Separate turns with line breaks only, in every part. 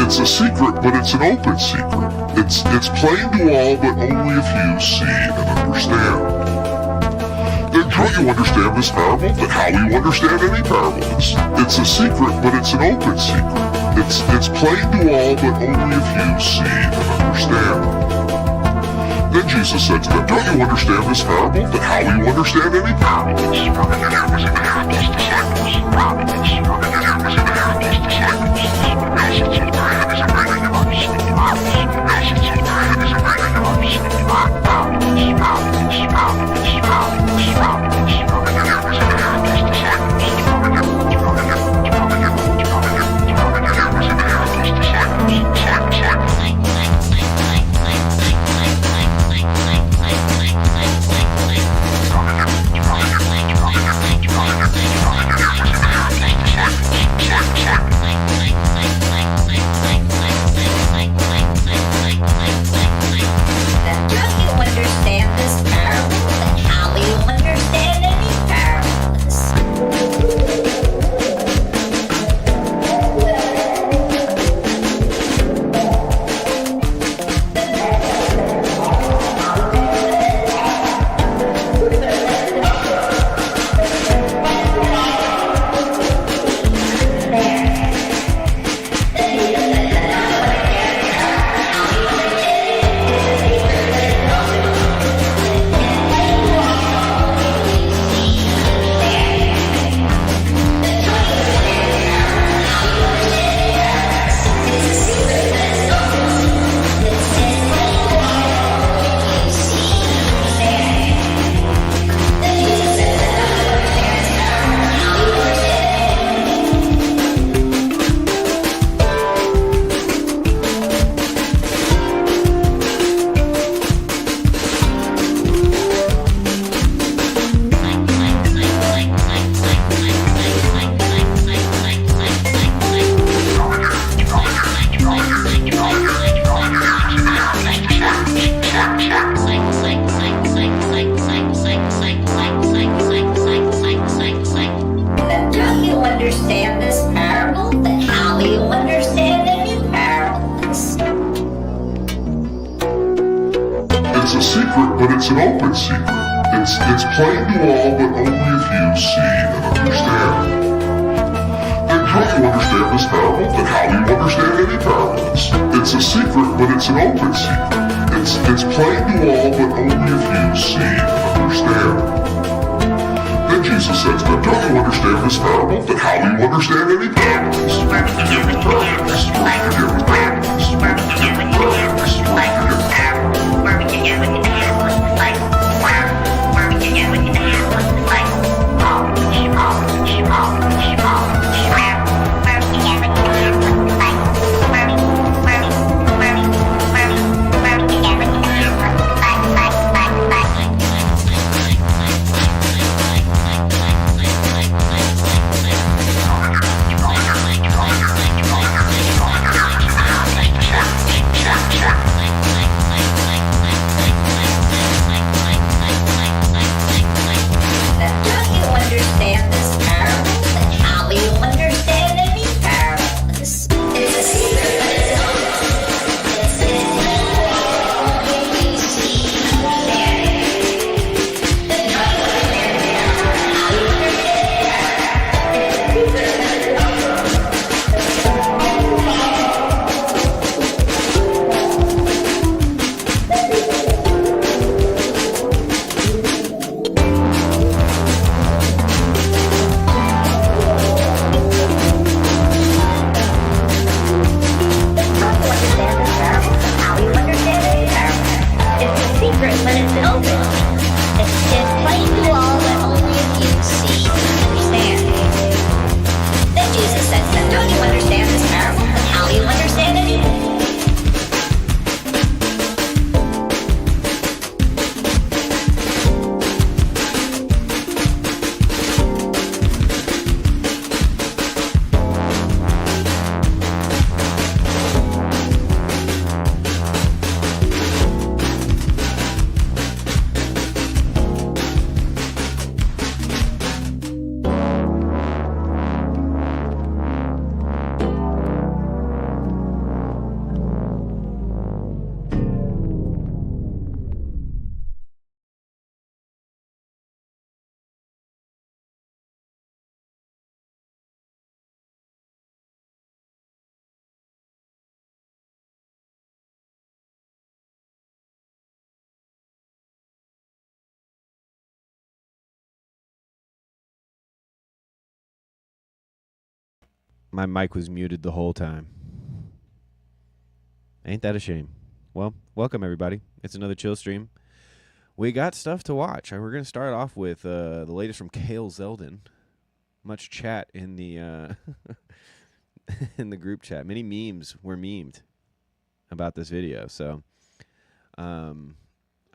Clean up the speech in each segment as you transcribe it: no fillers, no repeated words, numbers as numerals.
It's a secret, but it's an open secret. It's plain to all, but only if you see and understand. Then don't you understand this parable? Then how will you understand any parable? It's a secret, but it's an open secret. It's plain to all, but only if you see and understand. Then Jesus said to them, don't you understand this parable? Then how will you understand any parable? It's a secret, but it's an open secret. It's plain to all, but only if you see and understand. Then don't you understand this parable? Then how will you understand any parables? It's a secret, but it's an open secret. It's plain to all, but only if you see and understand. Then Jesus said to them, don't you understand this parable? Then how will you understand any parables?
My mic was muted the whole time. Ain't that a shame? Well, welcome everybody. It's another chill stream. We got stuff to watch. We're going to start off with the latest from Kale Zeldin. Much chat in the in the group chat. Many memes were memed about this video. So I'm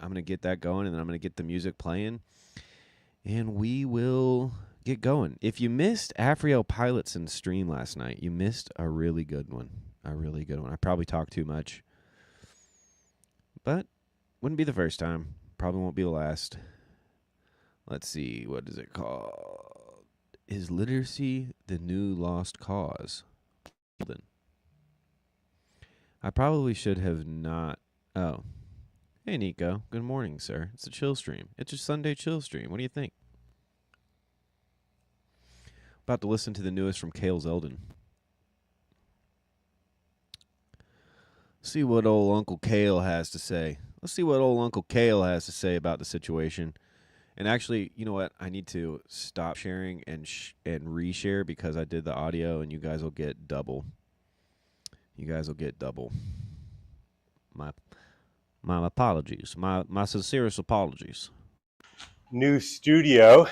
going to get that going, and then I'm going to get the music playing, and we will get going. If you missed Afriel Pilotson's stream last night, you missed a really good one. I probably talked too much, but wouldn't be the first time. Probably won't be the last. Let's see. What is it called? Is literacy the new lost cause? I probably should have not. Oh. Hey, Nico. Good morning, sir. It's a chill stream. It's a Sunday chill stream. What do you think? About to listen to the newest from Kale Zeldin. See what old Uncle Kale has to say. Let's see what old Uncle Kale has to say about the situation. And actually, you know what? I need to stop sharing and reshare because I did the audio, and you guys will get double. My apologies. My sincerest apologies.
New studio.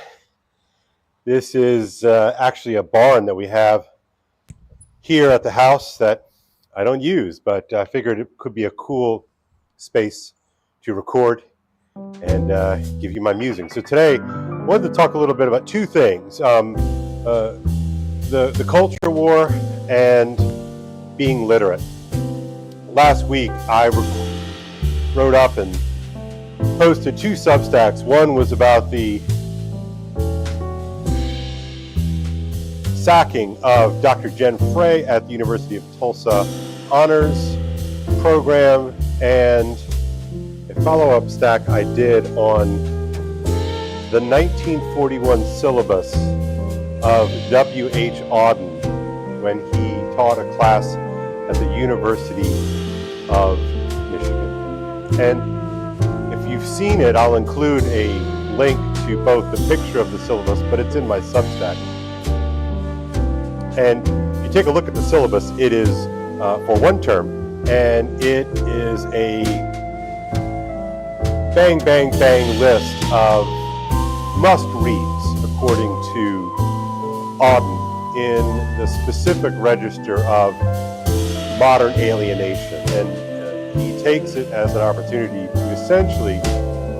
This is actually a barn that we have here at the house that I don't use, but I figured it could be a cool space to record and give you my musing. So today, I wanted to talk a little bit about two things: the culture war and being literate. Last week, I wrote up and posted two Substacks. One was about the sacking of Dr. Jen Frey at the University of Tulsa Honors Program, and a follow-up stack I did on the 1941 syllabus of W.H. Auden when he taught a class at the University of Michigan. And if you've seen it, I'll include a link to both the picture of the syllabus, but it's in my Substack. And if you take a look at the syllabus, it is for one term, and it is a bang, bang, bang list of must-reads according to Auden in the specific register of modern alienation. And he takes it as an opportunity to essentially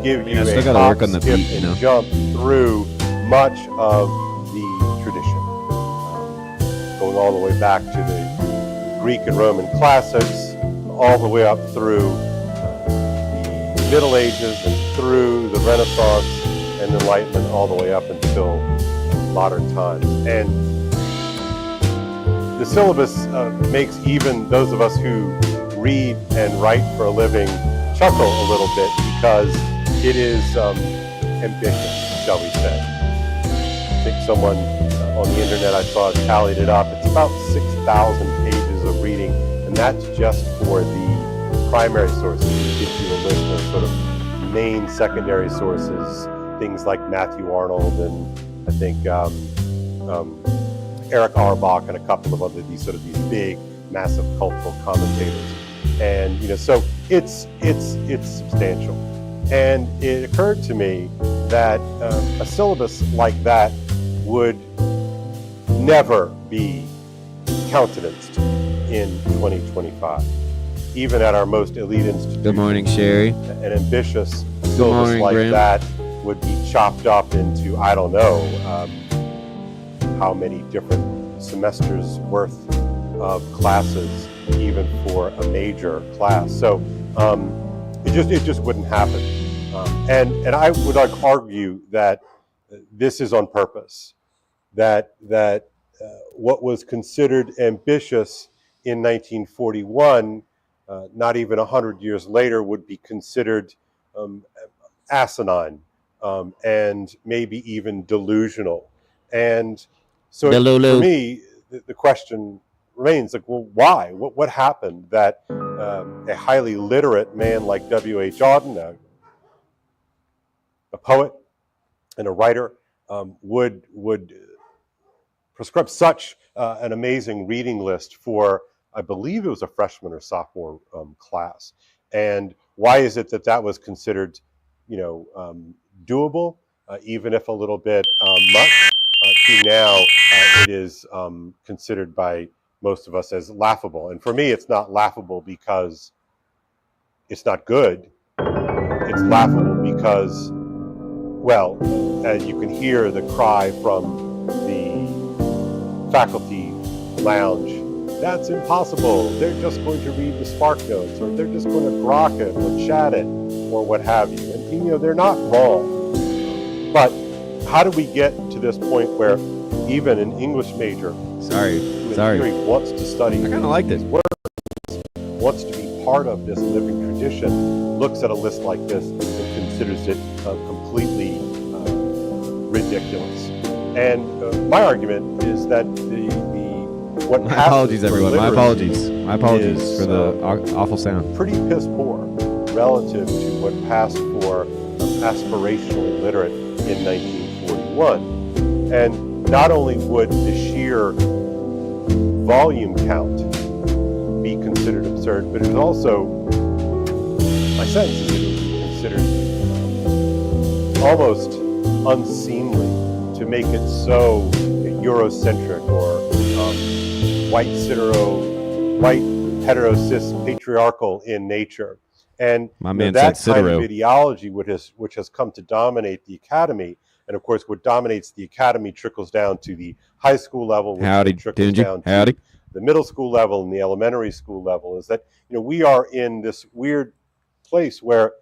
give you a hop, skip, and jump through much of the tradition. Going all the way back to the Greek and Roman classics, all the way up through the Middle Ages and through the Renaissance and the Enlightenment, all the way up until modern times. And the syllabus makes even those of us who read and write for a living chuckle a little bit because it is ambitious, shall we say. I think someone on the internet I saw tallied it up. It's about 6,000 pages of reading, and that's just for the primary sources. It gives you a list of sort of main secondary sources, things like Matthew Arnold and I think Eric Auerbach and a couple of other these big, massive cultural commentators. And so it's substantial. And it occurred to me that a syllabus like that would never be countenanced in 2025, even at our most elite institution.
Good morning, Sherry.
An ambitious syllabus like Graham. That would be chopped up into I don't know how many different semesters worth of classes, even for a major class. So it just wouldn't happen. And I would argue that this is on purpose. That what was considered ambitious in 1941, not even 100 years later, would be considered asinine and maybe even delusional. And so for me, the question remains like, well, why? What happened that a highly literate man like W.H. Auden, a poet and a writer, would prescribe such an amazing reading list for, I believe it was a freshman or sophomore class. And why is it that that was considered, doable, even if a little bit much, to now it is considered by most of us as laughable. And for me, it's not laughable because it's not good. It's laughable because, well, as you can hear the cry from the faculty lounge, that's impossible. They're just going to read the Spark Notes, or they're just going to grok it or chat it or what have you. And they're not wrong. But how do we get to this point where even an English major who in theory wants to study
I kind of like this.
wants to be part of this living tradition, looks at a list like this and considers it completely ridiculous. And my argument is that what
My apologies, everyone. My apologies.
is,
My apologies for the awful sound.
pretty piss poor relative to what passed for aspirationally literate in 1941. And not only would the sheer volume count be considered absurd, but it also, my sense is it would be considered almost unseemly to make it so Eurocentric or white hetero cis patriarchal in nature. And
My man
that
said
kind of
Citero.
ideology which has come to dominate the academy, and of course what dominates the academy trickles down to the high school level, which
Howdy,
trickles
Dingy.
down
Howdy.
to the middle school level and the elementary school level, is that we are in this weird place where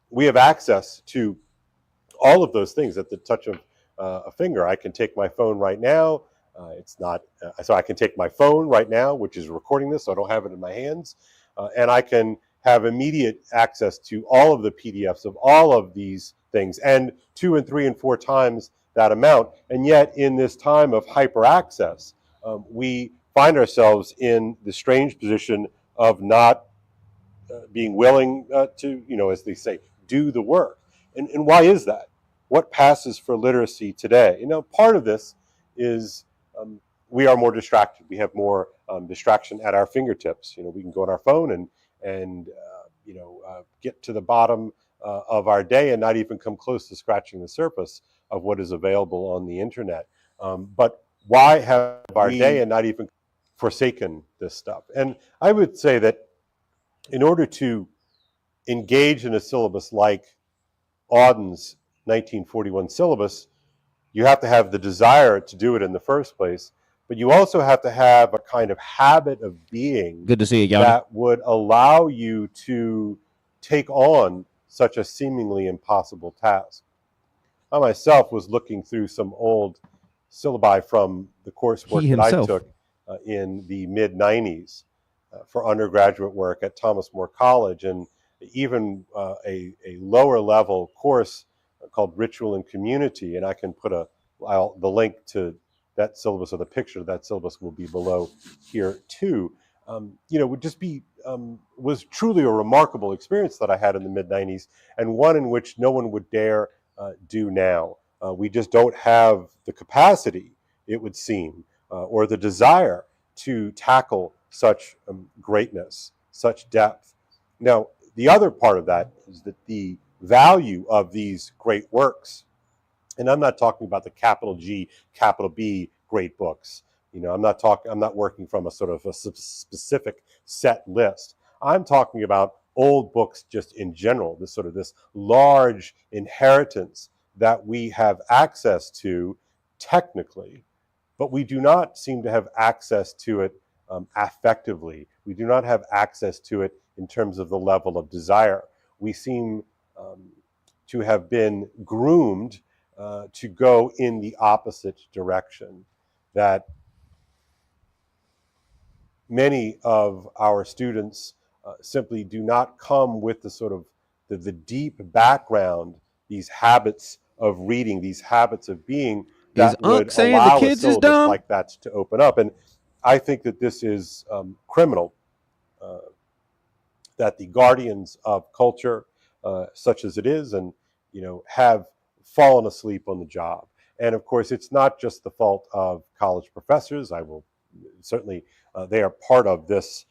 we have access to all of those things at the touch of a finger. I can take my phone right now. So I can take my phone right now, which is recording this, so I don't have it in my hands, and I can have immediate access to all of the PDFs of all of these things, and 2 and 3 and 4 times that amount. And yet, in this time of hyper access, we find ourselves in the strange position of not being willing to, as they say, do the work. And why is that? What passes for literacy today? Part of this is we are more distracted. We have more distraction at our fingertips. We can go on our phone and get to the bottom of our day and not even come close to scratching the surface of what is available on the internet. But why have our day and not even forsaken this stuff? And I would say that in order to engage in a syllabus like Auden's 1941 syllabus, you have to have the desire to do it in the first place, but you also have to have a kind of habit of being
Good to see you, Yanni.
that would allow you to take on such a seemingly impossible task. I myself was looking through some old syllabi from the coursework that I took in the mid-90s for undergraduate work at Thomas More College, and even a lower level course called Ritual and Community, and I can put the link to that syllabus, or the picture of that syllabus will be below here too. Would just be was truly a remarkable experience that I had in the mid-90s, and one in which no one would dare do now. We just don't have the capacity, it would seem, or the desire to tackle such greatness, such depth. Now, the other part of that is that the value of these great works, and I'm not talking about the capital G, capital B great books. I'm not working from a sort of a specific set list. I'm talking about old books just in general, this large inheritance that we have access to technically, but we do not seem to have access to it affectively. We do not have access to it in terms of the level of desire. We seem to have been groomed to go in the opposite direction, that many of our students simply do not come with the sort of the deep background, these habits of reading, these habits of being that would allow a syllabus like that to open up. And I think that this is criminal, that the guardians of culture, such as it is, and have fallen asleep on the job. And of course, it's not just the fault of college professors. I will certainly, they are part of this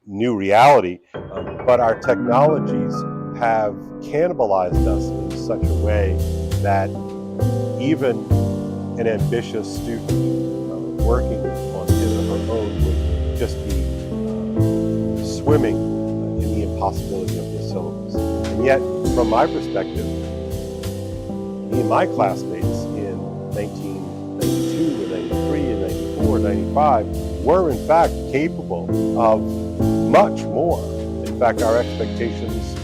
new reality, but our technologies have cannibalized us in such a way that even an ambitious student working on his or her own would just be swimming in the impossibility of the syllabus. And yet, from my perspective, me and my classmates in 1992 and 93 and 94 and 95 were in fact capable of much more. In fact, our expectations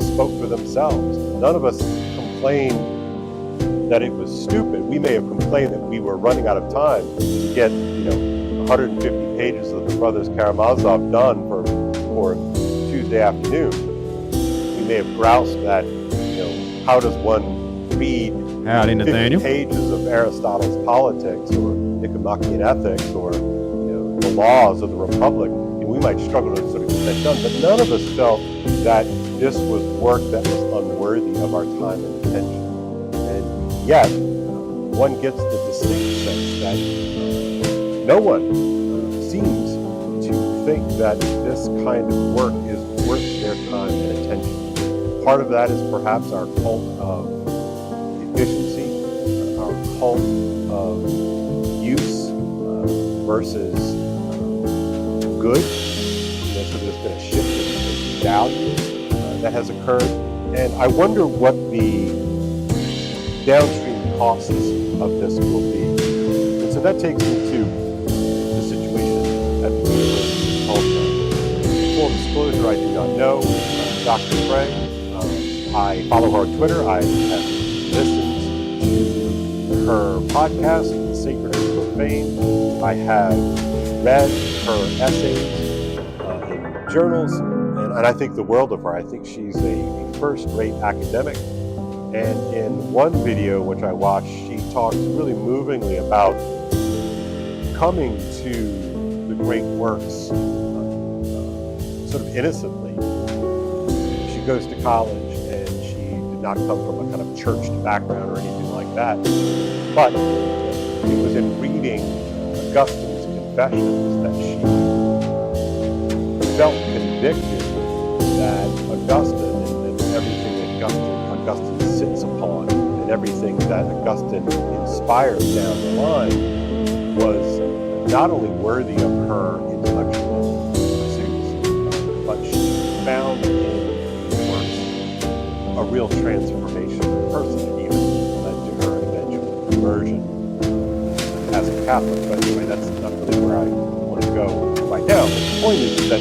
spoke for themselves. None of us complained that it was stupid. We may have complained that we were running out of time to get 150 pages of the Brothers Karamazov done for Tuesday afternoon. We may have groused that, how does one read 50 pages of Aristotle's Politics or Nicomachean Ethics or the laws of the Republic? And we might struggle to sort of get that done, but none of us felt that this was work that was unworthy of our time and attention. And yet, one gets the distinct sense that no one seems to think that this kind of work is worth their time and attention. Part of that is perhaps our cult of efficiency, our cult of use versus good. So there's been a shift in value that has occurred. And I wonder what the downstream costs of this will be. And so that takes me to the situation at the University of Tulsa. Full disclosure, I do not know Dr. Frey. I follow her on Twitter. I have listened to her podcast, The Sacred and Profane. I have read her essays in journals, and I think the world of her. I think she's a first-rate academic. And in one video which I watched, she talks really movingly about coming to the great works sort of innocently. She goes to college, and she did not come from a kind of churched background or anything like that. But it was in reading Augustine's Confessions that she felt convicted that Augustine and everything that Augustine sits upon and everything that Augustine inspires down the line was not only worthy of her intellectual pursuits, but she found in these works a real transformation of person that even led to her eventual conversion as a Catholic. But anyway, that's not really where I want to go right now. The point is that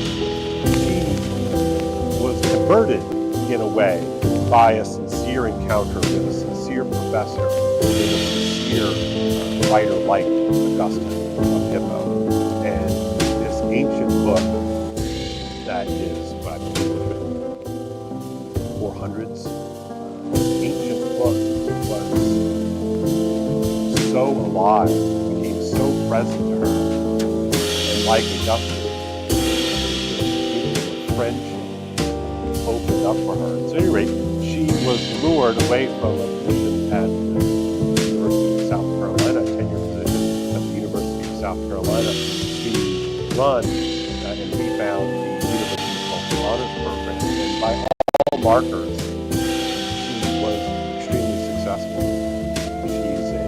she was converted in a way by a sincere encounter with a sincere professor, with a sincere writer like Augustine of Hippo. And this ancient book that is, what I believe, 400s, this ancient book was so alive, became so present to her, and like Augustine, the friendship opened up for her. So at any rate, she was lured away from a position at the University of South Carolina, a tenured position at the University of South Carolina, to run and rebound the University of Tulsa Honors Program. And by all markers, she was extremely successful. She's an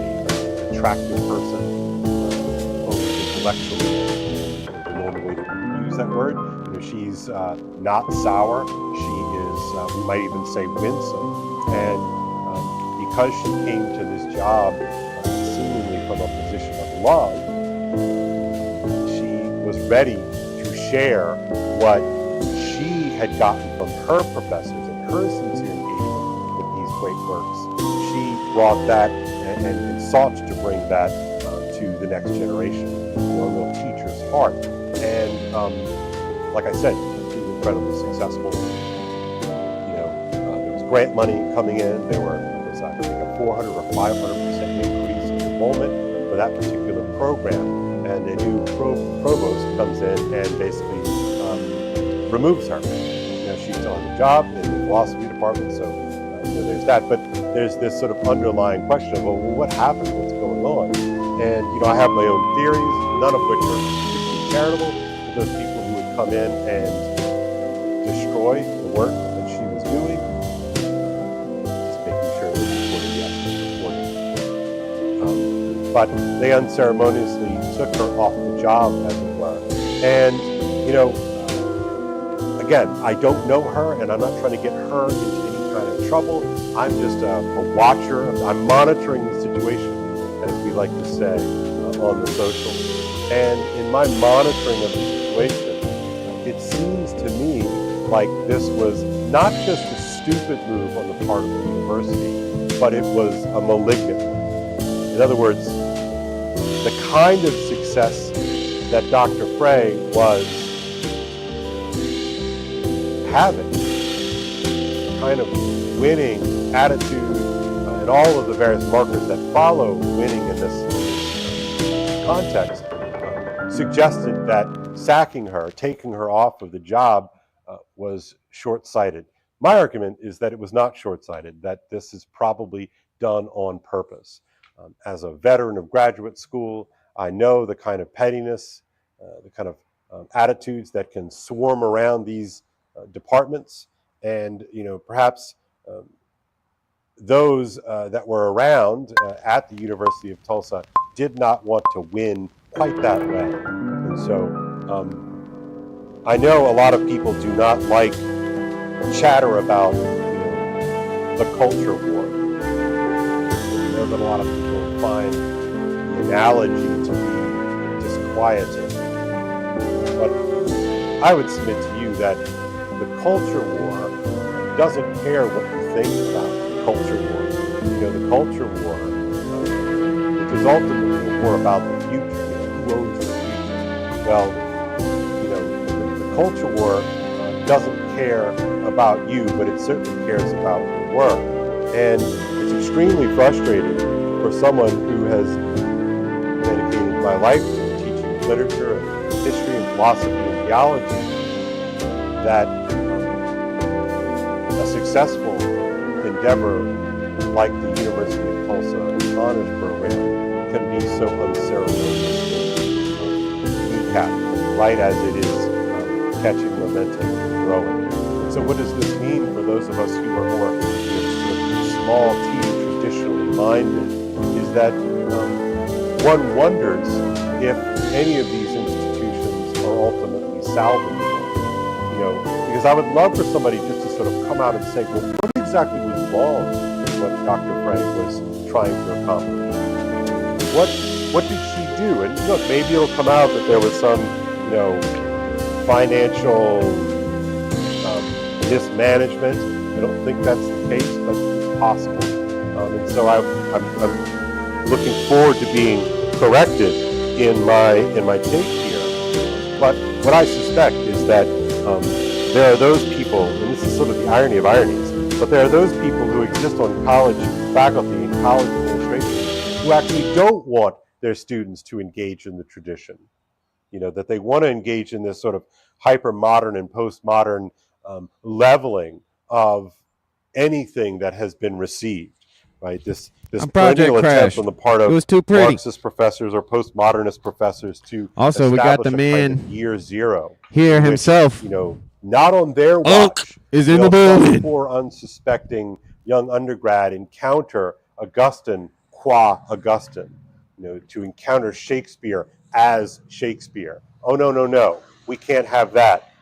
attractive person, both intellectually, the normal way to use that word. She's not sour. She is, we might even say, winsome. And because she came to this job seemingly from a position of love, she was ready to share what she had gotten from her professors and her sincere engagement with these great works. She brought that and sought to bring that to the next generation, a real teacher's heart. And like I said, she was incredibly successful. There was grant money coming in. There was, I think, a 400 or 500% increase in enrollment for that particular program. And a new provost comes in and basically removes her. She's on the job in the philosophy department, so there's that. But there's this sort of underlying question of, well, what happened? What's going on? And, I have my own theories, none of which are particularly charitable to those people who would come in and destroy the work that she was doing. Just making sure that reported, yes, reported. But they unceremoniously took her off the job, as it were. And, again, I don't know her, and I'm not trying to get her into any kind of trouble. I'm just a watcher. I'm monitoring the situation, as we like to say on the social. And in my monitoring of the situation, it seems to me like this was not just a stupid move on the part of the university, but it was a malignant one. In other words, the kind of success that Dr. Frey was having, kind of winning attitude and all of the various markers that follow winning in this context, suggested that sacking her, taking her off of the job was short-sighted. My argument is that it was not short-sighted, that this is probably done on purpose. As a veteran of graduate school, I know the kind of pettiness, the kind of attitudes that can swarm around these departments, and perhaps those that were around at the University of Tulsa did not want to win quite that way. And so I know a lot of people do not like chatter about the culture war. I know that a lot of people find the analogy to be disquieting. But I would submit to you that the culture war doesn't care what you think about the culture war. The culture war, which is ultimately a war about the future. Who owns the future? Well, the culture war doesn't care about you, but it certainly cares about your work. And it's extremely frustrating for someone who has dedicated my life to teaching literature and history and philosophy and theology, that a successful endeavor like the University of Tulsa Honors Program can be so unceremoniously kneecapped right as it is catching momentum and growing. So what does this mean for those of us who are more small T, traditionally minded, is that one wonders if any of these institutions are ultimately salvageable. Because I would love for somebody just to sort of come out and say, well, what exactly was wrong with what Dr. Frey was trying to accomplish? What did she do? And look, maybe it'll come out that there was some, financial mismanagement. I don't think that's the case, but it's possible. And so I'm looking forward to being corrected in my take here. But what I suspect is that there are those people, and this is sort of the irony of ironies, but there are those people who exist on college faculty and college administration who actually don't want their students to engage in the tradition. That they want to engage in this sort of hyper-modern and postmodern leveling of anything that has been received, right? This perennial attempt on the part of Marxist professors or postmodernist professors to
also we got the man
kind of year zero
here himself.
Not on their watch
is in the building.
Poor unsuspecting young undergrad encounter Augustine qua Augustine, to encounter Shakespeare as Shakespeare. Oh, no. We can't have that.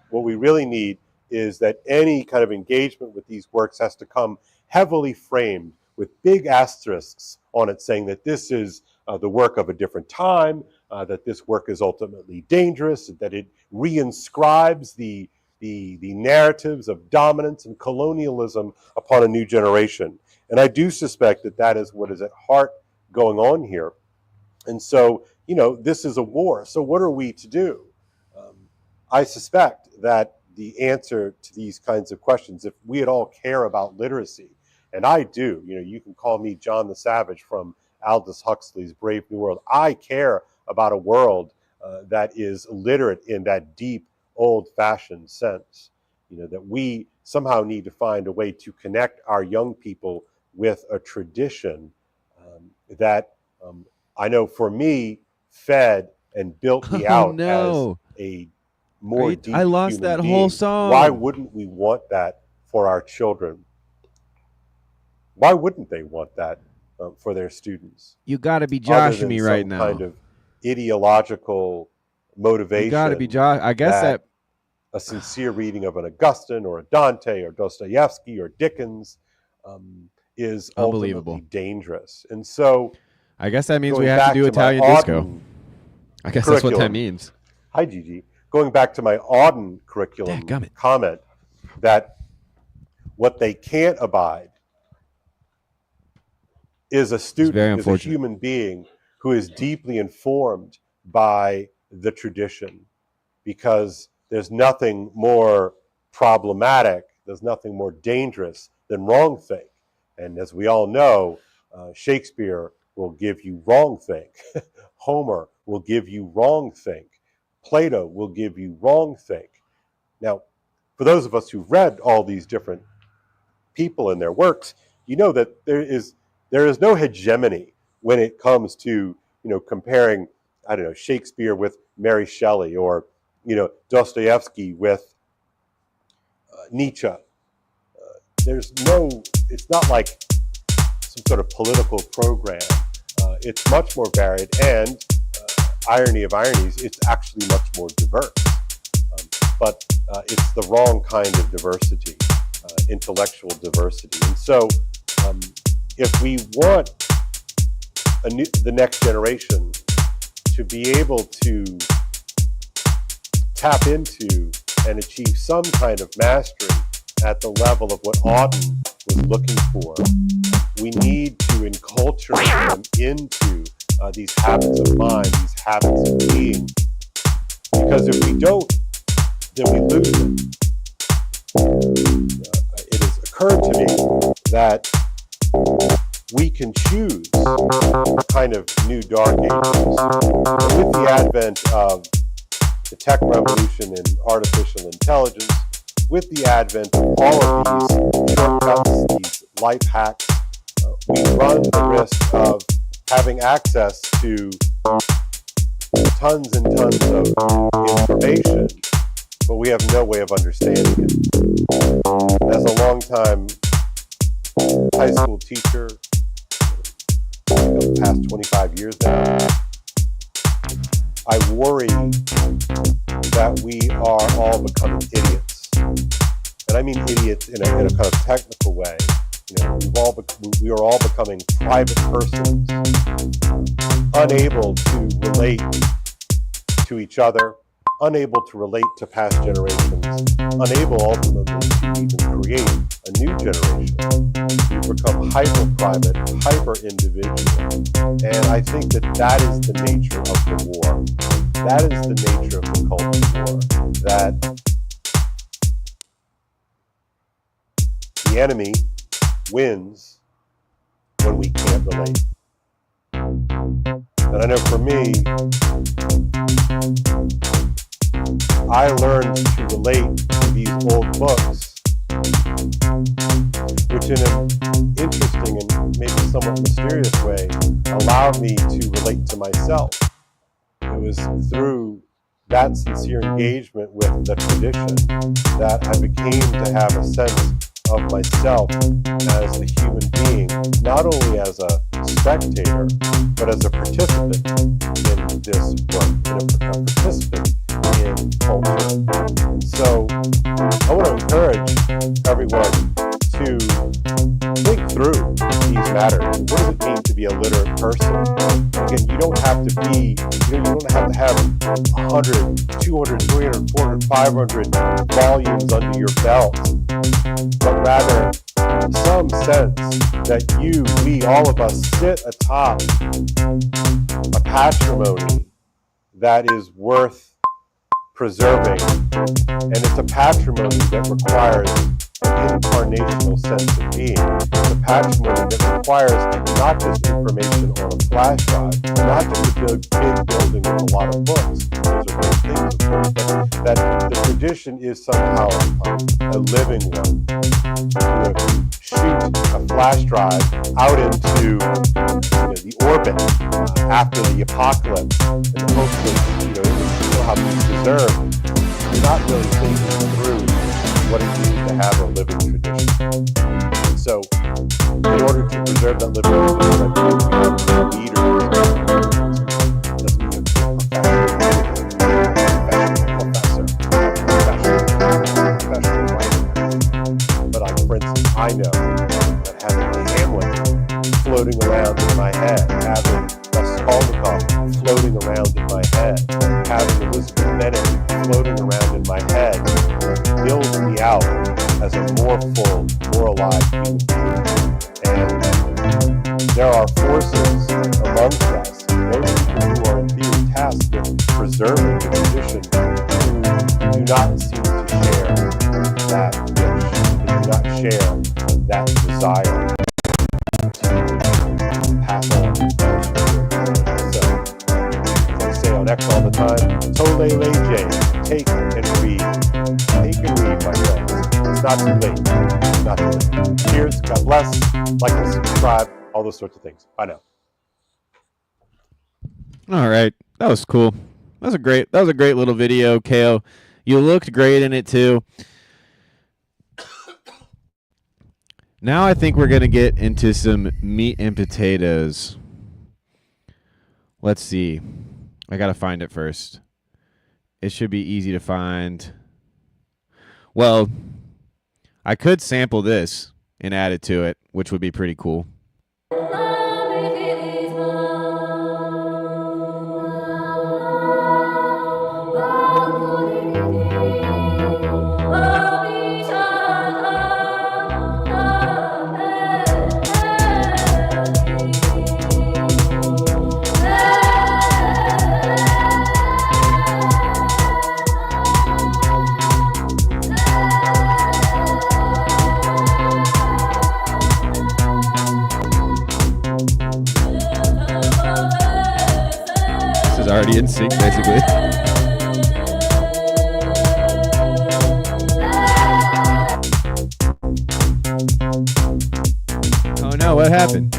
What we really need is that any kind of engagement with these works has to come heavily framed with big asterisks on it, saying that this is the work of a different time, that this work is ultimately dangerous, that it reinscribes the narratives of dominance and colonialism upon a new generation. And I do suspect that that is what is at heart going on here. And so, this is a war. So what are we to do? I suspect that the answer to these kinds of questions, if we at all care about literacy, and I do, you can call me John the Savage from Aldous Huxley's Brave New World. I care about a world that is literate in that deep, old-fashioned sense. That we somehow need to find a way to connect our young people with a tradition that I know for me fed and built me out
no.
as a more deep
I lost
human
that
being.
whole song.
Why wouldn't we want that for our children? Why wouldn't they want that for their students?
You got to be
Other
joshing
than
me right
some
now.
kind of ideological motivation.
You got to be Josh. I guess that
a sincere reading of an Augustine or a Dante or Dostoevsky or Dickens is
Unbelievable.
ultimately dangerous. And so
I guess that means we
going
have to
back
do
my
Italian disco.
Auden
I guess that's what that
curriculum.
means.
Hi, Gigi. Going back to my Auden curriculum
Dadgummit.
comment, that what they can't abide is a student, is a human being who is deeply informed by the tradition, because there's nothing more problematic, there's nothing more dangerous than wrongthink. And as we all know, Shakespeare will give you wrongthink. Homer will give you wrongthink. Plato will give you wrongthink. Now, for those of us who've read all these different people and their works, you know that there is no hegemony when it comes to, comparing, I don't know, Shakespeare with Mary Shelley, or, Dostoevsky with Nietzsche. It's not like some sort of political program. It's much more varied, and irony of ironies, it's actually much more diverse. But it's the wrong kind of diversity, intellectual diversity. And so if we want the next generation to be able to tap into and achieve some kind of mastery at the level of what Auden was looking for, we need to enculturate them into these habits of mind, these habits of being. Because if we don't, then we lose them. It has occurred to me that we can choose a kind of new dark ages. And with the advent of the tech revolution and artificial intelligence, with the advent of all of these shortcuts, these life hacks, we run the risk of having access to tons and tons of information, but we have no way of understanding it. As a longtime high school teacher, past 25 years now, I worry that we are all becoming idiots. And I mean idiots in a kind of technical way. We are all becoming private persons, unable to relate to each other, unable to relate to past generations, unable ultimately to even create a new generation. We become hyper-private, hyper-individual. And I think that is the nature of the war. That is the nature of the culture war. That the enemy wins when we can't relate. And I know for me, I learned to relate to these old books, which in an interesting and maybe somewhat mysterious way allowed me to relate to myself. It was through that sincere engagement with the tradition that I became to have a sense of myself as a human being, not only as a spectator, but as a participant in this work, a participant in culture. And so I want to encourage everyone to think through these matters. What does it mean to be a literate person? Again, you don't have to be, you don't have to have 100, 200, 300, 400, 500 volumes under your belt, but rather some sense that we, all of us, sit atop a patrimony that is worth preserving. And it's a patrimony that requires an incarnational sense of being. It's a patrimony that requires not just information on a flash drive, not just a big building with a lot of books. Those are great things, of course, but that the tradition is somehow a living one. If you shoot a flash drive out into the orbit after the apocalypse in the hopes that it would still have to be preserved, you're not really thinking through what it means to have a living tradition. And so, in order to preserve that living tradition, I think we have to be leaders. Doesn't mean you have to be a professional writer. But for instance, I know that having Hamlet floating around in my head, having Raskolnikov floating around in my head, having Elizabeth Bennet floating around in my head, builds me out as a more full, more alive human being. And there are forces amongst us, those people who are in theory tasked with preserving the tradition, who do not seem to share that wish, they do not share that desire to pass on those. So, as I say on X all the time, Tole Leje, take and read. Take and read, my friends. It's not too late. It's not too late. Cheers, God bless, like and subscribe, all those sorts of things. Bye now.
All right, that was cool. That was a great little video, KO. You looked great in it too. Now I think we're gonna get into some meat and potatoes. Let's see. I gotta find it first. It should be easy to find. Well, I could sample this and add it to it, which would be pretty cool. Already in sync, basically. Oh no, what happened?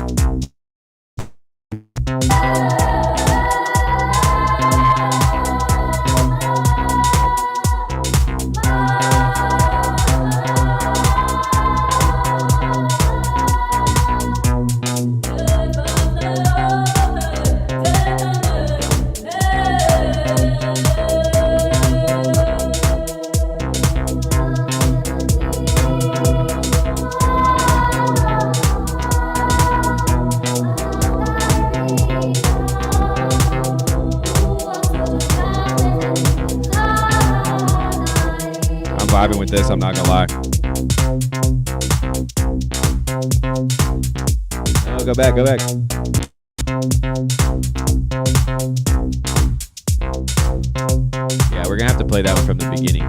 Vibing with this, I'm not gonna lie. Oh, go back. Yeah, we're gonna have to play that one from the beginning.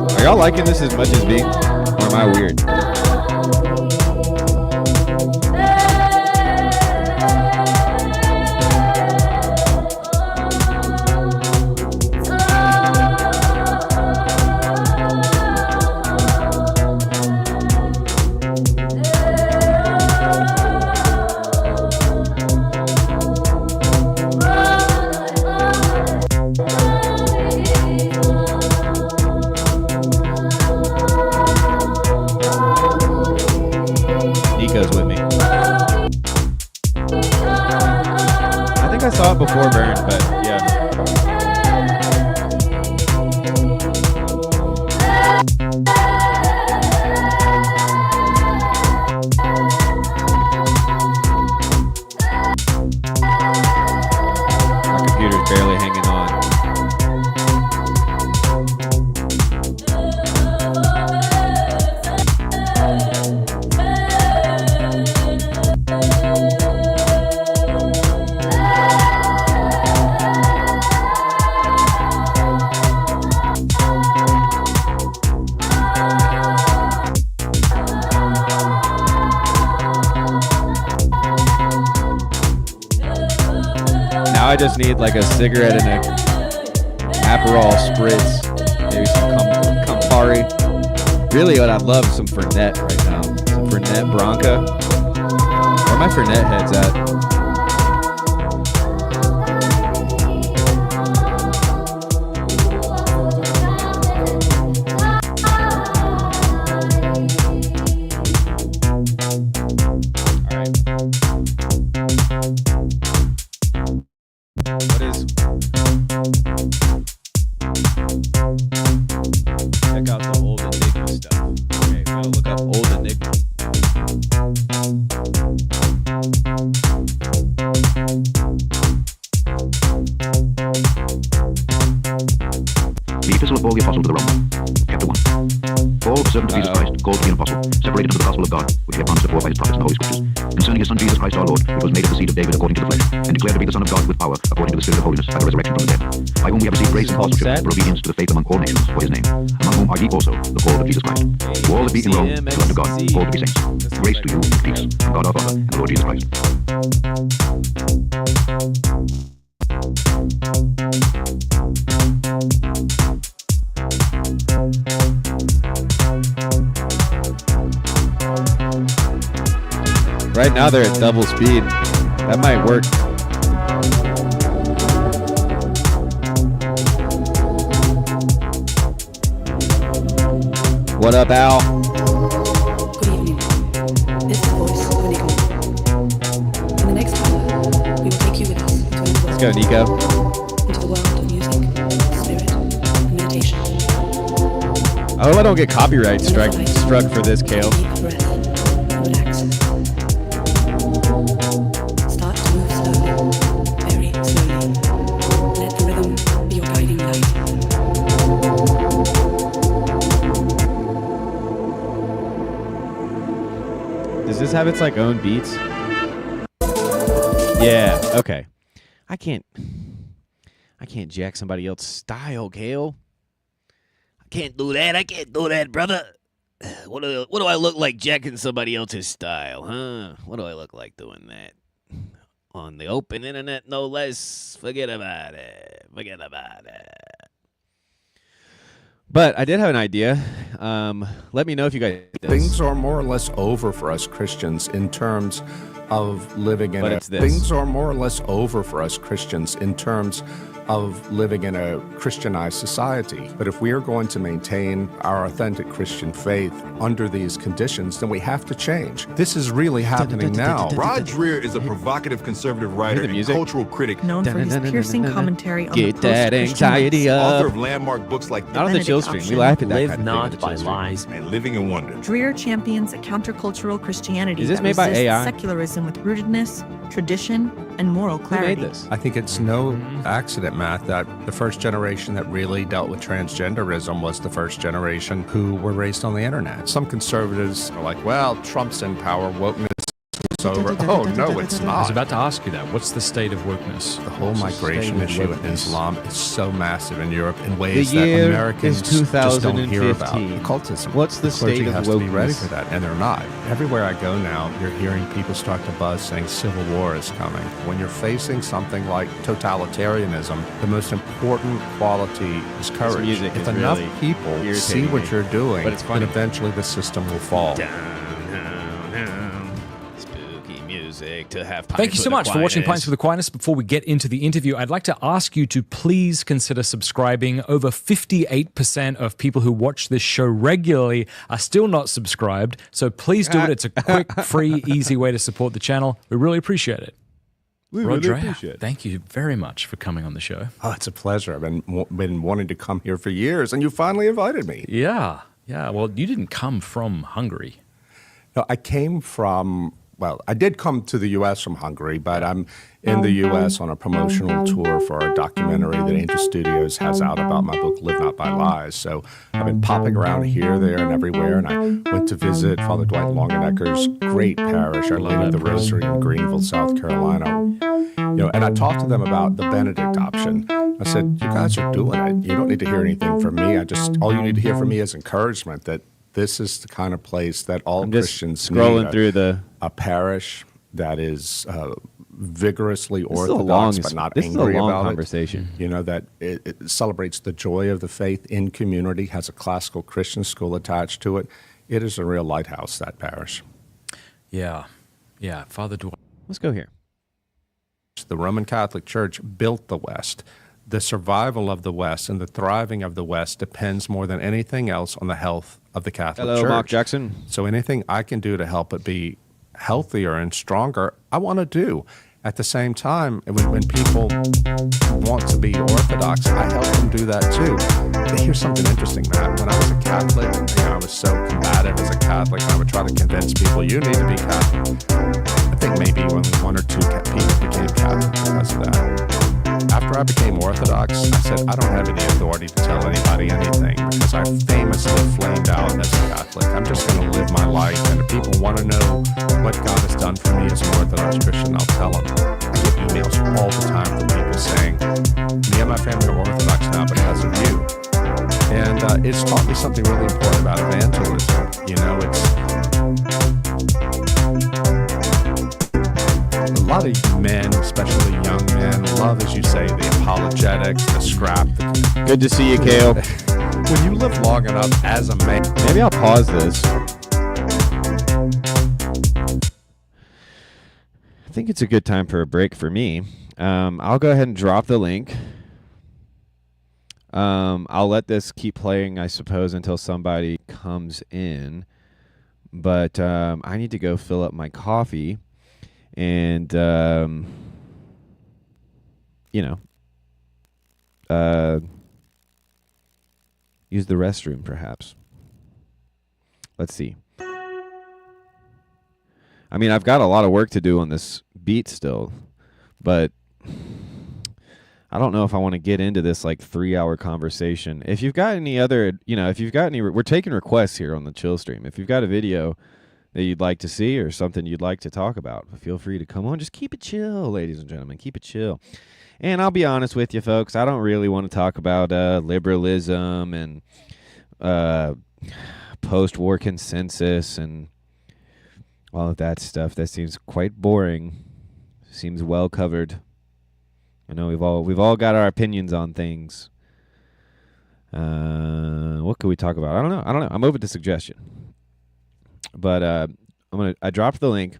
Are y'all liking this as much as me? Or am I weird? With me. I think I saw it before Burn, but yeah. barely hanging on. Now I just need like a cigarette and a Aperol spritz, maybe some Campari. Really, what I'd love is some Fernet right now. Some Fernet Branca. Where my Fernet heads at? What is? Check out the old Enigma stuff. Okay, we gotta look up old Enigma.
The Epistle of Paul the Apostle to the Romans, chapter 1. Paul, the servant of Jesus Christ, called to be an apostle, separated unto the gospel of God, which he had promised before by his prophets in the Holy Scriptures, concerning his Son Jesus Christ our Lord, who was made of the seed of David according to the flesh, and declared to be the Son of God with power, according to the Spirit of holiness, by the resurrection from the dead, by whom we have received grace and apostleship for obedience to the faith among all nations for his name, among whom are ye also, the called of Jesus Christ. To all that be in Rome, elect of God, called to be saints. Grace to you and peace from God our Father and the Lord Jesus Christ.
Right now they're at double speed. That might work. What up, Al?
Good evening. This is the voice of Enigma. In the next hour, we will take you with us into
Let's go, Nico.
into the world of music, spirit, and meditation.
I hope I don't get copyright struck for this, Kale.
Deep breath and relax. Start to move slowly, very slowly. Let the rhythm be your guiding light.
Does this have its like own beats? Yeah. Okay. I can't jack somebody else's style, Kale. I can't do that, brother. What do I look like jacking somebody else's style, huh? What do I look like doing that? On the open internet, no less. Forget about it. But I did have an idea. Let me know if you guys do this.
Things are more or less over for us Christians in terms of living in
But
a
it's this.
things are more or less over for us Christians in terms of living in a Christianized society. But if we are going to maintain our authentic Christian faith under these conditions, then we have to change. This is really happening now.
Rod Dreher is a provocative conservative writer
the
and
music?
cultural critic,
known for his piercing commentary on
Get
the
that
post-Christian
anxiety
left.
author
up.
of landmark books like
Not on the
Benedict
chill stream. We
option.
laugh at that
Live
kind of
not
thing
by
on the chill stream.
lies.
and Living in Wonder.
Dreher champions a countercultural Christianity
Is this
that
made by
resists
AI?
secularism with rootedness, tradition, and moral
Who
clarity.
made this?
I think it's no accident, Matt, that the first generation that really dealt with transgenderism was the first generation who were raised on the internet. Some conservatives are like, well, Trump's in power, wokeness is over. Oh, no, it's
I was
not.
about to ask you that. What's the state of wokeness?
The whole
What's the
migration
state of
issue in
wokeness?
Islam is so massive in Europe in ways
The
that
year
Americans
is
just don't hear about.
2015.
Occultism.
What's the
clergy
state of
has to be ready
wokeness?
for that, and they're not. Everywhere I go now, you're hearing people start to buzz saying civil war is coming. When you're facing something like totalitarianism, the most important quality is courage.
music
If
is
enough
really
people see
irritating
what
me,
you're doing,
but it's
then
funny.
eventually the system will fall.
Spooky music to have.
Thank you so much for watching Pints for the Quietness. Before we get into the interview, I'd like to ask you to please consider subscribing. Over 58% of people who watch this show regularly are still not subscribed, so please do it. It's a quick, free, easy way to support the channel. We really appreciate it.
We
Rod
really
Dreher,
appreciate it.
thank you very much for coming on the show.
Oh, it's a pleasure. I've been wanting to come here for years, and you finally invited me.
Yeah. Well, you didn't come from Hungary.
No, I came from well, I did come to the U.S. from Hungary, but I'm in the U.S. on a promotional tour for a documentary that Angel Studios has out about my book, Live Not by Lies. So I've been popping around here, there, and everywhere, and I went to visit Father Dwight Longenecker's great parish, Our Lady of the Rosary in Greenville, South Carolina. And I talked to them about the Benedict option. I said, you guys are doing it. You don't need to hear anything from me. All you need to hear from me is encouragement that this is the kind of place that all Christians
scrolling
need.
Through
a parish that is vigorously orthodox but not angry about it.
This is a long conversation.
That it celebrates the joy of the faith in community, has a classical Christian school attached to it. It is a real lighthouse, that parish.
Yeah. Father Dwight.
Let's go here.
The Roman Catholic Church built the West. The survival of the West and the thriving of the West depends more than anything else on the health of the Catholic Church.
Hello, Mark Jackson.
So anything I can do to help it be healthier and stronger, I want to do. At the same time, when people want to be Orthodox, I help them do that too. But here's something interesting, Matt. When I was a Catholic, I was so combative as a Catholic, I would try to convince people, you need to be Catholic. I think maybe when one or two people became Catholic because of that. After I became Orthodox, I said, I don't have any authority to tell anybody anything because I famously flamed out as a Catholic. I'm just going to live my life, and if people want to know what God has done for me as an Orthodox Christian, I'll tell them. I get emails all the time from people saying, me and my family are Orthodox now because of you. And it's taught me something really important about evangelism. A lot of men, especially young men, love, as you say, the apologetics, the scrap.
Good to see you, Kale.
When you live long enough as a man...
Maybe I'll pause this. I think it's a good time for a break for me. I'll go ahead and drop the link. I'll let this keep playing, I suppose, until somebody comes in. But I need to go fill up my coffee. And, use the restroom, perhaps. Let's see. I mean, I've got a lot of work to do on this beat still, but I don't know if I want to get into this 3-hour conversation. If you've got any other, we're taking requests here on the Chill Stream. If you've got a video that you'd like to see or something you'd like to talk about, feel free to come on. Just keep it chill, ladies and gentlemen. Keep it chill. And I'll be honest with you, folks. I don't really want to talk about liberalism and post-war consensus and all of that stuff. That seems quite boring. Seems well covered. I know we've all got our opinions on things. What could we talk about? I don't know. I'm open to suggestion. But I dropped the link,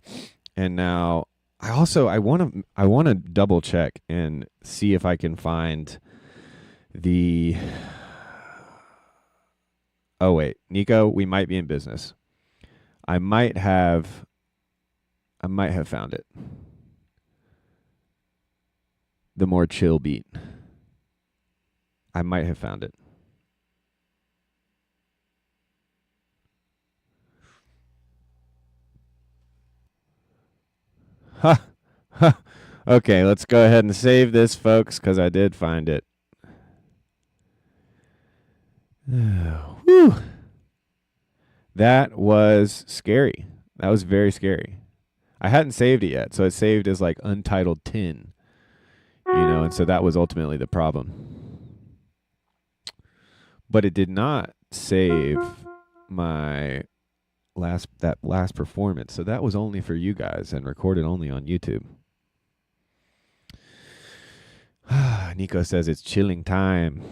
and now I want to double check and see if I can find the. Oh wait, Nico, we might be in business. I might have found it. The more chill beat. I might have found it. Okay, let's go ahead and save this, folks, because I did find it. Whew. That was scary. That was very scary. I hadn't saved it yet, so it saved as Untitled 10. And so that was ultimately the problem. But it did not save my last performance, so that was only for you guys and recorded only on YouTube. Nico says it's chilling time.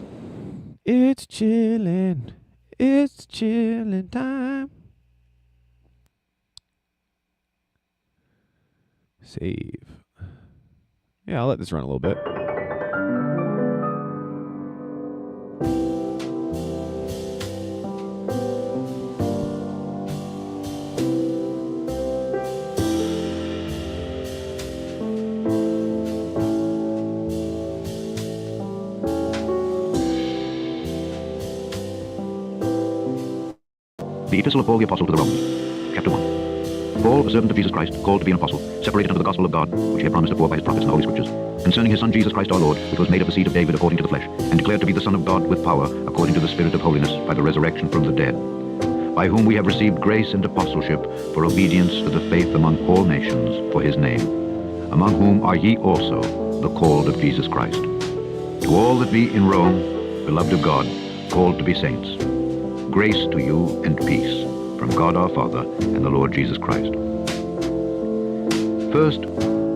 It's chilling. It's chilling time. Save. Yeah, I'll let this run a little bit.
The Epistle of Paul the Apostle to the Romans, chapter 1. Paul, a servant of Jesus Christ, called to be an apostle, separated unto the gospel of God, which he had promised afore by his prophets in the Holy Scriptures, concerning his Son Jesus Christ our Lord, which was made of the seed of David according to the flesh, and declared to be the Son of God with power, according to the Spirit of holiness, by the resurrection from the dead, by whom we have received grace and apostleship for obedience to the faith among all nations for his name, among whom are ye also the called of Jesus Christ. To all that be in Rome, beloved of God, called to be saints, grace to you and peace from God our Father and the Lord Jesus Christ. First,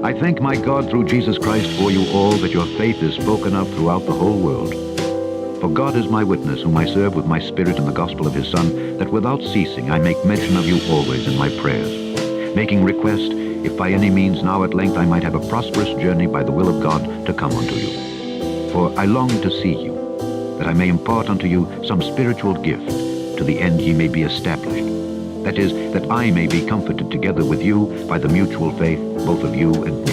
I thank my God through Jesus Christ for you all, that your faith is spoken of throughout the whole world. For God is my witness, whom I serve with my spirit in the gospel of his Son, that without ceasing I make mention of you always in my prayers, making request, if by any means now at length I might have a prosperous journey by the will of God to come unto you. For I long to see you, that I may impart unto you some spiritual gift, to the end ye may be established. That is, that I may be comforted together with you by the mutual faith, both of you and me.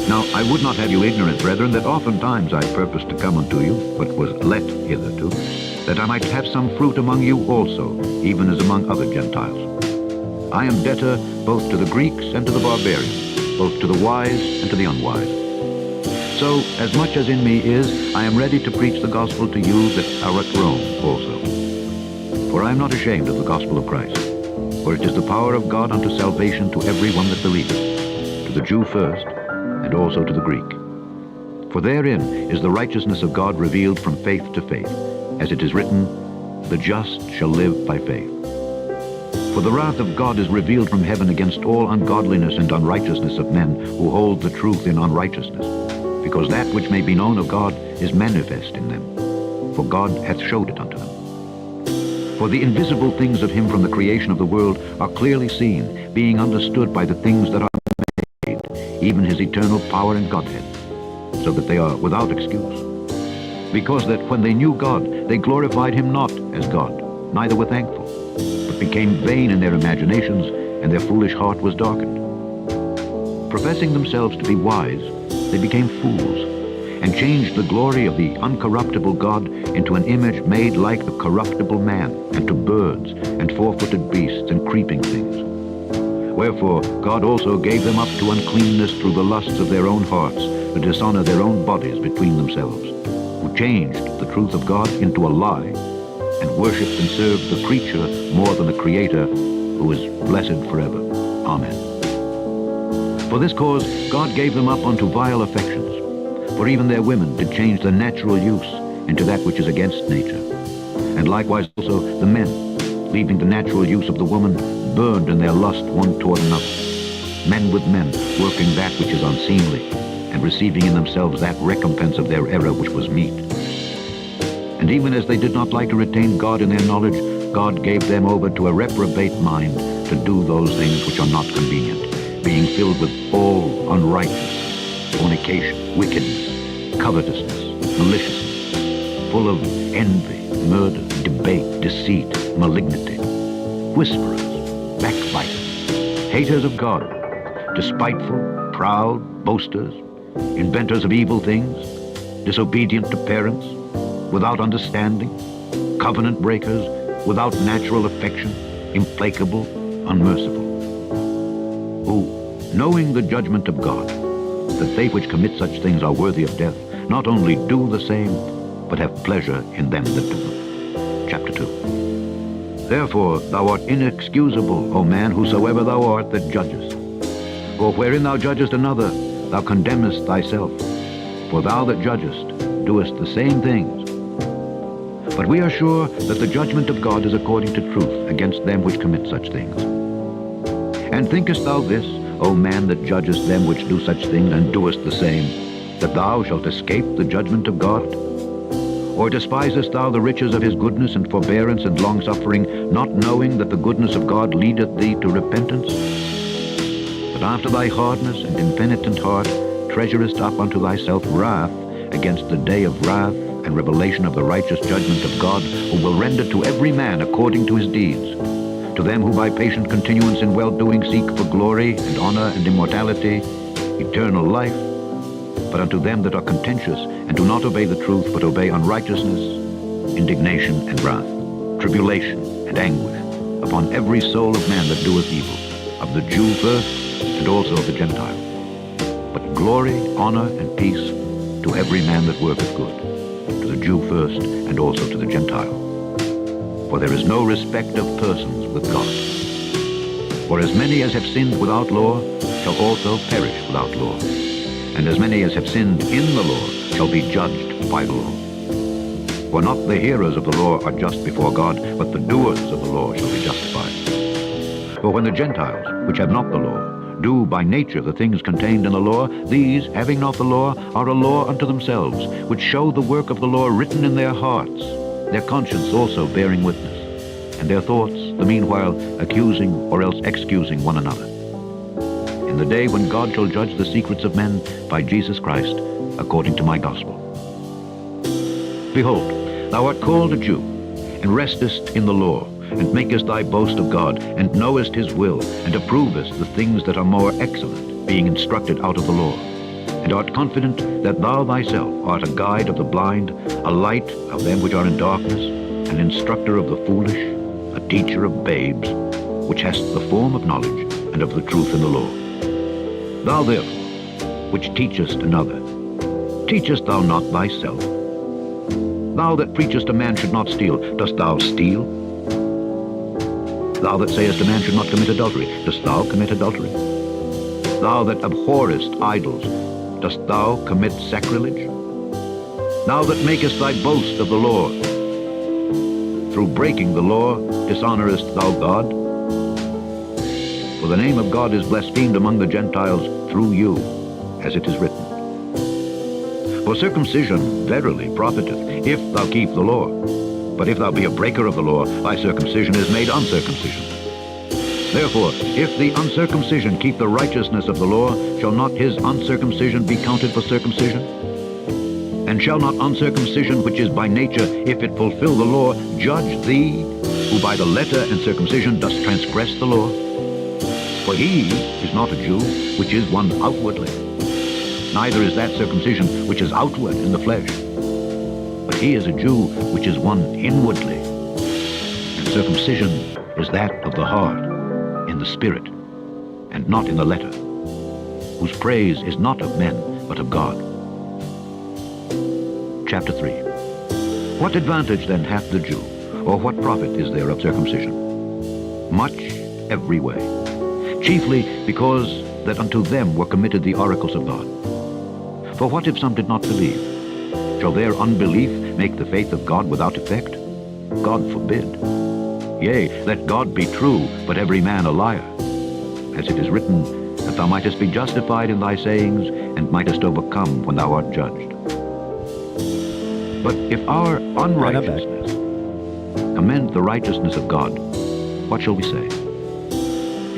Now I would not have you ignorant, brethren, that oftentimes I purposed to come unto you, but was let hitherto, that I might have some fruit among you also, even as among other Gentiles. I am debtor both to the Greeks and to the barbarians, both to the wise and to the unwise. So, as much as in me is, I am ready to preach the gospel to you that are at Rome also. For I am not ashamed of the gospel of Christ, for it is the power of God unto salvation to every one that believeth, to the Jew first, and also to the Greek. For therein is the righteousness of God revealed from faith to faith, as it is written, the just shall live by faith. For the wrath of God is revealed from heaven against all ungodliness and unrighteousness of men who hold the truth in unrighteousness, because that which may be known of God is manifest in them, for God hath showed it unto them. For the invisible things of him from the creation of the world are clearly seen, being understood by the things that are made, even his eternal power and Godhead, so that they are without excuse. Because that when they knew God, they glorified him not as God, neither were thankful, but became vain in their imaginations, and their foolish heart was darkened. Professing themselves to be wise, they became fools, and changed the glory of the uncorruptible God into an image made like the corruptible man, and to birds, and four-footed beasts, and creeping things. Wherefore God also gave them up to uncleanness through the lusts of their own hearts, to dishonor their own bodies between themselves, who changed the truth of God into a lie, and worshipped and served the creature more than the Creator, who is blessed forever. Amen. For this cause God gave them up unto vile affections, for even their women did change the natural use into that which is against nature. And likewise also the men, leaving the natural use of the woman, burned in their lust one toward another, men with men, working that which is unseemly, and receiving in themselves that recompense of their error which was meet. And even as they did not like to retain God in their knowledge, God gave them over to a reprobate mind to do those things which are not convenient, being filled with all unrighteousness, fornication, wickedness, covetousness, maliciousness, full of envy, murder, debate, deceit, malignity, whisperers, backbiters, haters of God, despiteful, proud, boasters, inventors of evil things, disobedient to parents, without understanding, covenant breakers, without natural affection, implacable, unmerciful, who, knowing the judgment of God, that they which commit such things are worthy of death, not only do the same, but have pleasure in them that do them. Chapter 2. Therefore thou art inexcusable, O man, whosoever thou art that judgest. For wherein thou judgest another, thou condemnest thyself. For thou that judgest doest the same things. But we are sure that the judgment of God is according to truth against them which commit such things. And thinkest thou this, O man that judgest them which do such things, and doest the same, that thou shalt escape the judgment of God? Or despisest thou the riches of his goodness and forbearance and longsuffering, not knowing that the goodness of God leadeth thee to repentance? But after thy hardness and impenitent heart treasurest up unto thyself wrath against the day of wrath and revelation of the righteous judgment of God, who will render to every man according to his deeds. To them who by patient continuance in well-doing seek for glory and honor and immortality, eternal life. But unto them that are contentious and do not obey the truth, but obey unrighteousness, indignation and wrath, tribulation and anguish, upon every soul of man that doeth evil, of the Jew first, and also of the Gentile. But glory, honor, and peace to every man that worketh good, to the Jew first, and also to the Gentile. For there is no respect of persons with God. For as many as have sinned without law shall also perish without law, and as many as have sinned in the law shall be judged by the law. For not the hearers of the law are just before God, but the doers of the law shall be justified. For when the Gentiles, which have not the law, do by nature the things contained in the law, these, having not the law, are a law unto themselves, which show the work of the law written in their hearts, their conscience also bearing witness, and their thoughts the meanwhile accusing or else excusing one another. In the day when God shall judge the secrets of men by Jesus Christ, according to my gospel. Behold, thou art called a Jew, and restest in the law, and makest thy boast of God, and knowest his will, and approvest the things that are more excellent, being instructed out of the law, and art confident that thou thyself art a guide of the blind, a light of them which are in darkness, an instructor of the foolish, a teacher of babes, which hast the form of knowledge and of the truth in the law. Thou therefore, which teachest another, teachest thou not thyself? Thou that preachest a man should not steal, dost thou steal? Thou that sayest a man should not commit adultery, dost thou commit adultery? Thou that abhorrest idols, dost thou commit sacrilege? Thou that makest thy boast of the law, through breaking the law dishonorest thou God? For the name of God is blasphemed among the Gentiles through you, as it is written. For circumcision verily profiteth, if thou keep the law. But if thou be a breaker of the law, thy circumcision is made uncircumcision. Therefore, if the uncircumcision keep the righteousness of the law, shall not his uncircumcision be counted for circumcision? And shall not uncircumcision, which is by nature, if it fulfill the law, judge thee, who by the letter and circumcision dost transgress the law? For he is not a Jew, which is one outwardly. Neither is that circumcision which is outward in the flesh. But he is a Jew which is one inwardly. And circumcision is that of the heart, in the spirit, and not in the letter, whose praise is not of men, but of God. Chapter 3. What advantage then hath the Jew, or what profit is there of circumcision? Much every way, chiefly because that unto them were committed the oracles of God. For what if some did not believe? Shall their unbelief make the faith of God without effect? God forbid. Yea, let God be true, but every man a liar. As it is written, that thou mightest be justified in thy sayings, and mightest overcome when thou art judged. But if our unrighteousness commend the righteousness of God, what shall we say?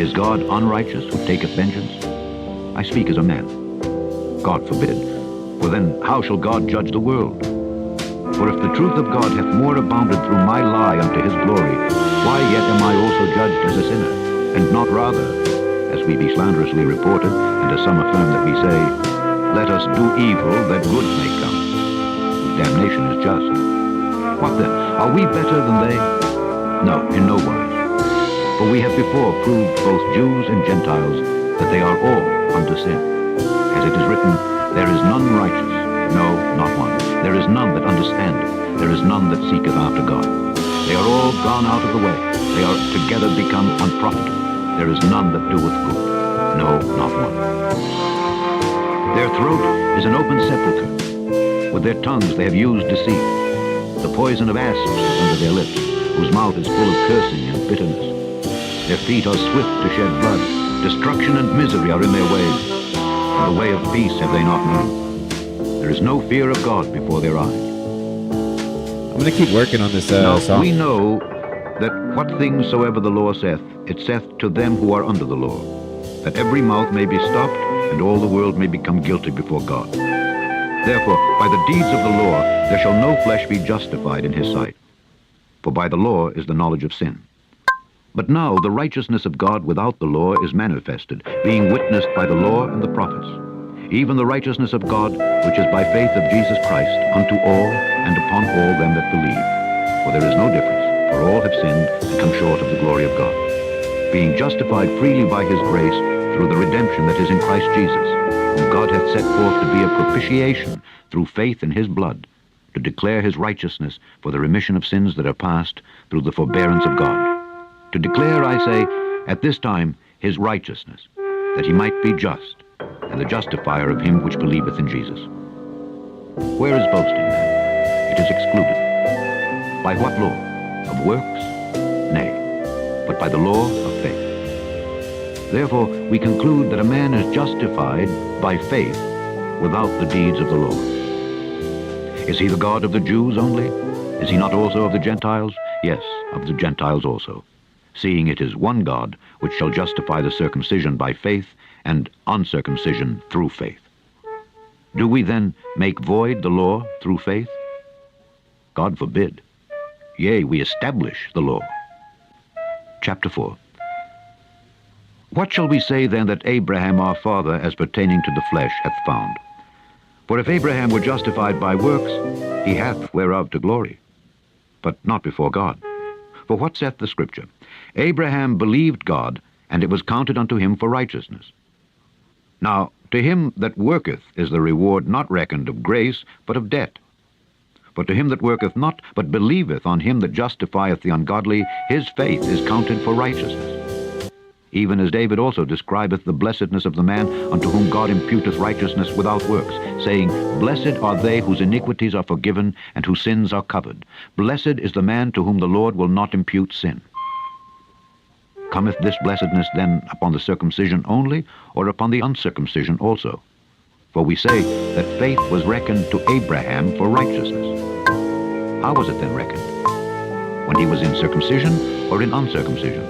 Is God unrighteous who taketh vengeance? I speak as a man. God forbid. For then how shall God judge the world? For if the truth of God hath more abounded through my lie unto his glory, why yet am I also judged as a sinner? And not rather, as we be slanderously reported, and as some affirm that we say, let us do evil that good may come, whose damnation is just. What then? Are we better than they? No, in no wise. For we have before proved both Jews and Gentiles that they are all under sin. As it is written, there is none righteous, no, not one. There is none that understandeth. There is none that seeketh after God. They are all gone out of the way. They are together become unprofitable. There is none that doeth good, no, not one. Their throat is an open sepulchre. With their tongues they have used deceit. The poison of asps is under their lips, whose mouth is full of cursing and bitterness. Their feet are swift to shed blood. Destruction and misery are in their ways. And the way of peace have they not known. There is no fear of God before their eyes.
I'm going to keep working on this
Now
song.
we know that what things soever the law saith, it saith to them who are under the law, that every mouth may be stopped, and all the world may become guilty before God. Therefore, by the deeds of the law, there shall no flesh be justified in his sight. For by the law is the knowledge of sin. But now the righteousness of God without the law is manifested, being witnessed by the law and the prophets, even the righteousness of God, which is by faith of Jesus Christ, unto all and upon all them that believe. For there is no difference, For all have sinned and come short of the glory of God, being justified freely by his grace through the redemption that is in Christ Jesus, whom God hath set forth to be a propitiation through faith in his blood, to declare his righteousness for the remission of sins that are past through the forbearance of God. To declare, I say, at this time his righteousness, that he might be just, and the justifier of him which believeth in Jesus. Where is boasting then? It is excluded. By what law? Of works? Nay, but by the law of faith. Therefore we conclude that a man is justified by faith without the deeds of the law. Is he the God of the Jews only? Is he not also of the Gentiles? Yes, of the Gentiles also, seeing it is one God which shall justify the circumcision by faith and uncircumcision through faith. Do we then make void the law through faith? God forbid. Yea, we establish the law. Chapter 4. What shall we say then that Abraham our father, as pertaining to the flesh, hath found? For if Abraham were justified by works, he hath whereof to glory, but not before God. For what saith the Scripture? Abraham believed God, and it was counted unto him for righteousness. Now to him that worketh is the reward not reckoned of grace, but of debt. But to him that worketh not, but believeth on him that justifieth the ungodly, his faith is counted for righteousness. Even as David also describeth the blessedness of the man unto whom God imputeth righteousness without works, saying, Blessed are they whose iniquities are forgiven, and whose sins are covered. Blessed is the man to whom the Lord will not impute sin. Cometh this blessedness then upon the circumcision only, or upon the uncircumcision also? For we say that faith was reckoned to Abraham for righteousness. How was it then reckoned? When he was in circumcision or in uncircumcision?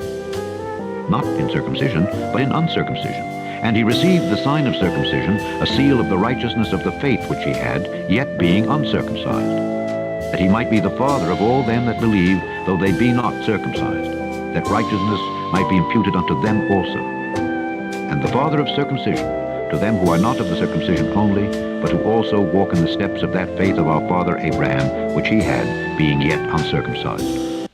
Not in circumcision, but in uncircumcision. And he received the sign of circumcision, a seal of the righteousness of the faith which he had, yet being uncircumcised, that he might be the father of all them that believe, though they be not circumcised, that righteousness might be imputed unto them also. And the father of circumcision, to them who are not of the circumcision only, but who also walk in the steps of that faith of our father Abraham, which he had, being yet uncircumcised.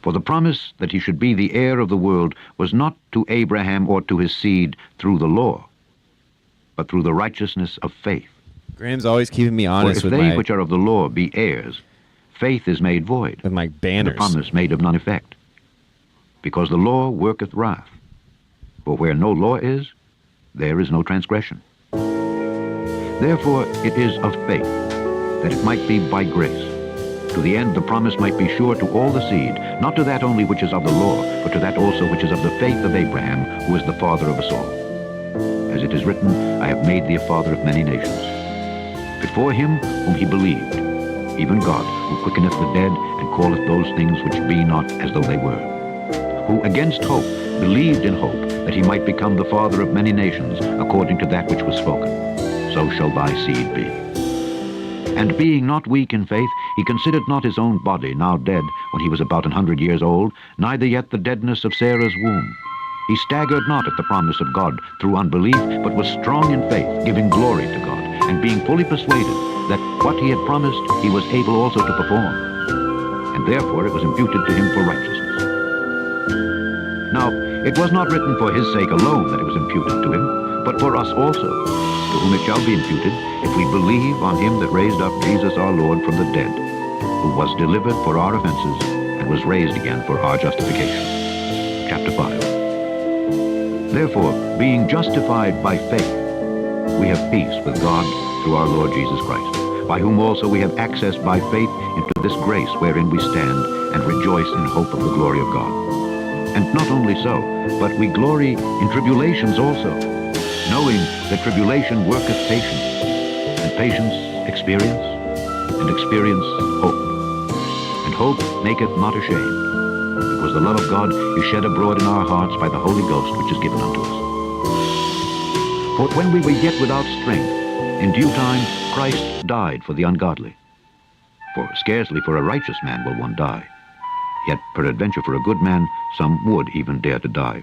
For the promise that he should be the heir of the world was not to Abraham or to his seed through the law, but through the righteousness of faith.
Graham's always keeping me honest
For if
with
they
my
which are of the law be heirs, faith is made void,
with my
and the
banners.
promise made of none effect. Because the law worketh wrath. For where no law is, there is no transgression. Therefore it is of faith, that it might be by grace, to the end the promise might be sure to all the seed, not to that only which is of the law, but to that also which is of the faith of Abraham, who is the father of us all. As it is written, I have made thee a father of many nations. Before him whom he believed, even God, who quickeneth the dead, and calleth those things which be not as though they were, who against hope believed in hope, that he might become the father of many nations, according to that which was spoken, so shall thy seed be. And being not weak in faith, he considered not his own body now dead, when he was about 100 years old, neither yet the deadness of Sarah's womb. He staggered not at the promise of God through unbelief, but was strong in faith, giving glory to God, and being fully persuaded that what he had promised he was able also to perform. And therefore it was imputed to him for righteousness. Now, it was not written for his sake alone that it was imputed to him, but for us also, to whom it shall be imputed, if we believe on him that raised up Jesus our Lord from the dead, who was delivered for our offenses, and was raised again for our justification. Chapter 5. Therefore, being justified by faith, we have peace with God through our Lord Jesus Christ, by whom also we have access by faith into this grace wherein we stand, and rejoice in hope of the glory of God. And not only so, but we glory in tribulations also, knowing that tribulation worketh patience, and patience experience, and experience hope. And hope maketh not ashamed, because the love of God is shed abroad in our hearts by the Holy Ghost which is given unto us. For when we were yet without strength, in due time Christ died for the ungodly. For scarcely for a righteous man will one die, yet peradventure for a good man some would even dare to die.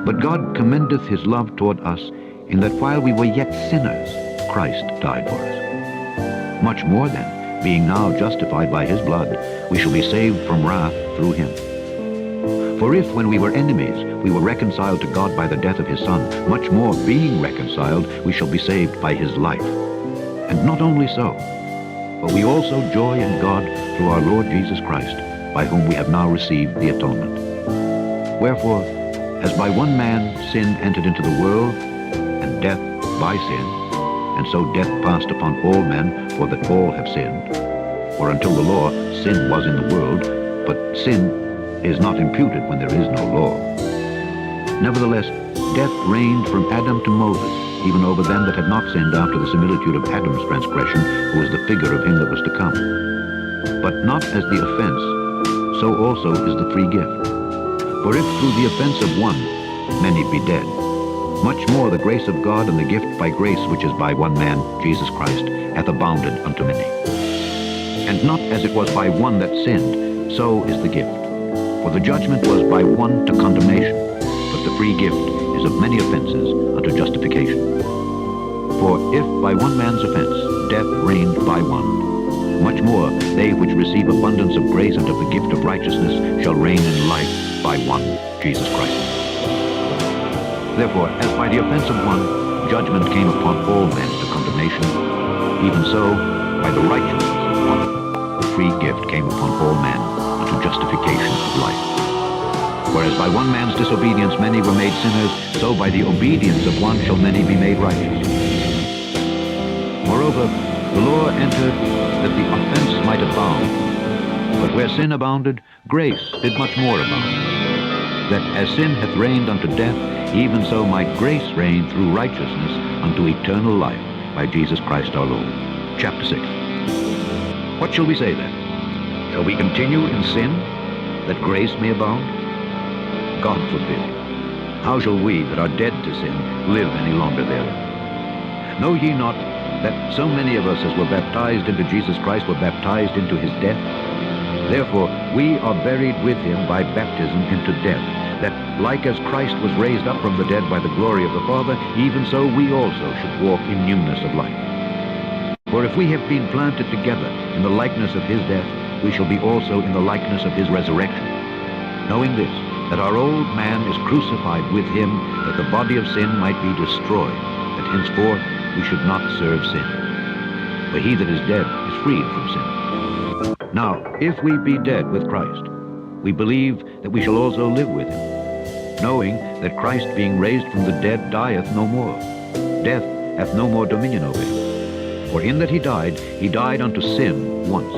But God commendeth his love toward us, in that while we were yet sinners, Christ died for us. Much more then, being now justified by his blood, we shall be saved from wrath through him. For if, when we were enemies, we were reconciled to God by the death of his Son, much more, being reconciled, we shall be saved by his life. And not only so, but we also joy in God through our Lord Jesus Christ, by whom we have now received the atonement. Wherefore, as by one man sin entered into the world, and death by sin, and so death passed upon all men, for that all have sinned. For until the law, sin was in the world, but sin is not imputed when there is no law. Nevertheless, death reigned from Adam to Moses, even over them that had not sinned after the similitude of Adam's transgression, who was the figure of him that was to come. But not as the offense, so also is the free gift. For if through the offense of one many be dead, much more the grace of God and the gift by grace which is by one man, Jesus Christ, hath abounded unto many. And not as it was by one that sinned, so is the gift. For the judgment was by one to condemnation, but the free gift is of many offenses unto justification. For if by one man's offense death reigned by one, much more they which receive abundance of grace and of the gift of righteousness shall reign in life by one, Jesus Christ. Therefore, as by the offense of one, judgment came upon all men to condemnation, even so, by the righteousness of one, the free gift came upon all men unto justification of life. Whereas by one man's disobedience many were made sinners, so by the obedience of one shall many be made righteous. Moreover, the law entered that the offense might abound. But where sin abounded, grace did much more abound. That as sin hath reigned unto death, even so might grace reign through righteousness unto eternal life by Jesus Christ our Lord. Chapter 6. What shall we say then? Shall we continue in sin, that grace may abound? God forbid. How shall we that are dead to sin live any longer therein? Know ye not that so many of us as were baptized into Jesus Christ were baptized into his death? Therefore we are buried with him by baptism into death, that like as Christ was raised up from the dead by the glory of the Father, even so we also should walk in newness of life. For if we have been planted together in the likeness of his death, we shall be also in the likeness of his resurrection. Knowing this, that our old man is crucified with him, that the body of sin might be destroyed, that henceforth we should not serve sin. For he that is dead is freed from sin. Now, if we be dead with Christ, we believe that we shall also live with him, knowing that Christ being raised from the dead dieth no more. Death hath no more dominion over him. For in that he died unto sin once,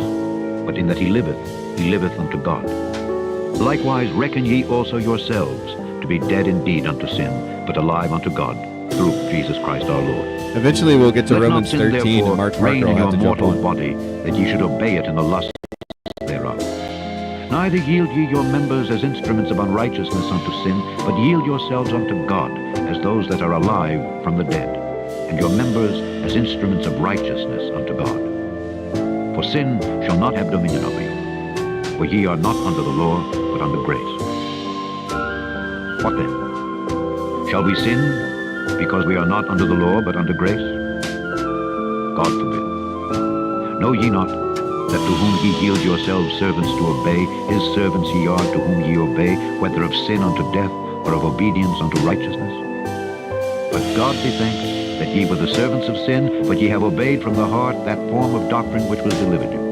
but in that he liveth unto God. Likewise reckon ye also yourselves to be dead indeed unto sin, but alive unto God, through Jesus Christ our Lord.
Eventually we'll get to
Let
Romans
not sin,
13
therefore,
and Mark
reign
Parker will
in
have
your
to jump
mortal
on.
body, that ye should obey it in the lust thereof. Neither yield ye your members as instruments of unrighteousness unto sin, but yield yourselves unto God, as those that are alive from the dead, and your members as instruments of righteousness unto God. For sin shall not have dominion over you, for ye are not under the law, but under grace. What then? Shall we sin because we are not under the law, but under grace? God forbid. Know ye not that to whom ye yield yourselves servants to obey, his servants ye are to whom ye obey, whether of sin unto death, or of obedience unto righteousness? But God be thanked that ye were the servants of sin, but ye have obeyed from the heart that form of doctrine which was delivered you.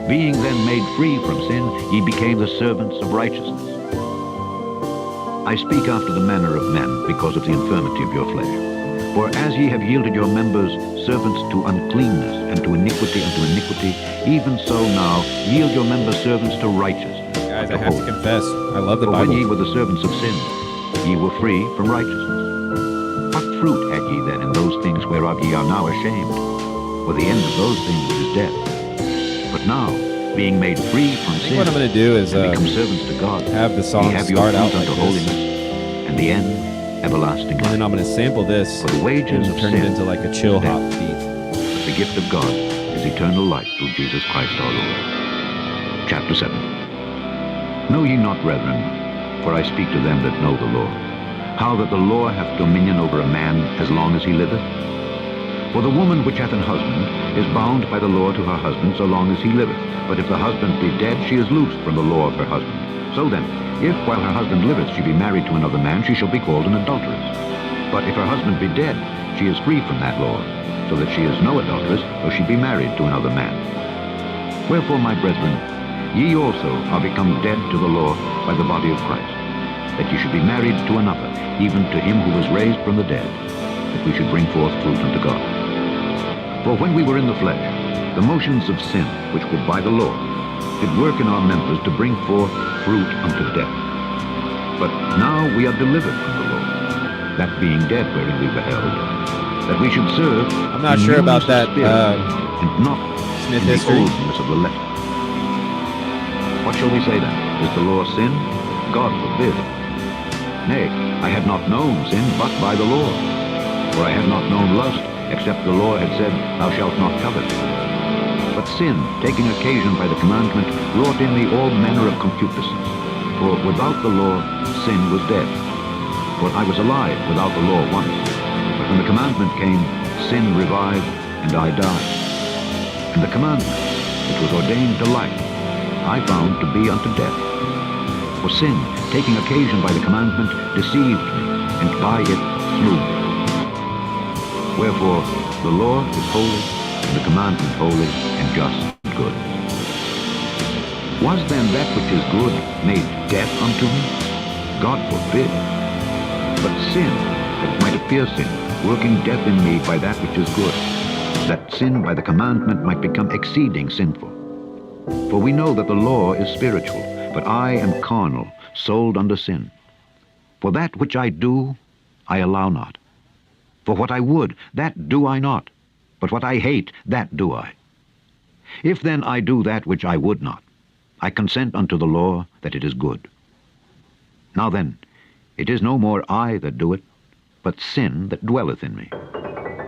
Being then made free from sin, ye became the servants of righteousness. I speak after the manner of men, because of the infirmity of your flesh. For as ye have yielded your members servants to uncleanness, and to iniquity unto iniquity, even so now yield your members servants to righteousness.
Guys,
unto
I have to
holiness.
confess, I love the
For when ye
Bible.
were the servants of sin, ye were free from righteousness. What fruit had ye then in those things whereof ye are now ashamed? For the end of those things is death. But now, being made free from
I think
sin,
what I'm going to do is
and become servants to God,
have the song
ye have your
start out
fruit
like
unto
this,
holiness, and the end everlasting
and
life.
then I'm going to sample this
For the wages
and
of
turn
sin
it into like a chill
is
hop
death.
beat.
But the gift of God is eternal life through Jesus Christ our Lord. Chapter 7. Know ye not, brethren, for I speak to them that know the law, how that the law hath dominion over a man as long as he liveth? For the woman which hath an husband is bound by the law to her husband so long as he liveth. But if the husband be dead, she is loosed from the law of her husband. So then, if while her husband liveth she be married to another man, she shall be called an adulteress. But if her husband be dead, she is free from that law, so that she is no adulteress, though she be married to another man. Wherefore, my brethren, ye also are become dead to the law by the body of Christ, that ye should be married to another, even to him who was raised from the dead, that we should bring forth fruit unto God. For when we were in the flesh, the motions of sin, which were by the law, did work in our members to bring forth fruit unto death. But now we are delivered from the law, that being dead wherein we were held, that we should serve.
I'm not
in
sure about
newness of
that,
spirit, and not
Smith
in the
history.
oldness of the letter. What shall we say then? Is the law sin? God forbid. Nay, I had not known sin but by the law. For I had not known lust, except the law had said, Thou shalt not covet. But sin, taking occasion by the commandment, wrought in me all manner of concupiscence. For without the law, sin was dead. For I was alive without the law once. But when the commandment came, sin revived, and I died. And the commandment, which was ordained to life, I found to be unto death. For sin, taking occasion by the commandment, deceived me, and by it slew me. Wherefore, the law is holy, and the commandment holy, and just and good. Was then that which is good made death unto me? God forbid. But sin, that might appear sin, working death in me by that which is good, that sin by the commandment might become exceeding sinful. For we know that the law is spiritual, but I am carnal, sold under sin. For that which I do, I allow not. For what I would, that do I not, but what I hate, that do I. If then I do that which I would not, I consent unto the law that it is good. Now then, it is no more I that do it, but sin that dwelleth in me.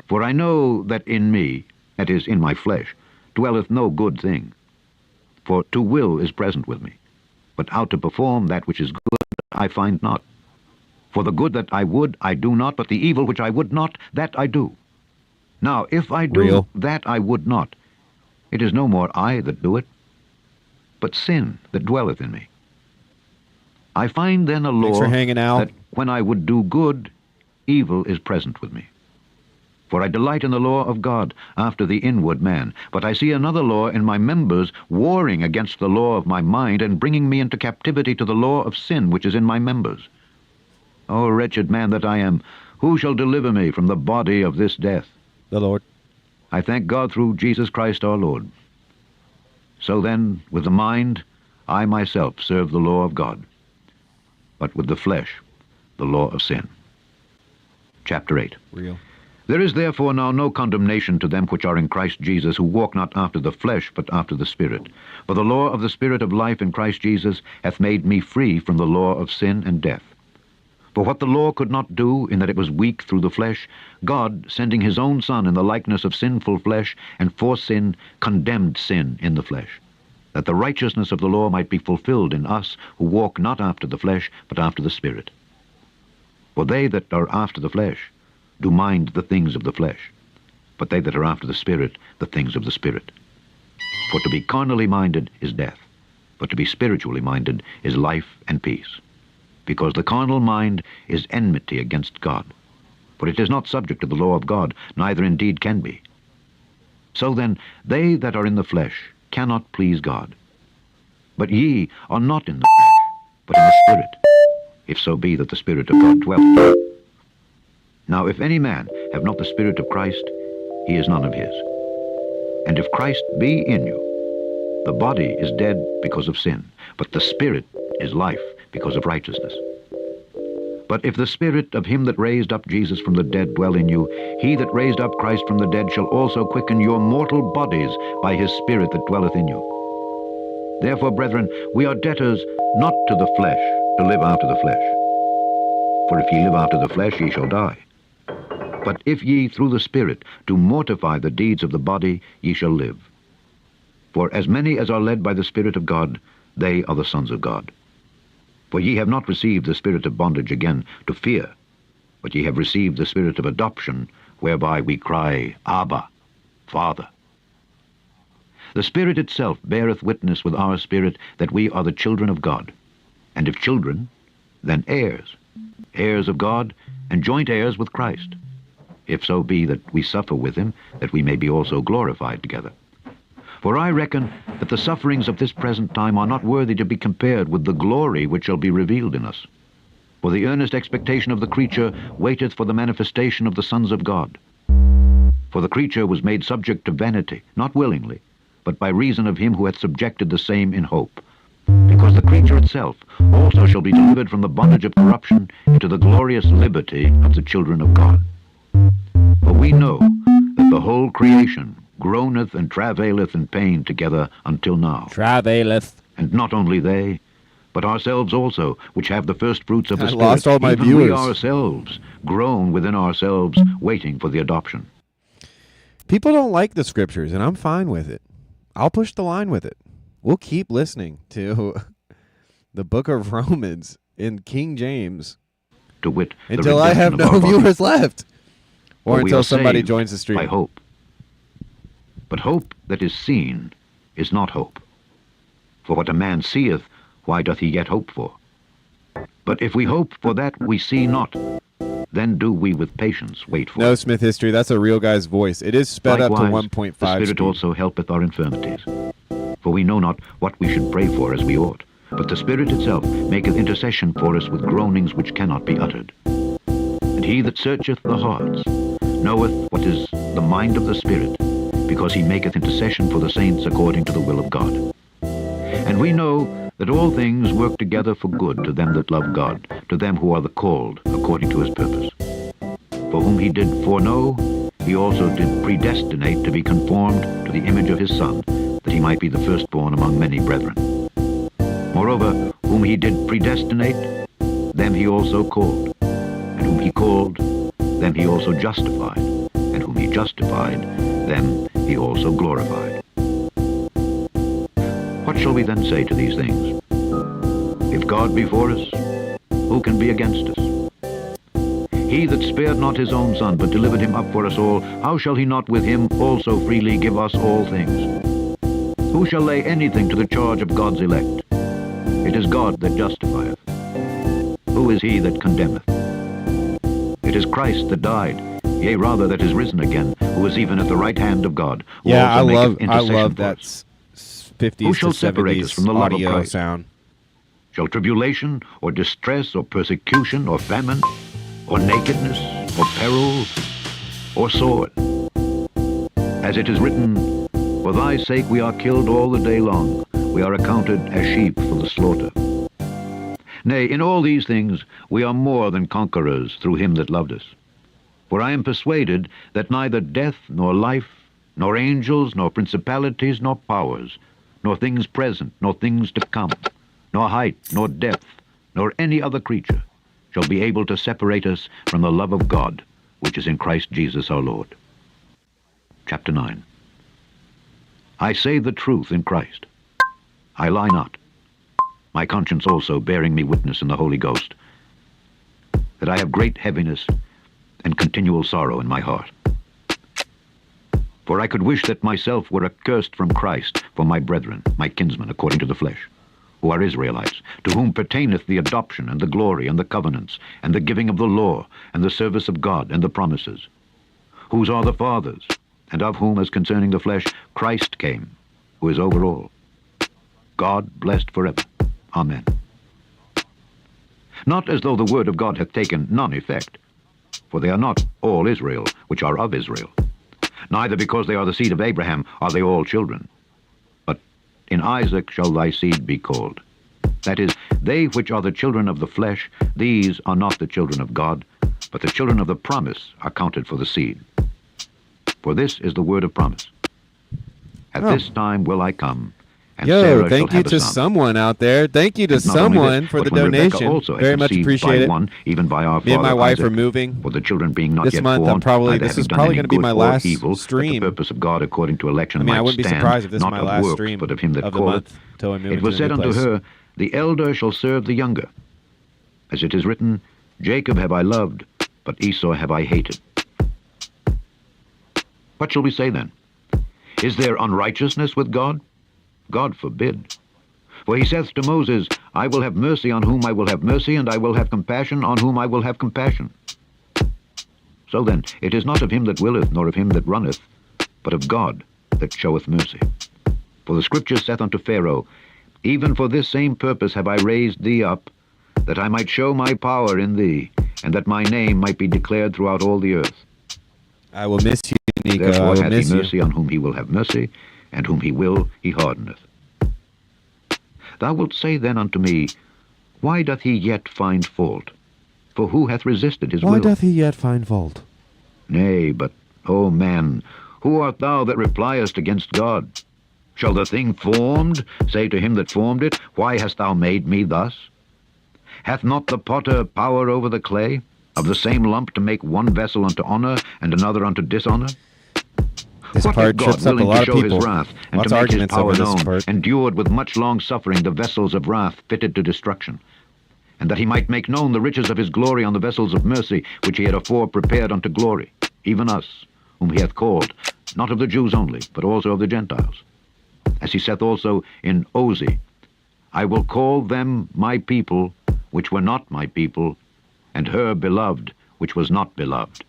For I know that in me, that is, in my flesh, dwelleth no good thing. For to will is present with me, but how to perform that which is good I find not. For the good that I would, I do not, but the evil which I would not, that I do. Now, if I do
Real.
that I would not, it is no more I that do it, but sin that dwelleth in me. I find then a
Thanks
law
for hanging out.
that when I would do good, evil is present with me. For I delight in the law of God after the inward man, but I see another law in my members, warring against the law of my mind, and bringing me into captivity to the law of sin which is in my members. O wretched man that I am, who shall deliver me from the body of this death?
The Lord.
I thank God through Jesus Christ our Lord. So then, with the mind, I myself serve the law of God, but with the flesh, the law of sin. Chapter 8.
Real.
There is therefore now no condemnation to them which are in Christ Jesus, who walk not after the flesh, but after the Spirit. For the law of the Spirit of life in Christ Jesus hath made me free from the law of sin and death. For what the law could not do, in that it was weak through the flesh, God, sending his own Son in the likeness of sinful flesh, and for sin, condemned sin in the flesh, that the righteousness of the law might be fulfilled in us, who walk not after the flesh, but after the Spirit. For they that are after the flesh do mind the things of the flesh, but they that are after the Spirit, the things of the Spirit. For to be carnally minded is death, but to be spiritually minded is life and peace. Because the carnal mind is enmity against God, for it is not subject to the law of God, neither indeed can be. So then, they that are in the flesh cannot please God. But ye are not in the flesh, but in the Spirit, if so be that the Spirit of God dwelleth in you. Now if any man have not the Spirit of Christ, he is none of his. And if Christ be in you, the body is dead because of sin, but the Spirit is life because of righteousness. But if the Spirit of him that raised up Jesus from the dead dwell in you, he that raised up Christ from the dead shall also quicken your mortal bodies by his Spirit that dwelleth in you. Therefore, brethren, we are debtors not to the flesh, to live after the flesh. For if ye live after the flesh, ye shall die. But if ye through the Spirit do mortify the deeds of the body, ye shall live. For as many as are led by the Spirit of God, they are the sons of God. For ye have not received the spirit of bondage again to fear, but ye have received the Spirit of adoption, whereby we cry, Abba, Father. The Spirit itself beareth witness with our spirit that we are the children of God, and if children, then heirs, heirs of God, and joint heirs with Christ, if so be that we suffer with him, that we may be also glorified together. For I reckon that the sufferings of this present time are not worthy to be compared with the glory which shall be revealed in us. For the earnest expectation of the creature waiteth for the manifestation of the sons of God. For the creature was made subject to vanity, not willingly, but by reason of him who hath subjected the same in hope. Because the creature itself also shall be delivered from the bondage of corruption into the glorious liberty of the children of God. For we know that the whole creation groaneth and travaileth in pain together until now.
Travaileth.
And not only they, but ourselves also, which have the first fruits of the
I
Spirit,
lost all my
even
viewers.
we ourselves groan within ourselves, waiting for the adoption.
People don't like the scriptures, and I'm fine with it. I'll push the line with it. We'll keep listening to the book of Romans in King James
To wit, the
until I have
redemption
no
of our body.
viewers left. Or
For we
until
are
somebody
saved
joins the stream.
by hope. But hope that is seen is not hope. For what a man seeth, why doth he yet hope for? But if we hope for that we see not, then do we with patience wait for
No,
it.
Smith History, that's a real guy's voice. It is sped up to
Likewise,
1.5
the Spirit
speed.
also helpeth our infirmities. For we know not what we should pray for as we ought. But the Spirit itself maketh intercession for us with groanings which cannot be uttered. And he that searcheth the hearts knoweth what is the mind of the Spirit, because he maketh intercession for the saints according to the will of God. And we know that all things work together for good to them that love God, to them who are the called according to his purpose. For whom he did foreknow, he also did predestinate to be conformed to the image of his Son, that he might be the firstborn among many brethren. Moreover, whom he did predestinate, them he also called. And whom he called, them he also justified. And whom he justified, them he also glorified. What shall we then say to these things? If God be for us, who can be against us? He that spared not his own Son, but delivered him up for us all, how shall he not with him also freely give us all things? Who shall lay anything to the charge of God's elect? It is God that justifieth. Who is he that condemneth? It is Christ that died, yea, rather that is risen again, who is even at the right hand of God, who
Yeah, I
also maketh
love
intercession for
that
us.
50s
Who shall
to
separate us
70s
from the love of
audio
Christ?
sound.
Shall tribulation, or distress, or persecution, or famine, or nakedness, or peril, or sword? As it is written, For thy sake we are killed all the day long, we are accounted as sheep for the slaughter. Nay, in all these things we are more than conquerors through him that loved us. For I am persuaded that neither death, nor life, nor angels, nor principalities, nor powers, nor things present, nor things to come, nor height, nor depth, nor any other creature shall be able to separate us from the love of God, which is in Christ Jesus our Lord. Chapter 9. I say the truth in Christ. I lie not. My conscience also bearing me witness in the Holy Ghost, that I have great heaviness and continual sorrow in my heart. For I could wish that myself were accursed from Christ for my brethren, my kinsmen according to the flesh, who are Israelites, to whom pertaineth the adoption and the glory and the covenants, and the giving of the law, and the service of God, and the promises, whose are the fathers, and of whom, as concerning the flesh, Christ came, who is over all. God blessed forever. Amen. Not as though the word of God hath taken none effect, for they are not all Israel, which are of Israel. Neither because they are the seed of Abraham are they all children. But in Isaac shall thy seed be called. That is, they which are the children of the flesh, these are not the children of God, but the children of the promise are counted for the seed. For this is the word of promise. At this time will I come, and Sarah
Thank
shall
you
have a
to
son.
someone out there. Thank you to
And not only
someone
this,
for the
but when Rebekah
donation.
also had
Very much
conceived
appreciate
by
it.
one, even by our
Me and my
father
wife
Isaac,
are moving
for the children being not
this
yet
month.
born,
I'm probably
neither
this
having
is
done
probably
any
going to be
good
my
or
last
evil, that the
stream.
purpose of God according to election
I mean, I
might
wouldn't be
stand,
surprised if this is
not
my
of
last
works,
stream
but of him that
of the
calleth.
month till I move
It
into
was
the
said
new
unto
place.
her, The elder shall serve the younger. As it is written, Jacob have I loved, but Esau have I hated. What shall we say then? Is there unrighteousness with God? God forbid. For he saith to Moses, I will have mercy on whom I will have mercy, and I will have compassion on whom I will have compassion. So then, it is not of him that willeth, nor of him that runneth, but of God that showeth mercy. For the Scripture saith unto Pharaoh, Even for this same purpose have I raised thee up, that I might show my power in thee, and that my name might be declared throughout all the earth.
I will miss you, Nico. I
Therefore
will
hath
miss
he
you.
mercy on whom he will have mercy, and whom he will he hardeneth. Thou wilt say then unto me, Why doth he yet find fault? For who hath resisted his
Why
will?
doth he yet find fault?
Nay, but, O man, who art thou that repliest against God? Shall the thing formed say to him that formed it, Why hast thou made me thus? Hath not the potter power over the clay, of the same lump to make one vessel unto honor, and another unto dishonor?
This
What
part
if God,
trips up a
willing
lot
to
of
show
people.
his wrath, and
Lots
to
of
make his
arguments
power
over this
known,
part.
endured with much long suffering the vessels of wrath fitted to destruction, and that he might make known the riches of his glory on the vessels of mercy, which he had afore prepared unto glory, even us, whom he hath called, not of the Jews only, but also of the Gentiles. As he saith also in Ozee, I will call them my people, which were not my people, and her beloved, which was not beloved.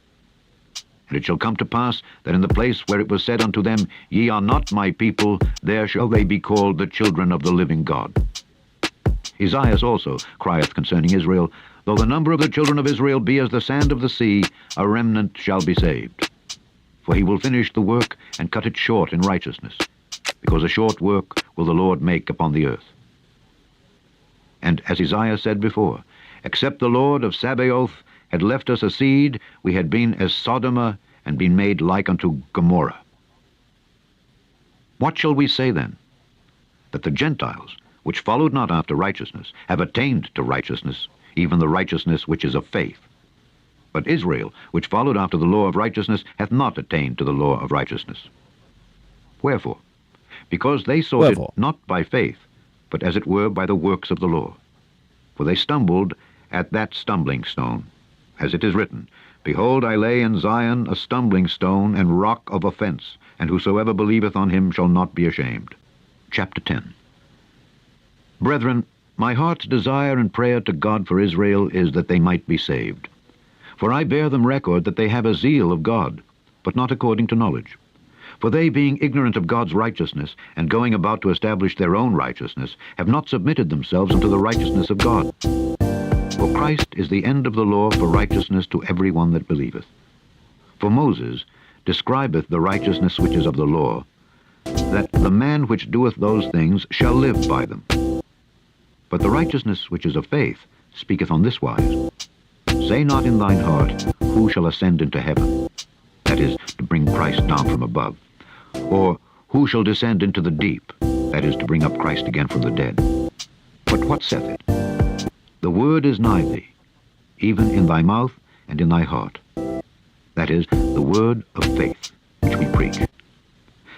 And it shall come to pass that in the place where it was said unto them, Ye are not my people, there shall they be called the children of the living God. Esaias also crieth concerning Israel, Though the number of the children of Israel be as the sand of the sea, a remnant shall be saved. For he will finish the work and cut it short in righteousness, because a short work will the Lord make upon the earth. And as Isaiah said before, Except the Lord of Sabaoth had left us a seed, we had been as Sodom, and been made like unto Gomorrah. What shall we say then? That the Gentiles, which followed not after righteousness, have attained to righteousness, even the righteousness which is of faith. But Israel, which followed after the law of righteousness, hath not attained to the law of righteousness. Wherefore? Because they sought it not by faith, but as it were by the works of the law. For they stumbled at that stumbling stone, as it is written, Behold, I lay in Zion a stumbling stone and rock of offense, and whosoever believeth on him shall not be ashamed. Chapter 10. Brethren, my heart's desire and prayer to God for Israel is that they might be saved. For I bear them record that they have a zeal of God, but not according to knowledge. For they, being ignorant of God's righteousness, and going about to establish their own righteousness, have not submitted themselves unto the righteousness of God. For Christ is the end of the law for righteousness to every one that believeth. For Moses describeth the righteousness which is of the law, that the man which doeth those things shall live by them. But the righteousness which is of faith speaketh on this wise, Say not in thine heart, Who shall ascend into heaven? That is, to bring Christ down from above. Or, Who shall descend into the deep? That is, to bring up Christ again from the dead. But what saith it? The word is nigh thee, even in thy mouth and in thy heart. That is, the word of faith, which we preach.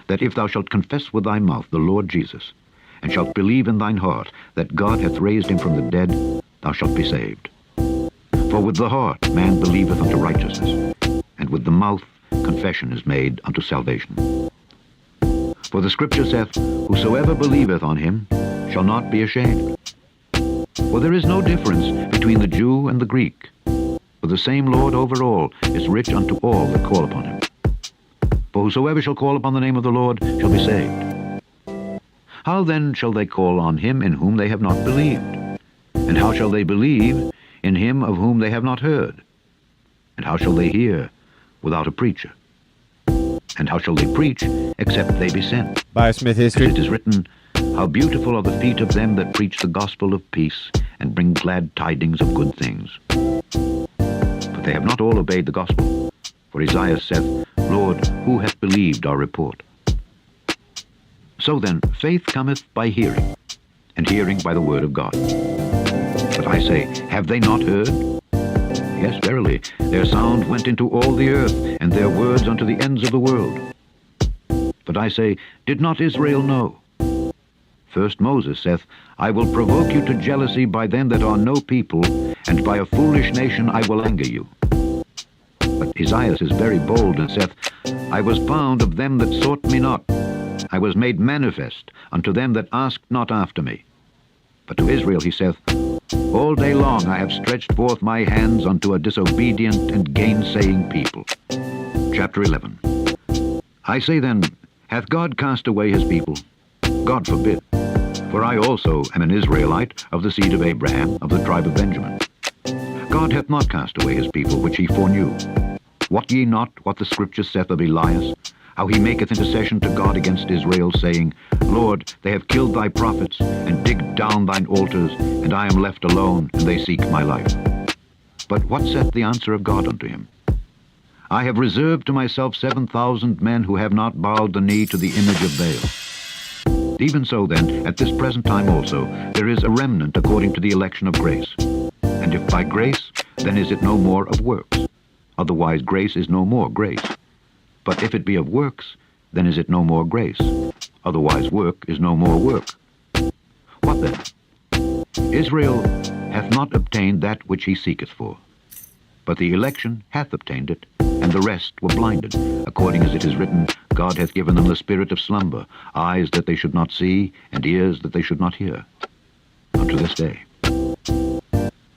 That if thou shalt confess with thy mouth the Lord Jesus, and shalt believe in thine heart that God hath raised him from the dead, thou shalt be saved. For with the heart man believeth unto righteousness, and with the mouth confession is made unto salvation. For the Scripture saith, Whosoever believeth on him shall not be ashamed. For there is no difference between the Jew and the Greek, for the same Lord over all is rich unto all that call upon him. For whosoever shall call upon the name of the Lord shall be saved. How then shall they call on him in whom they have not believed? And how shall they believe in him of whom they have not heard? And how shall they hear without a preacher? And how shall they preach except they be sent?
Biosmith history.
As it is written, How beautiful are the feet of them that preach the gospel of peace, and bring glad tidings of good things. But they have not all obeyed the gospel. For Isaiah saith, Lord, who hath believed our report? So then, faith cometh by hearing, and hearing by the word of God. But I say, have they not heard? Yes, verily, their sound went into all the earth, and their words unto the ends of the world. But I say, did not Israel know? First Moses saith, I will provoke you to jealousy by them that are no people, and by a foolish nation I will anger you. But Isaiah is very bold, and saith, I was found of them that sought me not. I was made manifest unto them that asked not after me. But to Israel he saith, All day long I have stretched forth my hands unto a disobedient and gainsaying people. Chapter 11. I say then, hath God cast away his people? God forbid. For I also am an Israelite of the seed of Abraham, of the tribe of Benjamin. God hath not cast away his people which he foreknew. Wot ye not what the scripture saith of Elias, how he maketh intercession to God against Israel, saying, Lord, they have killed thy prophets, and digged down thine altars, and I am left alone, and they seek my life. But what saith the answer of God unto him? I have reserved to myself 7,000 men who have not bowed the knee to the image of Baal. Even so then, at this present time also, there is a remnant according to the election of grace. And if by grace, then is it no more of works. Otherwise grace is no more grace. But if it be of works, then is it no more grace. Otherwise work is no more work. What then? Israel hath not obtained that which he seeketh for. But the election hath obtained it, and the rest were blinded, according as it is written, God hath given them the spirit of slumber, eyes that they should not see, and ears that they should not hear, unto this day.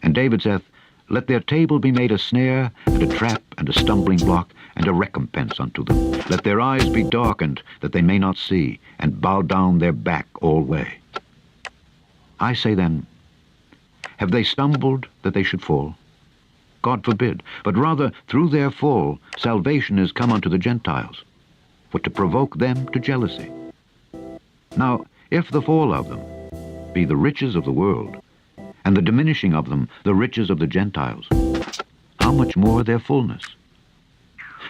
And David saith, Let their table be made a snare, and a trap, and a stumbling block, and a recompense unto them. Let their eyes be darkened, that they may not see, and bow down their back alway. I say then, have they stumbled that they should fall? God forbid, but rather through their fall salvation is come unto the Gentiles, for to provoke them to jealousy. Now, if the fall of them be the riches of the world, and the diminishing of them the riches of the Gentiles, how much more their fullness?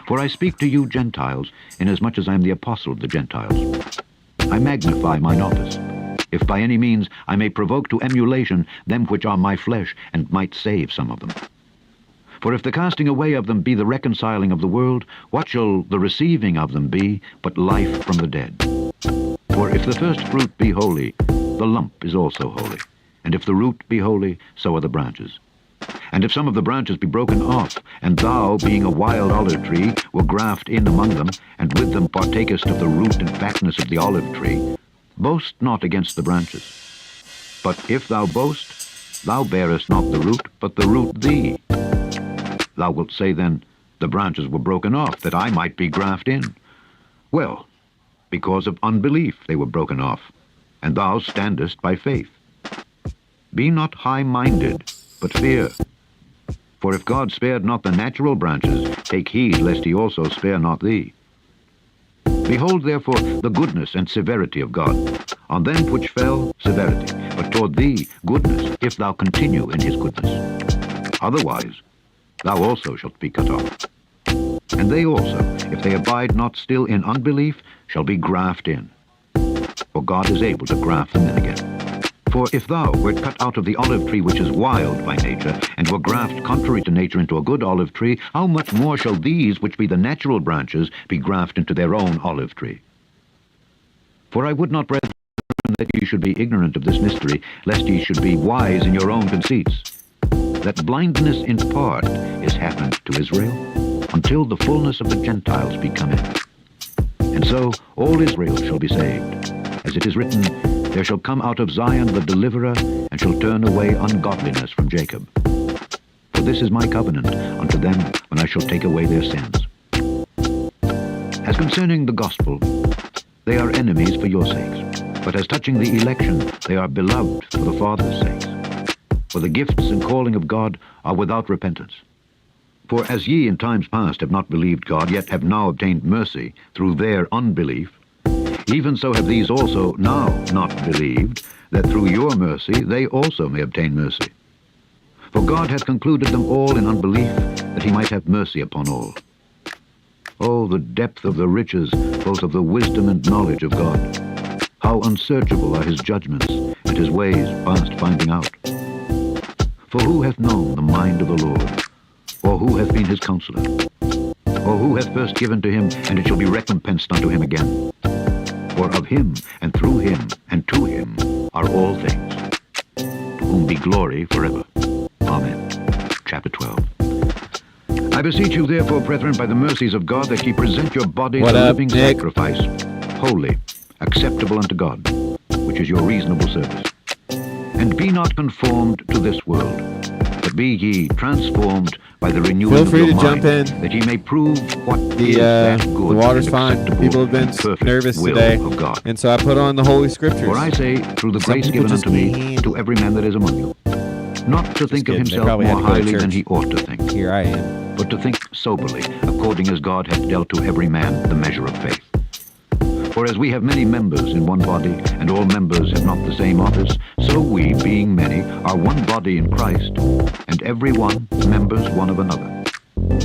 For I speak to you Gentiles, inasmuch as I am the apostle of the Gentiles. I magnify mine office, if by any means I may provoke to emulation them which are my flesh, and might save some of them. For if the casting away of them be the reconciling of the world, what shall the receiving of them be but life from the dead? For if the first fruit be holy, the lump is also holy. And if the root be holy, so are the branches. And if some of the branches be broken off, and thou, being a wild olive tree, will graft in among them, and with them partakest of the root and fatness of the olive tree, boast not against the branches. But if thou boast, thou bearest not the root, but the root thee. Thou wilt say then, the branches were broken off, that I might be graft in. Well, because of unbelief they were broken off, and thou standest by faith. Be not high-minded, but fear. For if God spared not the natural branches, take heed lest he also spare not thee. Behold therefore the goodness and severity of God. On them which fell, severity, but toward thee goodness, if thou continue in his goodness. Otherwise, thou also shalt be cut off. And they also, if they abide not still in unbelief, shall be graft in. For God is able to graft them in again. For if thou wert cut out of the olive tree which is wild by nature, and were graft contrary to nature into a good olive tree, how much more shall these, which be the natural branches, be graft into their own olive tree? For I would not, brethren, that ye should be ignorant of this mystery, lest ye should be wise in your own conceits, that blindness in part is happened to Israel, until the fullness of the Gentiles be come in. And so all Israel shall be saved. As it is written, there shall come out of Zion the deliverer, and shall turn away ungodliness from Jacob. For this is my covenant unto them when I shall take away their sins. As concerning the gospel, they are enemies for your sakes. But as touching the election, they are beloved for the Father's sakes. For the gifts and calling of God are without repentance. For as ye in times past have not believed God, yet have now obtained mercy through their unbelief, even so have these also now not believed, that through your mercy they also may obtain mercy. For God hath concluded them all in unbelief, that he might have mercy upon all. Oh, the depth of the riches, both of the wisdom and knowledge of God! How unsearchable are his judgments, and his ways past finding out! For who hath known the mind of the Lord? Or who hath been his counselor? Or who hath first given to him, and it shall be recompensed unto him again? For of him, and through him, and to him are all things, to whom be glory forever. Amen. Chapter 12. I beseech you, therefore, brethren, by the mercies of God, that ye present your bodies
What
a
up,
living
Nick?
sacrifice, holy, acceptable unto God, which is your reasonable service. And be not conformed to this world, but be ye transformed by the renewing
Feel
of
free
your
to
mind,
jump in.
that ye may prove what is
The
that good
water's
and
fine.
acceptable
People have been
and perfect
nervous
will
today,
of God.
and so I put on the Holy Scriptures.
For I say, through the
Some
grace
people
given
just
unto me,
can't handle
to every man that is among you, not to think of
kidding. They
himself
probably had
more
to go to
highly than
church.
he ought to think,
Here I am.
but to think soberly, according as God hath dealt to every man the measure of faith. For as we have many members in one body, and all members have not the same office, so we, being many, are one body in Christ, and every one members one of another.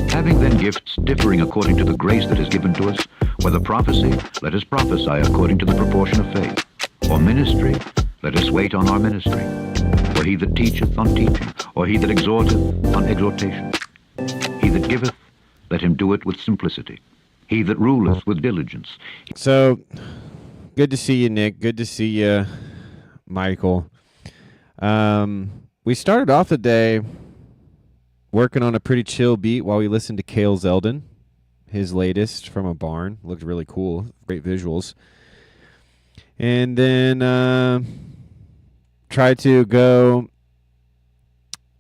Having then gifts differing according to the grace that is given to us, whether prophecy, let us prophesy according to the proportion of faith, or ministry, let us wait on our ministry, or he that teacheth on teaching, or he that exhorteth on exhortation. He that giveth, let him do it with simplicity. He that ruleth with diligence.
So, good to see you, Nick. Good to see you, Michael. We started off the day working on a pretty chill beat while we listened to Cale Zeldin, his latest from a barn. Looked really cool. Great visuals. And then tried to go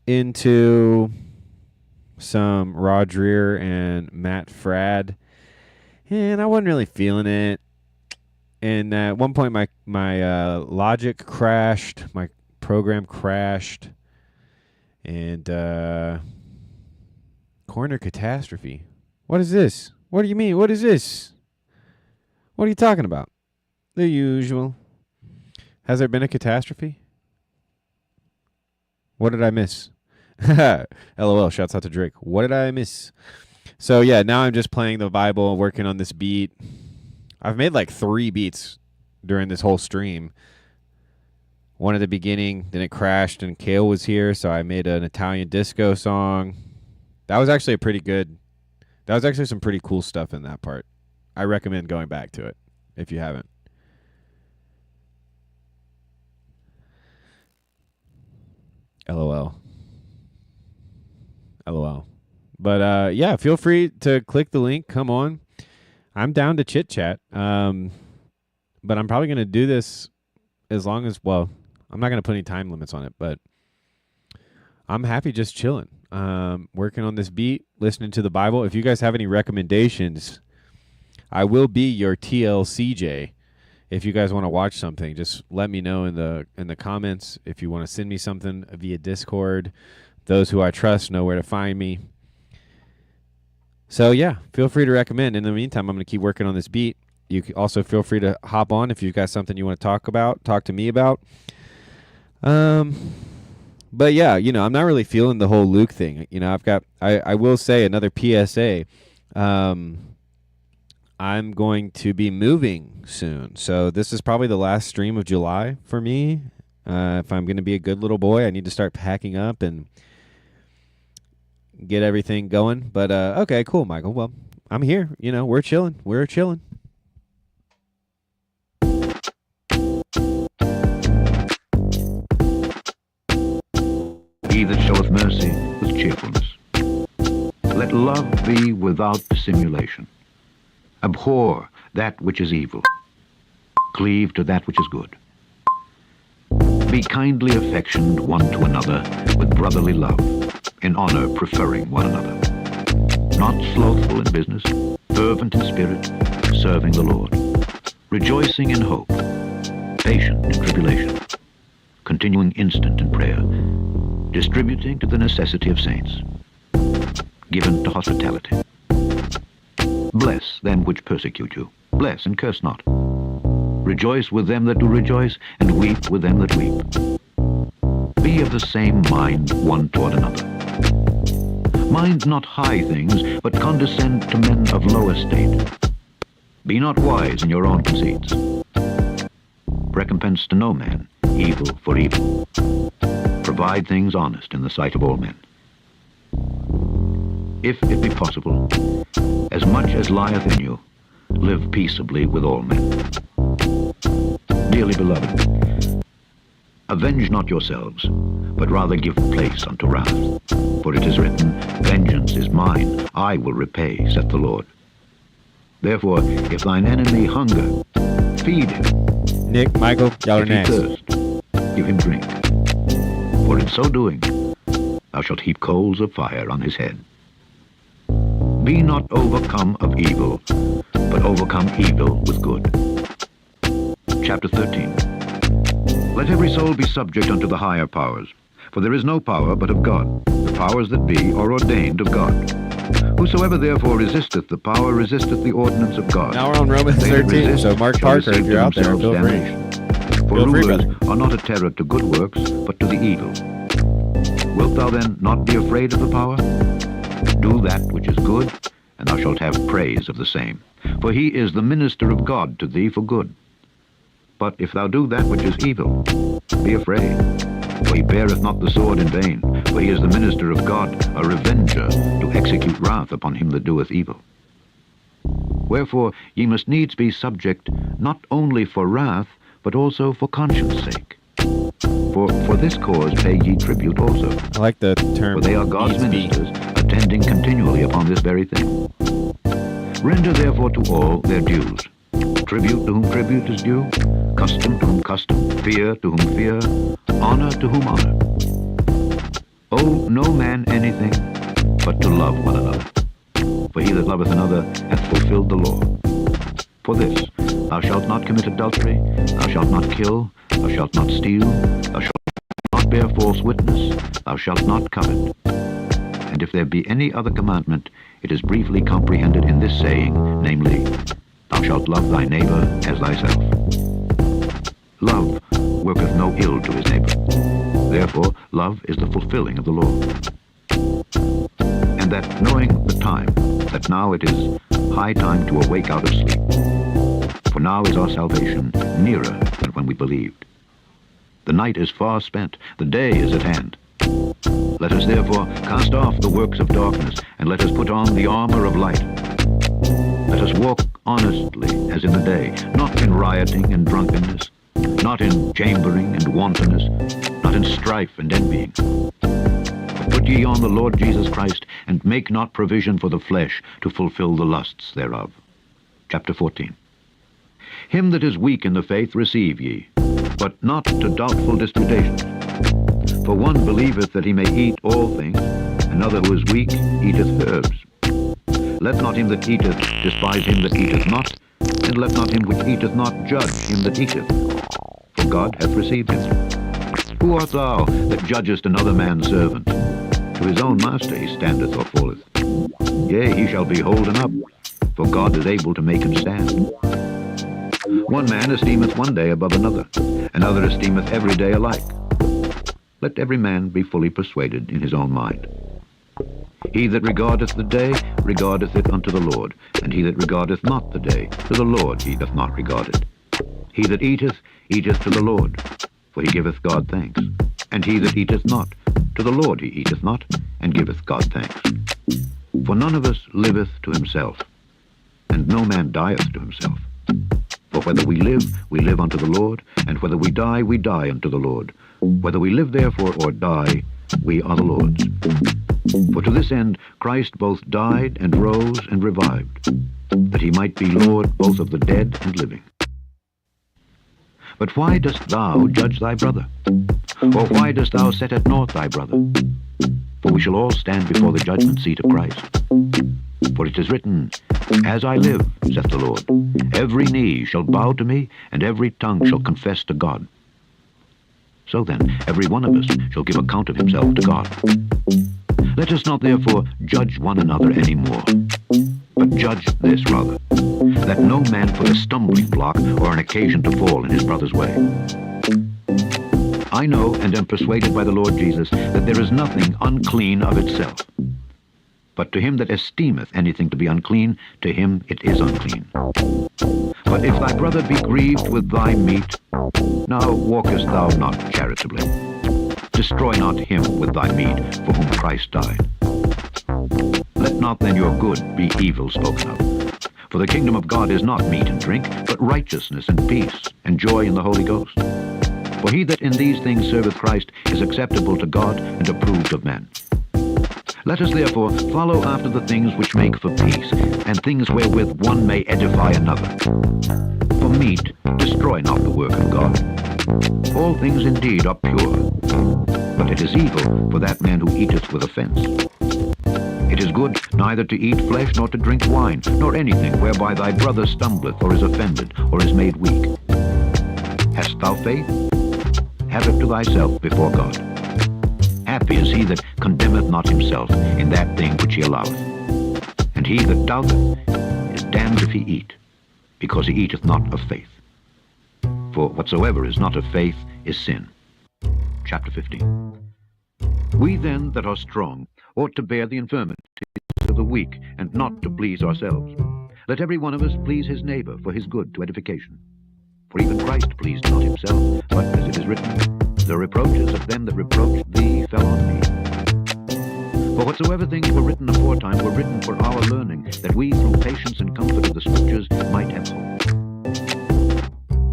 into some Rodrier and Matt Frad. And I wasn't really feeling it. And at one point, my Logic crashed. My program crashed. And corner catastrophe. What is this? What do you mean? What is this? What are you talking about? The usual. Has there been a catastrophe? What did I miss? LOL, shouts out to Drake. What did I miss? So, yeah, now I'm just playing the Bible, working on this beat. I've made like 3 beats during this whole stream. One at the beginning, then it crashed, and Cale was here, so I made an Italian disco song. That was actually that was actually some pretty cool stuff in that part. I recommend going back to it if you haven't. LOL. LOL. But yeah, feel free to click the link. Come on. I'm down to chit chat. But I'm probably going to do this as long as, well, I'm not going to put any time limits on it, but I'm happy just chilling. Working on this beat, listening to the Bible. If you guys have any recommendations, I will be your TLCJ. If you guys want to watch something, just let me know in the comments. If you want to send me something via Discord, those who I trust know where to find me. So yeah, feel free to recommend. In the meantime, I'm going to keep working on this beat. You can also feel free to hop on if you've got something you want to talk to me about. But yeah, I'm not really feeling the whole Luke thing. I will say another PSA. I'm going to be moving soon. So this is probably the last stream of July for me. If I'm going to be a good little boy, I need to start packing up and get everything going. But okay, cool, Michael. Well, I'm here. We're chilling. We're chilling.
He that showeth mercy with cheerfulness. Let love be without dissimulation. Abhor that which is evil. Cleave to that which is good. Be kindly affectioned one to another with brotherly love, in honor preferring one another. Not slothful in business, fervent in spirit, serving the Lord. Rejoicing in hope, patient in tribulation, continuing instant in prayer, distributing to the necessity of saints, given to hospitality. Bless them which persecute you. Bless and curse not. Rejoice with them that do rejoice, and weep with them that weep. Be of the same mind one toward another. Mind not high things, but condescend to men of low estate. Be not wise in your own conceits. Recompense to no man evil for evil. Provide things honest in the sight of all men. If it be possible, as much as lieth in you, live peaceably with all men. Dearly beloved, Avenge not yourselves, but rather give place unto wrath. For it is written, Vengeance is mine, I will repay, saith the Lord. Therefore, if thine enemy hunger, feed him.
Nick, Michael, y'all are
If he
next.
thirst, give him drink. For in so doing, thou shalt heap coals of fire on his head. Be not overcome of evil, but overcome evil with good. Chapter 13. Let every soul be subject unto the higher powers, for there is no power but of God. The powers that be are ordained of God. Whosoever therefore resisteth the power resisteth the ordinance of God.
Now we're on Romans
They that
13,
resist
so Mark
shall
Parker, if
receive
you're
to
out there,
themselves
feel free.
damnation. For
Feel free,
rulers
brother.
are not a terror to good works, but to the evil. Wilt thou then not be afraid of the power? Do that which is good, and thou shalt have praise of the same. For he is the minister of God to thee for good. But if thou do that which is evil, be afraid. For he beareth not the sword in vain, for he is the minister of God, a revenger, to execute wrath upon him that doeth evil. Wherefore ye must needs be subject, not only for wrath, but also for conscience sake. For this cause pay ye tribute also.
I like the term.
For they are God's
needs be.
ministers, attending continually upon this very thing. Render therefore to all their dues. Tribute to whom tribute is due, custom to whom custom, fear to whom fear, honor to whom honor. Owe no man anything but to love one another. For he that loveth another hath fulfilled the law. For this, thou shalt not commit adultery, thou shalt not kill, thou shalt not steal, thou shalt not bear false witness, thou shalt not covet. And if there be any other commandment, it is briefly comprehended in this saying, namely, thou shalt love thy neighbor as thyself. Love worketh no ill to his neighbor. Therefore, love is the fulfilling of the law. And that knowing the time, that now it is high time to awake out of sleep. For now is our salvation nearer than when we believed. The night is far spent, the day is at hand. Let us therefore cast off the works of darkness, and let us put on the armor of light. Let us walk honestly as in the day, not in rioting and drunkenness, not in chambering and wantonness, not in strife and envying. But put ye on the Lord Jesus Christ, and make not provision for the flesh to fulfill the lusts thereof. Chapter 14. Him that is weak in the faith receive ye, but not to doubtful disputations. For one believeth that he may eat all things, another who is weak eateth herbs. Let not him that eateth despise him that eateth not, and let not him which eateth not judge him that eateth, for God hath received him. Who art thou that judgest another man's servant? To his own master he standeth or falleth. Yea, he shall be holden up, for God is able to make him stand. One man esteemeth one day above another, another esteemeth every day alike. Let every man be fully persuaded in his own mind. He that regardeth the day regardeth it unto the Lord, and he that regardeth not the day, to the Lord he doth not regard it. He that eateth, eateth to the Lord, for he giveth God thanks. And he that eateth not, to the Lord he eateth not, and giveth God thanks. For none of us liveth to himself, and no man dieth to himself. For whether we live unto the Lord, and whether we die unto the Lord. Whether we live therefore or die, we are the Lord's. For to this end Christ both died and rose and revived, that he might be Lord both of the dead and living. But why dost thou judge thy brother? Or why dost thou set at naught thy brother? For we shall all stand before the judgment seat of Christ. For it is written, As I live, saith the Lord, every knee shall bow to me, and every tongue shall confess to God. So then, every one of us shall give account of himself to God. Let us not therefore judge one another any more, but judge this rather, that no man put a stumbling block or an occasion to fall in his brother's way. I know and am persuaded by the Lord Jesus that there is nothing unclean of itself. But to him that esteemeth anything to be unclean, to him it is unclean. But if thy brother be grieved with thy meat, now walkest thou not charitably. Destroy not him with thy meat, for whom Christ died. Let not then your good be evil spoken of. For the kingdom of God is not meat and drink, but righteousness and peace and joy in the Holy Ghost. For he that in these things serveth Christ is acceptable to God and approved of men. Let us therefore follow after the things which make for peace, and things wherewith one may edify another. For meat, destroy not the work of God. All things indeed are pure, but it is evil for that man who eateth with offense. It is good neither to eat flesh, nor to drink wine, nor anything whereby thy brother stumbleth, or is offended, or is made weak. Hast thou faith? Have it to thyself before God. Happy is he that condemneth not himself in that thing which he alloweth. And he that doubteth is damned if he eat, because he eateth not of faith. For whatsoever is not of faith is sin. Chapter 15. We then that are strong ought to bear the infirmities of the weak, and not to please ourselves. Let every one of us please his neighbor for his good to edification. For even Christ pleased not himself, but as it is written, the reproaches of them that reproached thee fell on me. For whatsoever things were written aforetime were written for our learning, that we through patience and comfort of the Scriptures might have hope.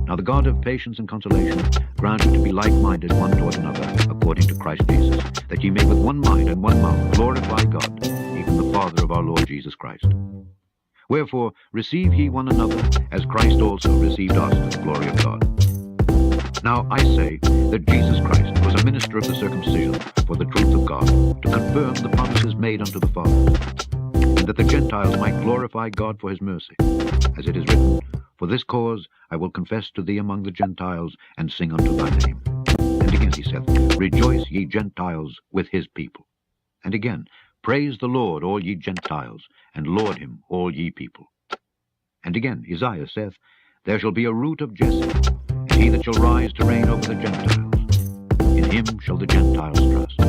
Now the God of patience and consolation grant you to be like-minded one toward another, according to Christ Jesus, that ye may with one mind and one mouth glorify God, even the Father of our Lord Jesus Christ. Wherefore receive ye one another, as Christ also received us to the glory of God. Now I say that Jesus Christ was a minister of the circumcision for the truth of God, to confirm the promises made unto the fathers, and that the Gentiles might glorify God for his mercy. As it is written, For this cause I will confess to thee among the Gentiles, and sing unto thy name. And again he saith, Rejoice, ye Gentiles, with his people. And again, Praise the Lord, all ye Gentiles, and laud him, all ye people. And again Isaiah saith, There shall be a root of Jesse, and he that shall rise to reign over the Gentiles. In him shall the Gentiles trust.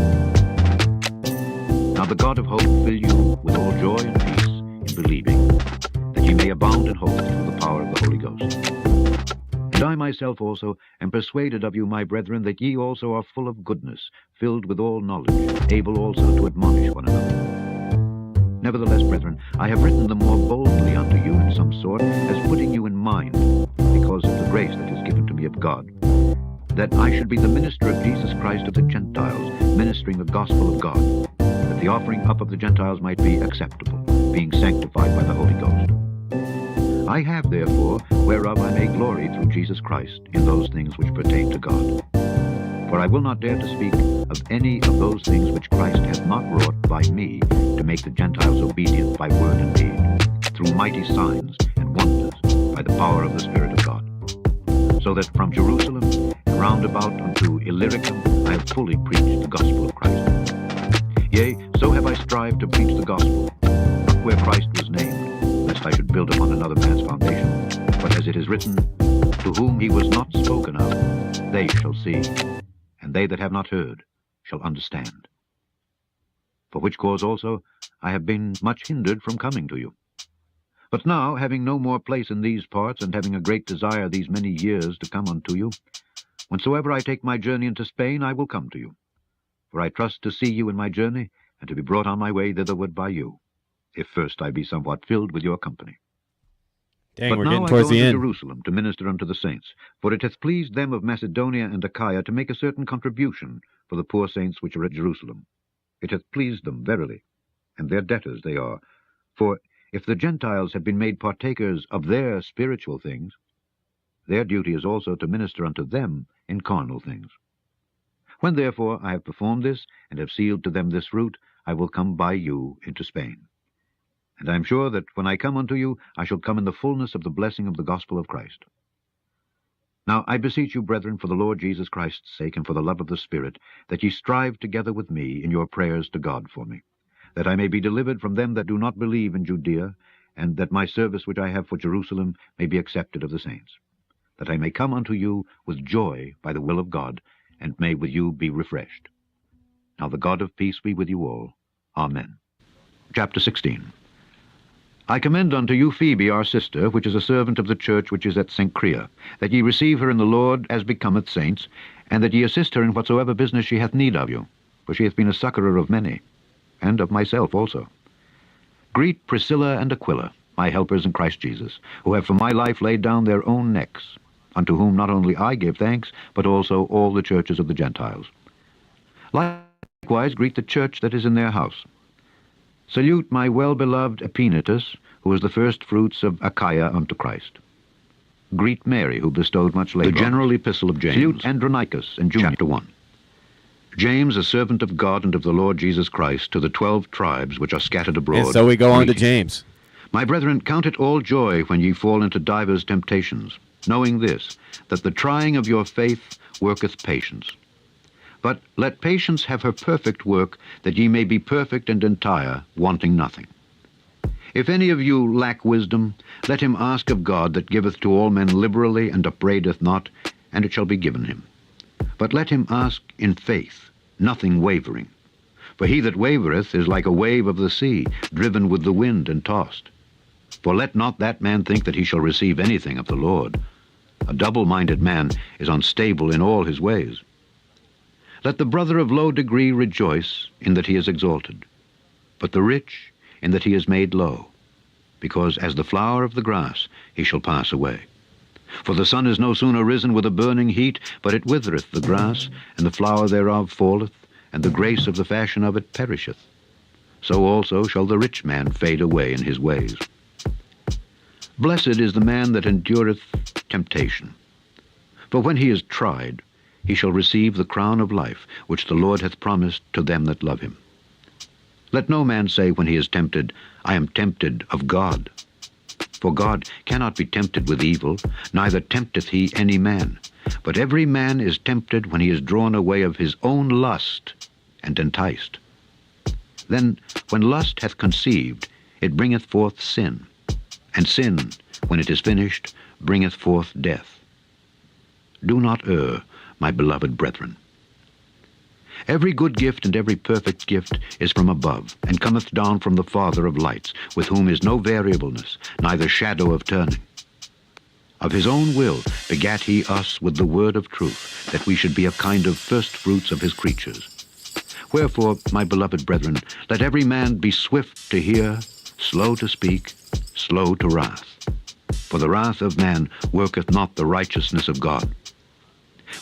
Now the God of hope fill you with all joy and peace in believing, that ye may abound in hope through the power of the Holy Ghost. And I myself also am persuaded of you, my brethren, that ye also are full of goodness, filled with all knowledge, able also to admonish one another. Nevertheless, brethren, I have written the more boldly unto you in some sort, as putting you in mind, because of the grace that is given to me of God, that I should be the minister of Jesus Christ of the Gentiles, ministering the gospel of God, that the offering up of the Gentiles might be acceptable, being sanctified by the Holy Ghost. I have therefore, whereof I may glory through Jesus Christ, in those things which pertain to God. For I will not dare to speak of any of those things which Christ hath not wrought by me, to make the Gentiles obedient by word and deed, through mighty signs and wonders, by the power of the Spirit of God. So that from Jerusalem and round about unto Illyricum I have fully preached the gospel of Christ. Yea, so have I strived to preach the gospel, not where Christ was named, lest I should build upon another man's foundation, but as it is written, To whom he was not spoken of, they shall see, and they that have not heard shall understand. For which cause also I have been much hindered from coming to you. But now, having no more place in these parts, and having a great desire these many years to come unto you, whensoever I take my journey into Spain, I will come to you. For I trust to see you in my journey, and to be brought on my way thitherward by you, if first I be somewhat filled with your company.
Dang,
But
we're
now
getting
I
towards
go
the
unto
end.
Jerusalem to minister unto the saints, for it hath pleased them of Macedonia and Achaia to make a certain contribution for the poor saints which are at Jerusalem. It hath pleased them verily, and their debtors they are. For if the Gentiles have been made partakers of their spiritual things, their duty is also to minister unto them in carnal things. When therefore I have performed this, and have sealed to them this route, I will come by you into Spain. And I am sure that when I come unto you, I shall come in the fullness of the blessing of the gospel of Christ. Now I beseech you, brethren, for the Lord Jesus Christ's sake, and for the love of the Spirit, that ye strive together with me in your prayers to God for me, that I may be delivered from them that do not believe in Judea, and that my service which I have for Jerusalem may be accepted of the saints, that I may come unto you with joy by the will of God, and may with you be refreshed. Now the God of peace be with you all. Amen. Chapter 16. I commend unto you Phoebe our sister, which is a servant of the church which is at Cenchrea, that ye receive her in the Lord as becometh saints, and that ye assist her in whatsoever business she hath need of you, for she hath been a succourer of many, and of myself also. Greet Priscilla and Aquila, my helpers in Christ Jesus, who have for my life laid down their own necks, unto whom not only I give thanks, but also all the churches of the Gentiles. Likewise greet the church that is in their house. Salute my well-beloved Epaenetus, who is the first fruits of Achaia unto Christ. Greet Mary, who bestowed much labor. The general epistle of James. Salute Andronicus and Junior. Chapter 1. James, a servant of God and of the Lord Jesus Christ, to the 12 tribes which are scattered abroad.
And so we go on to
greeting.
James.
My brethren, count it all joy when ye fall into divers temptations, knowing this, that the trying of your faith worketh patience. But let patience have her perfect work, that ye may be perfect and entire, wanting nothing. If any of you lack wisdom, let him ask of God, that giveth to all men liberally and upbraideth not, and it shall be given him. But let him ask in faith, nothing wavering. For he that wavereth is like a wave of the sea, driven with the wind and tossed. For let not that man think that he shall receive anything of the Lord. A double-minded man is unstable in all his ways. Let the brother of low degree rejoice in that he is exalted, but the rich in that he is made low, because as the flower of the grass he shall pass away. For the sun is no sooner risen with a burning heat, but it withereth the grass, and the flower thereof falleth, and the grace of the fashion of it perisheth. So also shall the rich man fade away in his ways. Blessed is the man that endureth temptation. For when he is tried, he shall receive the crown of life, which the Lord hath promised to them that love him. Let no man say when he is tempted, I am tempted of God. For God cannot be tempted with evil, neither tempteth he any man. But every man is tempted when he is drawn away of his own lust, and enticed. Then, when lust hath conceived, it bringeth forth sin. And sin, when it is finished, bringeth forth death. Do not err, my beloved brethren. Every good gift and every perfect gift is from above, and cometh down from the Father of lights, with whom is no variableness, neither shadow of turning. Of his own will begat he us with the word of truth, that we should be a kind of first fruits of his creatures. Wherefore, my beloved brethren, let every man be swift to hear, slow to speak, slow to wrath. For the wrath of man worketh not the righteousness of God.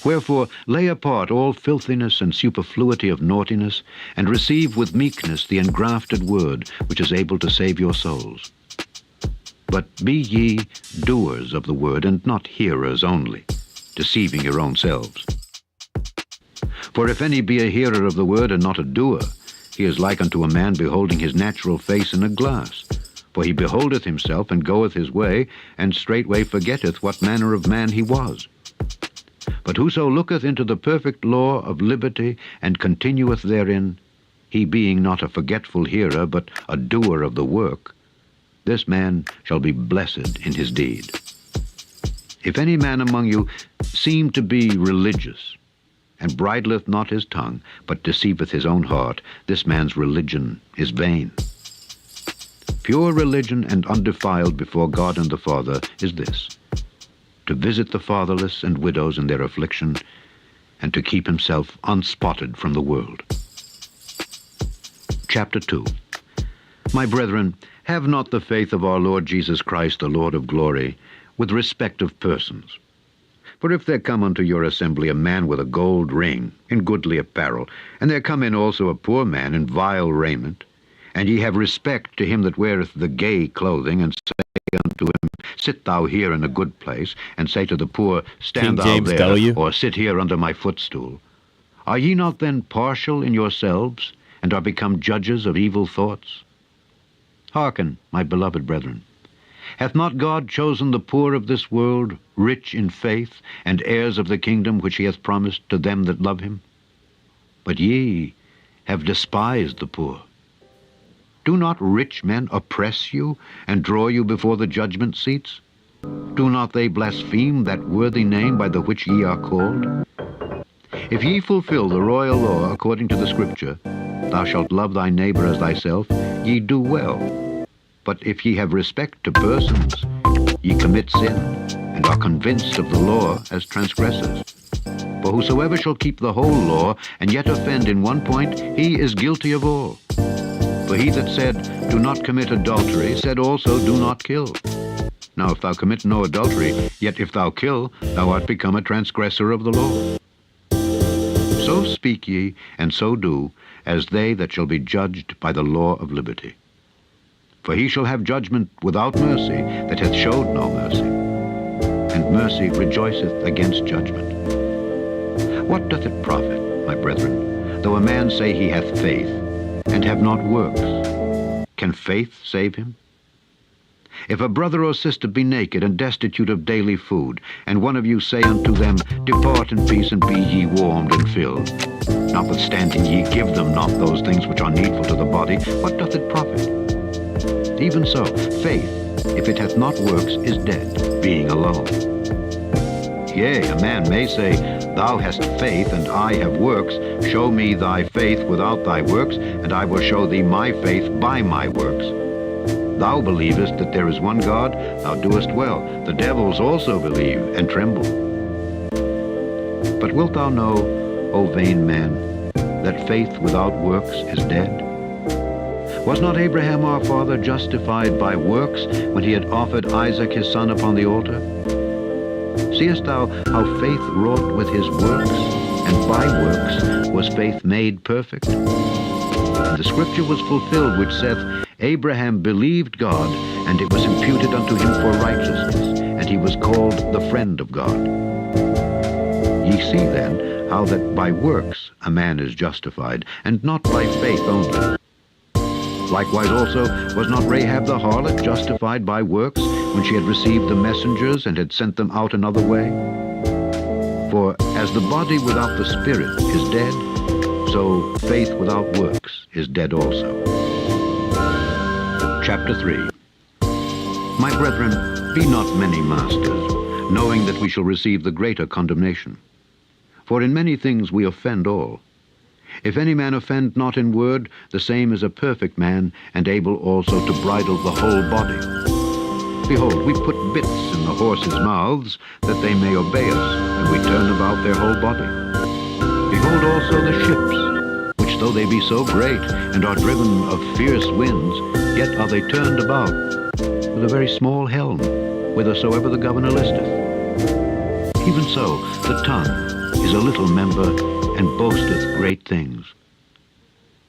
Wherefore lay apart all filthiness and superfluity of naughtiness, and receive with meekness the engrafted word, which is able to save your souls. But be ye doers of the word, and not hearers only, deceiving your own selves. For if any be a hearer of the word, and not a doer, he is like unto a man beholding his natural face in a glass. For he beholdeth himself, and goeth his way, and straightway forgetteth what manner of man he was. But whoso looketh into the perfect law of liberty, and continueth therein, he being not a forgetful hearer, but a doer of the work, this man shall be blessed in his deed. If any man among you seem to be religious, and bridleth not his tongue, but deceiveth his own heart, this man's religion is vain. Pure religion and undefiled before God and the Father is this: to visit the fatherless and widows in their affliction, and to keep himself unspotted from the world. Chapter 2. My brethren, have not the faith of our Lord Jesus Christ, the Lord of glory, with respect of persons. For if there come unto your assembly a man with a gold ring, in goodly apparel, and there come in also a poor man in vile raiment, and ye have respect to him that weareth the gay clothing, and say unto him, Sit thou here in a good place, and say to the poor, Stand thou
James
there,
W.
or sit here under my footstool. Are ye not then partial in yourselves, and are become judges of evil thoughts? Hearken, my beloved brethren. Hath not God chosen the poor of this world, rich in faith, and heirs of the kingdom which he hath promised to them that love him? But ye have despised the poor. Do not rich men oppress you, and draw you before the judgment seats? Do not they blaspheme that worthy name by the which ye are called? If ye fulfill the royal law according to the Scripture, Thou shalt love thy neighbor as thyself, ye do well. But if ye have respect to persons, ye commit sin, and are convinced of the law as transgressors. For whosoever shall keep the whole law, and yet offend in one point, he is guilty of all. For he that said, Do not commit adultery, said also, Do not kill. Now if thou commit no adultery, yet if thou kill, thou art become a transgressor of the law. So speak ye, and so do, as they that shall be judged by the law of liberty. For he shall have judgment without mercy that hath showed no mercy, and mercy rejoiceth against judgment. What doth it profit, my brethren, though a man say he hath faith, and have not works? Can faith save him? If a brother or sister be naked and destitute of daily food, and one of you say unto them, Depart in peace, and be ye warmed and filled, notwithstanding ye give them not those things which are needful to the body, what doth it profit? Even so, faith, if it hath not works, is dead, being alone. Yea, a man may say, Thou hast faith, and I have works. Show me thy faith without thy works, and I will show thee my faith by my works. Thou believest that there is one God, thou doest well. The devils also believe, and tremble. But wilt thou know, O vain man, that faith without works is dead? Was not Abraham our father justified by works when he had offered Isaac his son upon the altar? Seest thou how faith wrought with his works, and by works was faith made perfect? And the scripture was fulfilled which saith, Abraham believed God, and it was imputed unto him for righteousness, and he was called the friend of God. Ye see then how that by works a man is justified, and not by faith only. Likewise also was not Rahab the harlot justified by works when she had received the messengers and had sent them out another way? For as the body without the spirit is dead, so faith without works is dead also. Chapter 3. My brethren, be not many masters, knowing that we shall receive the greater condemnation. For in many things we offend all. If any man offend not in word, the same is a perfect man, and able also to bridle the whole body. Behold, we put bits in the horses' mouths, that they may obey us, and we turn about their whole body. Behold also the ships, which though they be so great, and are driven of fierce winds, yet are they turned about with a very small helm, whithersoever the governor listeth. Even so, the tongue is a little member, and boasteth great things.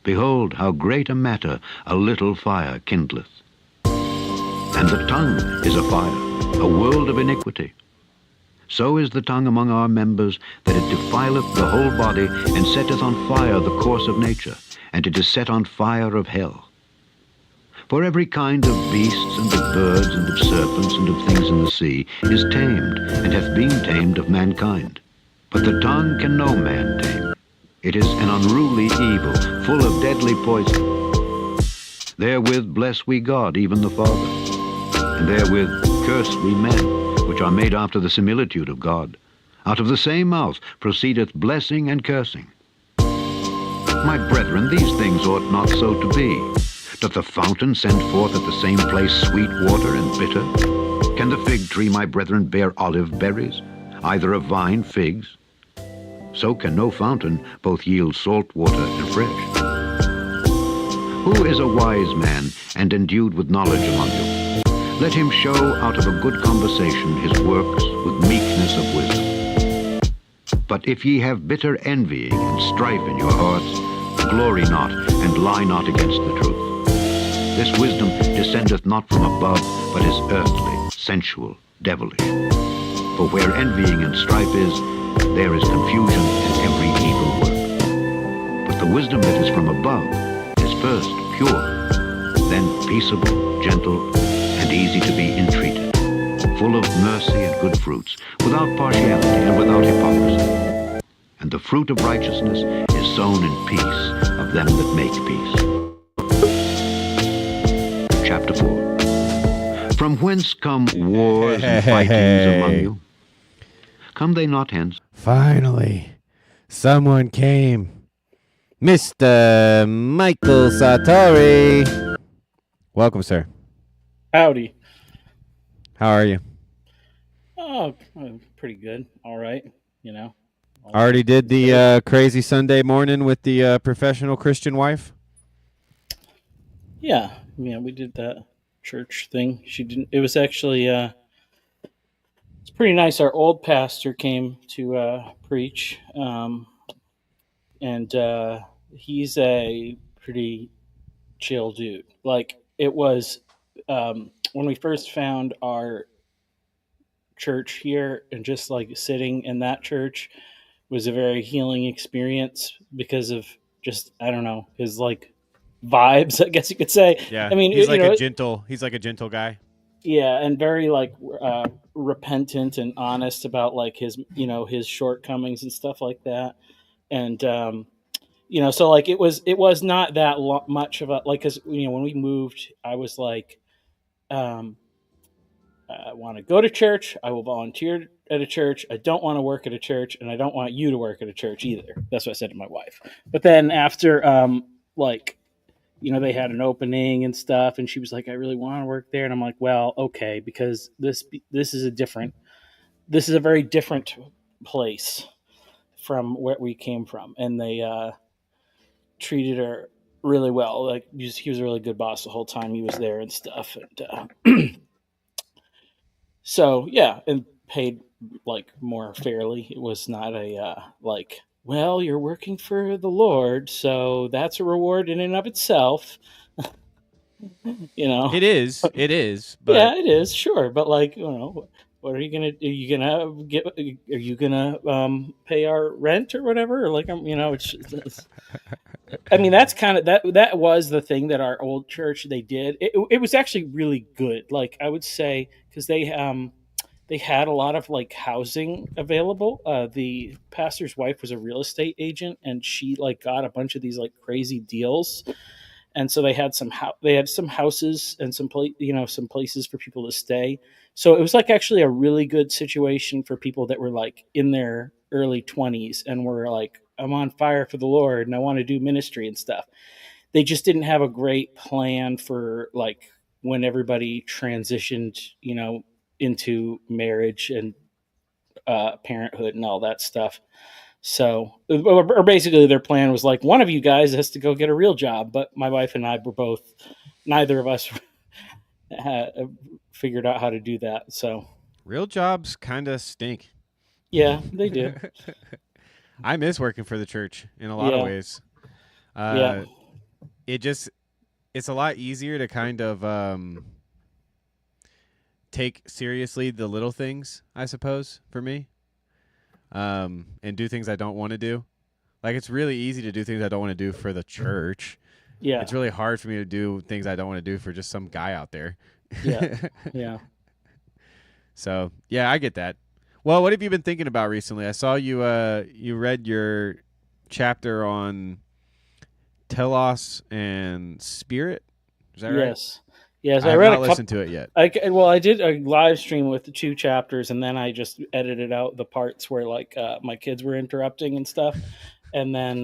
Behold, how great a matter a little fire kindleth. And the tongue is a fire, a world of iniquity. So is the tongue among our members, that it defileth the whole body, and setteth on fire the course of nature, and it is set on fire of hell. For every kind of beasts, and of birds, and of serpents, and of things in the sea, is tamed, and hath been tamed of mankind. But the tongue can no man tame. It is an unruly evil, full of deadly poison. Therewith bless we God, even the Father, and therewith curse we men, which are made after the similitude of God. Out of the same mouth proceedeth blessing and cursing. My brethren, these things ought not so to be. Doth the fountain send forth at the same place sweet water and bitter? Can the fig tree, my brethren, bear olive berries, either a vine figs? So can no fountain both yield salt water and fresh. Who is a wise man and endued with knowledge among you? Let him show out of a good conversation his works with meekness of wisdom. But if ye have bitter envying and strife in your hearts, glory not, and lie not against the truth. This wisdom descendeth not from above, but is earthly, sensual, devilish. For where envying and strife is, there is confusion and every evil work. But the wisdom that is from above is first pure, then peaceable, gentle, and easy to be entreated, full of mercy and good fruits, without partiality and without hypocrisy. And the fruit of righteousness is sown in peace of them that make peace. Chapter 4. From whence come wars and fightings among you? Come they not hence?
Finally, someone came. Mr. Michael Sartori. Welcome, sir.
Howdy.
How are you?
Oh, pretty good. All right. You know.
Already did the crazy Sunday morning with the professional Christian wife?
Yeah, we did that church thing. She didn't. It was actually pretty nice. Our old pastor came to preach, and he's a pretty chill dude. Like it was when we first found our church here, and just like sitting in that church was a very healing experience because of just I don't know his like vibes, I guess you could say.
Yeah,
I mean,
he's
you
like
know,
he's like a gentle guy.
yeah, and very like repentant and honest about like his his shortcomings and stuff like that. And so like it was not that much of a like because when we moved, I was like, um, I want to go to church. I will volunteer at a church. I don't want to work at a church, and I don't want you to work at a church either. That's what I said to my wife. But then after, like, they had an opening and stuff, and she was like, "I really want to work there," and I'm like, "Well, okay, because this is a very different place from where we came from," and they treated her really well. Like, he was a really good boss the whole time he was there and stuff, and so yeah, and paid like more fairly. It was not a like, well, you're working for the Lord, so that's a reward in and of itself.
It is,
Yeah,
but
it is, sure, but like, what are you gonna? Are you gonna get? Are you gonna pay our rent or whatever? Or like, it's I mean, that's kind of that was the thing that our old church they did. It was actually really good. Like I would say because they had a lot of like housing available. The pastor's wife was a real estate agent, and she like got a bunch of these like crazy deals. And so they had some houses and some places for people to stay. So it was like actually a really good situation for people that were like in their early 20s and were like, I'm on fire for the Lord and I want to do ministry and stuff. They just didn't have a great plan for like when everybody transitioned, into marriage and parenthood and all that stuff. So, or basically, their plan was like, one of you guys has to go get a real job. But my wife and I were both, neither of us had figured out how to do that. So,
real jobs kind of stink.
yeah, they do.
I miss working for the church in a lot of
Yeah.
ways.
Yeah.
It's a lot easier to kind of take seriously the little things, I suppose, for me. And do things I don't want to do. Like it's really easy to do things I don't want to do for the church.
Yeah.
It's really hard for me to do things I don't want to do for just some guy out there.
Yeah. Yeah.
So yeah, I get that. Well, what have you been thinking about recently? I saw you you read your chapter on telos and spirit. Is that right?
Yes. Yes.
I
I
have
read
not
a couple.
listened to it yet.
I did a live stream with the 2 chapters, and then I just edited out the parts where like my kids were interrupting and stuff. And then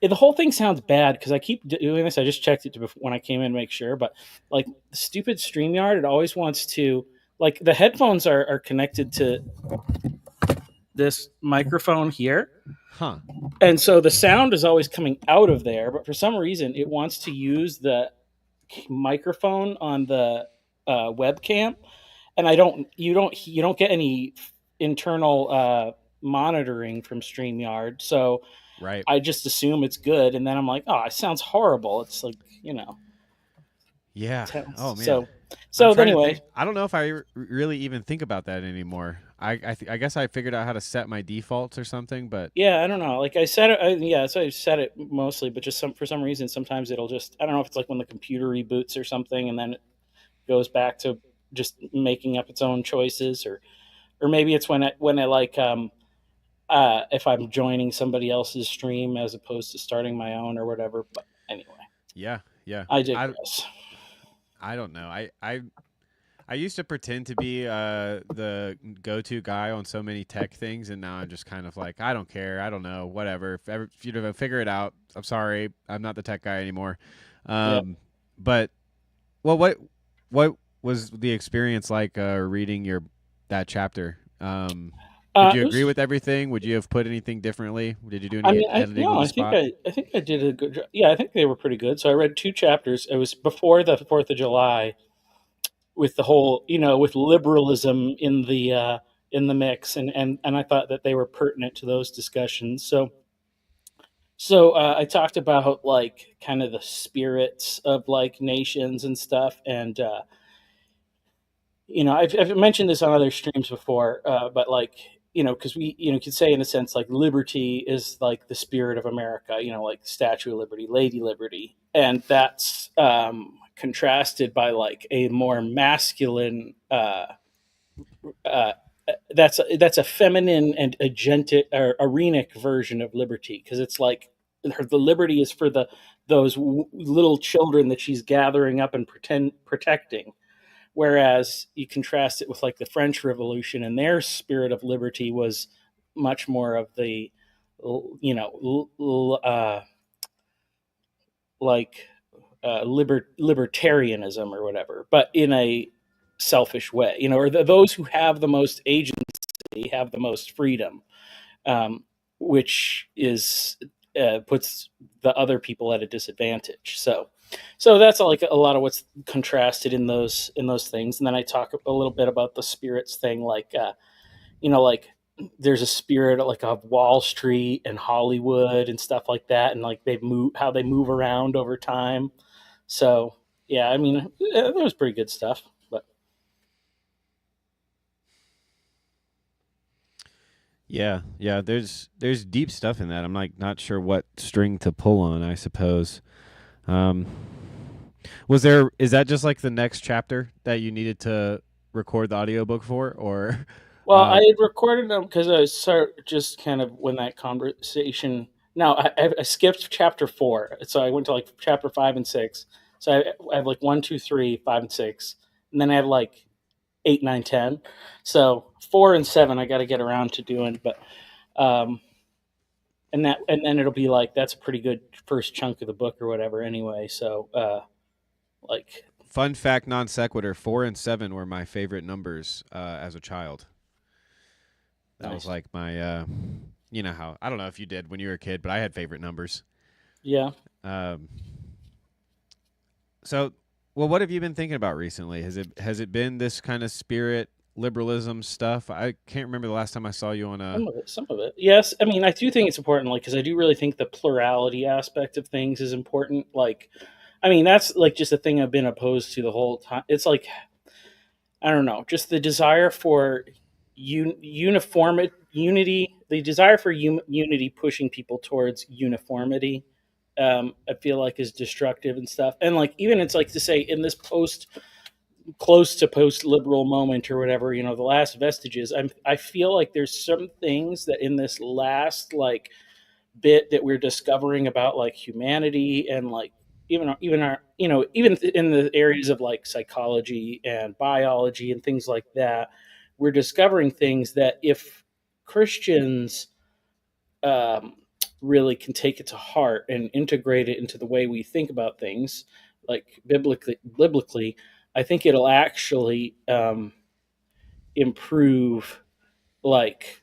the whole thing sounds bad because I keep doing this. I just checked it when I came in to make sure, but like the stupid StreamYard, it always wants to like the headphones are connected to this microphone here.
Huh.
And so the sound is always coming out of there, but for some reason it wants to use the microphone on the webcam, and you don't get any internal monitoring from StreamYard, so
Right.
I just assume it's good, and then I'm like, oh, it sounds horrible. It's like
Yeah.
tense.
Oh man.
So
I'm trying to
anyway,
think. I don't know if I really even think about that anymore. I guess I figured out how to set my defaults or something, but
yeah, I don't know. Like I said it, so I set it mostly, but just for some reason, sometimes it'll just, I don't know if it's like when the computer reboots or something, and then it goes back to just making up its own choices, or maybe it's when I like if I'm joining somebody else's stream as opposed to starting my own or whatever. But anyway,
yeah.
I digress.
I don't know. I used to pretend to be the go-to guy on so many tech things, and now I'm just kind of like, I don't care. I don't know. Whatever. If you don't figure it out, I'm sorry. I'm not the tech guy anymore. But well, what was the experience like reading that chapter? Did you agree with everything? Would you have put anything differently? Did you do any editing on the spot?
I think I did a good job. Yeah, I think they were pretty good. So I read 2 chapters. It was before the 4th of July, with the whole, with liberalism in the in the mix, and I thought that they were pertinent to those discussions. So I talked about like kind of the spirits of like nations and stuff, and I've mentioned this on other streams before, but like because we could say in a sense like liberty is like the spirit of America, like Statue of Liberty, Lady Liberty, and that's contrasted by like a more masculine. Uh, that's a feminine and agentic or arenic version of liberty, because it's like the liberty is for those little children that she's gathering up and protecting, whereas you contrast it with like the French Revolution, and their spirit of liberty was much more of the like libertarianism or whatever, but in a selfish way, or those who have the most agency have the most freedom, which is puts the other people at a disadvantage. So that's like a lot of what's contrasted in those things. And then I talk a little bit about the spirits thing, like like there's a spirit like of Wall Street and Hollywood and stuff like that, and like how they move around over time. So yeah, I mean, that was pretty good stuff. But
Yeah, there's deep stuff in that. I'm like not sure what string to pull on, I suppose. Um is that just like the next chapter that you needed to record the audiobook for, or
well, I had recorded them because I just kind of when that conversation. Now I skipped chapter 4, so I went to like chapter 5 and 6. So I have like 1, 2, 3, 5, and 6, and then I have like 8, 9, 10. So 4 and 7 I got to get around to doing, but and then it'll be like that's a pretty good first chunk of the book or whatever anyway. So like
fun fact, non sequitur, 4 and 7 were my favorite numbers as a child. That was like my you know how, I don't know if you did when you were a kid, but I had favorite numbers.
Yeah.
So, well, what have you been thinking about recently? Has it been this kind of spirit liberalism stuff? I can't remember the last time I saw you on a.
Some of it. Yes, I mean, I do think it's important, like, because I do really think the plurality aspect of things is important. Like, I mean, that's like just a thing I've been opposed to the whole time. It's like, I don't know, just the desire for unity, the desire for unity pushing people towards uniformity. I feel like is destructive and stuff. And like, even it's like to say in this close to post liberal moment or whatever, the last vestiges, I feel like there's some things that in this last like bit that we're discovering about like humanity and like even our even in the areas of like psychology and biology and things like that, we're discovering things that if Christians really can take it to heart and integrate it into the way we think about things, like biblically, I think it'll actually improve like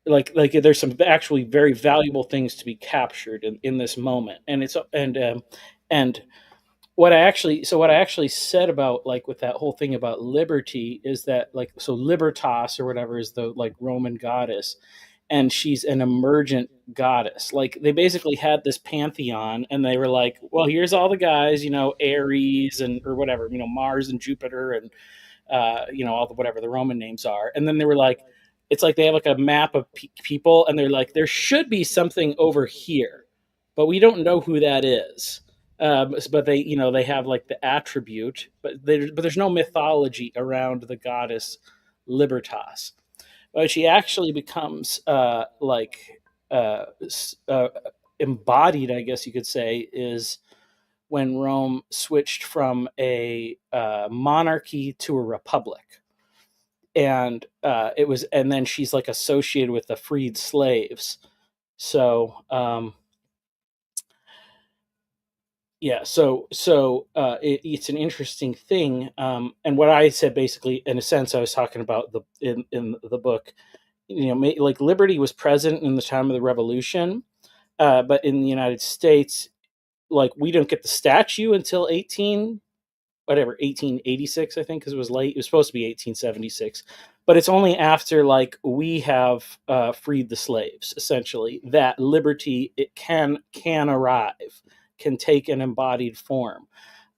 like there's some actually very valuable things to be captured in this moment. And what I actually said about like with that whole thing about liberty is that like, so libertas or whatever is the like Roman goddess, and she's an emergent goddess. Like they basically had this pantheon, and they were like, well, here's all the guys, Ares and or whatever, Mars and Jupiter and all the whatever the Roman names are, and then they were like, it's like they have like a map of people, and they're like, there should be something over here, but we don't know who that is. But they have like the attribute, but there's no mythology around the goddess Libertas. But she actually becomes embodied, I guess you could say, is when Rome switched from a monarchy to a republic. And and then she's like associated with the freed slaves. So it's an interesting thing. And what I said basically, in a sense, I was talking about in the book, like liberty was present in the time of the Revolution, but in the United States, like we don't get the statue until whatever 1886, I think, because it was late. It was supposed to be 1876, but it's only after like we have freed the slaves, essentially, that liberty it can arrive, can take an embodied form,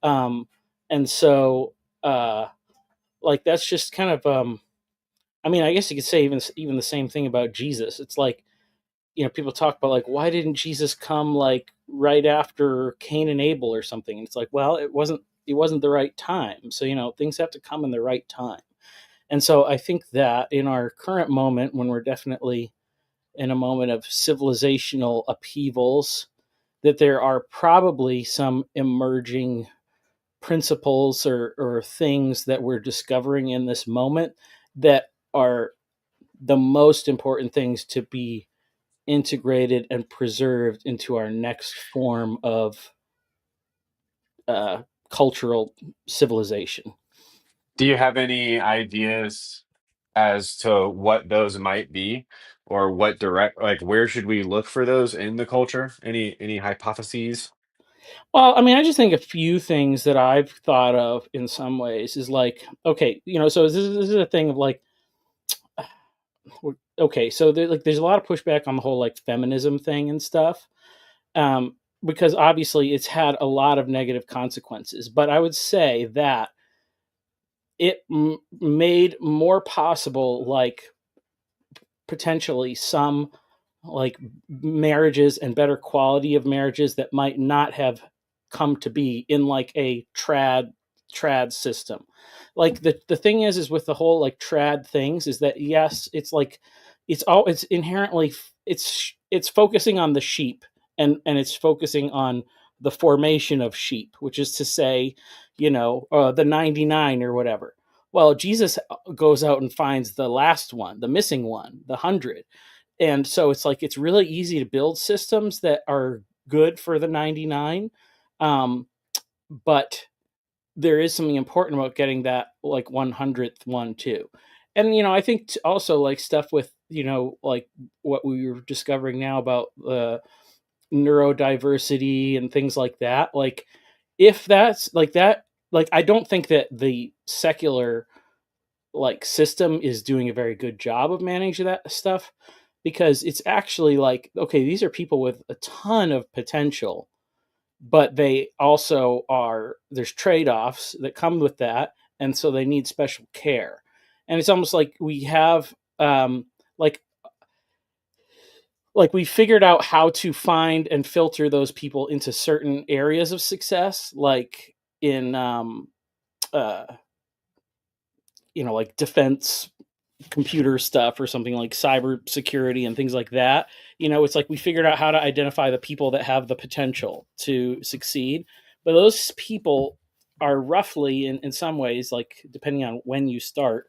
and so like that's just kind of I mean, I guess you could say even the same thing about Jesus. It's like, people talk about like, why didn't Jesus come like right after Cain and Abel or something? And it's like, well, it wasn't the right time. So, things have to come in the right time. And so I think that in our current moment, when we're definitely in a moment of civilizational upheavals, that there are probably some emerging principles or things that we're discovering in this moment that are the most important things to be integrated and preserved into our next form of cultural civilization.
Do you have any ideas as to what those might be, or what direct, like, where should we look for those in the culture? Any hypotheses?
Well, I mean, I just think a few things that I've thought of in some ways is like, okay, so this is a thing of like, okay, so there's a lot of pushback on the whole like feminism thing and stuff, because obviously it's had a lot of negative consequences. But I would say that it made more possible, like potentially some like marriages and better quality of marriages that might not have come to be in like a trad system. Like the thing is with the whole like trad things is that yes, it's like it's inherently it's focusing on the sheep, and it's focusing on the formation of sheep, which is to say, the 99 or whatever. Well, Jesus goes out and finds the last one, the missing one, the 100. And so it's like it's really easy to build systems that are good for the 99. But there is something important about getting that like 100th one too. And I think also like stuff with like what we were discovering now about neurodiversity and things like that. Like if that's like that, like I don't think that the secular like system is doing a very good job of managing that stuff, because it's actually like, okay, these are people with a ton of potential, but they also are there's trade-offs that come with that, and so they need special care. And it's almost like we have like we figured out how to find and filter those people into certain areas of success, like in uh like defense computer stuff or something, like cyber security and things like that. It's like we figured out how to identify the people that have the potential to succeed, but those people are roughly in some ways, like depending on when you start,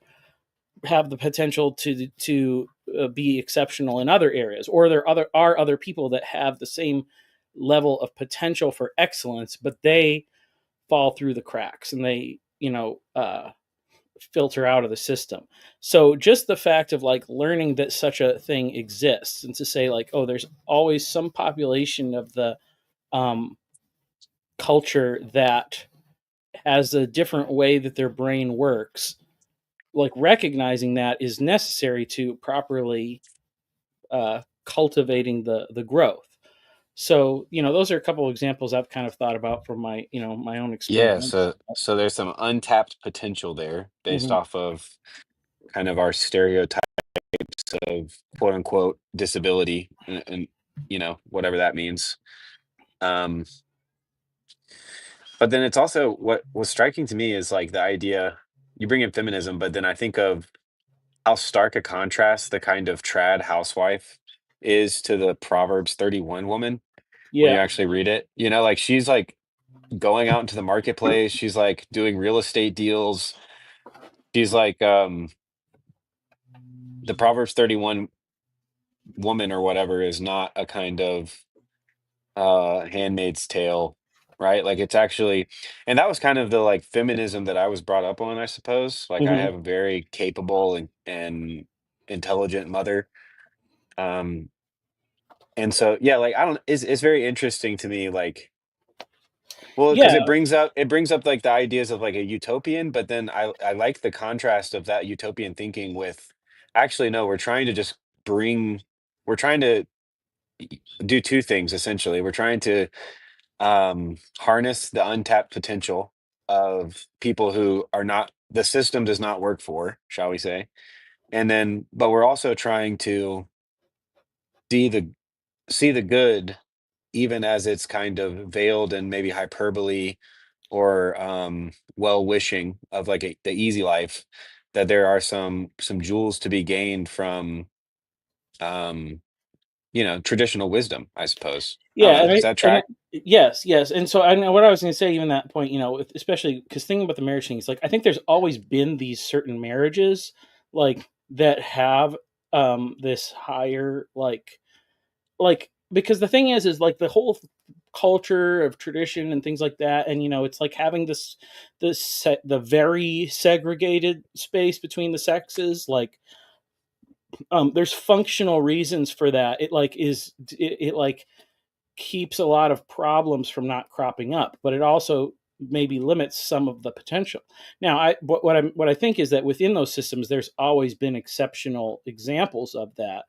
have the potential to be exceptional in other areas, or there are other people that have the same level of potential for excellence, but they fall through the cracks and they filter out of the system. So just the fact of like learning that such a thing exists, and to say like, oh, there's always some population of the culture that has a different way that their brain works, like recognizing that is necessary to properly cultivating the growth. So those are a couple of examples I've kind of thought about from my my own
Yeah,
experience.
so there's some untapped potential there based
Hmm.
off of kind of our stereotypes of quote unquote disability, and whatever that means. Um, but then it's also what was striking to me is like the idea you bring in feminism, but then I think of how stark a contrast the kind of trad housewife is to the Proverbs 31 woman when you
Yeah.
actually read it. Like she's like going out into the marketplace, she's like doing real estate deals. She's like the Proverbs 31 woman or whatever is not a kind of Handmaid's Tale, right? Like it's actually, and that was kind of the like feminism that I was brought up on, I suppose. Like I
Hmm.
have a very capable and intelligent mother. Um, and so yeah, like I don't, it's very interesting to me, like Well, because
Yeah,
it brings up like the ideas of like a utopian, but then I like the contrast of that utopian thinking with actually no, bring we're trying to do two things essentially. We're trying to harness the untapped potential of people who are not the system does not work for, shall we say. And then but we're also trying to see the see the good even as it's kind of veiled in maybe hyperbole or well wishing of like the easy life, that there are some jewels to be gained from um traditional wisdom, I suppose. I don't
yeah,
know, does that track?
yes, yes, and so I know what I was going to say. Even that point, especially because thinking about the marriage thing, is like I think there's always been these certain marriages like that have this higher because the thing is like the whole culture of tradition and things like that, and it's like having the very segregated space between the sexes, like there's functional reasons for that. It like keeps a lot of problems from not cropping up, but it also maybe limits some of the potential. Now, what I think is that within those systems, there's always been exceptional examples of that.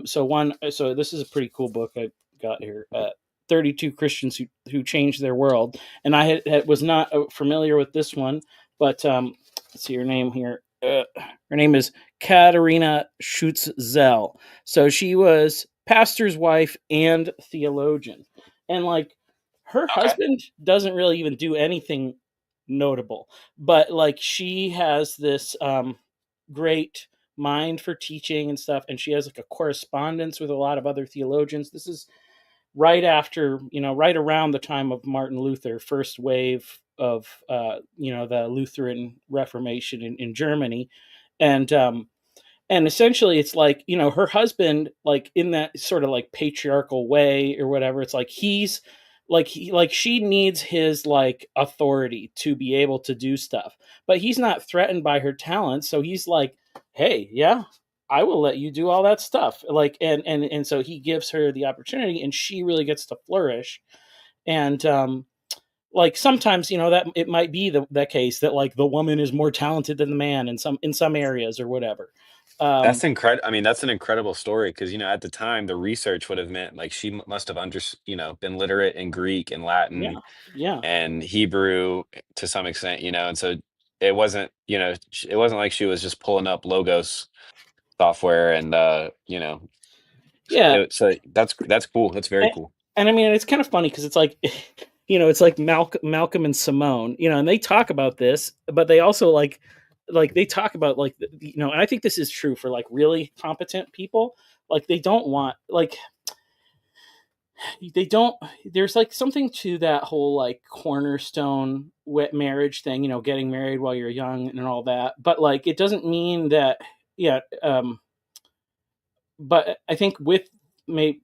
So this is a pretty cool book I got here. 32 Christians who changed their world, and was not familiar with this one, but let's see her name here. Her name is Katerina Schutz-Zell. So she was pastor's wife and theologian. And like her
Okay.
husband doesn't really even do anything notable, but like she has this great mind for teaching and stuff, and she has like a correspondence with a lot of other theologians. This is right after, right around the time of Martin Luther, first wave of the Lutheran Reformation in Germany. And essentially it's like, her husband, like in that sort of like patriarchal way or whatever, it's like she needs his like authority to be able to do stuff, but he's not threatened by her talent, so he's like, hey, yeah, I will let you do all that stuff, like, and so he gives her the opportunity, and she really gets to flourish. And like sometimes, that it might be that case that like the woman is more talented than the man in some areas or whatever.
That's
um
incredible. I mean, that's an incredible story because, at the time, the research would have meant like she must have been literate in Greek and
yeah,
Latin
yeah,
and Hebrew to some extent, and so it wasn't, it wasn't like she was just pulling up Logos software and,
yeah.
so that's cool. That's very
and,
cool.
and I mean, it's kind of funny because it's like it's like Malcolm and Simone, and they talk about this, but they also like they talk about like and I think this is true for like really competent people. Like they don't want like they don't there's like something to that whole like cornerstone wet marriage thing, getting married while you're young and all that, but like it doesn't mean that, yeah. But I think with may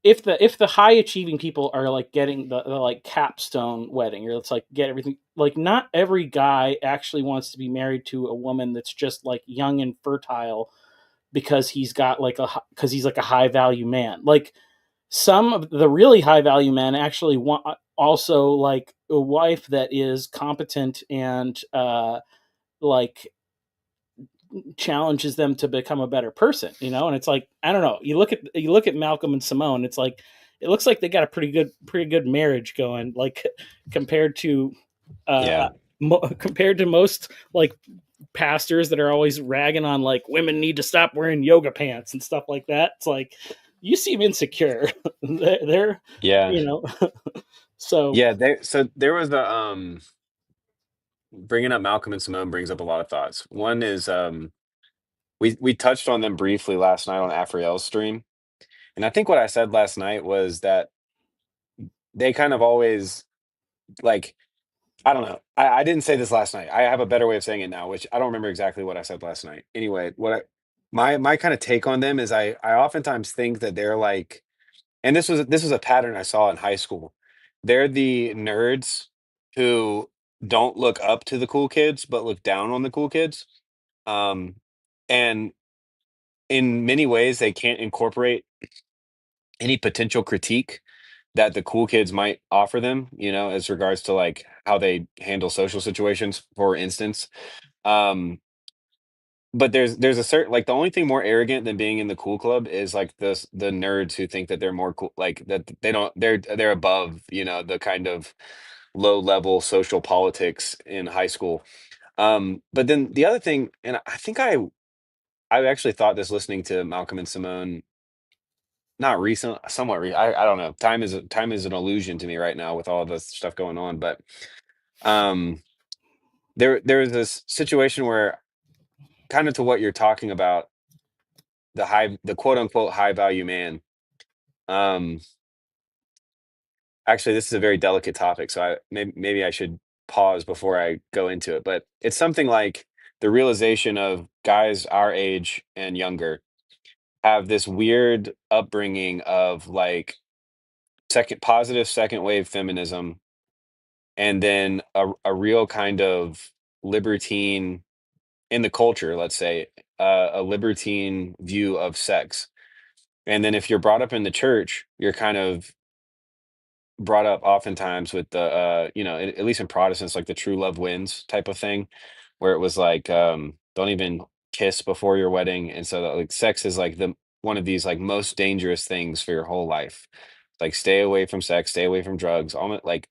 if the high achieving people are like getting the like capstone wedding, or it's like get everything, like not every guy actually wants to be married to a woman that's just like young and fertile because he's like a high value man. Like some of the really high value men actually want also like a wife that is competent and like challenges them to become a better person, and it's like, I don't know, you look at Malcolm and Simone, it's like it looks like they got a pretty good marriage going, like compared to
Yeah.
compared to most like pastors that are always ragging on like women need to stop wearing yoga pants and stuff like that. It's like you seem insecure. they're
Yeah.
you know so
Yeah. There was bringing up Malcolm and Simone brings up a lot of thoughts. One is, we touched on them briefly last night on Afriel's stream. And I think what I said last night was that they kind of always like, I don't know. I didn't say this last night. I have a better way of saying it now, which I don't remember exactly what I said last night. Anyway, my kind of take on them is I oftentimes think that they're like, and this was a pattern I saw in high school. They're the nerds who don't look up to the cool kids, but look down on the cool kids. Um, and in many ways, they can't incorporate any potential critique that the cool kids might offer them, you know, as regards to like how they handle social situations, for instance. Um, but there's a certain like the only thing more arrogant than being in the cool club is like the nerds who think that they're more cool, like that they don't they're above, you know, the kind of low level social politics in high school. But then the other thing, and I think I actually thought this listening to Malcolm and Simone, not recent, somewhat I don't know. Time is an illusion to me right now with all this stuff going on. But um there was this situation where, kind of to what you're talking about, the quote unquote high value man. Um Actually, this is a very delicate topic, so maybe I should pause before I go into it. But it's something like the realization of guys our age and younger have this weird upbringing of like second wave feminism, and then a real kind of libertine in the culture, let's say, a libertine view of sex. And then if you're brought up in the church, you're kind of brought up oftentimes with the you know, at least in Protestants, like the true love wins type of thing, where it was like, don't even kiss before your wedding. And so that, like, sex is like the one of these like most dangerous things for your whole life. Like, stay away from sex, stay away from drugs, almost like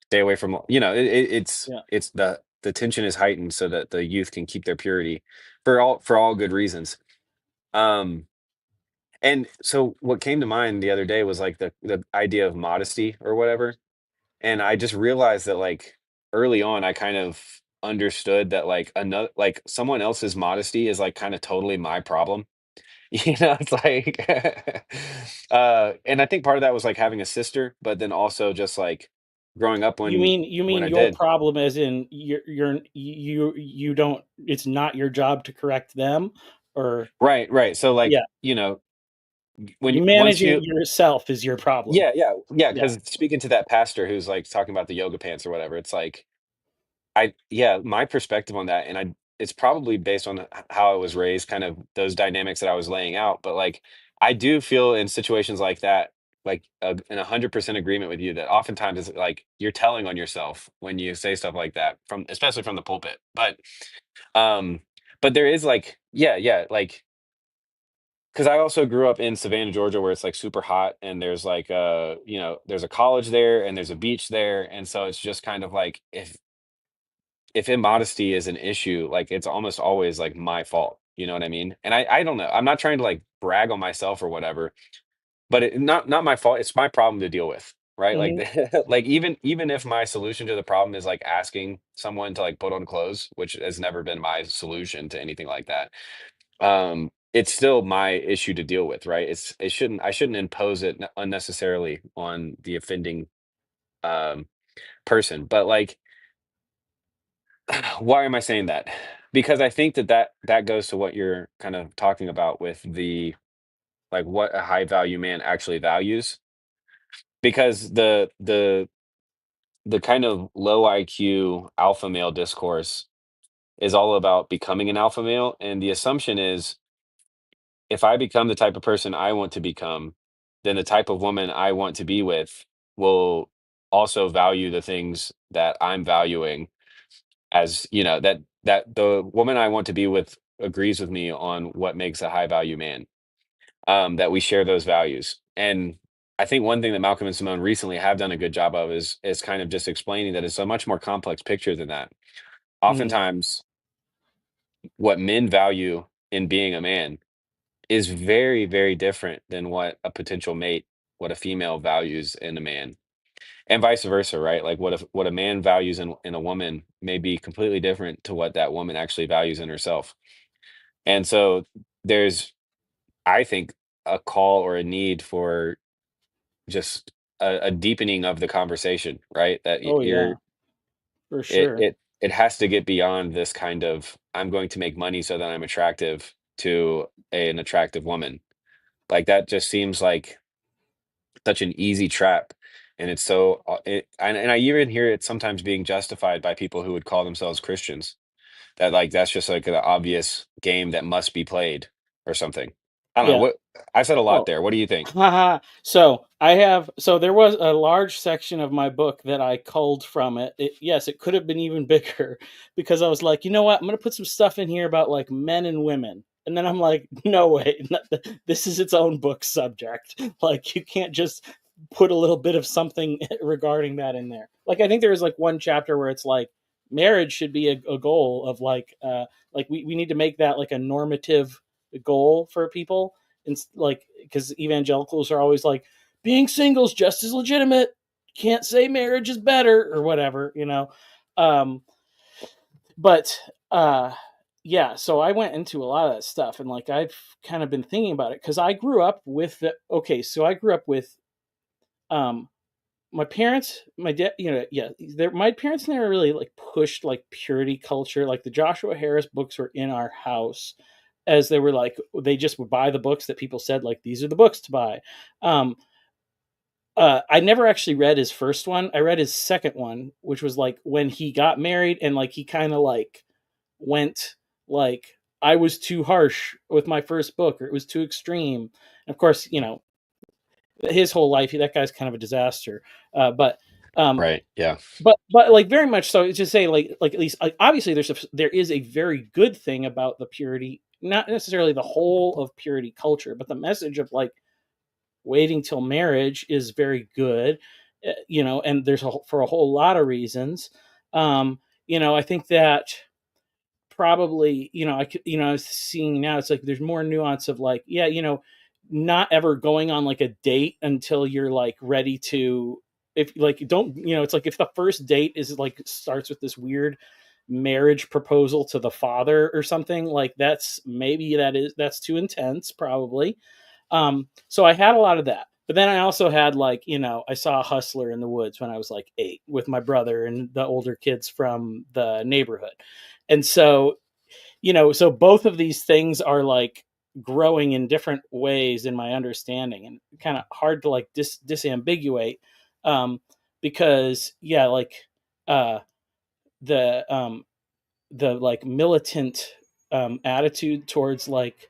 stay away from, you know,
Yeah.
it's the tension is heightened so that the youth can keep their purity for all good reasons. Um and so what came to mind the other day was like the idea of modesty or whatever. And I just realized that, like, early on, I kind of understood that, like, another like, someone else's modesty is, like, kinda totally my problem. You know, it's like, and I think part of that was, like, having a sister, but then also just, like, growing up
You
when
mean
I
your
did.
problem as in you don't, it's not your job to correct them, or
Right, right. So, like,
yeah,
you know, when
you
once
managing
you
yourself is your problem.
yeah, yeah, yeah.
Yeah.
Because speaking to that pastor who's, like, talking about the yoga pants or whatever, it's like, I yeah, my perspective on that, and it's probably based on how I was raised, kind of those dynamics that I was laying out. But like, I do feel in situations like that, like, in 100% agreement with you that oftentimes it's like you're telling on yourself when you say stuff like that, from especially from the pulpit. Um, but there is like, yeah, like, because I also grew up in Savannah, Georgia, where it's like super hot, and there's like you know, there's a college there, and there's a beach there, and so it's just kind of like, if immodesty is an issue, like, it's almost always, like, my fault, you know what I mean? And I don't know, I'm not trying to, like, brag on myself or whatever, but not my fault, it's my problem to deal with, right? Like,
Mhm.
like, even if my solution to the problem is, like, asking someone to, like, put on clothes, which has never been my solution to anything like that, it's still my issue to deal with, right? I shouldn't impose it unnecessarily on the offending, um, person, but, like, why am I saying that? Because I think that goes to what you're kind of talking about with the, like, what a high value man actually values. Because the kind of low IQ alpha male discourse is all about becoming an alpha male, and the assumption is, if I become the type of person I want to become, then the type of woman I want to be with will also value the things that I'm valuing, as you know, that the woman I want to be with agrees with me on what makes a high value man, that we share those values. And I think one thing that Malcolm and Simone recently have done a good job of is kind of just explaining that it's a much more complex picture than that.
Mhm.
Oftentimes what men value in being a man is very, very different than what a potential mate, what a female values in a man, and vice versa, right? Like, what a man values in a woman may be completely different to what that woman actually values in herself. And so there's, I think, a call or a need for just a deepening of the conversation, right? That
Oh yeah, for sure.
it has to get beyond this kind of, I'm going to make money so that I'm attractive to an attractive woman. Like, that just seems like such an easy trap. And it's so and I even hear it sometimes being justified by people who would call themselves Christians, that, like, that's just like an obvious game that must be played or something. I don't know
Yeah.
what I said a lot
Oh,
there. What do you think?
so there was a large section of my book that I culled from it. Yes, it could have been even bigger because I was like, you know what? I'm going to put some stuff in here about like men and women. And then I'm like, no way, this is its own book subject. Like you can't just put a little bit of something regarding that in there. Like I think there was like one chapter where it's like marriage should be a goal of like we need to make that like a normative goal for people. And like because evangelicals are always like being single's just as legitimate, can't say marriage is better or whatever, you know. um but yeah, so I went into a lot of that stuff, and like I've kind of been thinking about it because I grew up with I grew up with um my parents, my dad, you know, yeah, my parents never really like pushed like purity culture. Like the Joshua Harris books were in our house, as they were like they just would buy the books that people said like these are the books to buy. Um, I never actually read his first one. I read his second one, which was like when he got married and like he kind of like went like I was too harsh with my first book or it was too extreme. And of course, you know, his whole life, that guy's kind of a disaster. But
Right. Yeah.
but like very much so to say like at least like, obviously there is a very good thing about the purity, not necessarily the whole of purity culture, but the message of like waiting till marriage is very good, you know, and there's for a whole lot of reasons. You know, I think that probably, you know, I was seeing now it's like there's more nuance of like, yeah, you know, not ever going on like a date until you're like ready to, if like you don't, you know, it's like if the first date is like starts with this weird marriage proposal to the father or something, like that's too intense probably. So I had a lot of that. But then I also had like, you know, I saw Hustler in the Woods when I was like 8 with my brother and the older kids from the neighborhood. And so, you know, so both of these things are like growing in different ways in my understanding and kind of hard to like disambiguate. Um, because yeah, like uh the the like militant attitude towards like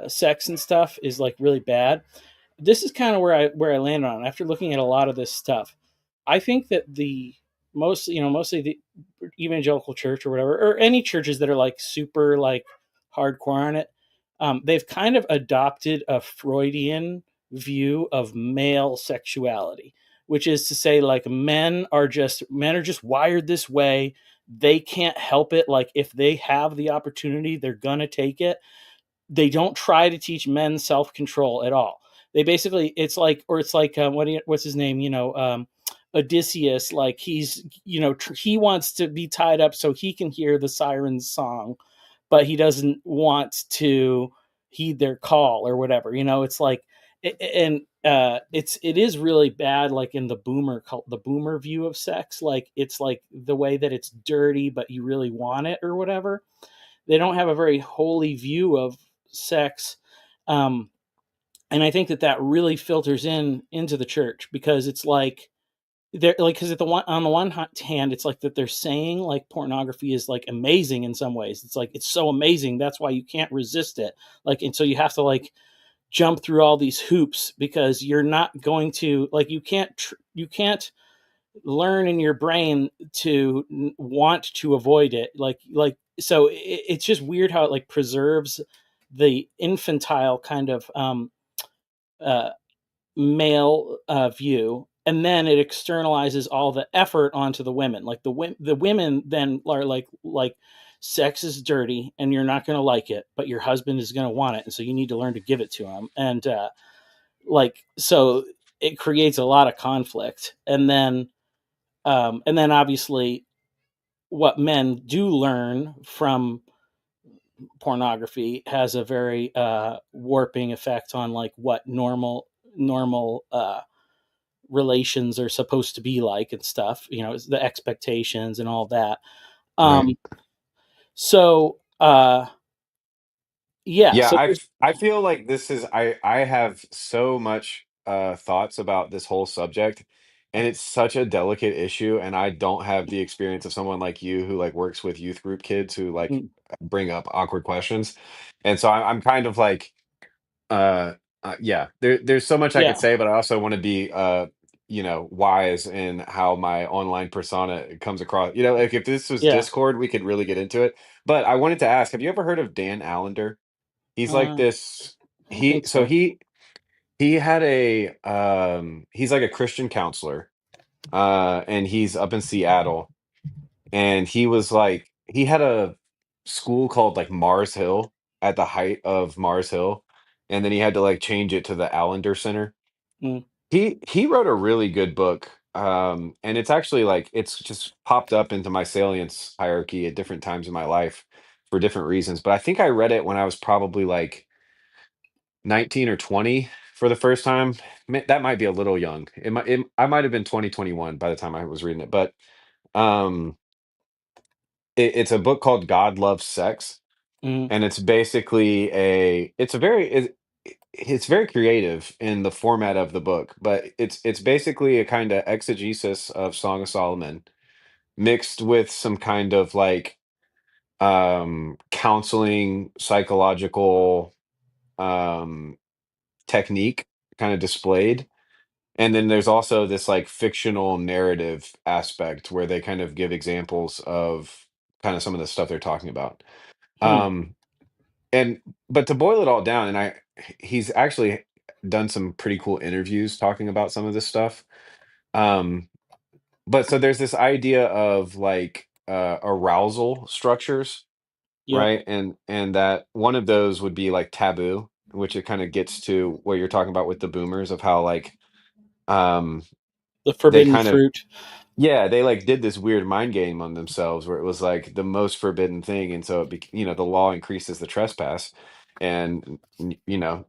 sex and stuff is like really bad. This is kind of where I landed on after looking at a lot of this stuff. I think that mostly the evangelical church or whatever, or any churches that are like super like hardcore on it, they've kind of adopted a Freudian view of male sexuality, which is to say like men are just wired this way. They can't help it. Like if they have the opportunity, they're gonna take it. They don't try to teach men self-control at all. They basically it's like what's his name, Odysseus, like he's, he wants to be tied up so he can hear the siren's song, but he doesn't want to heed their call or whatever. It's like and it is really bad, like in the boomer view of sex. Like it's like the way that it's dirty but you really want it or whatever. They don't have a very holy view of sex. um and I think that really filters into the church, because it's like they're like, because on the one hand it's like that they're saying like pornography is like amazing in some ways. It's like it's so amazing that's why you can't resist it, like, and so you have to like jump through all these hoops because you're not going to like you can't learn in your brain to want to avoid it, so it's just weird how it like preserves the infantile kind of uh, male view, and then it externalizes all the effort onto the women. Like the women then are like sex is dirty and you're not going to like it, but your husband is going to want it, and so you need to learn to give it to him. And so it creates a lot of conflict. And then obviously what men do learn from pornography has a very warping effect on like what normal relations are supposed to be like and stuff, the expectations and all that.
Right.
um so yeah,
Yeah,
so
I feel like this is I have so much thoughts about this whole subject, and it's such a delicate issue, and I don't have the experience of someone like you who like works with youth group kids who like
mm,
bring up awkward questions. And so I'm kind of like yeah, there's so much I could
Yeah.
say, but I also want to be wise in how my online persona comes across. Like if this was
Yeah.
Discord, we could really get into it. But I wanted to ask, have you ever heard of Dan Allender? He's like
I
this.
don't think
So
so.
he had he's like a Christian counselor, and he's up in Seattle, and he had a school called like Mars Hill at the height of Mars Hill, and then he had to like change it to the Allender Center.
Mm.
He wrote a really good book, and it's actually like it's just popped up into my salience hierarchy at different times in my life for different reasons. But I think I read it when I was probably like 19 or 20 for the first time. That might be a little young. I might have been 2021 by the time I was reading it, but um it's a book called God Loves Sex,
Mm.
and it's basically it's very creative in the format of the book, but it's basically a kind of exegesis of Song of Solomon mixed with some kind of like counseling psychological um technique kind of displayed. And then there's also this like fictional narrative aspect where they kind of give examples of kind of some of the stuff they're talking about.
Hmm.
Um, and but to boil it all down, and he's actually done some pretty cool interviews talking about some of this stuff. Um, but so there's this idea of like arousal structures,
Yep.
right? And that one of those would be like taboo, which it kind of gets to what you're talking about with the boomers of how like um
The
they
forbidden
kind of
fruit.
yeah, they like did this weird mind game on themselves where it was like the most forbidden thing, and so the law increases the trespass, and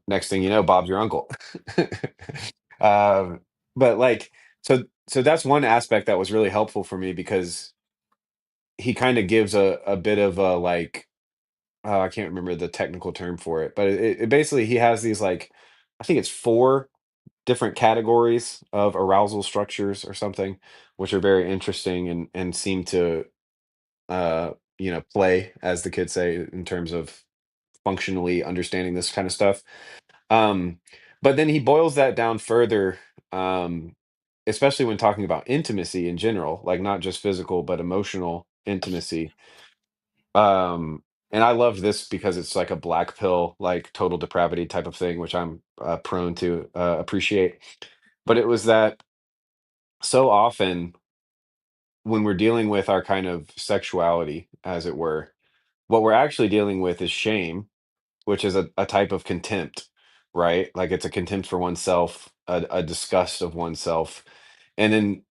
next thing you know, Bob's your uncle. um, but like, so that's one aspect that was really helpful for me because he kind of gives a bit of a like I can't remember the technical term for it, but it basically he has these like I think it's four different categories of arousal structures or something, which are very interesting and seem to play, as the kids say, in terms of functionally understanding this kind of stuff. Um, but then he boils that down further, um, especially when talking about intimacy in general, like not just physical but emotional intimacy. And I love this because it's like a black pill, like total depravity type of thing, which I'm prone to appreciate. But it was that so often when we're dealing with our kind of sexuality, as it were, what we're actually dealing with is shame, which is a type of contempt, right? Like it's a contempt for oneself, a disgust of oneself. And then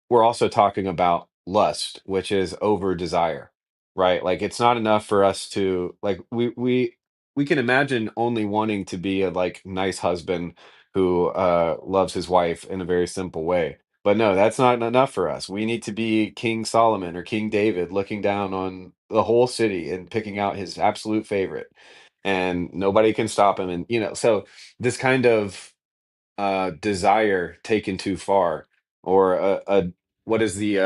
we're also talking about lust, which is over desire, right? Like it's not enough for us to like we can imagine only wanting to be a like nice husband who loves his wife in a very simple way. But no, that's not enough for us. We need to be King Solomon or King David looking down on the whole city and picking out his absolute favorite. And nobody can stop him. And so this kind of desire taken too far, or a what is the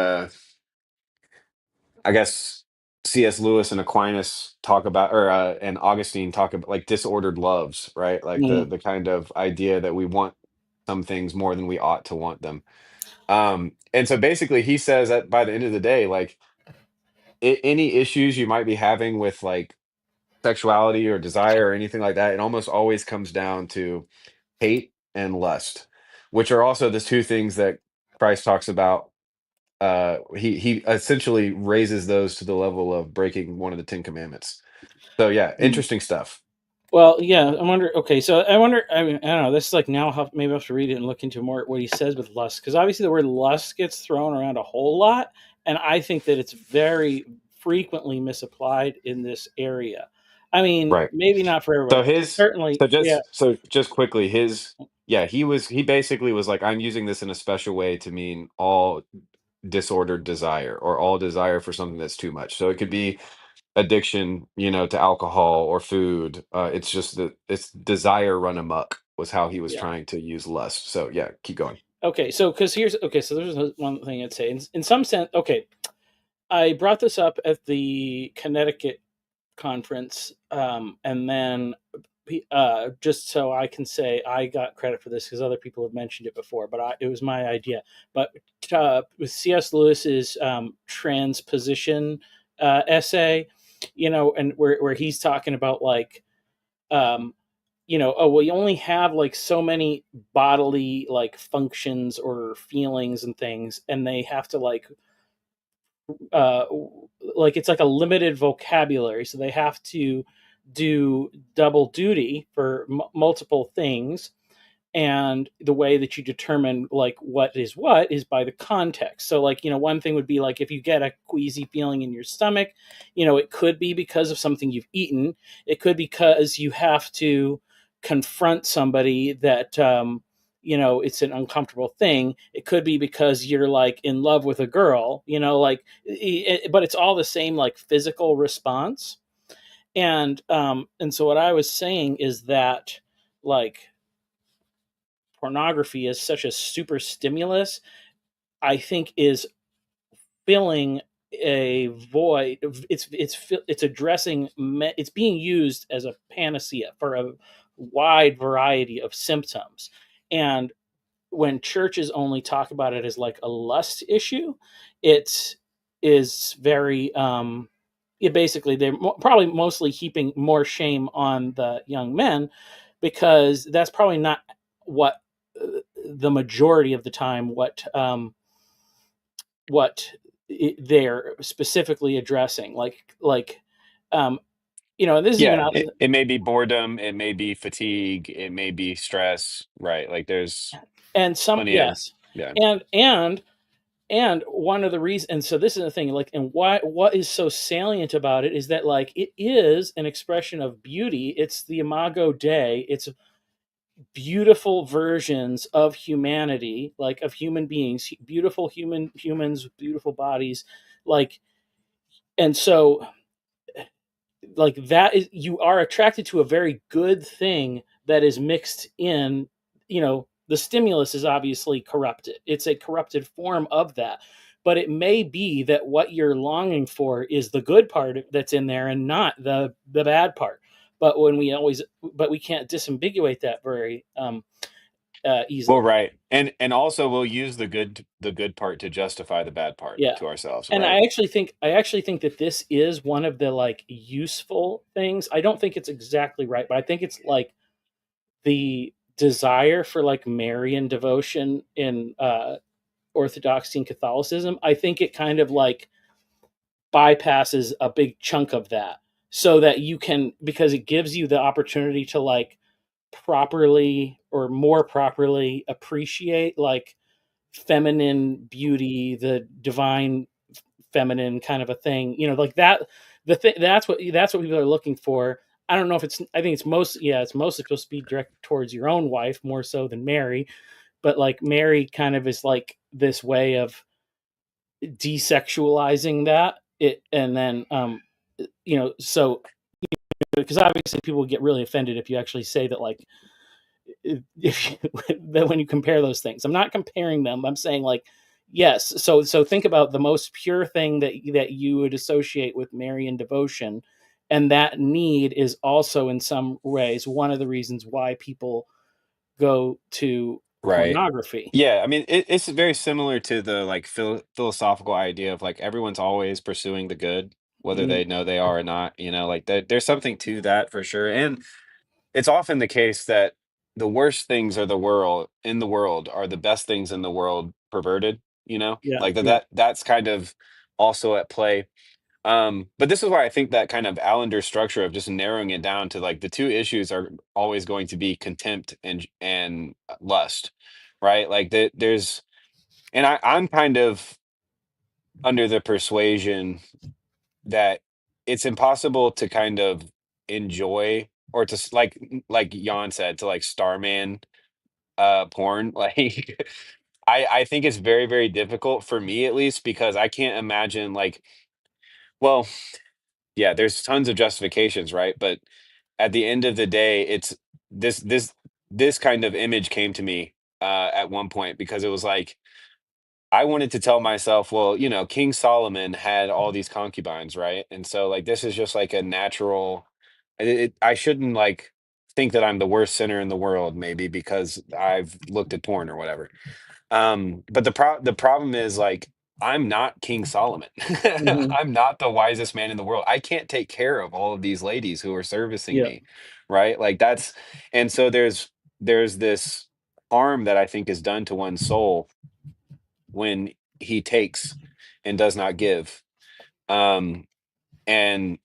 I guess C.S. Lewis and Aquinas talk about, or and Augustine talk about, like disordered loves, right? Like the
Mm.
the kind of idea that we want some things more than we ought to want them. And so basically, he says that by the end of the day, like any issues you might be having with like sexuality or desire or anything like that, it almost always comes down to hate and lust, which are also the two things that Christ talks about. He essentially raises those to the level of breaking one of the Ten Commandments. So yeah,
Mm.
interesting stuff.
Well, yeah, I wonder. Okay, so I wonder. I mean, I don't know. This is like now. Maybe I have to read it and look into more what he says with lust, because obviously the word lust gets thrown around a whole lot, and I think that it's very frequently misapplied in this area. I mean,
Right.
maybe not for
So
everybody, but
his
certainly, yeah,
so just quickly his yeah he basically was like, I'm using this in a special way to mean all disordered desire or all desire for something that's too much. So it could be addiction, to alcohol or food. It's just that it's desire run amok was how he was
yeah.
trying to use lust. So yeah, keep going.
Okay, so because here's okay, so there's one thing I'd say. In some sense, okay, I brought this up at the Connecticut conference, and then just so I can say I got credit for this because other people have mentioned it before, but it was my idea. But with C.S. Lewis's transposition essay, and where he's talking about like, um, oh, well, you only have like so many bodily like functions or feelings and things, and they have to uh, like it's like a limited vocabulary, so they have to do double duty for multiple things, and the way that you determine like what is by the context. So like, one thing would be like if you get a queasy feeling in your stomach, it could be because of something you've eaten. It could be because you have to confront somebody that it's an uncomfortable thing. It could be because you're like in love with a girl, like but it's all the same like physical response. And so what I was saying is that like pornography is such a super stimulus, I think is filling a void. It's addressing, it's being used as a panacea for a wide variety of symptoms. And when churches only talk about it as like a lust issue, it is very basically they're probably mostly heaping more shame on the young men, because that's probably not what the majority of the time what they're specifically addressing, um and this is even
Yeah,
out.
it may be boredom, it may be fatigue, it may be stress, right? Like there's
And some,
plenty of,
yes.
yeah.
And one of the reasons, and so this is the thing, like, and what is so salient about it is that like it is an expression of beauty. It's the Imago Dei. It's beautiful versions of humanity, like of human beings, beautiful humans with beautiful bodies, like. And so like that is, you are attracted to a very good thing that is mixed in. The stimulus is obviously corrupted, it's a corrupted form of that, but it may be that what you're longing for is the good part that's in there and not the bad part. But we can't disambiguate that very
Well,
easily.
right. And also we'll use the good part to justify the bad part
Yeah.
to ourselves,
And
right?
I actually think that this is one of the like useful things. I don't think it's exactly right, but I think it's like the desire for like Marian devotion in Orthodoxy and Catholicism. I think it kind of like bypasses a big chunk of that, so that you can, because it gives you the opportunity to like properly or more properly appreciate like feminine beauty, the divine feminine kind of a thing, like that. That's what people are looking for. I don't know if it's, I think it's it's mostly supposed to be directed towards your own wife more so than Mary, but like Mary kind of is like this way of desexualizing that it. And then so because obviously people get really offended if you actually say that, like, if you, that when you compare those things. I'm not comparing them. I'm saying like, yes. So think about the most pure thing that you would associate with Marian devotion, and that need is also in some ways one of the reasons why people go to
Right.
pornography.
Yeah, I mean, it's very similar to the like philosophical idea of like everyone's always pursuing the good, whether
Mm,
they know they are or not. Like there's something to that for sure. And it's often the case that the worst things are the world are the best things in the world perverted.
yeah,
Like
yeah,
that's kind of also at play. But this is why I think that kind of Allender structure of just narrowing it down to like the two issues are always going to be contempt and lust, right? Like there's, and I'm kind of under the persuasion that it's impossible to kind of enjoy or to like Jan said, to like starman porn. Like I think it's very, very difficult for me at least because I can't imagine like, well, yeah, there's tons of justifications, right? But at the end of the day, it's this this this kind of image came to me at one point because it was like I wanted to tell myself, well, King Solomon had all these concubines, right? And so like this is just like a natural. I shouldn't like think that I'm the worst sinner in the world, maybe because I've looked at porn or whatever. But the problem is, like, I'm not King Solomon.
Mhm.
I'm not the wisest man in the world. I can't take care of all of these ladies who are servicing
Yeah.
me, right? Like that's and so there's this harm that I think is done to one's soul when he takes and does not give. Um, and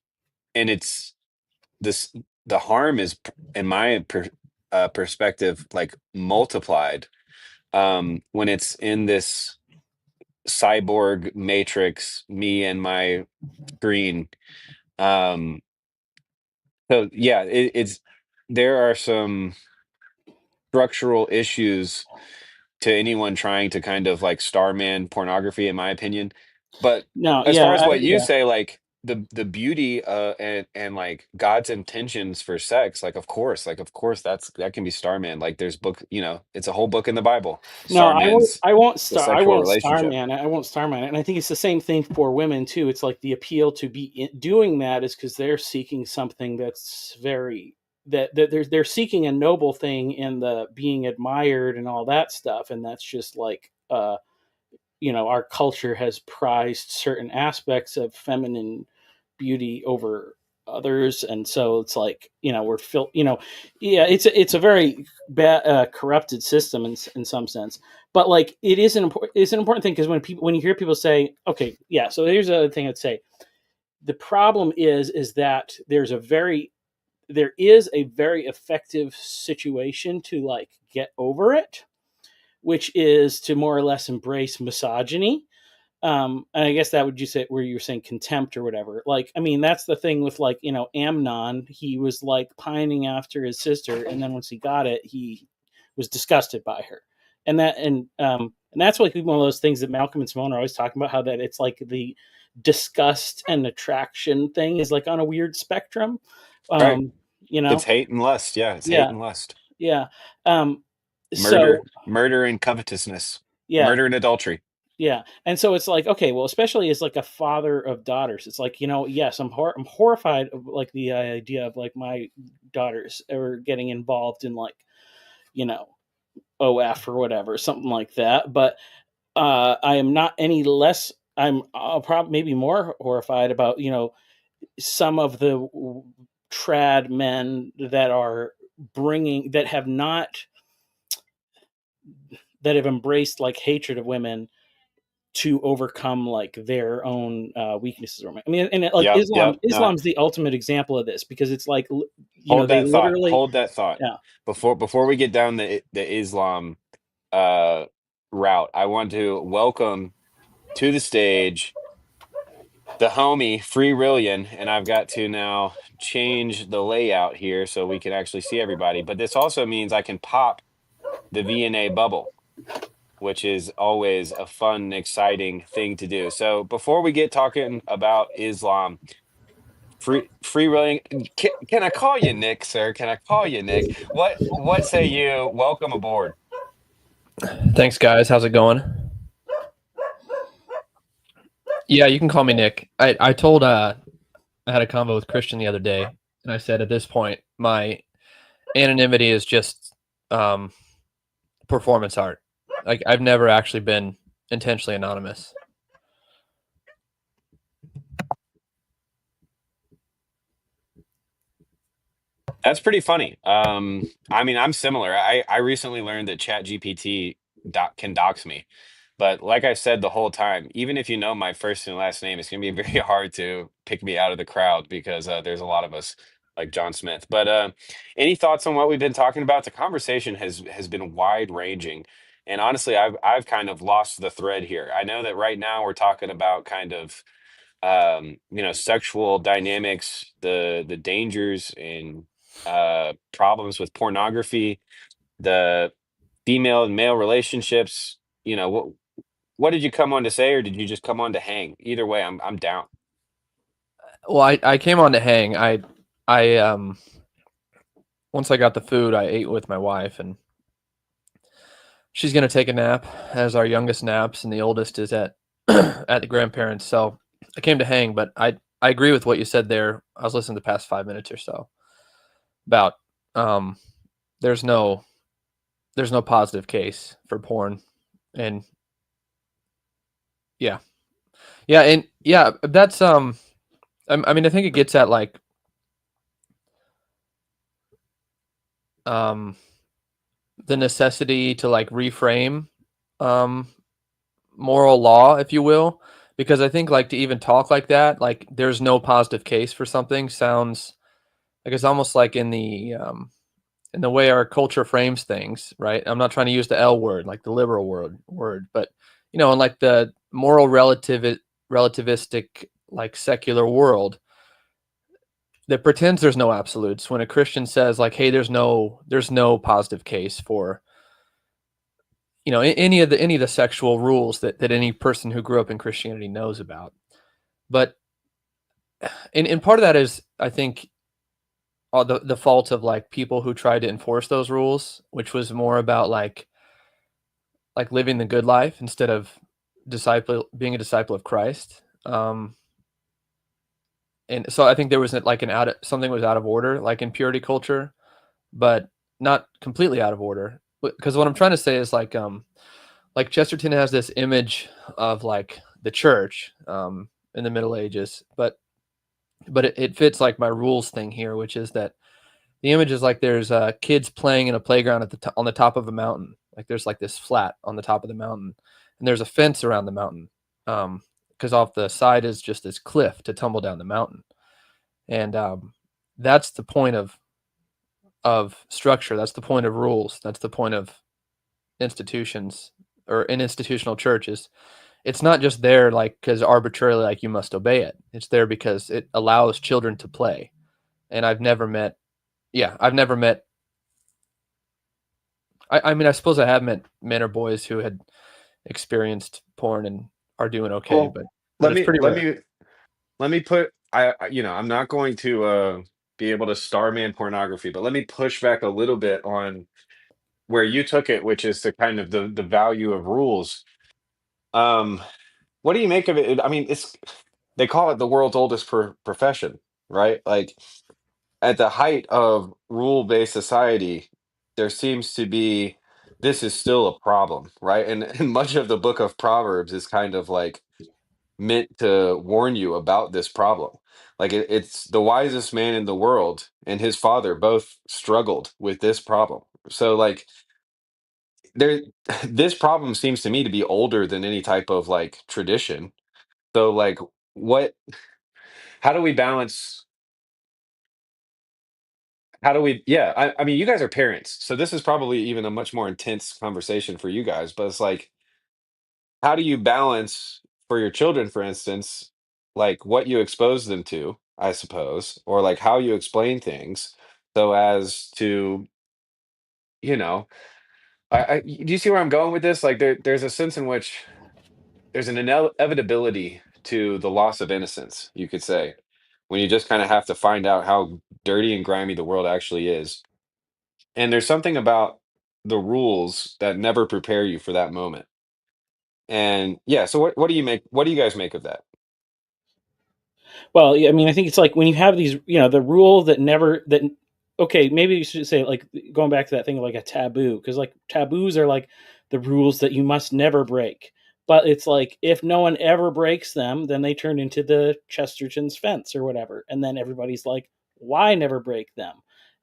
and it's this the harm is in my perspective like multiplied when it's in this cyborg matrix, me and my screen. Um, so yeah, it's there are some structural issues to anyone trying to kind of like starman pornography, in my opinion. But
No,
as far
yeah,
as what you
yeah.
say, like the beauty and like God's intentions for sex, like of course that can be starman. Like there's book, it's a whole book in the Bible.
No,
Starman's the
I
sexual
won't
relationship.
Starman. I won't Starman. And I think it's the same thing for women too. It's like the appeal to be doing that is because they're seeking something that's very that they're seeking a noble thing in the being admired and all that stuff. And that's just like our culture has prized certain aspects of feminine beauty over others, and so it's like we're yeah, it's a very bad corrupted system in some sense. But like it's an important thing, because when you hear people say, okay, yeah, so here's the other thing I'd say. The problem is that there is a very effective situation to like get over it, which is to more or less embrace misogyny. And I guess that would you say where you were saying contempt or whatever. Like, I mean, that's the thing with like, Amnon, he was like pining after his sister, and then once he got it, he was disgusted by her. And that's like one of those things that Malcolm and Simone are always talking about, how that it's like the disgust and attraction thing is like on a weird spectrum.
Right.
Um, you
It's
know?
hate and lust. Yeah, it's hate
Yeah,
and lust.
yeah. Um,
Murder,
so
murder and covetousness.
yeah,
Murder and adultery.
yeah, and so it's like, okay, well, especially as like a father of daughters, it's like, yes, I'm horrified of like the idea of like my daughters ever getting involved in like you know OF or whatever, something like that. But I am not any less. I'm probably maybe more horrified about some of the trad men that are bringing that have embraced like hatred of women to overcome like their own weaknesses. I mean, and like
Yep, yep. No,
Islam's the ultimate example of this, because it's like,
hold
they
that thought.
literally,
Hold that thought.
yeah.
Before we get down the Islam uh route, I want to welcome to the stage the homie Free Rillion, and I've got to now change the layout here so we can actually see everybody. But this also means I can pop the VNA bubble, which is always a fun, exciting thing to do. So before we get talking about Islam, free willing, can I call you Nick, sir? Can I call you Nick? What say you? Welcome aboard.
Thanks, guys. How's it going? Yeah, you can call me Nick. I told I had a convo with Christian the other day, and I said at this point my anonymity is just performance art. Like I've never actually been intentionally anonymous.
That's pretty funny. I mean, I'm similar. I recently learned that ChatGPT can dox me. But like I said the whole time, even if you know my first and last name, it's going to be very hard to pick me out of the crowd because there's a lot of us like John Smith. But any thoughts on what we've been talking about? The conversation has been wide ranging, and honestly, I've kind of lost the thread here. I know that right now we're talking about kind of sexual dynamics, the dangers and problems with pornography, the female and male relationships. What did you come on to say, or did you just come on to hang? Either way, I'm down.
Well, I came on to hang. I once I got the food, I ate with my wife, and she's gonna take a nap, as our youngest naps, and the oldest is at at the grandparents. So I came to hang, but I agree with what you said there. I was listening to the past 5 minutes or so about there's no positive case for porn, and yeah, and that's I mean, I think it gets at like the necessity to like reframe moral law, if you will, because I think like to even talk like that, like there's no positive case for something, sounds like it's almost like in the way our culture frames things, right? I'm not trying to use the L word, like the liberal word, but in like the moral relativistic, like secular world that pretends there's no absolutes. When a Christian says like, "Hey, there's no positive case for any of the sexual rules that any person who grew up in Christianity knows about," but and part of that is, I think, the fault of like people who tried to enforce those rules, which was more about like living the good life instead of being a disciple of Christ. And so I think there was like something was out of order, like in purity culture, but not completely out of order. Because what I'm trying to say is like Chesterton has this image of like the church in the Middle Ages, but it fits like my rules thing here, which is that the image is like there's kids playing in a playground on the top of a mountain. Like there's like this flat on the top of the mountain, and there's a fence around the mountain, because off the side is just this cliff to tumble down the mountain, and that's the point of structure. That's the point of rules. That's the point of institutions or in institutional churches. It's not just there like because arbitrarily like you must obey it. It's there because it allows children to play. And I've never met. I mean, I suppose I have met men or boys who had experienced porn and are doing okay,
Well,
but
let
it's
me
pretty
let
rare.
me let me put I'm not going to be able to starman pornography, but let me push back a little bit on where you took it, which is the kind of the value of rules. Um, what do you make of it? I mean, they call it the world's oldest profession, right? Like at the height of rule-based society, there seems to be this is still a problem, right? And much of the book of Proverbs is kind of like meant to warn you about this problem. Like it's the wisest man in the world and his father both struggled with this problem. So like there this problem seems to me to be older than any type of like tradition. So like what how do we balance how do we yeah, I mean you guys are parents. So this is probably even a much more intense conversation for you guys, but it's like how do you balance for your children, for instance, like what you expose them to, I suppose, or like how you explain things so as to, you know, do you see where I'm going with this? Like there's a sense in which there's an inevitability to the loss of innocence, you could say, when you just kind of have to find out how dirty and grimy the world actually is. And there's something about the rules that never prepare you for that moment. And yeah, so what do you guys make of that?
Well, yeah, I mean, I think it's like when you have these, the rule that never that. Okay, maybe you should say like going back to that thing of like a taboo, because like taboos are like the rules that you must never break. But it's like if no one ever breaks them, then they turn into the Chesterton's fence or whatever, and then everybody's like, "Why never break them?"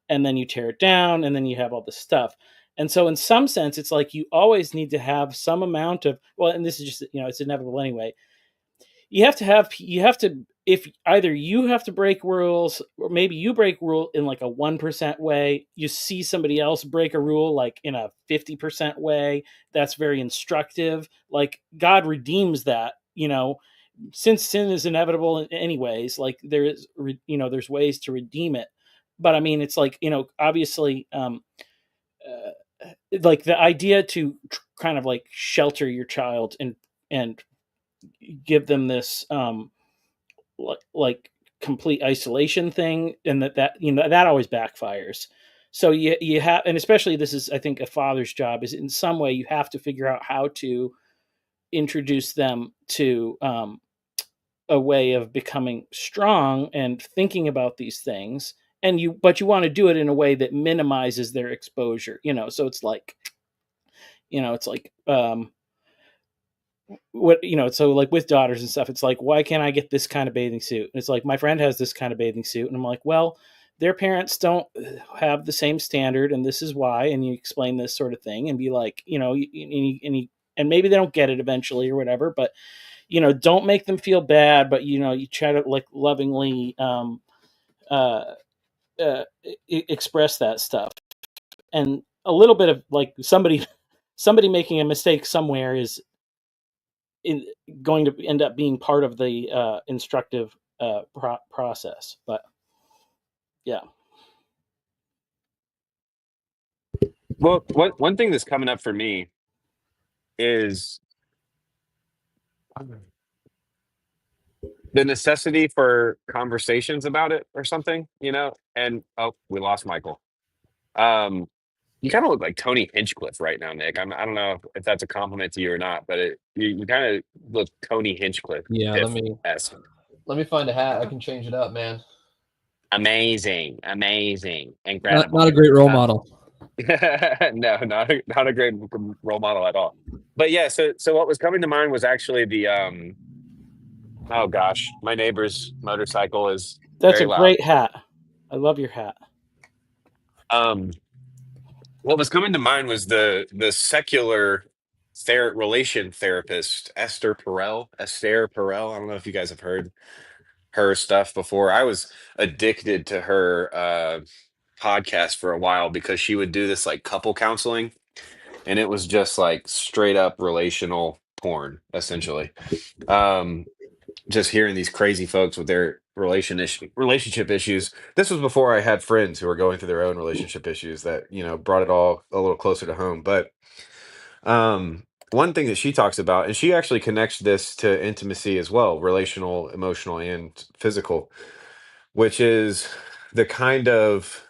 And then you tear it down, and then you have all this stuff. And so, in some sense, it's like you always need to have some amount of well, and this is just it's inevitable anyway. You have to if either you have to break rules or maybe you break rule in like a 1% way, you see somebody else break a rule like in a 50% way, that's very instructive. Like God redeems that, since sin is inevitable in anyways, like there's ways to redeem it. But I mean it's like, obviously like the idea to kind of like shelter your child and give them this like complete isolation thing, and that always backfires. So you have, and especially this is I think a father's job, is in some way you have to figure out how to introduce them to a way of becoming strong and thinking about these things, but you want to do it in a way that minimizes their exposure, so it's like, what, so like with daughters and stuff, it's like, why can't I get this kind of bathing suit? And it's like, my friend has this kind of bathing suit, and I'm like, well, their parents don't have the same standard, and this is why. And you explain this sort of thing and be like, and maybe they don't get it eventually or whatever, but don't make them feel bad, but you try to like lovingly express that stuff. And a little bit of like somebody making a mistake somewhere is going to end up being part of the instructive process. But yeah.
Well, one thing that's coming up for me is the necessity for conversations about it or something, and we lost Michael. You kind of look like Tony Hinchcliffe right now, Nick. I don't know if that's a compliment to you or not, but you kind of look Tony Hinchcliffe.
Yeah, let me find a hat. I can change it up, man.
Amazing, incredible.
Not a great role model.
No, not a great role model at all. But yeah, so what was coming to mind was actually the oh gosh, my neighbor's motorcycle is
That's
very
a
loud.
great hat. I love your hat.
What was coming to mind was the secular relation therapist Esther Perel. I don't know if you guys have heard her stuff before. I was addicted to her podcast for a while because she would do this like couple counseling, and it was just like straight up relational porn, essentially. Just hearing these crazy folks with their relationship issues. This was before I had friends who were going through their own relationship issues that brought it all a little closer to home. But one thing that she talks about, and she actually connects this to intimacy as well, relational, emotional, and physical, which is the kind of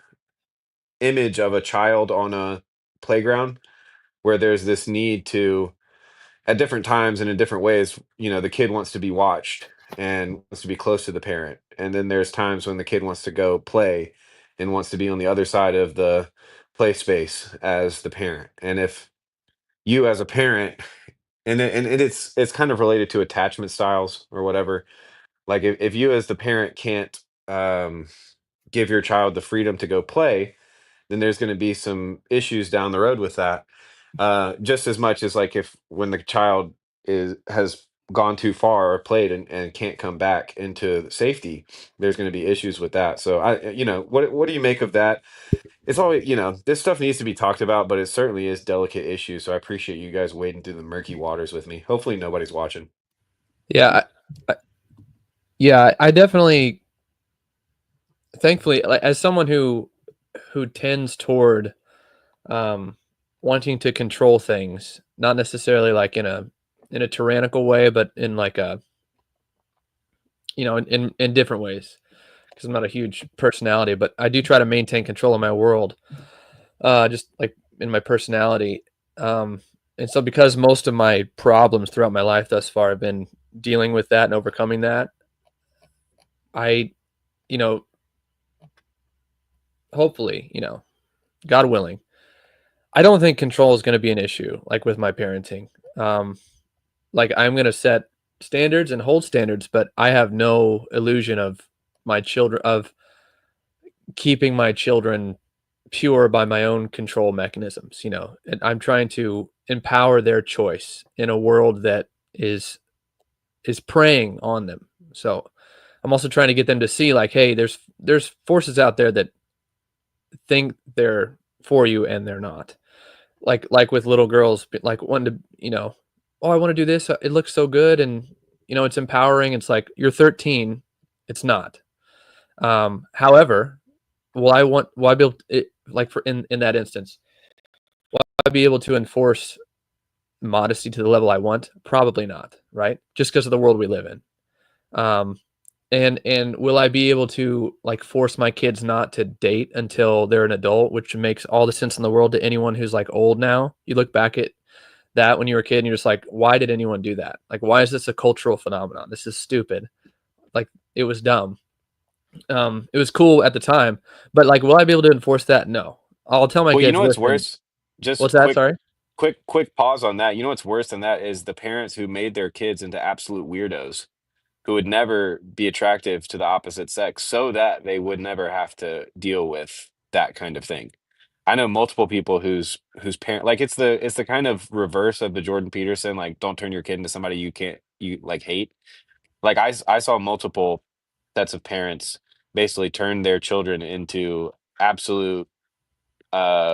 image of a child on a playground where there's this need to, at different times and in different ways, the kid wants to be watched and wants to be close to the parent. And then there's times when the kid wants to go play and wants to be on the other side of the play space as the parent. And if you as a parent, and it's kind of related to attachment styles or whatever, like if you as the parent can't give your child the freedom to go play, then there's going to be some issues down the road with that. Just as much as like if when the child has gone too far or played and can't come back into safety, there's going to be issues with that. So what do you make of that? It's always, this stuff needs to be talked about, but it certainly is delicate issue. So I appreciate you guys wading through the murky waters with me. Hopefully nobody's watching.
Yeah, I definitely, thankfully, like, as someone who tends toward wanting to control things, not necessarily like in a tyrannical way, but in like a, in different ways, because I'm not a huge personality, but I do try to maintain control of my world, just like in my personality. And so because most of my problems throughout my life thus far have been dealing with that and overcoming that, I, hopefully, God willing, I don't think control is going to be an issue, like with my parenting. Like I'm going to set standards and hold standards, but I have no illusion of keeping my children pure by my own control mechanisms, and I'm trying to empower their choice in a world that is preying on them. So I'm also trying to get them to see like, hey, there's forces out there that think they're for you and they're not. Like with little girls, like wanting to, oh, I want to do this. It looks so good. And, it's empowering. It's like, you're 13. It's not. However, will I be able to, like in that instance, will I be able to enforce modesty to the level I want? Probably not. Right. Just because of the world we live in. And will I be able to like force my kids not to date until they're an adult, which makes all the sense in the world to anyone who's like old now. You look back at that when you were a kid and you're just like, why did anyone do that? Like, why is this a cultural phenomenon? This is stupid. Like, it was dumb. It was cool at the time, but like, will I be able to enforce that? No. I'll tell my
Well, you
kids,
know what's
listen.
worse? Just
What's that? Sorry.
quick pause on that. You know what's worse than that is the parents who made their kids into absolute weirdos who would never be attractive to the opposite sex so that they would never have to deal with that kind of thing. I know multiple people whose parent like it's the kind of reverse of the Jordan Peterson like don't turn your kid into somebody you like hate. Like I saw multiple sets of parents basically turn their children into absolute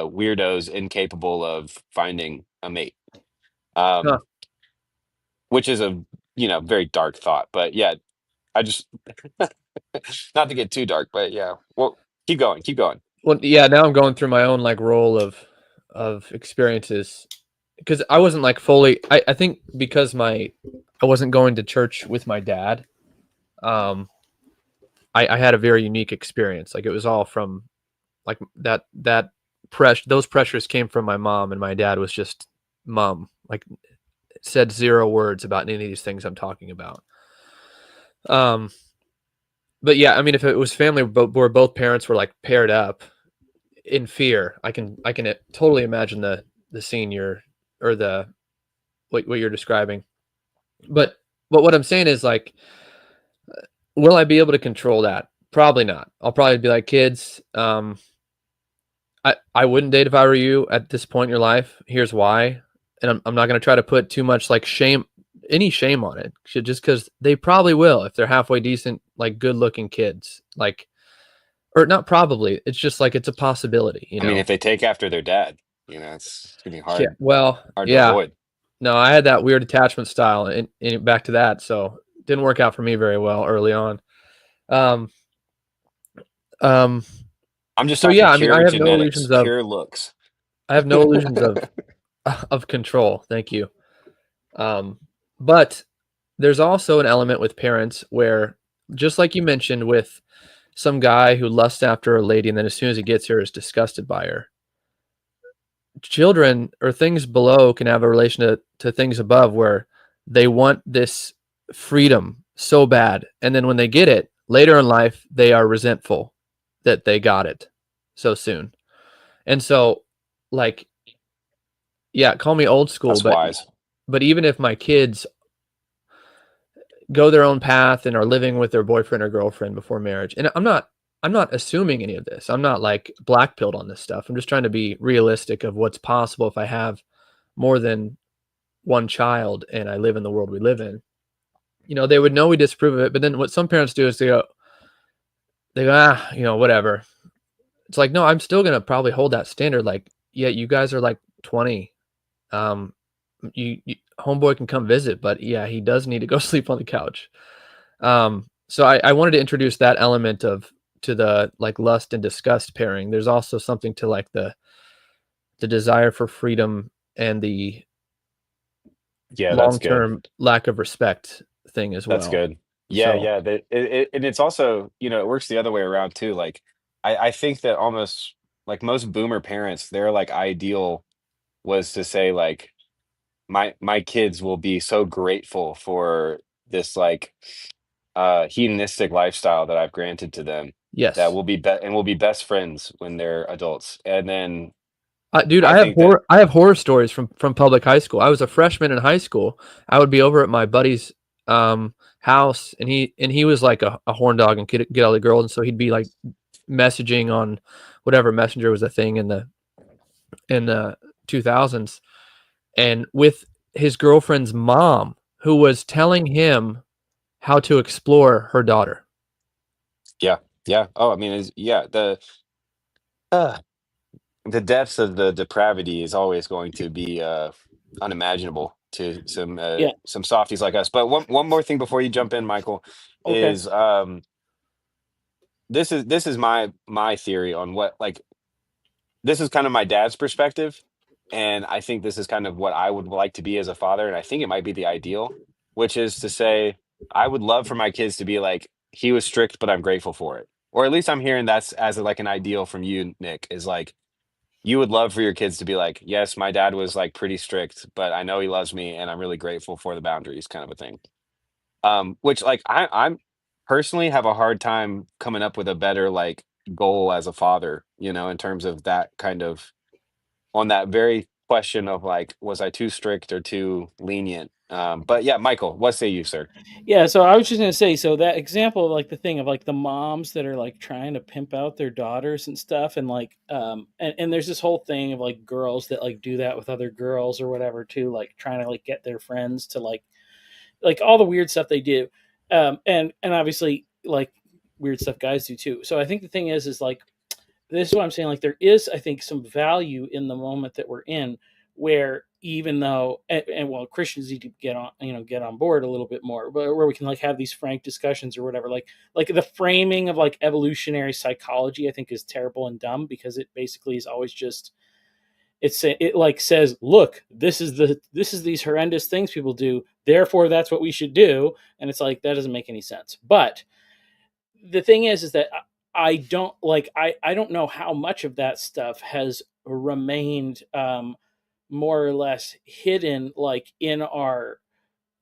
weirdos incapable of finding a mate.
Huh.
Um which is a very dark thought, but yeah, I just not to get too dark, but yeah. Well, keep going.
Well, yeah. Now I'm going through my own like role of experiences because I wasn't like fully. I think because I wasn't going to church with my dad. Um, I had a very unique experience. Like it was all from like that pressure. Those pressures came from my mom, and my dad was just mum. Like said zero words about any of these things I'm talking about. Um, but yeah, I mean, if it was family where both parents were like paired up in fear, I can totally imagine the scene or the what you're describing. But what I'm saying is like, will I be able to control that? Probably not. I'll probably be like, kids, I wouldn't date if I were you at this point in your life. Here's why. And I'm not going to try to put too much like any shame on it. Just because they probably will if they're halfway decent, like good looking kids. Like, or not probably. It's just like it's a possibility,
I mean, if they take after their dad, it's gonna be
Yeah. Well,
hard to
yeah.
avoid.
No, I had that weird attachment style and back to that. So it didn't work out for me very well early on. Um, um,
I'm just
so
talking
yeah, I mean,
pure genetics, pure looks.
I have no illusions of control. Thank you. But there's also an element with parents where, just like you mentioned, with some guy who lusts after a lady and then as soon as he gets her is disgusted by her. Children or things below can have a relation to things above where they want this freedom so bad. And then when they get it later in life, they are resentful that they got it so soon. And so, like, yeah, call me old school,
That's wise.
but even if my kids go their own path and are living with their boyfriend or girlfriend before marriage, and I'm not assuming any of this. I'm not like black pilled on this stuff. I'm just trying to be realistic of what's possible if I have more than one child and I live in the world we live in. They would know we disapprove of it, but then what some parents do is they go, whatever. It's like, no, I'm still gonna probably hold that standard. Like, yeah, you guys are like 20. You homeboy can come visit, but yeah, he does need to go sleep on the couch. So I wanted to introduce that element to the like lust and disgust pairing. There's also something to like the desire for freedom and the
Yeah, that's good.
long-term lack of respect thing as well.
That's good. Yeah,
So
yeah. And it's also, it works the other way around too. Like, I think that almost like most boomer parents, their like ideal was to say like, my kids will be so grateful for this like hedonistic lifestyle that I've granted to them that
yes,
we'll be best friends when they're adults. And then
dude,
I think that
I have horror stories from public high school. I was a freshman in high school. I would be over at my buddy's house, and he was like a horn dog and could get all the girls, and so he'd be like messaging on whatever messenger was a thing in the 2000s, and with his girlfriend's mom, who was telling him how to explore her daughter.
yeah, yeah. Oh, I mean, uh, the depths of the depravity is always going to be unimaginable to
Yeah.
some softies like us. But one more thing before you jump in, Michael,
Okay.
is this is my theory on what like this is kind of my dad's perspective, and I think this is kind of what I would like to be as a father, and I think it might be the ideal, which is to say I would love for my kids to be like he was strict, but I'm grateful for it, or at least I'm hearing that's as like an ideal from you, Nick, is like you would love for your kids to be like, yes, my dad was like pretty strict, but I know he loves me, and I'm really grateful for the boundaries, kind of a thing. Which like I'm personally have a hard time coming up with a better like goal as a father, you know, in terms of that kind of on that very question of like, was I too strict or too lenient? But yeah, Michael, what say you, sir?
Yeah, so I was just gonna say, so that example of like the thing of like the moms that are like trying to pimp out their daughters and stuff, and like and there's this whole thing of like girls that like do that with other girls or whatever too, like trying to like get their friends to like all the weird stuff they do. And obviously like weird stuff guys do too. So I think the thing is like this is what I'm saying. Like there is, I think, some value in the moment that we're in, where even though, and well, Christians need to get on, get on board a little bit more, but where we can like have these frank discussions or whatever. Like the framing of like evolutionary psychology, I think, is terrible and dumb because it basically is always just it like says, look, this is these horrendous things people do, therefore that's what we should do, and it's like that doesn't make any sense. But the thing is that I don't like I don't know how much of that stuff has remained more or less hidden like in our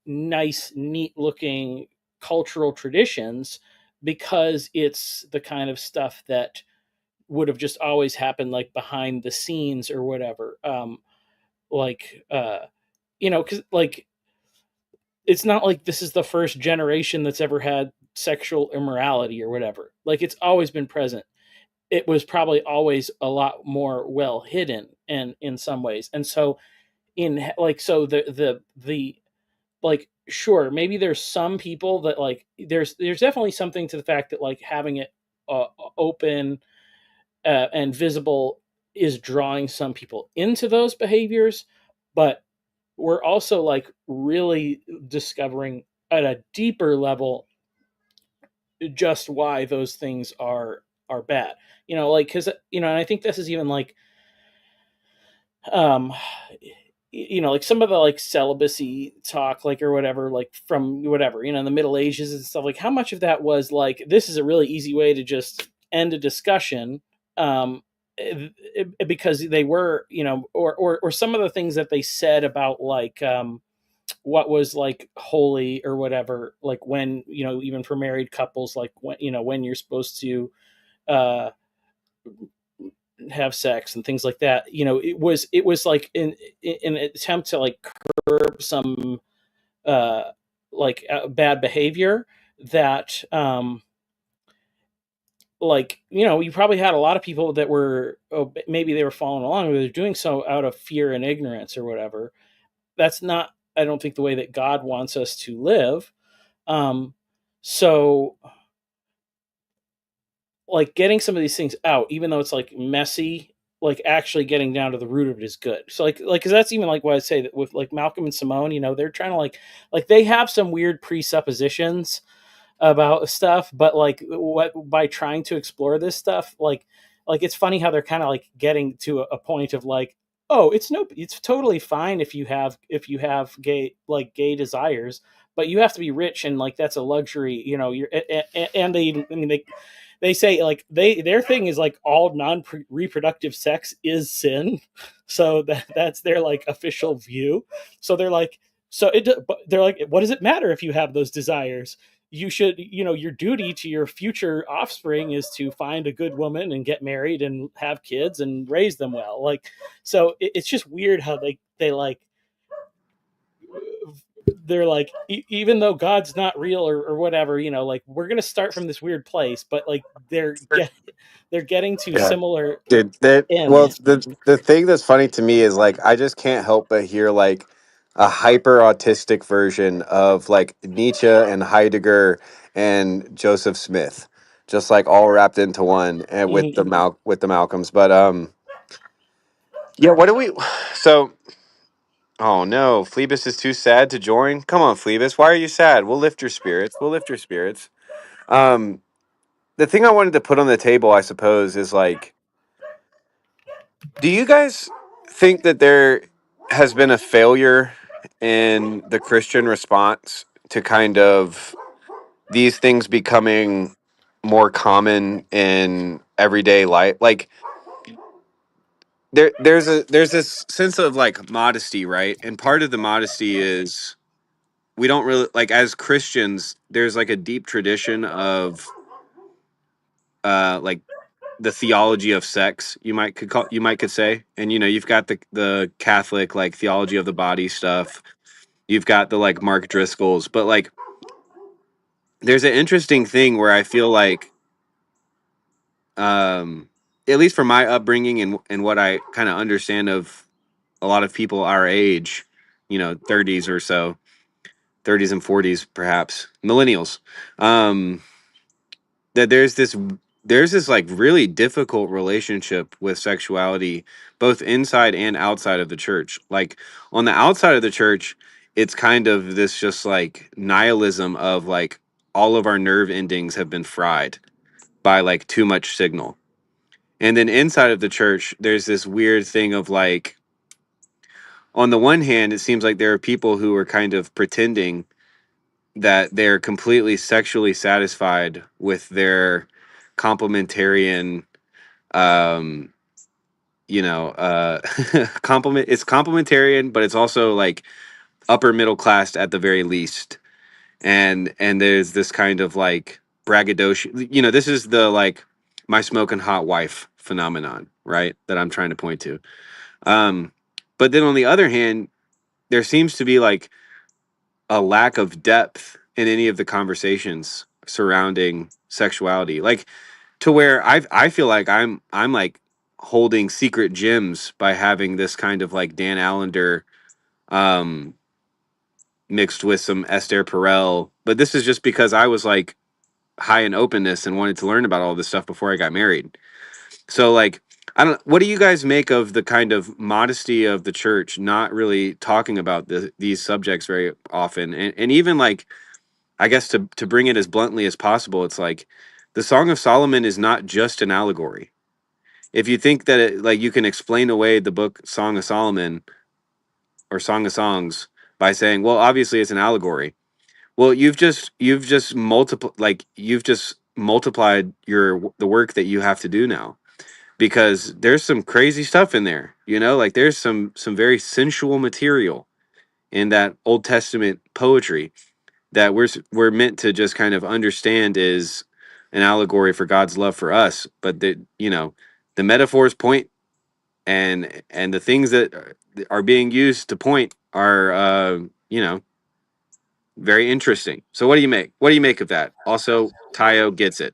nice neat looking cultural traditions, because it's the kind of stuff that would have just always happened like behind the scenes or whatever. Like because like it's not like this is the first generation that's ever had sexual immorality or whatever. Like it's always been present. It was probably always a lot more well hidden and in some ways. And so in like so the like sure, maybe there's some people that like there's definitely something to the fact that like having it open and visible is drawing some people into those behaviors, but we're also like really discovering at a deeper level just why those things are bad. Like because and I think this is even like um like some of the like celibacy talk like or whatever, like from whatever in the Middle Ages and stuff, like how much of that was like this is a really easy way to just end a discussion, um because they were or some of the things that they said about like what was like holy or whatever, like when even for married couples, like when you're supposed to uh have sex and things like that. It was like in an attempt to like curb some uh bad behavior that like you probably had a lot of people that were maybe they were following along, but they're doing so out of fear and ignorance or whatever. That's not, I don't think, the way that God wants us to live. So like getting some of these things out, even though it's like messy, like actually getting down to the root of it is good. So like because that's even like what I say that with like Malcolm and Simone, they're trying to like they have some weird presuppositions about stuff, but like what by trying to explore this stuff, like it's funny how they're kind of like getting to a point of like, oh, it's totally fine if you have gay desires, but you have to be rich, and like that's a luxury, you're and they say like their thing is like all non-reproductive sex is sin. So that's their like official view. So they're like, they're like, what does it matter if you have those desires? You should, your duty to your future offspring is to find a good woman and get married and have kids and raise them well. Like, so it's just weird how they like, they're like, even though God's not real or whatever, like we're going to start from this weird place, but like they're getting to
Yeah.
similar
Dude, well,
ends.
the thing that's funny to me is like I just can't help but hear like a hyper autistic version of like Nietzsche and Heidegger and Joseph Smith, just like all wrapped into one, and with the Malcolms. But yeah, what do we? So, oh no, Phoebus is too sad to join. Come on, Phoebus, why are you sad? We'll lift your spirits. We'll lift your spirits. Um, the thing I wanted to put on the table, I suppose, is like, do you guys think that there has been a failure in the Christian response to kind of these things becoming more common in everyday life? Like there's this sense of like modesty, right? And part of the modesty is we don't really like as Christians. There's like a deep tradition of like the theology of sex. You might could say, and you've got the Catholic like theology of the body stuff. You've got the like Mark Driscoll's, but like there's an interesting thing where I feel like at least for my upbringing and what I kind of understand of a lot of people our age, 30s or so, 30s and 40s, perhaps millennials, that there's this like really difficult relationship with sexuality, both inside and outside of the church. Like on the outside of the church, it's kind of this just like nihilism of like all of our nerve endings have been fried by like too much signal. And then inside of the church, there's this weird thing of like, on the one hand, it seems like there are people who are kind of pretending that they're completely sexually satisfied with their complementarian, um, it's complementarian, but it's also like upper middle class at the very least. And there's this kind of like braggadocio, this is the like my smoking hot wife phenomenon, right? That I'm trying to point to. Um, but then on the other hand, there seems to be like a lack of depth in any of the conversations surrounding sexuality, like to where I feel like I'm like holding secret gems by having this kind of like Dan Allender um, mixed with some Esther Perel. But this is just because I was like high in openness and wanted to learn about all this stuff before I got married. So like, I don't. What do you guys make of the kind of modesty of the church not really talking about these subjects very often, and even like, I guess to bring it as bluntly as possible, it's like the Song of Solomon is not just an allegory. If you think that like you can explain away the book Song of Solomon or Song of Songs by saying, well, obviously it's an allegory. Well, you've just multiplied the work that you have to do now, because there's some crazy stuff in there, like there's some very sensual material in that Old Testament poetry that we're meant to just kind of understand is an allegory for God's love for us, but the metaphors point, and the things that are being used to point are very interesting. So what do you make? What do you make of that? Also, Tayo gets it.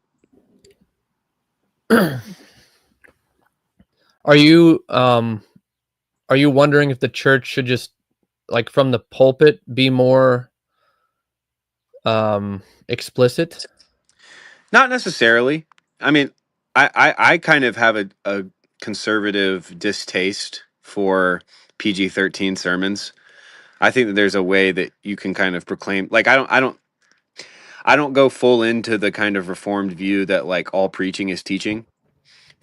Are you wondering if the church should just, like, from the pulpit be more explicit?
Not necessarily. I mean, I kind of have a conservative distaste for PG-13 sermons. I think that there's a way that you can kind of proclaim, like, I don't go full into the kind of reformed view that like all preaching is teaching.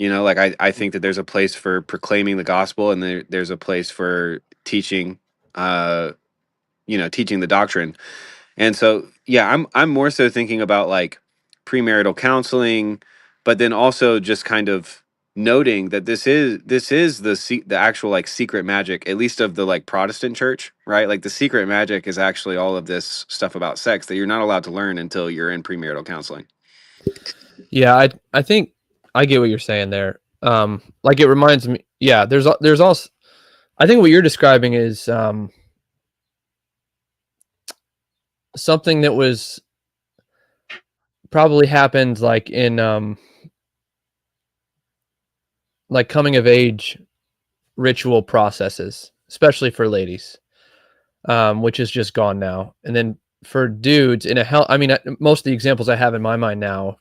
Like I think that there's a place for proclaiming the gospel, and there's a place for teaching teaching the doctrine. And so, yeah, I'm more so thinking about like premarital counseling, but then also just kind of noting that this is the actual like secret magic, at least of the like Protestant church, right? Like the secret magic is actually all of this stuff about sex that you're not allowed to learn until you're in premarital counseling.
Yeah, I think I get what you're saying there. Like, it reminds me, yeah, there's also, I think what you're describing is something that was probably happened like in like coming of age ritual processes, especially for ladies, which is just gone now. And then for dudes in a hell, I mean, most of the examples I have in my mind now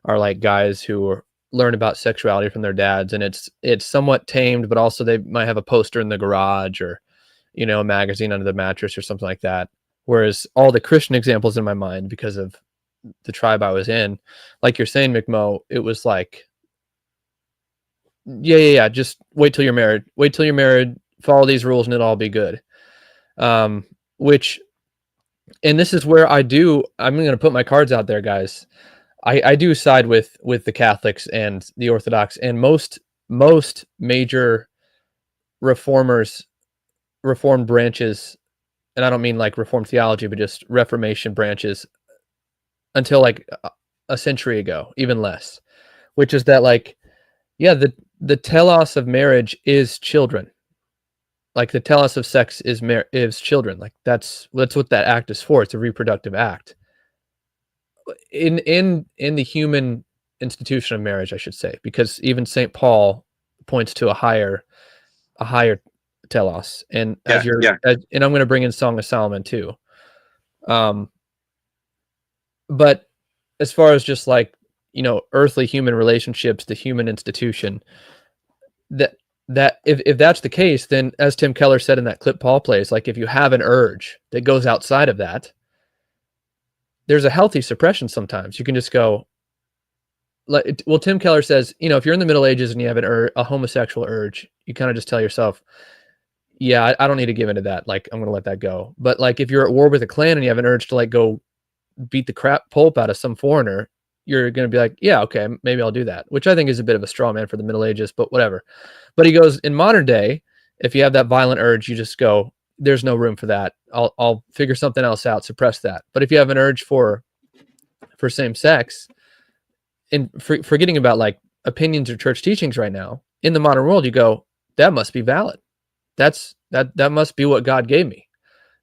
are like guys who learn about sexuality from their dads, and it's somewhat tamed, but also they might have a poster in the garage, or a magazine under the mattress or something like that. Whereas all the Christian examples in my mind, because of the tribe I was in, like you're saying, McMo, it was like, yeah, just wait till you're married, follow these rules, and it'll all be good. Which, and this is where I'm going to put my cards out there, guys. I do side with the Catholics and the Orthodox and most major reformed branches and I don't mean like Reformed theology, but just Reformation branches until like a century ago, even less, which is that like, yeah, the telos of marriage is children. Like the telos of sex is children. Like that's what that act is for. It's a reproductive act. In the human institution of marriage, I should say, because even St. Paul points to a higher telos. And and I'm going to bring in Song of Solomon too. But as far as just like, earthly human relationships, the human institution, that if that's the case, then as Tim Keller said in that clip Paul plays, like if you have an urge that goes outside of that, there's a healthy suppression sometimes. You can just go, like, well, Tim Keller says, if you're in the Middle Ages and you have a homosexual urge, you kind of just tell yourself, yeah, I don't need to give into that. Like, I'm going to let that go. But like, if you're at war with a clan and you have an urge to like go beat the crap pulp out of some foreigner, you're going to be like, yeah, okay, maybe I'll do that, which I think is a bit of a straw man for the Middle Ages, but whatever. But he goes, in modern day, if you have that violent urge, you just go, there's no room for that. I'll figure something else out, suppress that. But if you have an urge for same sex, and forgetting about like opinions or church teachings right now, in the modern world, you go, that must be valid. That must be what God gave me,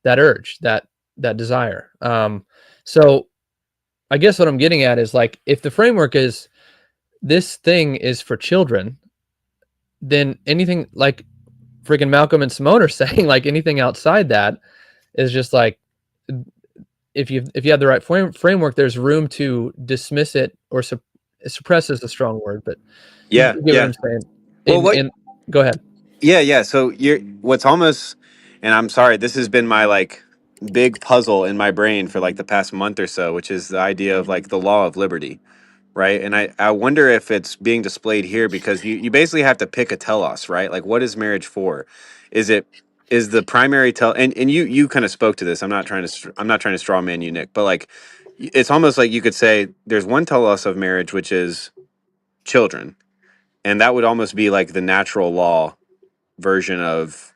that urge, that desire. So I guess what I'm getting at is like, if the framework is this thing is for children, then anything like freaking Malcolm and Simone are saying, like anything outside that is just like, if you have the right framework, there's room to dismiss it or suppress is a strong word, but
Yeah,
you get what I'm saying.
Well,
Go ahead.
Yeah. So what's almost, and I'm sorry, this has been my like big puzzle in my brain for like the past month or so, which is the idea of like the law of liberty, right? And I wonder if it's being displayed here because you basically have to pick a telos, right? Like, what is marriage for? Is the primary and you kind of spoke to this. I'm not trying to straw man you, Nick, but like it's almost like you could say there's one telos of marriage, which is children, and that would almost be like the natural law version of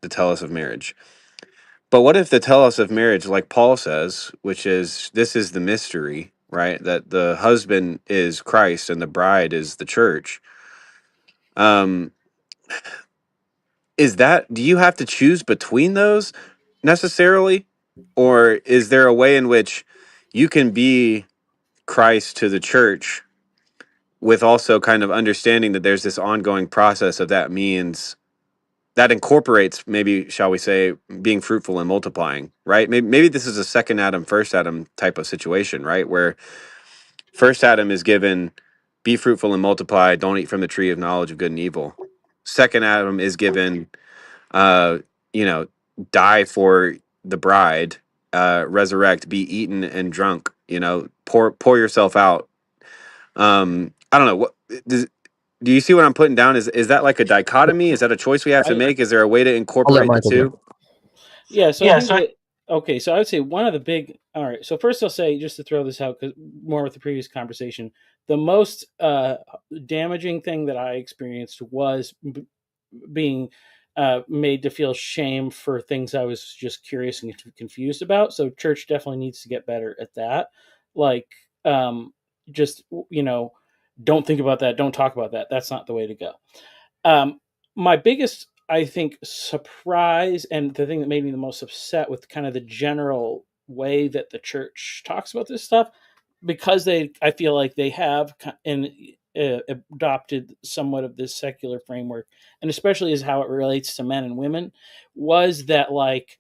the telos of marriage. But what if the telos of marriage, like Paul says, which is this is the mystery, right? That the husband is Christ and the bride is the church. Do you have to choose between those necessarily? Or is there a way in which you can be Christ to the church with also kind of understanding that there's this ongoing process of that means that incorporates, maybe, shall we say, being fruitful and multiplying, right? Maybe this is a second Adam, first Adam type of situation, right? Where first Adam is given, be fruitful and multiply, don't eat from the tree of knowledge of good and evil. Second Adam is given, uh, you know, die for the bride, resurrect, be eaten and drunk, pour yourself out. I don't know. Do you see what I'm putting down? Is that like a dichotomy? Is that a choice we have to make? Is there a way to incorporate the two?
Yeah, so I think okay, so I would say one of the big. All right, so first I'll say, just to throw this out, because more with the previous conversation, the most damaging thing that I experienced was being made to feel shame for things I was just curious and confused about. So church definitely needs to get better at that. Like, just don't think about that, don't talk about that. That's not the way to go. My biggest, I think, surprise, and the thing that made me the most upset with kind of the general way that the church talks about this stuff, because I feel like they have adopted somewhat of this secular framework, and especially as how it relates to men and women, was that like,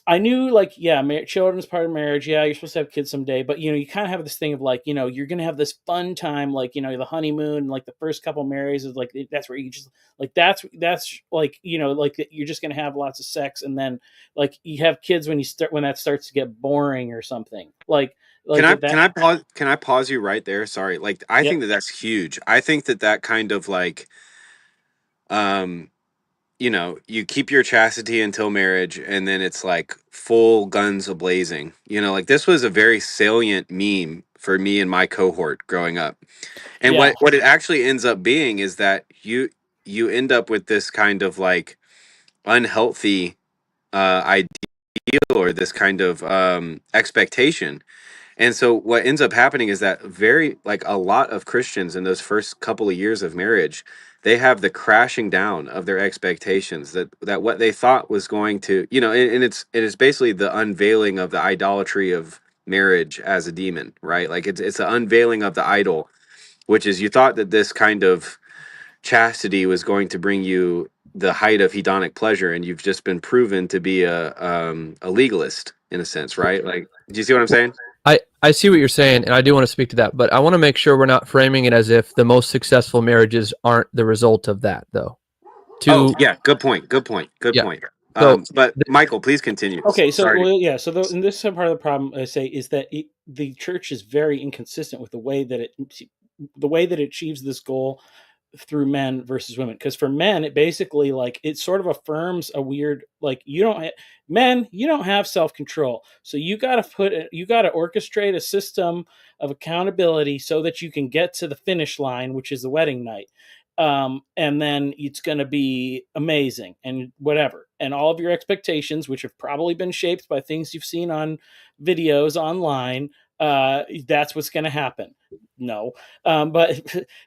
I knew, like, yeah, children's part of marriage. Yeah, you're supposed to have kids someday, but you kind of have this thing of like, you're gonna have this fun time, like, the honeymoon, like the first couple marries is like, that's where you just like that's like, like you're just gonna have lots of sex, and then like you have kids when that starts to get boring or something. Like
Can I pause you right there? Sorry. Like, I think that that's huge. I think that kind of like, you keep your chastity until marriage, and then it's like full guns a-blazing. Like this was a very salient meme for me and my cohort growing up. And what it actually ends up being is that you end up with this kind of like unhealthy idea ideal or this kind of expectation. And so what ends up happening is that a lot of Christians in those first couple of years of marriage, they have the crashing down of their expectations, that what they thought was going to, and it's basically the unveiling of the idolatry of marriage as a demon, right? Like it's the unveiling of the idol, which is you thought that this kind of chastity was going to bring you the height of hedonic pleasure, and you've just been proven to be a legalist in a sense, right? Like, do you see what I'm saying?
I see what you're saying, and I do want to speak to that, but I want to make sure we're not framing it as if the most successful marriages aren't the result of that, though.
Oh, yeah, good point.
Yeah.
Point.
So
But Michael, please continue.
Okay, so
Sorry.
and this is part of the problem I say is that the church is very inconsistent with the way that it achieves this goal through men versus women. Because for men, it basically it sort of affirms a weird you don't have self control, so you got to orchestrate a system of accountability so that you can get to the finish line, which is the wedding night. And then it's going to be amazing and whatever. And all of your expectations, which have probably been shaped by things you've seen on videos online, that's what's going to happen. No. But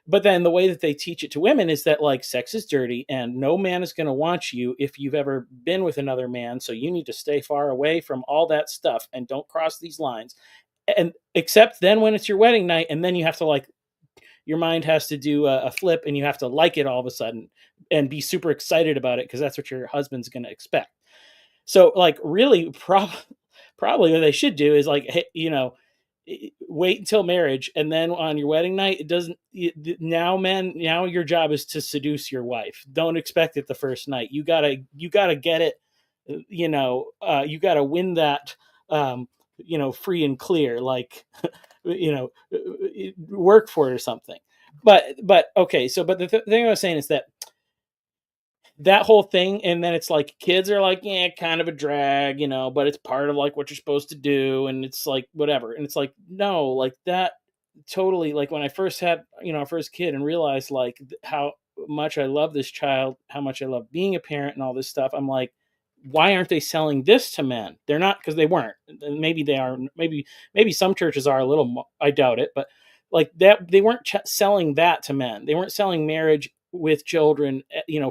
then the way that they teach it to women is that sex is dirty and no man is going to want you if you've ever been with another man. So you need to stay far away from all that stuff and don't cross these lines. And except then when it's your wedding night, and then you have to your mind has to do a flip and you have to like it all of a sudden and be super excited about it because that's what your husband's going to expect. So really probably what they should do is hey, wait until marriage, and then on your wedding night, now your job is to seduce your wife. Don't expect it the first night. You gotta get it, you gotta win that, free and clear, work for it or something. But okay, so but the thing I was saying is that whole thing, and then it's kids are kind of a drag, but it's part of what you're supposed to do, and it's whatever, and it's no, that totally, when I first had our first kid and realized how much I love this child, how much I love being a parent and all this stuff, I'm why aren't they selling this to men? They're not, because they weren't. Maybe they are. Maybe some churches are a little more, I doubt it, but that they weren't selling that to men. They weren't selling marriage with children,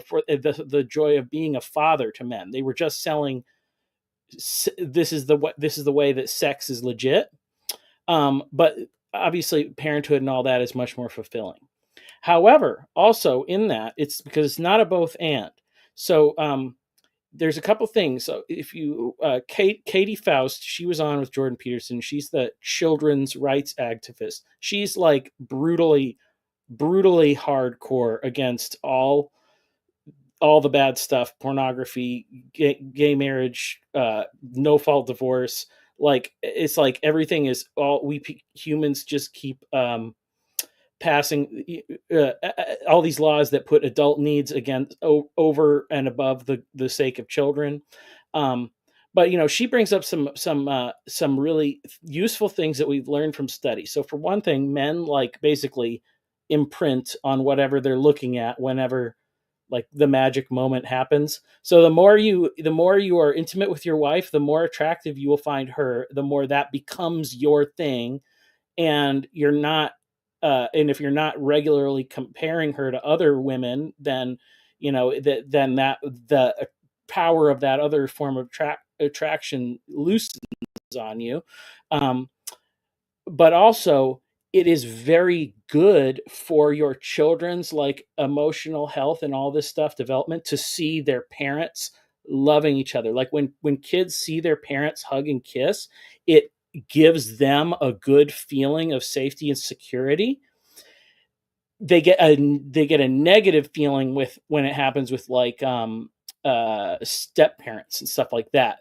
for the joy of being a father to men. They were just selling this is the way that sex is legit. But obviously parenthood and all that is much more fulfilling. However, also in that, it's because it's not a both and. So there's a couple things. So if you Katie Faust, she was on with Jordan Peterson. She's the children's rights activist. She's brutally hardcore against all the bad stuff, pornography, gay marriage, no fault divorce. It's everything is all humans just keep passing all these laws that put adult needs over and above the sake of children. But she brings up some really useful things that we've learned from study. So for one thing, men basically imprint on whatever they're looking at whenever the magic moment happens. So the more you are intimate with your wife, the more attractive you will find her, the more that becomes your thing. And you're not and if you're not regularly comparing her to other women, then then the power of that other form of attraction loosens on you. But also it is very good for your children's emotional health and all this stuff development to see their parents loving each other. When kids see their parents hug and kiss, it gives them a good feeling of safety and security. They get a negative feeling when it happens with step parents and stuff like that.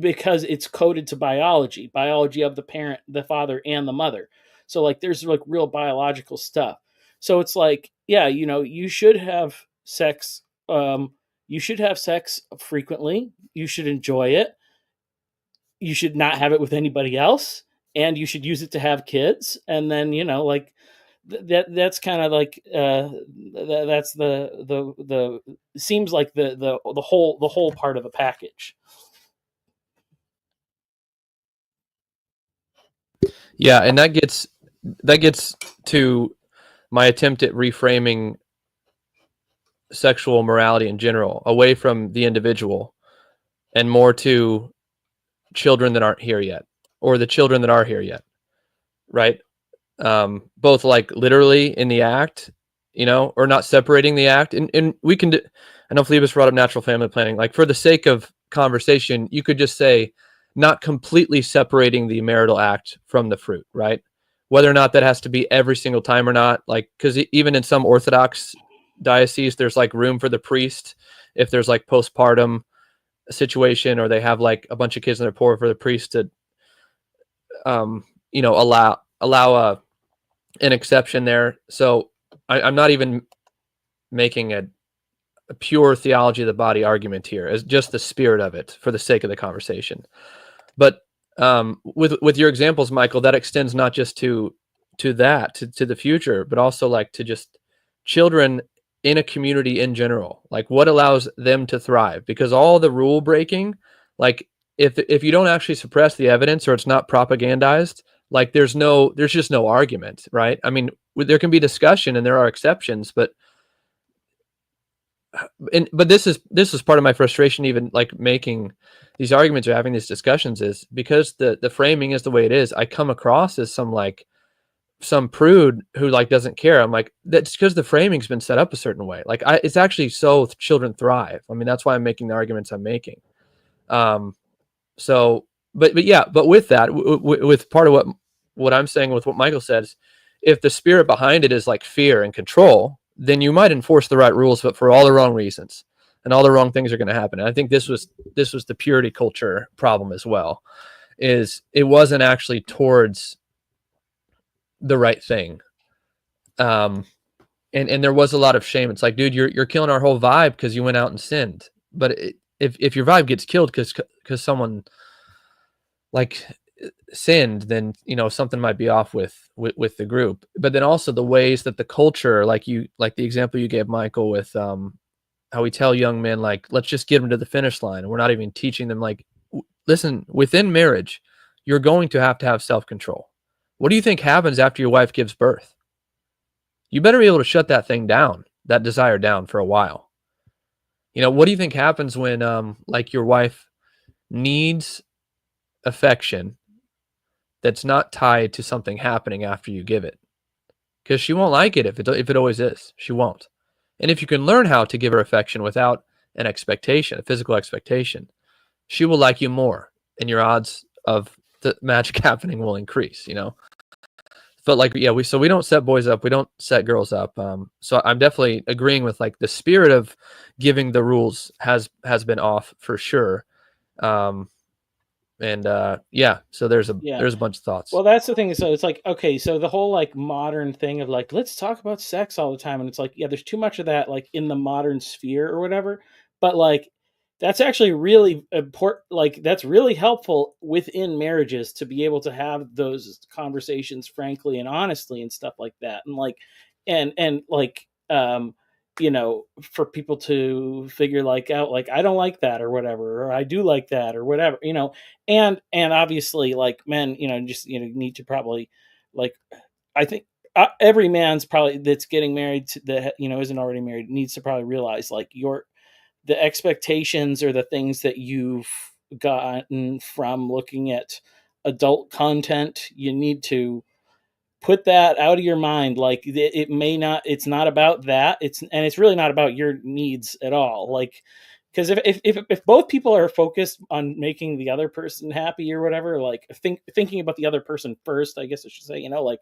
Because it's coded to biology of the parent, the father and the mother. So there's real biological stuff. So it's you should have sex. You should have sex frequently. You should enjoy it. You should not have it with anybody else, and you should use it to have kids. And then that's kind of like that's the seems like the whole part of the package.
Yeah, and that gets to my attempt at reframing sexual morality in general, away from the individual and more to children that aren't here yet, or the children that are here yet, right? Both like literally in the act, or not separating the act. And we can I know Phoebus brought up natural family planning. Like, for the sake of conversation, you could just say not completely separating the marital act from the fruit, right? Whether or not that has to be every single time or not, like, because even in some Orthodox dioceses, there's like room for the priest if there's like postpartum situation, or they have like a bunch of kids and they're poor, for the priest to allow an exception there. So I'm not even making a pure theology of the body argument here, as just the spirit of it for the sake of the conversation. But with your examples, Michael, that extends not just to the future, but also like to just children in a community in general. Like, what allows them to thrive? Because all the rule breaking, like, if you don't actually suppress the evidence, or it's not propagandized, like there's just no argument, right? I mean, there can be discussion and there are exceptions, but this is part of my frustration, even like making these arguments or having these discussions, is because the framing is the way it is. I come across as some prude who like doesn't care. I'm like, that's because the framing's been set up a certain way. Like, it's actually so children thrive. I mean, that's why I'm making the arguments I'm making. So, but with that, with part of what I'm saying with what Michael says, if the spirit behind it is like fear and control, then you might enforce the right rules, but for all the wrong reasons, and all the wrong things are going to happen. And I think this was the purity culture problem as well, is it wasn't actually towards the right thing. And there was a lot of shame. It's like, dude, you're killing our whole vibe because you went out and sinned. But if your vibe gets killed because someone like sinned, then something might be off with the group. But then also the ways that the culture, like the example you gave, Michael, with how we tell young men, like, let's just get them to the finish line, and we're not even teaching them, like, listen, within marriage, you're going to have self-control. What do you think happens after your wife gives birth? You better be able to shut that thing down, that desire down, for a while. What do you think happens when like your wife needs affection that's not tied to something happening after you give it? Because she won't like it if it always is. She won't. And if you can learn how to give her affection without an expectation, a physical expectation, she will like you more, and your odds of the magic happening will increase. But like, yeah, we don't set boys up, we don't set girls up. So I'm definitely agreeing with like the spirit of giving the rules has been off for sure. Yeah, so there's a bunch of thoughts.
Well, that's the thing. So it's like, okay, so the whole like modern thing of like, let's talk about sex all the time, and it's like, yeah, there's too much of that like in the modern sphere or whatever. But like, that's actually really important. Like, that's really helpful within marriages to be able to have those conversations frankly and honestly and stuff like that. And like, and like, for people to figure like out, like, I don't like that or whatever, or I do like that or whatever, and obviously like men, just, need to probably, like, I think every man's probably that's getting married to that, isn't already married, needs to probably realize like the expectations or the things that you've gotten from looking at adult content, you need to put that out of your mind. Like, it may not, it's not about that. It's really not about your needs at all. Like, because if both people are focused on making the other person happy or whatever, like thinking about the other person first, I guess I should say, like,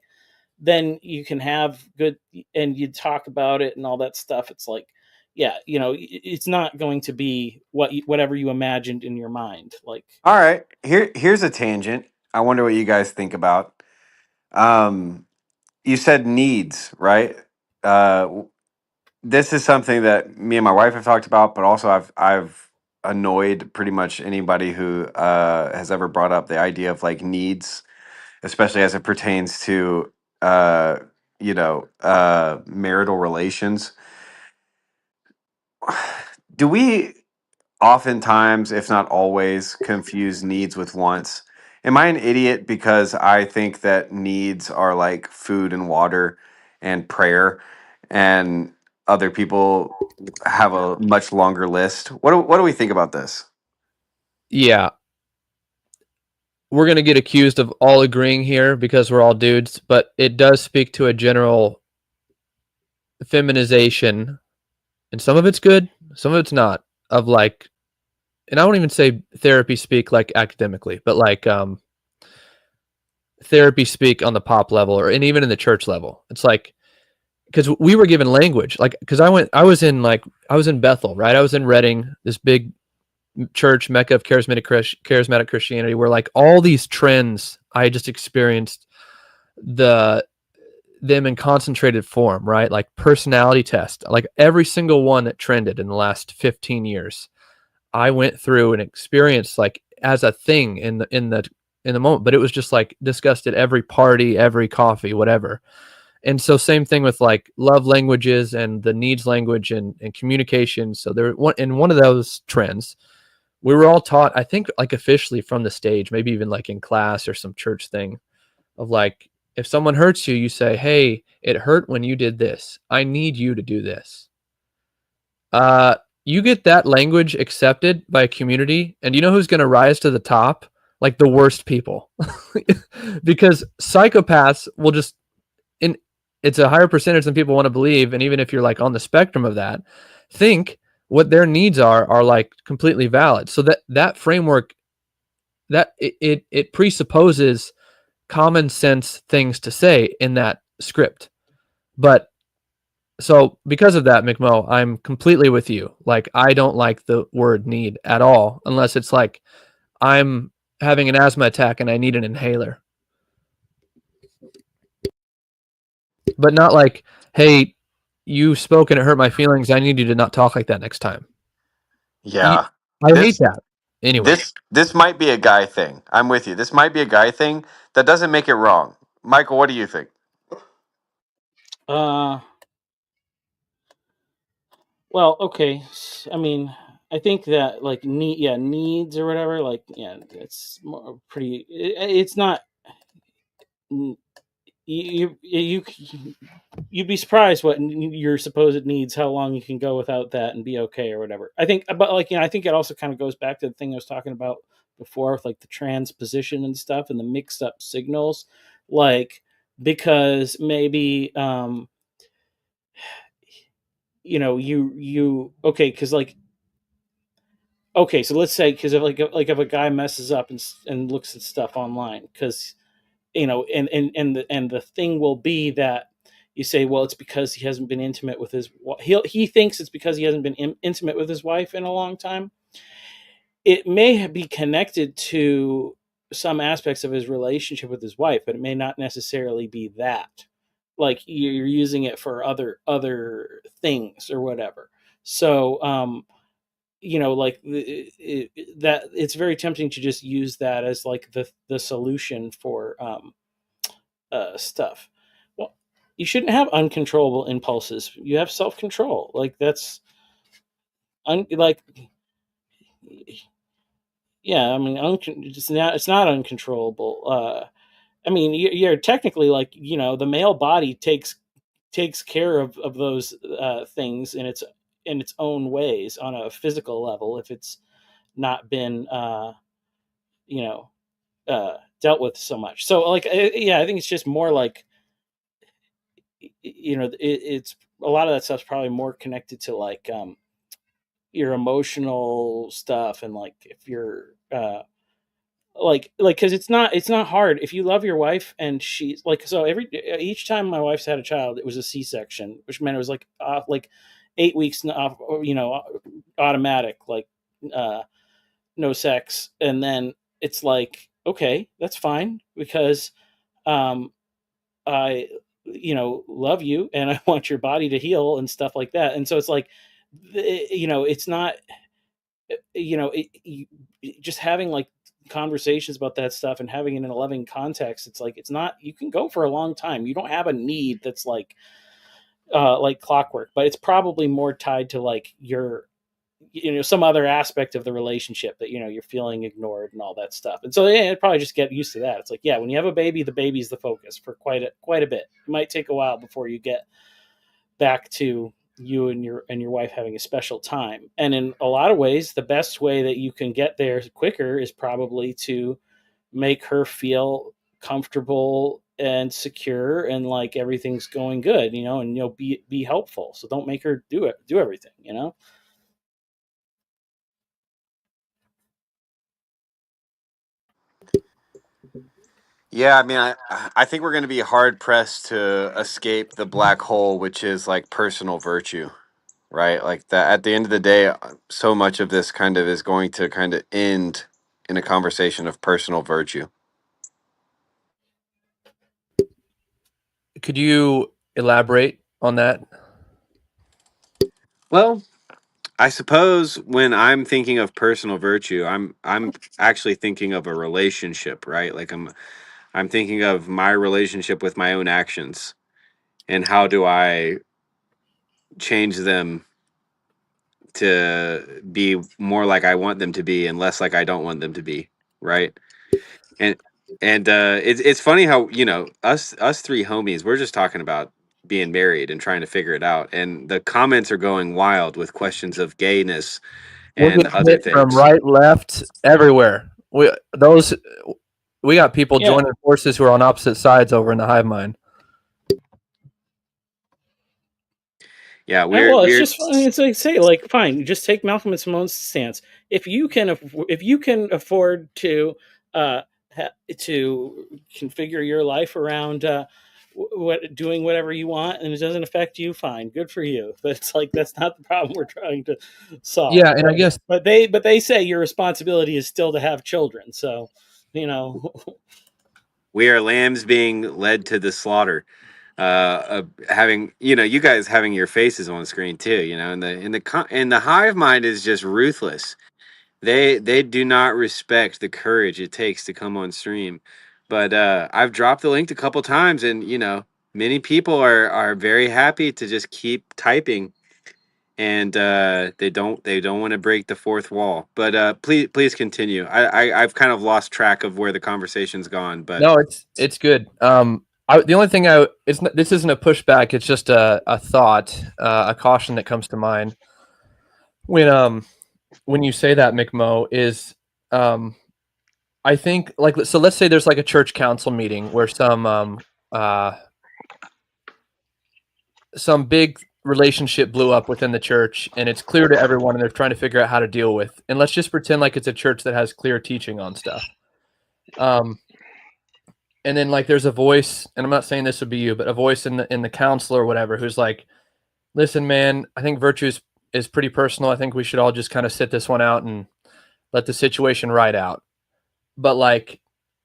then you can have good, and you talk about it and all that stuff. It's like, yeah, it's not going to be whatever you imagined in your mind. Like,
All right, here's a tangent. I wonder what you guys think about. You said needs, right? This is something that me and my wife have talked about, but also I've annoyed pretty much anybody who has ever brought up the idea of like needs, especially as it pertains to marital relations, do we oftentimes, if not always, confuse needs with wants? Am I an idiot because I think that needs are like food and water and prayer, and other people have a much longer list? What do we think about this?
Yeah, we're going to get accused of all agreeing here because we're all dudes, but it does speak to a general feminization, and some of it's good, some of it's not, of like, and I won't even say therapy speak like academically, but like therapy speak on the pop level or and even in the church level. It's like, because we were given language, like, because I was in Bethel, right? I was in Reading, this big church mecca of charismatic Christianity, where like all these trends I just experienced them in concentrated form, right? Like personality test, like every single one that trended in the last 15 years, I went through and experienced like as a thing in the moment, but it was just like discussed at every party, every coffee, whatever. And so same thing with like love languages and the needs language and communication. So there in one of those trends, we were all taught, I think, like officially from the stage, maybe even like in class or some church thing, of like, if someone hurts you, you say, "Hey, it hurt when you did this. I need you to do this." You get that language accepted by a community, and you know who's going to rise to the top? Like the worst people, because psychopaths will just, in it's a higher percentage than people want to believe, and even if you're like on the spectrum of that, think what their needs are like completely valid. So that framework, that it presupposes common sense things to say in that script. But so because of that, McMo, I'm completely with you. Like, I don't like the word need at all, unless it's like I'm having an asthma attack and I need an inhaler. But not like, hey, you spoke and it hurt my feelings. I need you to not talk like that next time.
Yeah.
I hate
This
that. Anyway.
this might be a guy thing. I'm with you. This might be a guy thing. That doesn't make it wrong. Michael, what do you think?
Well, okay. I mean, I think that like needs or whatever, like, yeah, it's more pretty. It's not. You'd be surprised what your supposed needs, how long you can go without that and be okay or whatever. I think, but like, I think it also kind of goes back to the thing I was talking about before with like the transposition and stuff and the mixed up signals, like, because maybe you okay, because like, okay, so let's say, because if a guy messes up and looks at stuff online, because and the thing will be that you say, well, it's because he hasn't been intimate with he thinks it's because he hasn't been intimate with his wife in a long time. It may be connected to some aspects of his relationship with his wife, but it may not necessarily be that. Like, you're using it for other things or whatever. So like that, it's very tempting to just use that as like the solution for stuff. Well, you shouldn't have uncontrollable impulses. You have self-control. Like, that's like, yeah, I mean, it's not uncontrollable. I mean, you're technically, like, the male body takes care of those things in its own ways on a physical level, if it's not been you know dealt with so much. So, like, yeah, I think it's just more like, it's a lot of that stuff's probably more connected to like your emotional stuff, and like, if you're like, because it's not hard if you love your wife, and she's like, so each time my wife's had a child, it was a C-section, which meant it was like 8 weeks off, automatic, like, uh no sex. And then it's like, okay, that's fine, because um I love you, and I want your body to heal and stuff like that. And so it's like, it's not, just having like conversations about that stuff and having it in a loving context, it's like, it's not, you can go for a long time. You don't have a need that's like clockwork, but it's probably more tied to like your, some other aspect of the relationship that, you're feeling ignored and all that stuff. And so, yeah, I'd probably just get used to that. It's like, yeah, when you have a baby, the baby's the focus for quite a bit. It might take a while before you get back to you and your wife having a special time. And in a lot of ways, the best way that you can get there quicker is probably to make her feel comfortable and secure and like everything's going good, and be helpful. So don't make her do everything.
Yeah, I mean, I think we're going to be hard pressed to escape the black hole, which is like personal virtue, right? Like that. At the end of the day, so much of this kind of is going to kind of end in a conversation of personal virtue.
Could you elaborate on that?
Well, I suppose when I'm thinking of personal virtue, I'm actually thinking of a relationship, right? Like I'm thinking of my relationship with my own actions and how do I change them to be more like I want them to be and less like I don't want them to be, right? And it's funny how us three homies, we're just talking about being married and trying to figure it out, and the comments are going wild with questions of gayness
We're
and
getting
other
hit from
things.
right, left, everywhere. We got people
Yeah.
joining forces who are on opposite sides over in the hive mind.
Yeah,
Well, it's
we're
just fine. It's like, say, like, fine, just take Malcolm and Simone's stance. If you can afford to to configure your life around doing whatever you want, and it doesn't affect you, fine, good for you. But it's like, that's not the problem we're trying to solve.
Yeah, and I guess
But they say your responsibility is still to have children. So,
we are lambs being led to the slaughter. Having you guys having your faces on the screen too, and the hive mind is just ruthless. They do not respect the courage it takes to come on stream. But I've dropped the link a couple times, and many people are very happy to just keep typing, and they don't want to break the fourth wall. But please continue. I've kind of lost track of where the conversation's gone, but
no, it's good. The only thing this isn't a pushback. It's just a thought, a caution that comes to mind when you say that, McMo, is I think, like, so let's say there's like a church council meeting where some big relationship blew up within the church, and it's clear to everyone, and they're trying to figure out how to deal with. And let's just pretend like it's a church that has clear teaching on stuff. And then like there's a voice, and I'm not saying this would be you, but a voice in the council or whatever who's like, "Listen, man, I think virtue is pretty personal. I think we should all just kind of sit this one out and let the situation ride out." But like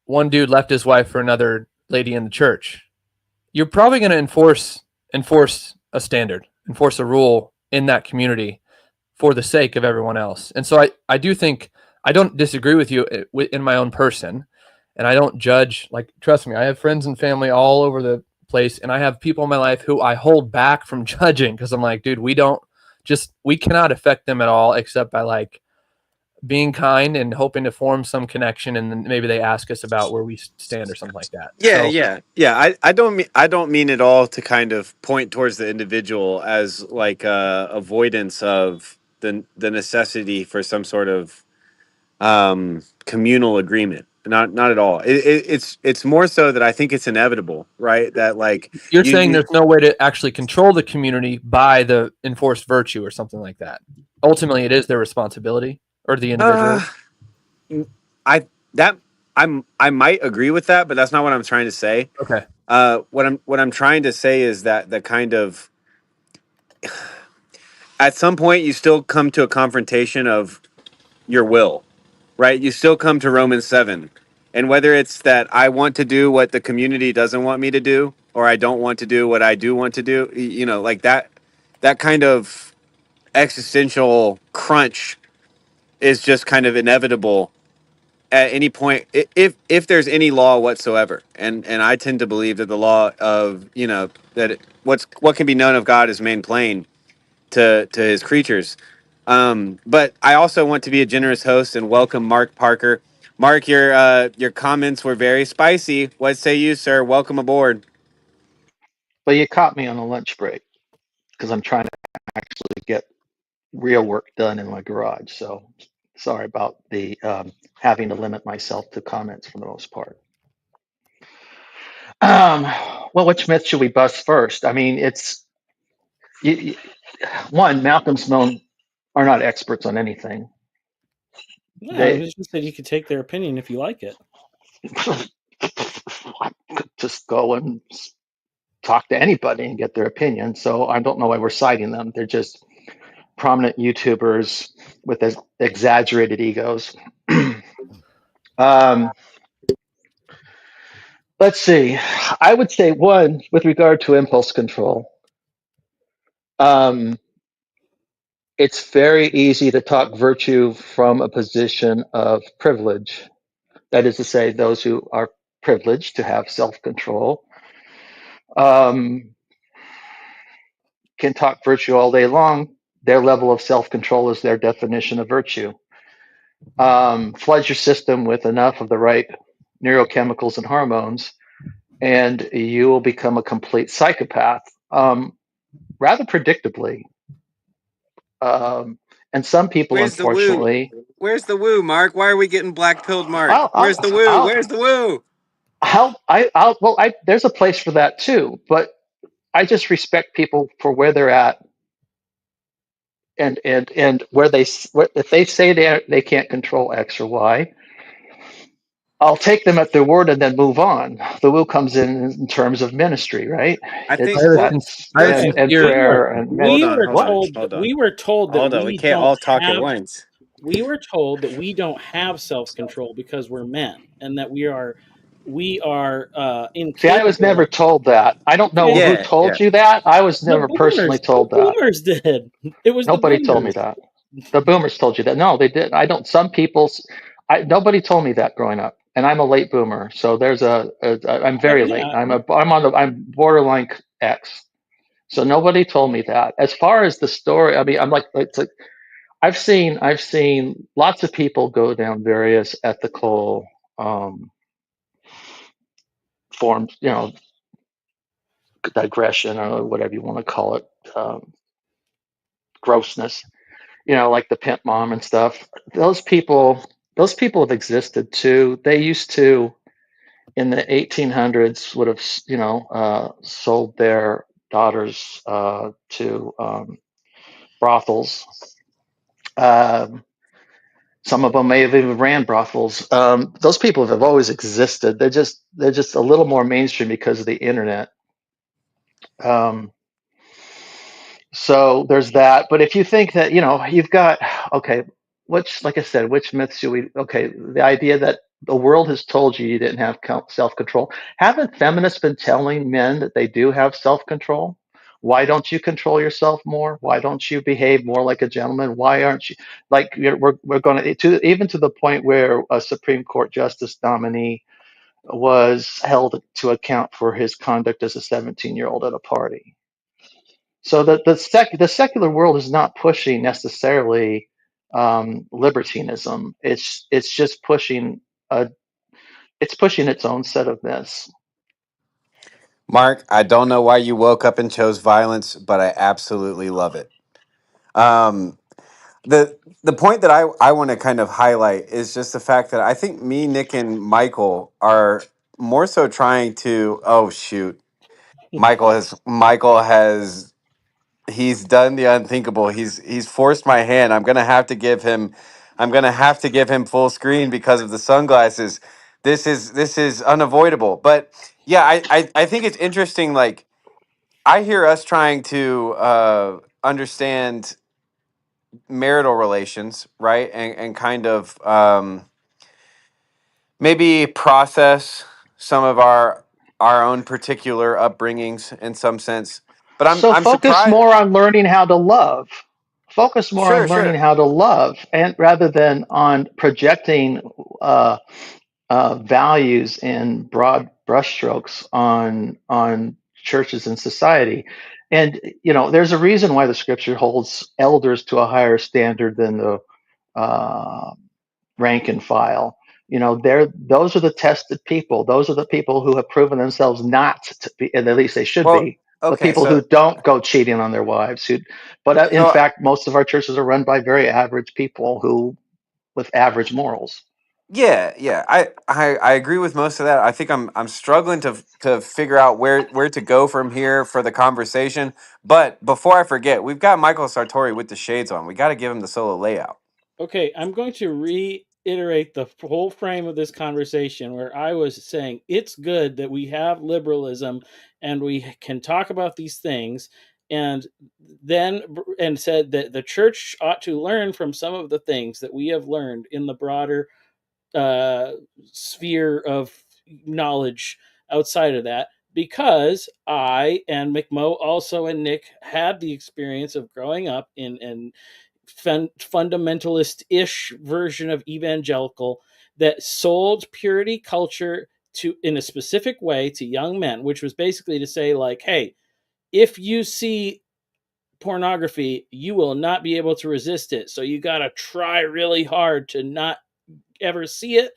one dude left his wife for another lady in the church. You're probably going to enforce a standard, enforce a rule in that community for the sake of everyone else. And so I do think, I don't disagree with you in my own person, and I don't judge. Like, trust me, I have friends and family all over the place, and I have people in my life who I hold back from judging because I'm like, dude, we cannot affect them at all except by like being kind and hoping to form some connection, and then maybe they ask us about where we stand or something like that.
yeah,
So,
yeah. I don't mean it all to kind of point towards the individual as like avoidance of the necessity for some sort of communal agreement. Not at all. It's more so that I think it's inevitable, right? That like
you're
you,
saying
you
there's no way to actually control the community by the enforced virtue or something like that. Ultimately, it is their responsibility or the individual.
I that I might agree with that, but that's not what I'm trying to say.
Okay.
What I'm trying to say is that the kind of at some point you still come to a confrontation of your will, right? You still come to Romans 7. And whether it's that I want to do what the community doesn't want me to do, or I don't want to do what I do want to do, like that kind of existential crunch is just kind of inevitable. at any point, if there's any law whatsoever, and I tend to believe that the law of, you know, that what can be known of God is made plain to his creatures. But I also want to be a generous host and welcome Mark Parker. Mark, your comments were very spicy. What say you, sir? Welcome aboard.
Well, you caught me on a lunch break because I'm trying to actually get real work done in my garage. So sorry about the having to limit myself to comments for the most part. Um, well, which myth should we bust first? I mean, it's one. Malcolm's known are not experts on anything.
Yeah,
They
it's just that you could take their opinion if you like it.
just go and talk to anybody and get their opinion. So I don't know why we're citing them. They're just prominent YouTubers with exaggerated egos. um, let's see. I would say one with regard to impulse control. Um, it's very easy to talk virtue from a position of privilege. That is to say, those who are privileged to have self-control can talk virtue all day long. Their level of self-control is their definition of virtue. Flood your system with enough of the right neurochemicals and hormones, and you will become a complete psychopath rather predictably. And some people,
Where's the woo?
unfortunately,
Where's the woo, Mark? Why are we getting black pilled, Mark?
I'll,
Where's the
I'll,
woo?
I'll,
Where's the woo?
there's a place for that too, but I just respect people for where they're at and where if they say they can't control X or Y, I'll take them at their word and then move on. The woo comes in terms of ministry, right?
I think.
It's
Well,
that's
listen.
and prayer and
Hold on.
were
Hold on.
told
Hold on.
we were told that
Hold on. We
we
can't
don't
all talk at
have
once.
we were told that we don't have self-control because we're men and that we are
See, I was never
incapable.
told that. I don't know
Okay.
who
Yeah.
told
Yeah.
you that. I was
The
never personally
boomers,
told
the
that.
boomers did. It was the
Nobody told me
boomers.
that. The boomers told you that. No, they didn't. I don't. Some people's. Nobody told me that growing up, and I'm a late boomer. So there's I'm very late.
Yeah.
I'm borderline X. So nobody told me that. As far as the story, I mean, it's like I've seen lots of people go down various ethical forms, digression or whatever you want to call it, grossness, like the pimp mom and stuff. Those people have existed too. They used to, in the 1800s, would have, sold their daughters to brothels. Um, some of them may have even ran brothels. Those people have always existed. They're just a little more mainstream because of the internet. Um, So there's that. But if you think that, you've got, okay, like I said, which myths should we, okay, the idea that the world has told you didn't have self control. Haven't feminists been telling men that they do have self control? Why don't you control yourself more? Why don't you behave more like a gentleman? Why aren't you like we're going to even to the point where a Supreme Court justice nominee was held to account for his conduct as a 17-year-old at a party. So the secular world is not pushing necessarily libertinism. It's just pushing its own set of myths.
Mark, I don't know why you woke up and chose violence, but I absolutely love it. Um, the point that I want to kind of highlight is just the fact that I think me, Nick, and Michael are more so trying to. Oh shoot, Michael has he's done the unthinkable. He's forced my hand. I'm gonna have to give him full screen because of the sunglasses. This is unavoidable. But yeah, I think it's interesting. Like I hear us trying to understand marital relations, right? And kind of maybe process some of our own particular upbringings in some sense. But I'm
So
I'm
focus
surprised.
more on learning how to love. Focus more on
Sure,
learning
sure.
how to love, and rather than on projecting uh, values in broad brushstrokes on churches and society. And there's a reason why the scripture holds elders to a higher standard than the uh, rank and file. Those are the tested people. Those are the people who have proven themselves not to be, and at least they should
Well,
be, the
okay,
people who
so
don't go cheating on their wives. But in
so
fact, most of our churches are run by very average people who with average morals.
yeah, yeah. I agree with most of that. I think I'm struggling to figure out where to go from here for the conversation. But before I forget, we've got Michael Sartori with the shades on. We got to give him the solo layout.
Okay, I'm going to reiterate the whole frame of this conversation where I was saying it's good that we have liberalism and we can talk about these things, and and said that the church ought to learn from some of the things that we have learned in the broader uh, sphere of knowledge outside of that, because I and McMo also and Nick had the experience of growing up in an fundamentalist-ish version of evangelical that sold purity culture to in a specific way to young men, which was basically to say, like, hey, if you see pornography, you will not be able to resist it, so you got to try really hard to not ever see it,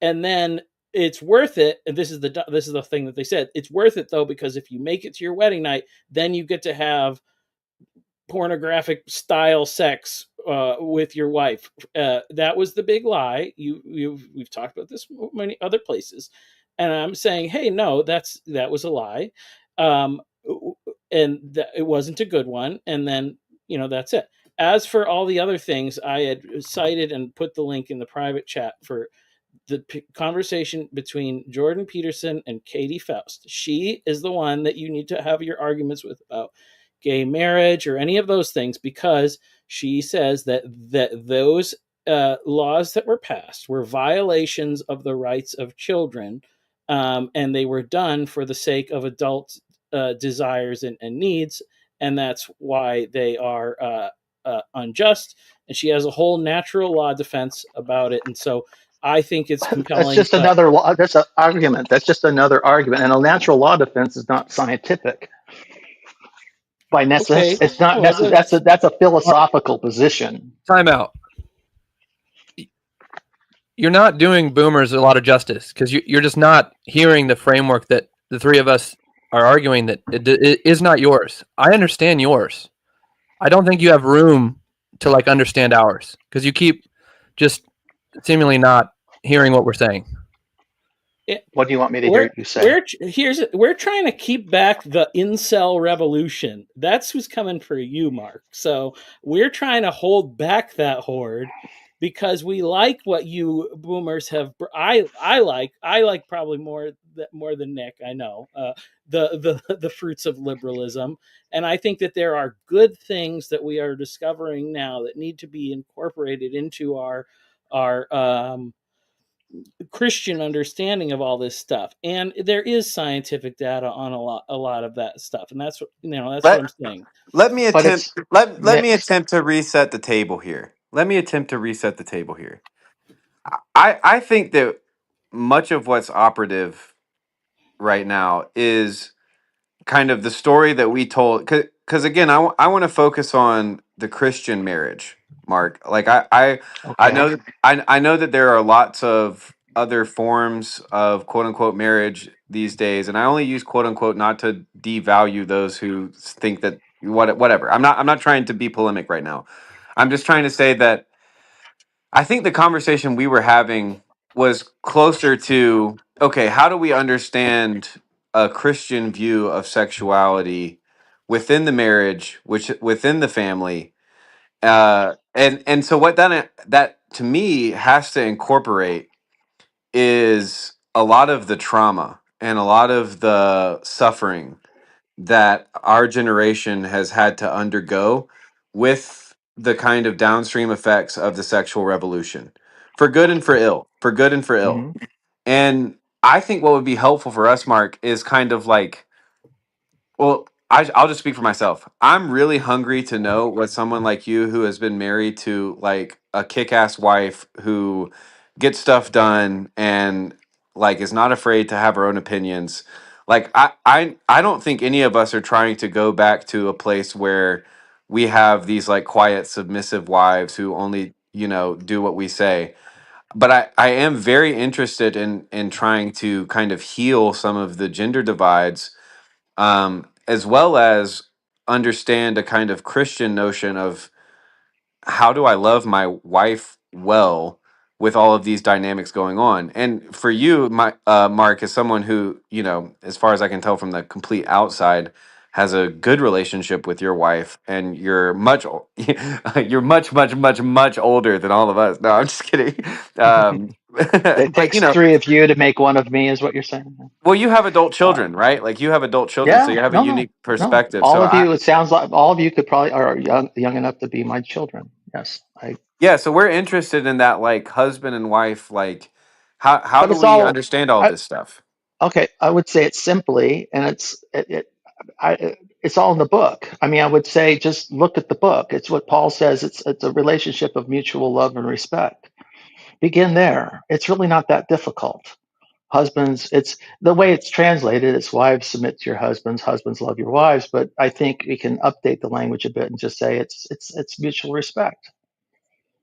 and then it's worth it. And this is the thing that they said, it's worth it though, because if you make it to your wedding night, then you get to have pornographic style sex with your wife. That was the big lie. We've talked about this many other places, and I'm saying, hey, no, that was a lie, um, and it wasn't a good one. And then that's it. As for all the other things, I had cited and put the link in the private chat for the conversation between Jordan Peterson and Katie Faust. She is the one that you need to have your arguments with about gay marriage or any of those things, because she says that those laws that were passed were violations of the rights of children, and they were done for the sake of adult desires and needs, and that's why they are unjust. And she has a whole natural law defense about it, and so I think it's
That's
compelling.
just
But
another law. That's an argument. That's just another argument. And a natural law defense is not scientific by
okay,
necessity. It's not
well,
that's a
All right,
philosophical position.
time out. You're not doing boomers a lot of justice because you're just not hearing the framework that the three of us are arguing that it is not yours. I understand yours. I don't think you have room to like understand ours because you keep just seemingly not hearing what we're saying.
What do you want me to
we're
hear you say?
we're trying to keep back the incel revolution. That's who's coming for you, Mark. So we're trying to hold back that horde because we like what you boomers have. I like probably more than Nick. I know the fruits of liberalism, and I think that there are good things that we are discovering now that need to be incorporated into our Christian understanding of all this stuff. And there is scientific data on a lot of that stuff, and that's what I'm
Let
saying.
let me
But
attempt
it's
let me
mixed.
attempt to reset the table here. Let me attempt to reset the table here. I think that much of what's operative right now is kind of the story that we told, because again, I want to focus on the Christian marriage, Mark. Like I
Okay.
know I know that there are lots of other forms of quote unquote marriage these days, and I only use quote unquote not to devalue those who think that whatever. I'm not trying to be polemic right now. I'm just trying to say that I think the conversation we were having was closer to, okay, how do we understand a Christian view of sexuality within the marriage, which within the family, and so what that to me has to incorporate is a lot of the trauma and a lot of the suffering that our generation has had to undergo with the kind of downstream effects of the sexual revolution, for good and for ill, for good and for ill.
Hmm.
And I think what would be helpful for us, Mark, is kind of like, well,
I'll just speak for myself. I'm really hungry to know what someone like you, who has been married to like a kick-ass wife who gets stuff done and like is not afraid to have her own opinions. Like I don't think any of us are trying to go back to a place where we have these like quiet, submissive wives who only, do what we say. But I am very interested in trying to kind of heal some of the gender divides, as well as understand a kind of Christian notion of how do I love my wife well with all of these dynamics going on. And for you, Mark, as someone who, as far as I can tell from the complete outside, has a good relationship with your wife, and you're you're much older than all of us. No, I'm just kidding.
It
But
takes three of you to make one of me, is what you're saying.
well, you have adult
Uh,
children, right? Like you have adult children, so
yeah,
you have a
no,
unique
no.
perspective.
All
So
of you, it sounds like all of you could probably are young enough to be my children. Yes,
yeah, so we're interested in that, like husband and wife, like how
but
do
it's
we
all.
understand all this stuff?
Okay, I would say it simply, and it's all in the book. I mean, I would say just look at the book. It's what Paul says. It's a relationship of mutual love and respect. Begin there. It's really not that difficult. Husbands, it's the way it's translated. It's wives submit to your husbands, husbands love your wives. But I think we can update the language a bit and just say it's mutual respect.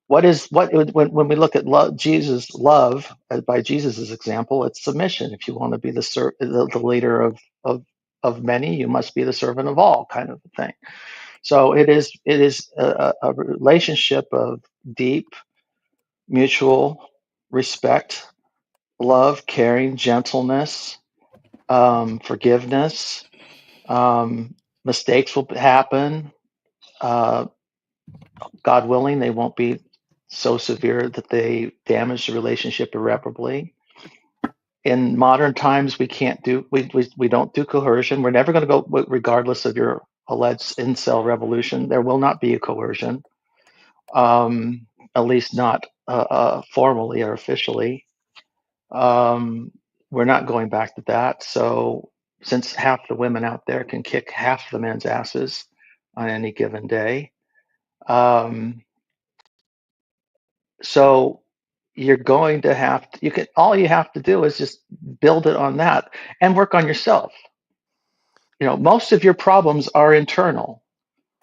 When we look at love, Jesus' love by Jesus' example, it's submission. If you want to be the leader of many, you must be the servant of all, kind of thing. So it is a relationship of deep mutual respect, love, caring, gentleness, forgiveness. Mistakes will happen. Uh, God willing, they won't be so severe that they damage the relationship irreparably. In modern times, we don't do coercion. We're never going to go, regardless of your alleged incel revolution. There will not be a coercion, at least not formally or officially. Um, we're not going back to that. So, since half the women out there can kick half the men's asses on any given day, um, so you're going to have to, all you have to do is just build it on that and work on yourself. Most of your problems are internal.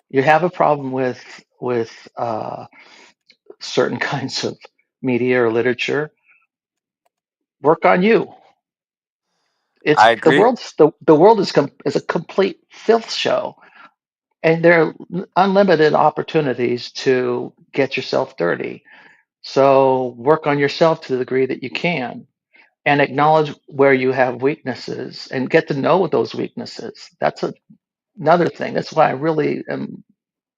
You have a problem with certain kinds of media or literature. Work on you. It's
I
the
agree.
world's the world is a complete filth show, and there are unlimited opportunities to get yourself dirty. So work on yourself to the degree that you can, and acknowledge where you have weaknesses and get to know those weaknesses. That's another thing. That's why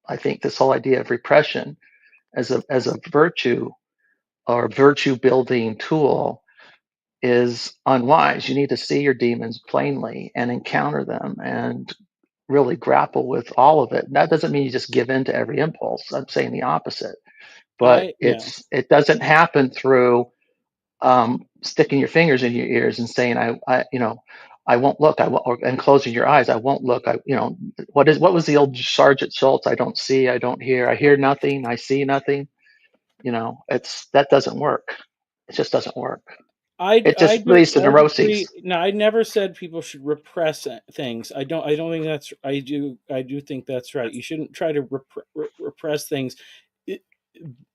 I think this whole idea of repression as a virtue or virtue building tool is unwise. You need to see your demons plainly and encounter them and really grapple with all of it. And that doesn't mean you just give in to every impulse. I'm saying the opposite. But
Yeah.
it doesn't happen through sticking your fingers in your ears and saying, I won't look. And closing your eyes. I won't look. What was the old Sergeant Schultz? I don't see. I don't hear. I hear nothing. I see nothing. That doesn't work. It just doesn't work. It just leads to
I
neuroses.
agree. No, I never said people should repress things. I don't think that's. I do think that's right. You shouldn't try to repress things. It-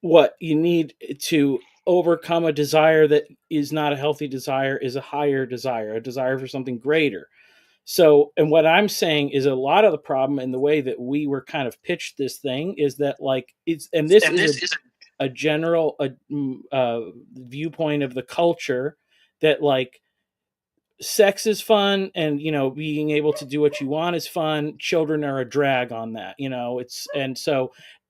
what you need to overcome a desire that is not a healthy desire is a higher desire, a desire for something greater. So, and what I'm saying is a lot of the problem in the way that we were kind of pitched this thing is that like and this is a general viewpoint of the culture that like sex is fun and being able to do what you want is fun. Children are a drag on that. It's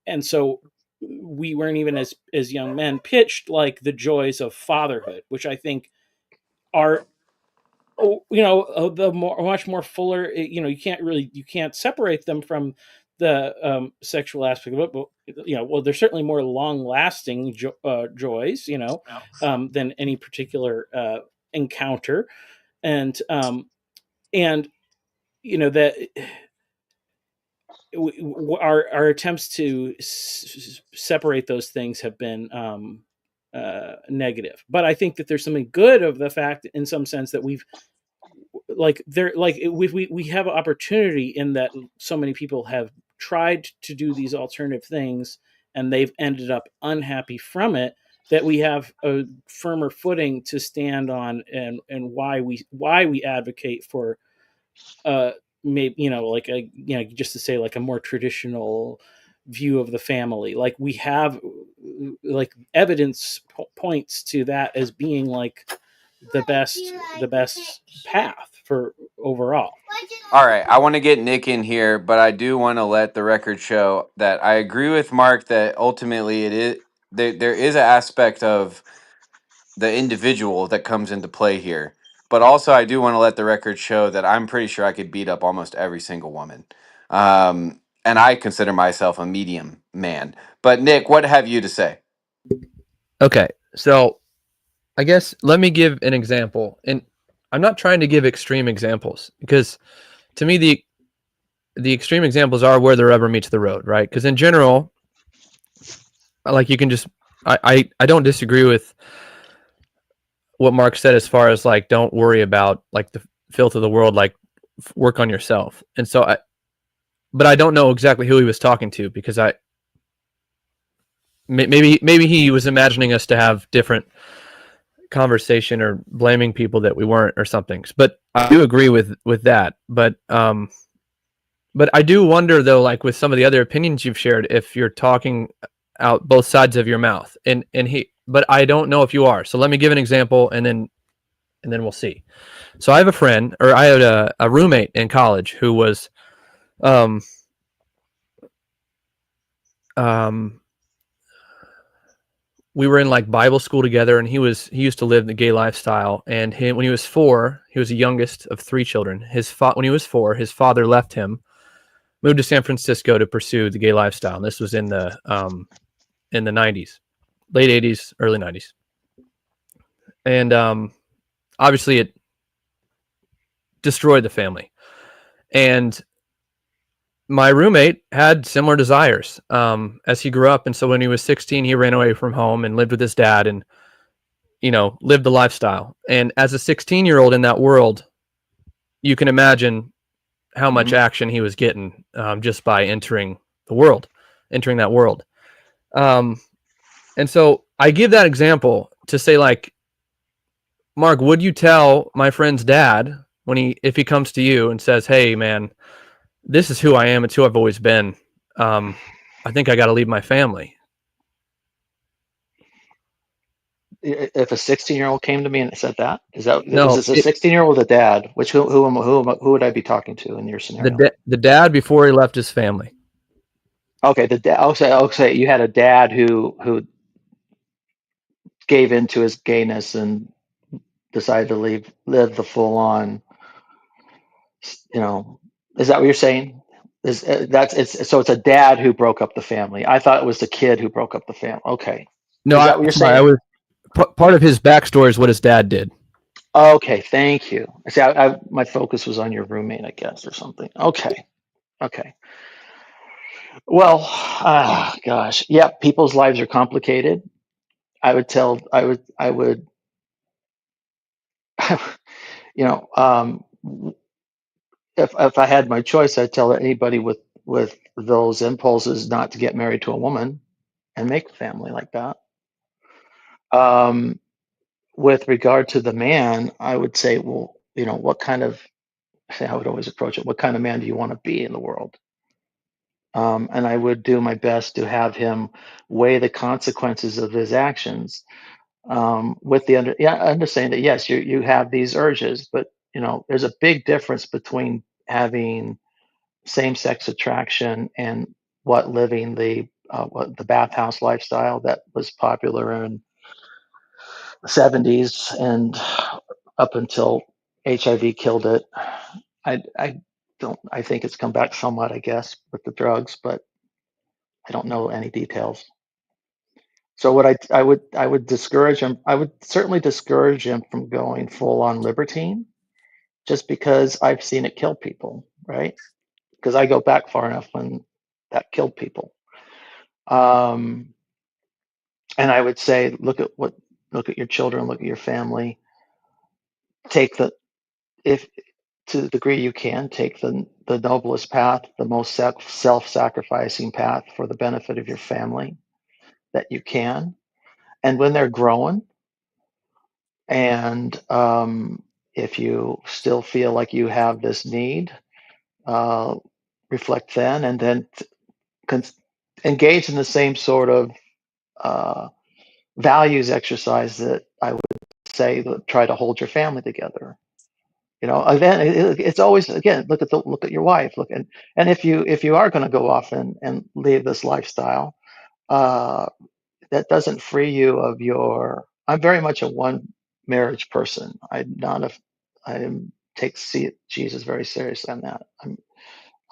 and so we weren't even as young men pitched like the joys of fatherhood, which I think are the much more fuller. You can't separate them from the sexual aspect of it, but well, there's certainly more long lasting joys than any particular encounter, and and that our attempts to separate those things have been negative. But I think that there's something good of the fact, in some sense, that we have an opportunity in that so many people have tried to do these alternative things and they've ended up unhappy from it, that we have a firmer footing to stand on, and why we advocate for maybe just to say, like, a more traditional view of the family. Like, we have evidence points to that as being like the best path for overall.
All right, I want to get Nick in here, but I do want to let the record show that I agree with Mark that ultimately it is there is an aspect of the individual that comes into play here. But also, I do want to let the record show that I'm pretty sure I could beat up almost every single woman. And I consider myself a medium man. But Nick, what have you to say?
Okay, so I guess let me give an example. And I'm not trying to give extreme examples, because to me the extreme examples are where the rubber meets the road, right? Because in general, like, you can just I don't disagree with what Mark said as far as, like, don't worry about, like, the filth of the world, like, work on yourself. And so but I don't know exactly who he was talking to, because maybe he was imagining us to have different conversation or blaming people that we weren't or something. But I do agree with that. But I do wonder, though, like, with some of the other opinions you've shared, if you're talking out both sides of your mouth. But I don't know if you are. So let me give an example, and then we'll see. So I have a friend, or I had a roommate in college who was we were in, like, Bible school together, and he used to live the gay lifestyle. And when he was 4, he was the youngest of 3 children. When he was 4, his father left him, moved to San Francisco to pursue the gay lifestyle. And this was in the 90s, late 80s, early 90s. And obviously it destroyed the family. And my roommate had similar desires as he grew up. And so when he was 16, he ran away from home and lived with his dad and, lived the lifestyle. And as a 16-year-old in that world, you can imagine how much action he was getting just by entering that world. And so I give that example to say, like, Mark, would you tell my friend's dad if he comes to you and says, "Hey, man, this is who I am. It's who I've always been. I think I got to leave my family"?
If a 16-year-old came to me and said that,
No,
was this a 16-year-old or the dad? Who would I be talking to in your scenario?
The dad before he left his family.
Okay, the dad. I'll say you had a dad who gave into his gayness and decided to live the full on. Is that what you're saying? So it's a dad who broke up the family. I thought it was the kid who broke up the family. Okay,
No,
is that what you're saying?
I was part of his backstory is what his dad did.
Okay, thank you. See, my focus was on your roommate, I guess, or something. Okay. Well, gosh, yeah, people's lives are complicated. I would, if I had my choice, I'd tell anybody with those impulses not to get married to a woman and make a family like that. With regard to the man, I would say, well, I would always approach it. What kind of man do you want to be in the world? And I would do my best to have him weigh the consequences of his actions, with the understanding that yes, you have these urges, but there's a big difference between having same-sex attraction and living the bathhouse lifestyle that was popular in the 70s and up until HIV killed it. I think it's come back somewhat, I guess, with the drugs, but I don't know any details. So what I would discourage him. I would certainly discourage him from going full on libertine, just because I've seen it kill people, right? Because I go back far enough when that killed people. And I would say, look at your children, look at your family. Take if to the degree you can, take the noblest path, the most self-sacrificing path for the benefit of your family that you can. And when they're growing, and if you still feel like you have this need, reflect then, and then engage in the same sort of values exercise that I would say that try to hold your family together. And then it's always, again, look at your wife, and if you are going to go off and leave this lifestyle, that doesn't free you of your. I'm very much a one marriage person. Take Jesus very seriously on that.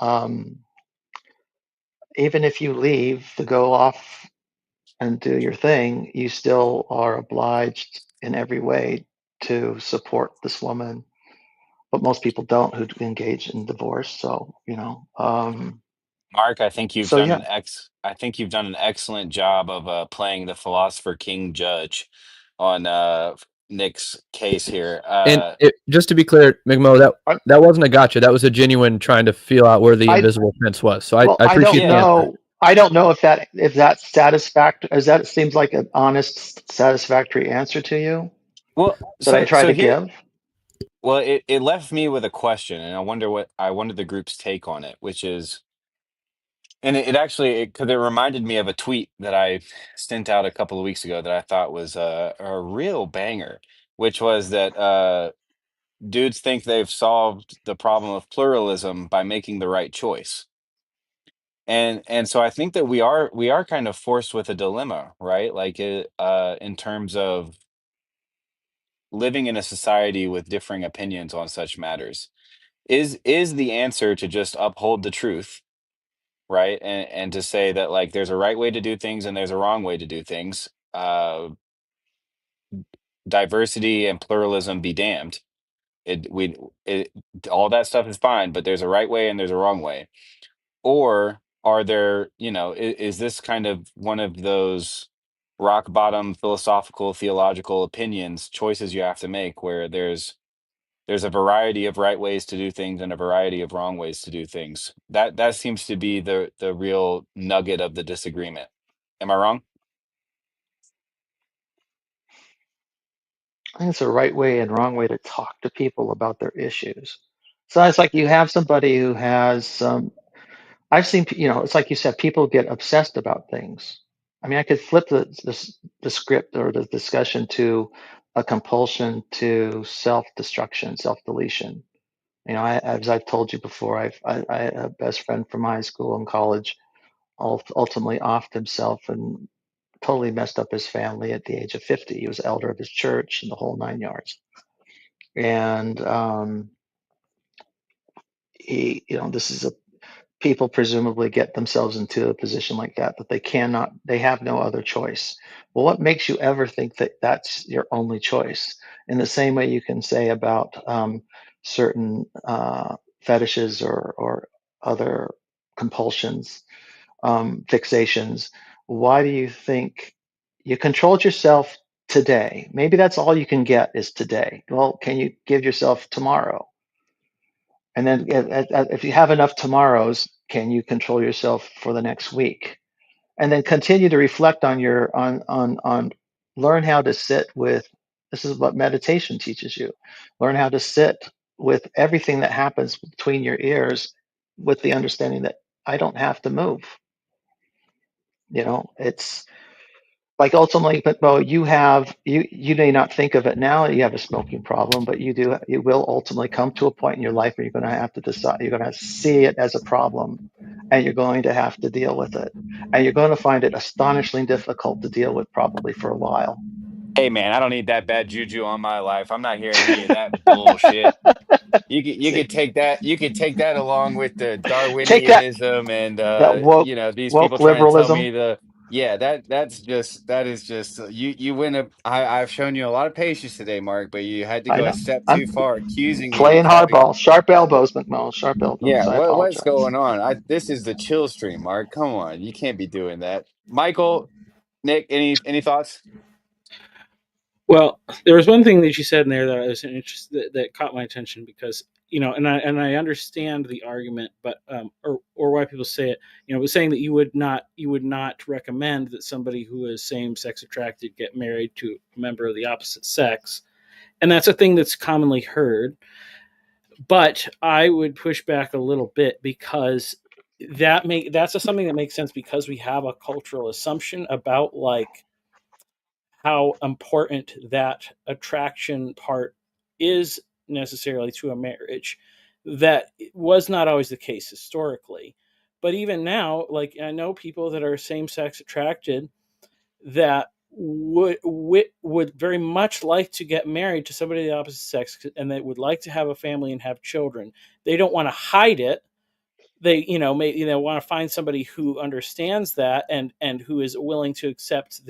Um, Even if you leave to go off and do your thing, you still are obliged in every way to support this woman. But most people don't who engage in divorce. So,
Mark, I think you've
so
done
yeah,
an excellent job of playing the philosopher king judge on Nick's case here.
And just to be clear, McMo, that wasn't a gotcha. That was a genuine trying to feel out where the invisible fence was. So I
I don't
appreciate the answer.
know. I don't know if that's satisfactory. It seems like an honest, satisfactory answer to you
Well,
that I try to
here,
give.
well, it left me with a question, and I wonder the group's take on it, which is, and it actually, because it reminded me of a tweet that I sent out a couple of weeks ago that I thought was a real banger, which was that dudes think they've solved the problem of pluralism by making the right choice. And so I think that we are kind of forced with a dilemma, right? Like in terms of living in a society with differing opinions on such matters. Is the answer to just uphold the truth, right? And to say that like there's a right way to do things and there's a wrong way to do things. Diversity and pluralism be damned. It all that stuff is fine, but there's a right way and there's a wrong way. Or are there, is this kind of one of those rock bottom philosophical, theological opinions, choices you have to make where there's a variety of right ways to do things and a variety of wrong ways to do things. That seems to be the real nugget of the disagreement. Am I wrong?
I think it's a right way and wrong way to talk to people about their issues. So it's like you have somebody who has some. I've seen, it's like you said, people get obsessed about things. I mean, I could flip the script or the discussion to a compulsion to self-destruction, self-deletion. As I've told you before, I had a best friend from high school and college ultimately offed himself and totally messed up his family at the age of 50. He was elder of his church and the whole 9 yards. And this is people presumably get themselves into a position like that they have no other choice. Well, what makes you ever think that that's your only choice? In the same way you can say about certain fetishes or other compulsions, fixations. Why do you think you controlled yourself today? Maybe that's all you can get is today. Well, can you give yourself tomorrow? And then if you have enough tomorrows, can you control yourself for the next week? And then continue to reflect on learn how to sit with. This is what meditation teaches you. Learn how to sit with everything that happens between your ears with the understanding that I don't have to move. It's like ultimately, but well, you may not think of it now. You have a smoking problem, but you will ultimately come to a point in your life where you're going to have to decide. You're going to see it as a problem, and you're going to have to deal with it, and you're going to find it astonishingly difficult to deal with, probably for a while.
Hey man, I don't need that bad juju on my life. I'm not hearing any of that bullshit. You
See,
could take that. You could take that along with the
take that
Darwinianism and
woke
these people
woke
trying to tell me
liberalism.
Yeah, that is just you win a. I've shown you a lot of patience today, Mark, but you had to
I
go a
know.
step too
I'm
far, accusing me
playing
of having.
hardball. Sharp elbows, McMullen. Sharp elbows.
Yeah,
I
what's
apologize.
going on? This is the chill stream, Mark. Come on, you can't be doing that. Michael, Nick, any thoughts?
Well, there was one thing that you said in there that I was interested that caught my attention because and I understand the argument, but or why people say it. Was saying that you would not recommend that somebody who is same sex attracted get married to a member of the opposite sex, and that's a thing that's commonly heard. But I would push back a little bit because that's something that makes sense because we have a cultural assumption about like how important that attraction part is necessarily to a marriage. That was not always the case historically. But even now, like I know people that are same sex attracted that would very much like to get married to somebody of the opposite sex and they would like to have a family and have children. They don't want to hide it. They want to find somebody who understands that and who is willing to accept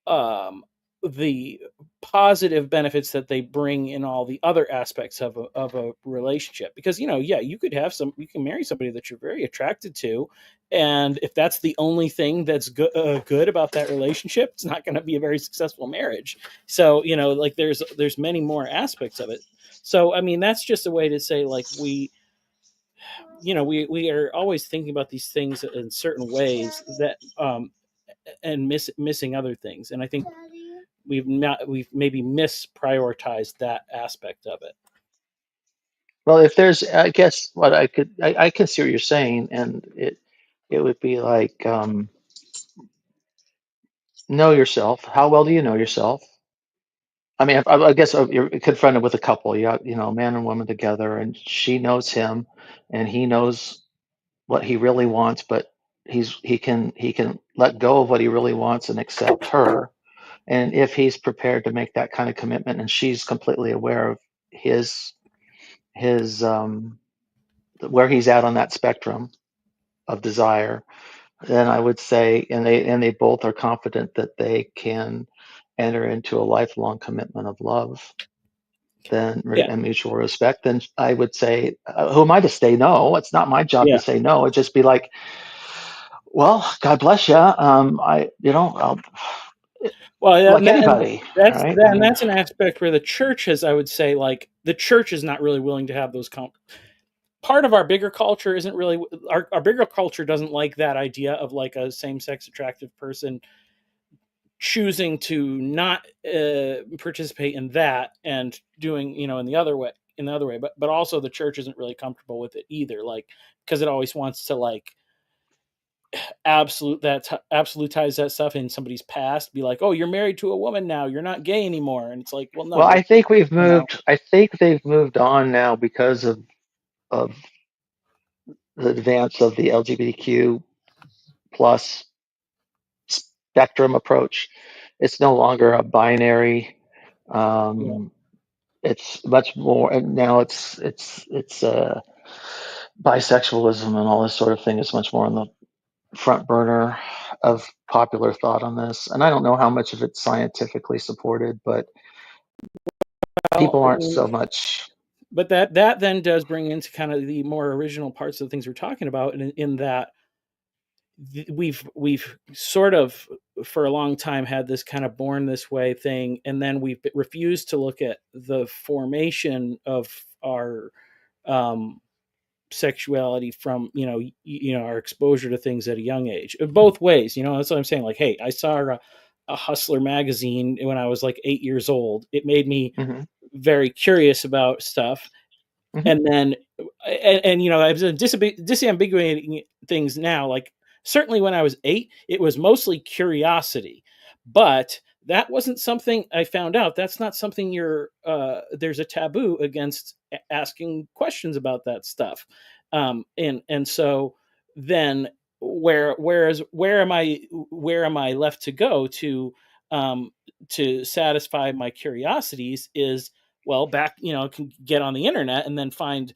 um, the positive benefits that they bring in all the other aspects of a relationship. Because you can marry somebody that you're very attracted to, and if that's the only thing that's good about that relationship, it's not going to be a very successful marriage. So like there's many more aspects of it. So I mean that's just a way to say like we are always thinking about these things in certain ways that and missing other things. And I think we've maybe misprioritized that aspect of it.
Well, if there's, I guess what I can see what you're saying, and it would be like know yourself. How well do you know yourself? I mean, I guess you're confronted with a couple. You got, man and woman together, and she knows him, and he knows what he really wants, but he can let go of what he really wants and accept her. And if he's prepared to make that kind of commitment, and she's completely aware of his where he's at on that spectrum of desire, then I would say, and they both are confident that they can enter into a lifelong commitment of love, then
Yeah.
and mutual respect, then I would say, who am I to say no? It's not my job to
Yeah.
say no. It'd just be like, well, God bless you. I'll,
Well, yeah,
like anybody, right? I
and
mean,
that's an aspect where the church has, I would say, like the church is not really willing to have those. Part of our bigger culture isn't really our bigger culture doesn't like that idea of like a same-sex attractive person choosing to not participate in that and doing in the other way, but also the church isn't really comfortable with it either, like because it always wants to like absolutize that stuff in somebody's past, be like, oh, you're married to a woman now, you're not gay anymore, and it's like, well, no,
well,
but
I think we've
you know
moved. I think they've moved on now because of the advance of the LGBTQ plus spectrum approach. It's no longer a binary.
yeah.
Um, it's much more, and now it's bisexualism and all this sort of thing is much more on the front burner of popular thought on this. And I don't know how much of it's scientifically supported, but
Well,
people
I
aren't
mean,
so much.
but that then does bring into kind of the more original parts of the things we're talking about, in that we've sort of for a long time had this kind of born this way thing, and then we've refused to look at the formation of our um, sexuality from our exposure to things at a young age, both ways. That's what I'm saying. Like, hey, I saw a Hustler magazine when I was like 8 years old. It made me
Hmm.
very curious about stuff,
Hmm.
and then I was disambiguating things now. Like certainly when I was 8, it was mostly curiosity, but that wasn't something I found out. That's not something there's a taboo against asking questions about that stuff. And so then where am I left to go um, to satisfy my curiosities is, well, back, can get on the internet and then find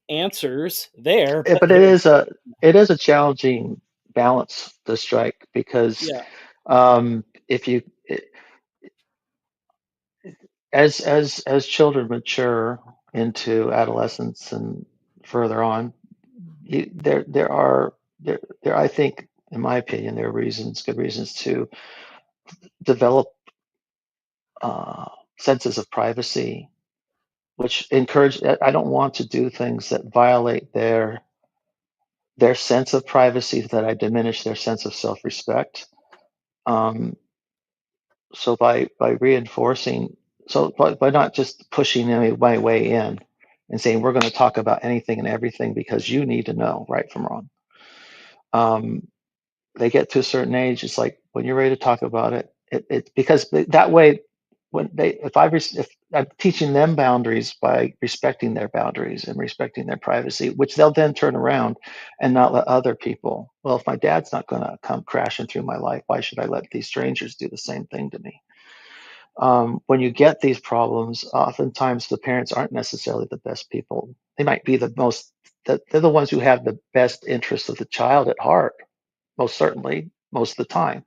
answers there, but
But it is a challenging balance to strike, because
Yeah.
if you as children mature into adolescence and further on, there I think, in my opinion, there are good reasons to develop senses of privacy, which encourage. I don't want to do things that violate their sense of privacy, that I diminish their sense of self-respect. Um, so by reinforcing, so by not just pushing my way in and saying we're going to talk about anything and everything because you need to know right from wrong. They get to a certain age, it's like when you're ready to talk about it, because that way, when if I'm teaching them boundaries by respecting their boundaries and respecting their privacy, which they'll then turn around and not let other people. Well, if my dad's not going to come crashing through my life, why should I let these strangers do the same thing to me? When you get these problems, oftentimes the parents aren't necessarily the best people. They might be they're the ones who have the best interests of the child at heart, most certainly, most of the time.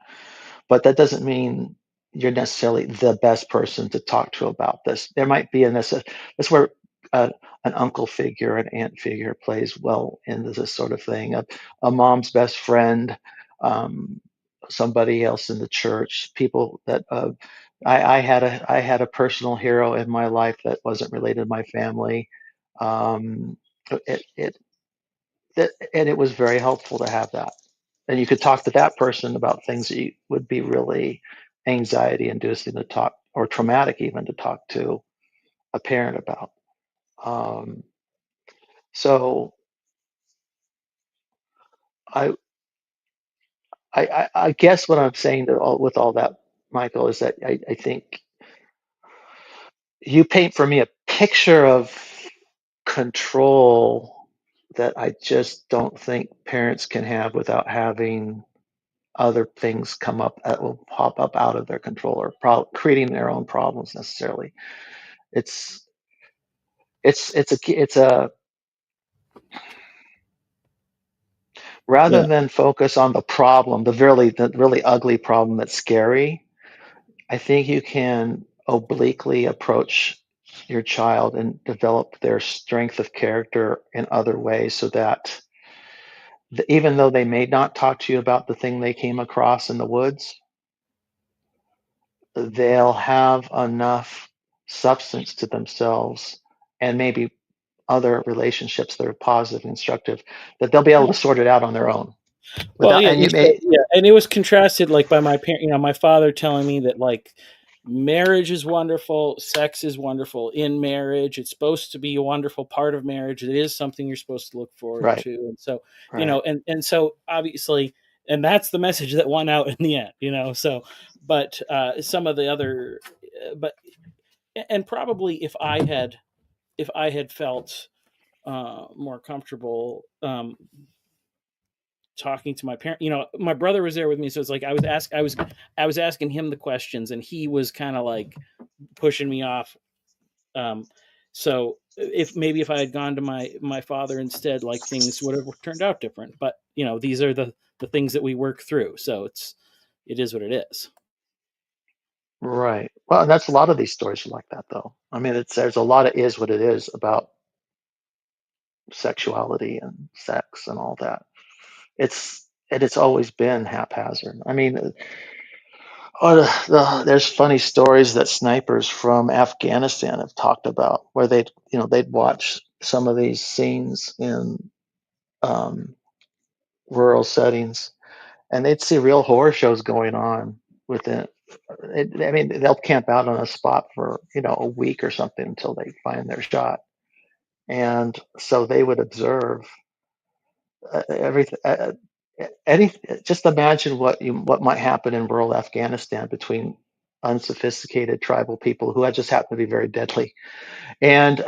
But that doesn't mean you're necessarily the best person to talk to about this. There might be that's where an uncle figure, an aunt figure plays well into this sort of thing. A mom's best friend, um, somebody else in the church, people that I had a personal hero in my life that wasn't related to my family. Um, it, it, and it was very helpful to have that. And you could talk to that person about things that would be really anxiety inducing to talk, or traumatic even to talk to a parent about. Um, so I, I guess what I'm saying with all that, Michael, is that I think you paint for me a picture of control that I just don't think parents can have without having other things come up that will pop up out of their control, or creating their own problems necessarily. It's it's a rather
Yeah.
than focus on the problem, the really ugly problem that's scary. I think you can obliquely approach your child and develop their strength of character in other ways, so that even though they may not talk to you about the thing they came across in the woods, they'll have enough substance to themselves, and maybe other relationships that are positive and instructive, that they'll be able to sort it out on their own.
Well,
Without,
yeah,
and
you
you
said,
may,
yeah, and it was contrasted like by my parent, my father telling me that like marriage is wonderful, sex is wonderful in marriage. It's supposed to be a wonderful part of marriage. It is something you're supposed to look forward
right,
to. And so,
right,
and so obviously, and that's the message that won out in the end, so, but some of the other, but, and probably if I had felt more comfortable, talking to my parent, my brother was there with me, so it's like I was asking him the questions, and he was kind of like pushing me off. So if I had gone to my father instead, like things would have turned out different. But these are the things that we work through, so it is what it is.
right. Well, and that's a lot of these stories are like that, though. I mean, there's a lot of is what it is about sexuality and sex and all that. It's always been haphazard. I mean, there's funny stories that snipers from Afghanistan have talked about, where they'd watch some of these scenes in um, rural settings, and they'd see real horror shows going on within. I mean, they'll camp out on a spot for a week or something until they find their shot, and so they would observe everything. Any Just imagine what might happen in rural Afghanistan between unsophisticated tribal people who just happen to be very deadly, and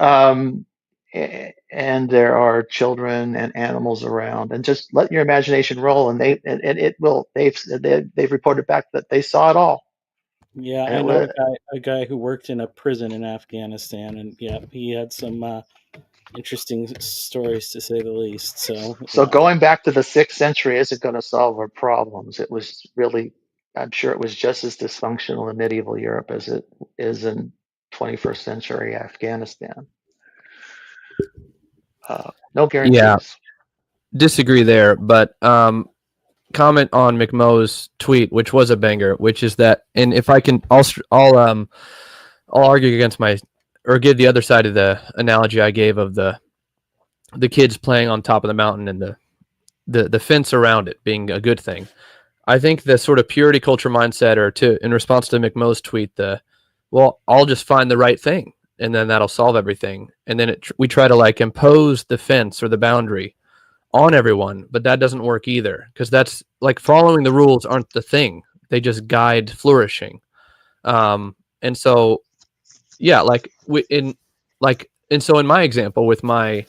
and there are children and animals around, and just let your imagination roll, and it will. They've reported back that they saw it all,
Yeah,
and
I
it
know
was
a guy who worked in a prison in Afghanistan, and yeah, he had some interesting stories to say the least. So
going back to the 6th century isn't going to solve our problems. It was really, I'm sure it was just as dysfunctional in medieval Europe as it is in 21st century Afghanistan. No
Yeah,
guarantees.
disagree there, but comment on McMo's tweet, which was a banger, which is that, and if I can, I'll argue against or give the other side of the analogy I gave of the kids playing on top of the mountain and the fence around it being a good thing. I think the sort of purity culture mindset, or in response to McMo's tweet, well, I'll just find the right thing and then that'll solve everything. And then we try to like impose the fence or the boundary on everyone, but that doesn't work either, because that's like following the rules aren't the thing. They just guide flourishing. And so, yeah, and so in my example with my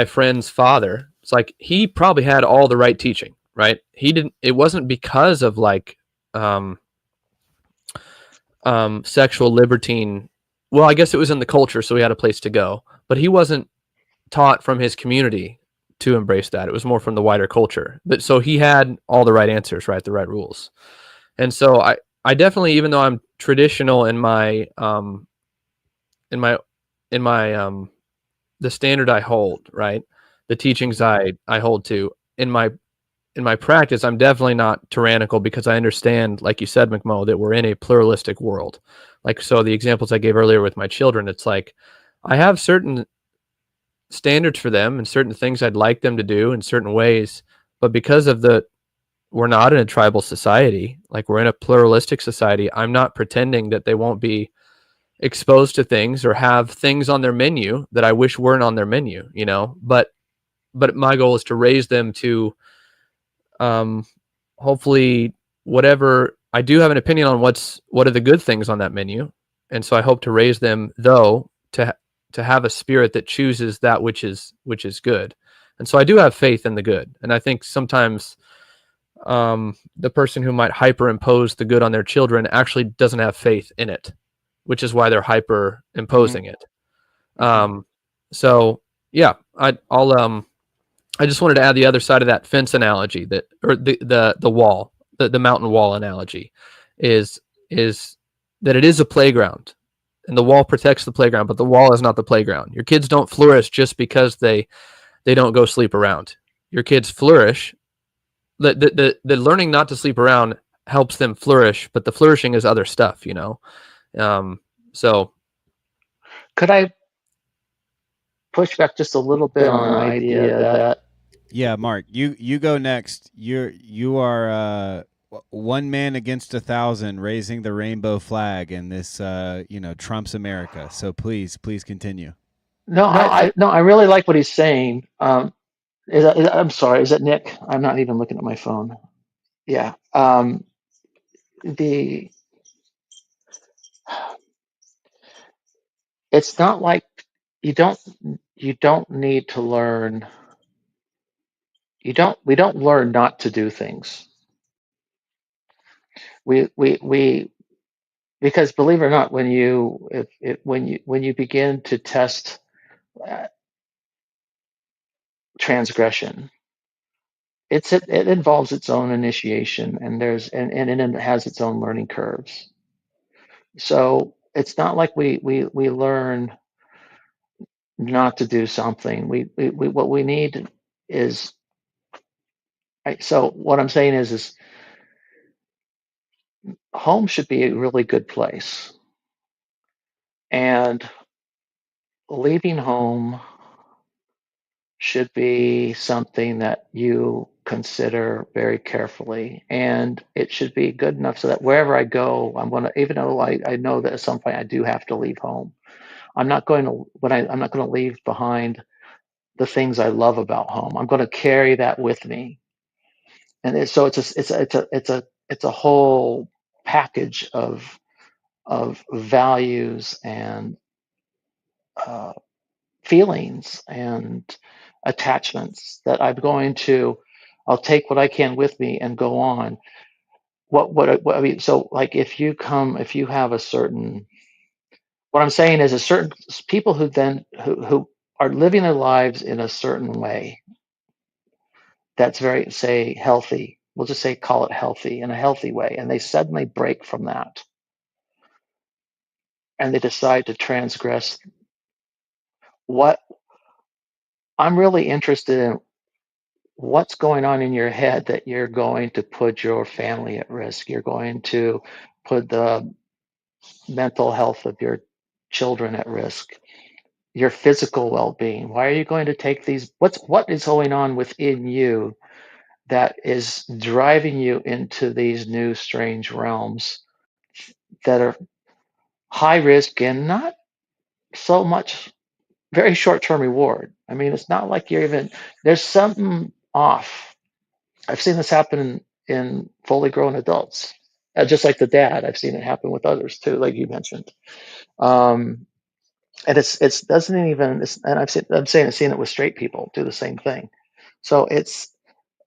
friend's father, it's like he probably had all the right teaching, right? It wasn't because of like sexual libertine. Well, I guess it was in the culture, so he had a place to go, but he wasn't taught from his community to embrace that. It was more from the wider culture. But so he had all the right answers, right? The right rules. And so I definitely, even though I'm traditional in my the standard I hold, right? The teachings I hold to in my practice, I'm definitely not tyrannical, because I understand, like you said, McMo, that we're in a pluralistic world. Like, so the examples I gave earlier with my children, it's like I have certain standards for them and certain things I'd like them to do in certain ways, but because of we're not in a tribal society, like we're in a pluralistic society, I'm not pretending that they won't be exposed to things or have things on their menu that I wish weren't on their menu, but my goal is to raise them to hopefully whatever. I do have an opinion on what are the good things on that menu, and so I hope to raise them, though, to have a spirit that chooses that which is good. And so I do have faith in the good, and I think sometimes the person who might hyperimpose the good on their children actually doesn't have faith in it, which is why they're hyper imposing it. So yeah, I just wanted to add the other side of that fence analogy, or the wall, the mountain wall analogy, is that it is a playground, and the wall protects the playground, but the wall is not the playground. Your kids don't flourish just because they don't go sleep around. Your kids flourish. The learning not to sleep around helps them flourish, but the flourishing is other stuff, So
could I push back just a little bit on the idea that
Yeah, Mark, you go next. You are one man against 1,000, raising the rainbow flag in this Trump's America. So please continue.
No, I really like what he's saying. I'm sorry, is that Nick? I'm not even looking at my phone. Yeah. It's not like you don't need to learn. We don't learn not to do things. We because believe it or not, when you begin to test transgression, it involves its own initiation, and it has its own learning curves. So it's not like we learn not to do something. We what we need is, so what I'm saying is home should be a really good place, and leaving home should be something that you consider very carefully, and it should be good enough so that wherever I go, I'm going to, even though I know that at some point I do have to leave home, I'm not going to leave behind the things I love about home. I'm going to carry that with me, and so it's a whole package of values and feelings and attachments that I'll take what I can with me and go on. What I mean, so like if you have a certain, what I'm saying is a certain people who are living their lives in a certain way that's very, say, healthy. We'll just say, call it healthy, in a healthy way. And they suddenly break from that. And they decide to transgress. What I'm really interested in, what's going on in your head that you're going to put your family at risk. You're going to put the mental health of your children at risk, your physical well-being. Why are you going to take these? What is going on within you that is driving you into these new strange realms that are high risk and not so much very short-term reward? I mean, it's not like you're even, there's something off. I've seen this happen in fully grown adults, just like the dad. I've seen it happen with others too, like you mentioned. And it's doesn't even, and I've seen it with straight people do the same thing. So it's,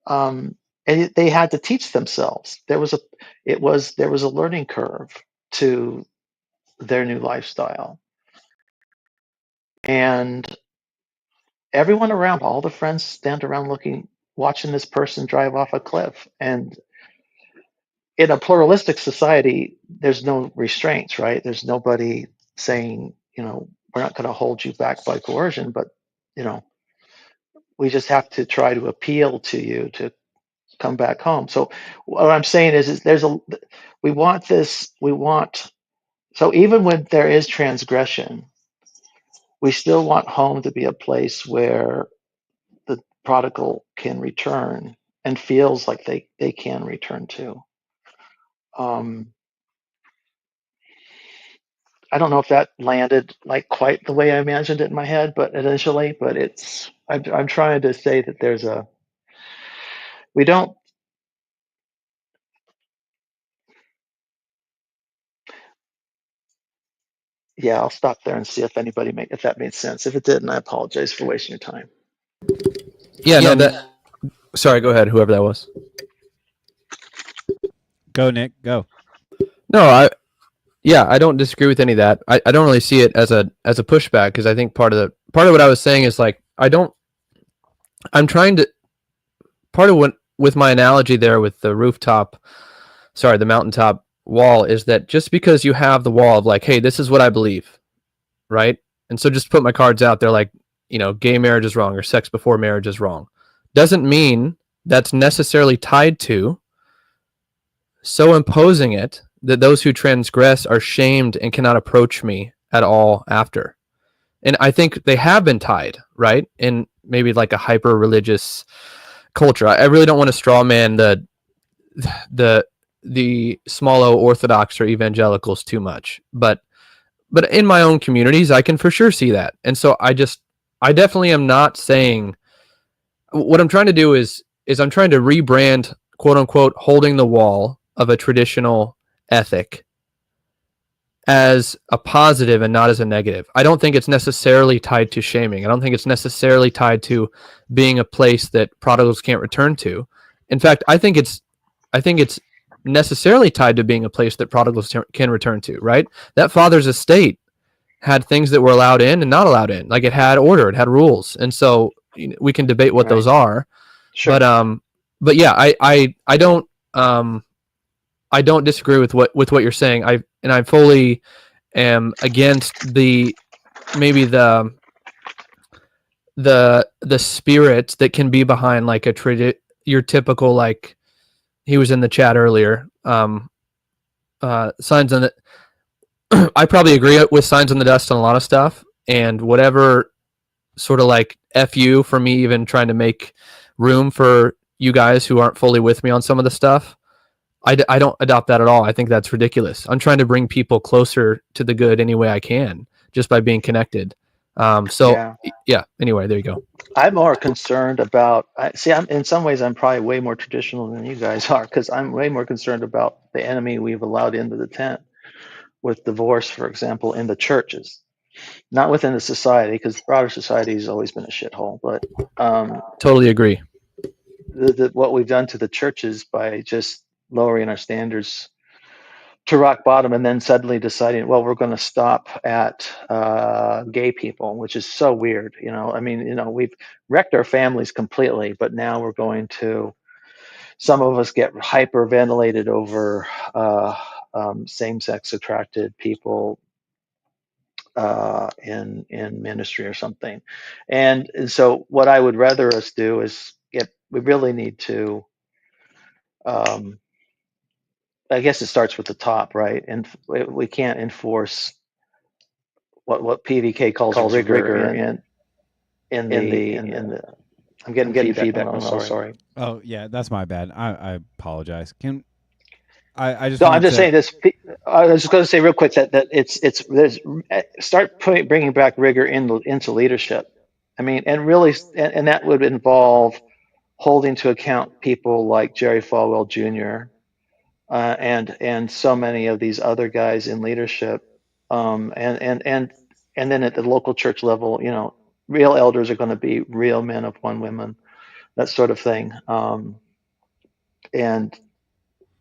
and they had to teach themselves. There was a learning curve to their new lifestyle, and everyone around, all the friends stand around watching this person drive off a cliff. And in a pluralistic society, there's no restraints, right? There's nobody saying, we're not going to hold you back by coercion, but you know, we just have to try to appeal to you to come back home. So what I'm saying is we want this, so even when there is transgression, we still want home to be a place where the prodigal can return and feels like they can return to. I don't know if that landed like quite the way I imagined it in my head, but initially, but I'm trying to say that we don't, yeah, I'll stop there and see if if that made sense. If it didn't, I apologize for wasting your time.
Yeah, no, sorry, go ahead, whoever that was.
Go, Nick, go.
No, I don't disagree with any of that. I don't really see it as a pushback, because I think part of what I was saying is like, I'm trying to, part of what, with my analogy there with the the mountaintop wall, is that just because you have the wall of like, hey, this is what I believe, right? And so just put my cards out there like, gay marriage is wrong or sex before marriage is wrong, doesn't mean that's necessarily tied to so imposing it that those who transgress are shamed and cannot approach me at all after. And I think they have been tied, right? In maybe like a hyper religious culture. I really don't want to straw man the small o Orthodox or evangelicals too much, but in my own communities, I can for sure see that. And so I definitely am not saying, what I'm trying to do is I'm trying to rebrand, quote unquote, holding the wall of a traditional ethic as a positive and not as a negative. I don't think it's necessarily tied to shaming. I don't think it's necessarily tied to being a place that prodigals can't return to. In fact, I think it's necessarily tied to being a place that prodigals can return to, right? That father's estate had things that were allowed in and not allowed in. Like, it had order, it had rules. And so we can debate what those are. Sure. But yeah, I don't disagree with what you're saying. I fully am against the spirit that can be behind like your typical, like he was in the chat earlier, signs on the I probably agree with signs on the dust on a lot of stuff, and whatever sort of like F you for me even trying to make room for you guys who aren't fully with me on some of the stuff. I don't adopt that at all. I think that's ridiculous. I'm trying to bring people closer to the good any way I can, just by being connected. Yeah. Anyway, there you go.
I'm more concerned about, in some ways, I'm probably way more traditional than you guys are, because I'm way more concerned about the enemy we've allowed into the tent with divorce, for example, in the churches, not within the society, because broader society has always been a shithole. But
totally agree.
What we've done to the churches by just lowering our standards to rock bottom, and then suddenly deciding, well, we're going to stop at gay people, which is so weird. I mean, we've wrecked our families completely, but now we're going to. Some of us get hyperventilated over same-sex attracted people in ministry or something, and so what I would rather us do is we really need to. I guess it starts with the top, right? And we can't enforce what PVK calls rigor in the. I'm getting feedback. I'm sorry.
Oh yeah, that's my bad. I apologize. I just
No, I'm
wanted
just
to.
saying this. I was just going to say real quick that bringing back rigor into leadership. I mean, and really, and that would involve holding to account people like Jerry Falwell Jr. And so many of these other guys in leadership, and then at the local church level, real elders are going to be real men of one women, that sort of thing. And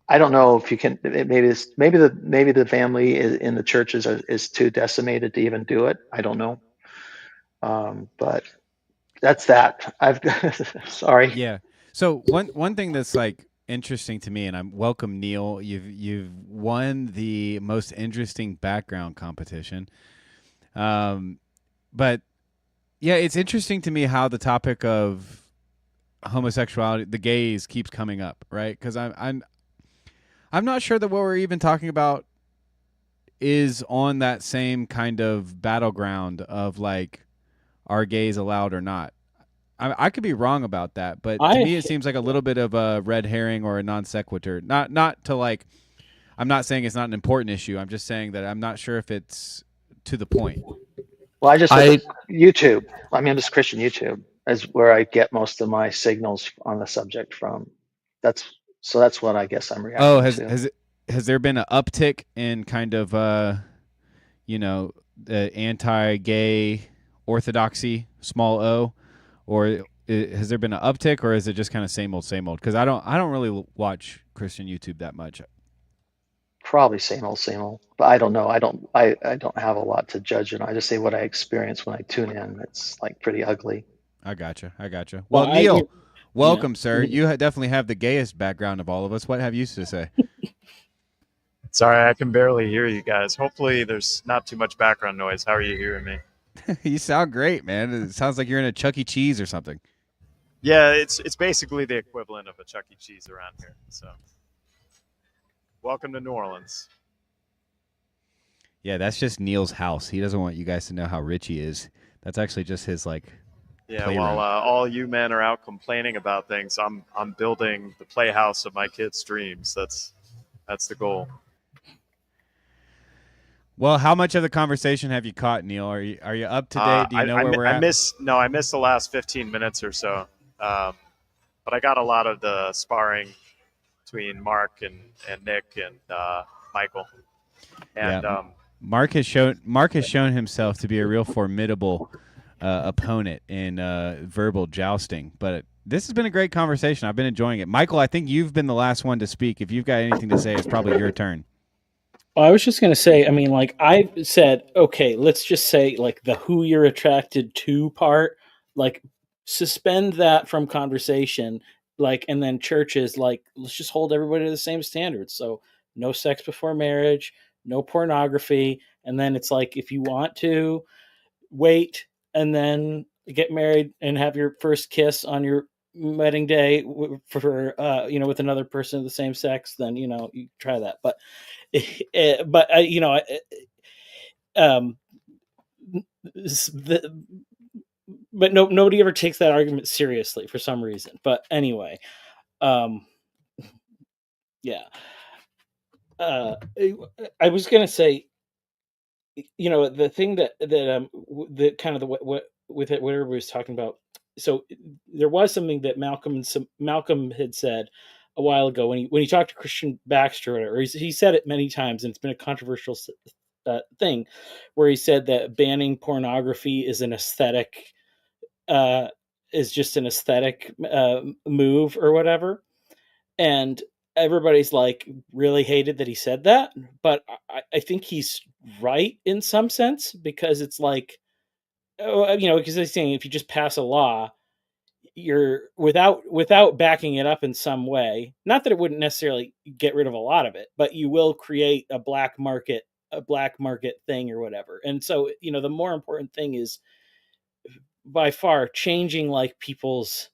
I don't know if you can. Maybe the family in the churches is too decimated to even do it. I don't know. But that's that. I've sorry.
Yeah. So one thing that's like interesting to me, and I'm welcome Neil. You've won the most interesting background competition. But yeah, it's interesting to me how the topic of homosexuality, the gays, keeps coming up, right? Because I'm not sure that what we're even talking about is on that same kind of battleground of like, are gays allowed or not? I could be wrong about that, but to me it seems like a little bit of a red herring or a non sequitur. Not to like, I'm not saying it's not an important issue. I'm just saying that I'm not sure if it's to the point.
Well, I just look at YouTube. I mean, I'm just Christian YouTube is where I get most of my signals on the subject from. That's what I guess I'm reacting to.
Has there been an uptick in kind of the anti-gay orthodoxy, small o, or has there been an uptick, or is it just kind of same old? Because I don't really watch Christian YouTube that much.
Probably same old, but I don't know. I don't have a lot to judge it. I just say what I experience when I tune in. It's like pretty ugly.
I gotcha. Well, Neil, welcome, sir. You definitely have the gayest background of all of us. What have you to say?
Sorry, I can barely hear you guys. Hopefully there's not too much background noise. How are you hearing me?
You sound great, man. It sounds like you're in a Chuck E. Cheese or something.
Yeah, it's basically the equivalent of a Chuck E. Cheese around here. So, welcome to New Orleans.
Yeah, that's just Neil's house. He doesn't want you guys to know how rich he is. That's actually just his
Yeah,
playroom.
while all you men are out complaining about things, I'm building the playhouse of my kids' dreams. That's the goal.
Well, how much of the conversation have you caught, Neil? Are you up to date? Do you know where we're at?
I missed the last 15 minutes or so, but I got a lot of the sparring between Mark and Nick and Michael. And
Mark has shown himself to be a real formidable opponent in verbal jousting. But this has been a great conversation. I've been enjoying it. Michael, I think you've been the last one to speak. If you've got anything to say, it's probably your turn.
Well, I was just going to say, I mean, like I said, okay, let's just say like the who you're attracted to part, like suspend that from conversation, like, and then churches, like, let's just hold everybody to the same standards. So no sex before marriage, no pornography. And then it's like, if you want to wait and then get married and have your first kiss on your wedding day for with another person of the same sex, then you try that. But but nobody ever takes that argument seriously for some reason. But anyway, yeah. I was gonna say, the thing that kind of what with it, what everybody was talking about. So there was something that Malcolm had said a while ago when he talked to Christian Baxter, or whatever. He said it many times, and it's been a controversial thing, where he said that banning pornography is an aesthetic, is just an aesthetic move or whatever. And everybody's like really hated that he said that, but I think he's right in some sense, because it's like, because they're saying if you just pass a law, you're without backing it up in some way. Not that it wouldn't necessarily get rid of a lot of it, but you will create a black market thing or whatever. And so, the more important thing is by far changing like people's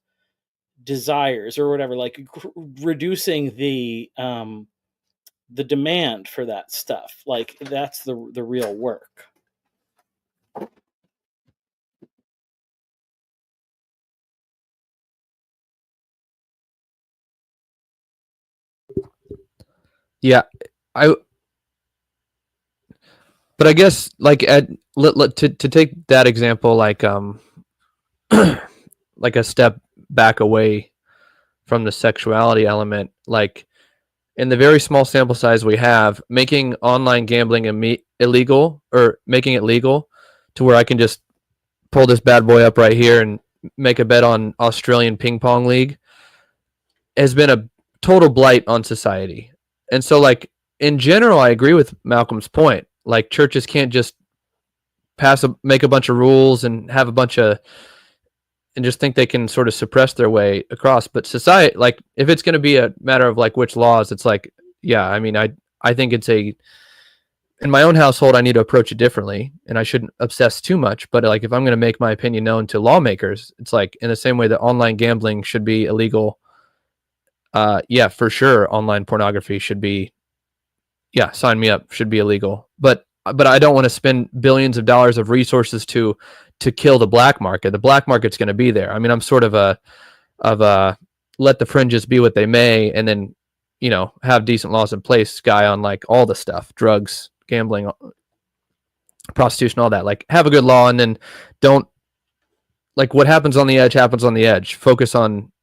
desires or whatever, like reducing the demand for that stuff. Like that's the real work.
Yeah, I. But I guess like to take that example, like like a step back away from the sexuality element, like in the very small sample size we have, making online gambling illegal, or making it legal to where I can just pull this bad boy up right here and make a bet on Australian ping pong league, has been a total blight on society. And so, like, in general, I agree with Malcolm's point. Like, churches can't just make a bunch of rules and have a bunch of, and just think they can sort of suppress their way across. But society, like, if it's going to be a matter of like which laws, it's like, yeah, I mean, I think it's in my own household, I need to approach it differently, and I shouldn't obsess too much. But like, if I'm going to make my opinion known to lawmakers, it's like in the same way that online gambling should be illegal. Yeah, for sure, online pornography should be. Yeah, sign me up. Should be illegal. But I don't want to spend billions of dollars of resources to kill the black market. The black market's going to be there. I mean, I'm sort of a let the fringes be what they may, and then have decent laws in place guy on like all the stuff, drugs, gambling, prostitution, all that. Like, have a good law, and then don't, like, what happens on the edge happens on the edge. Focus on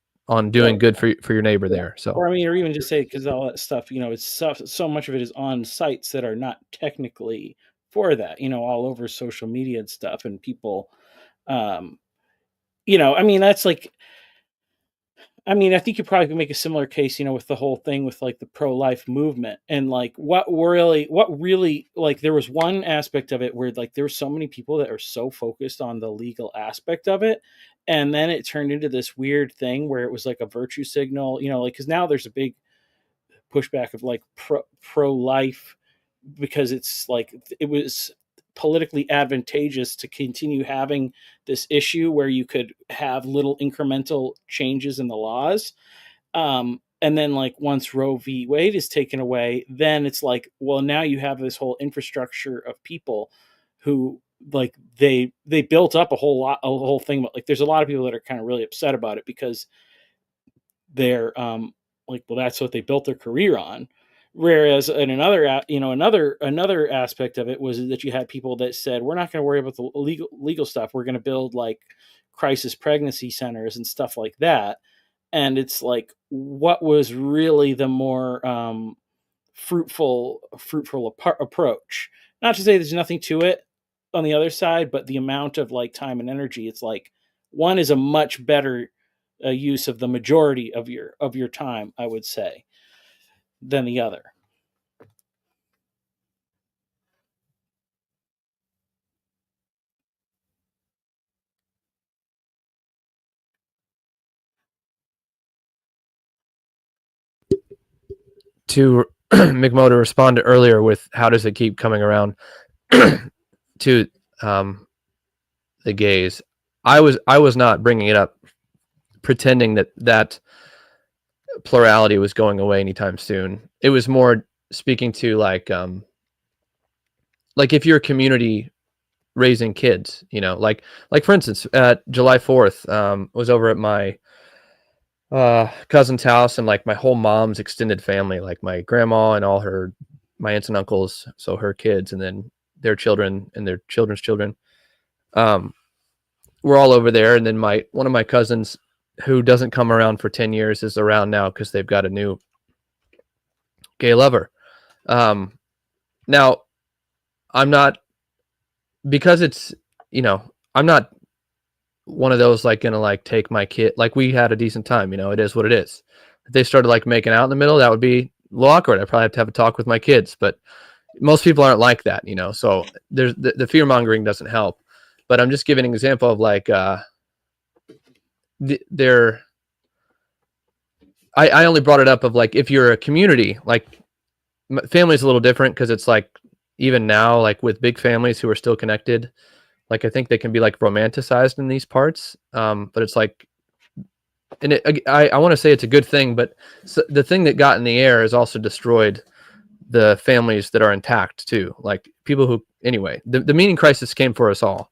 doing good for your neighbor there. So,
or I mean, or even just say, because all that stuff, it's so much of it is on sites that are not technically for that, all over social media and stuff, and people, I mean, that's like, I mean, I think you probably could make a similar case, with the whole thing with like the pro-life movement, and like what really, like, there was one aspect of it where like there were so many people that are so focused on the legal aspect of it, and then it turned into this weird thing where it was like a virtue signal, like, because now there's a big pushback of like pro-life, because it's like it was politically advantageous to continue having this issue where you could have little incremental changes in the laws. And then like once Roe v. Wade is taken away, then it's like, well, now you have this whole infrastructure of people who like they built up a whole thing. But like, there's a lot of people that are kind of really upset about it because they're like, well, that's what they built their career on. Whereas in another aspect of it was that you had people that said, we're not going to worry about the legal stuff. We're going to build like crisis pregnancy centers and stuff like that. And it's like, what was really the more fruitful approach? Not to say there's nothing to it on the other side, but the amount of like time and energy, it's like one is a much better use of the majority of your time, I would say, than the other.
to McMo to respond to earlier with how does it keep coming around to the gays, I was not bringing it up pretending that plurality was going away anytime soon. It was more speaking to like if you're a community raising kids, like for instance, at July 4th, was over at my cousin's house, and like my whole mom's extended family, like my grandma and all my aunts and uncles, so her kids and then their children and their children's children, we're all over there. And then one of my cousins, who doesn't come around for 10 years, is around now because they've got a new gay lover. Now I'm not, because it's, I'm not one of those like gonna like take my kid, like we had a decent time, it is what it is. If they started like making out in the middle, that would be a little awkward. I'd probably have a talk with my kids, but most people aren't like that, you know. So there's the fear mongering doesn't help. But I'm just giving an example of like I only brought it up of like if you're a community, like family is a little different because it's like even now like with big families who are still connected, like I think they can be like romanticized in these parts. But it's like, and I want to say it's a good thing, but the thing that got in the air has also destroyed the families that are intact too. Like people who, anyway, the meaning crisis came for us all.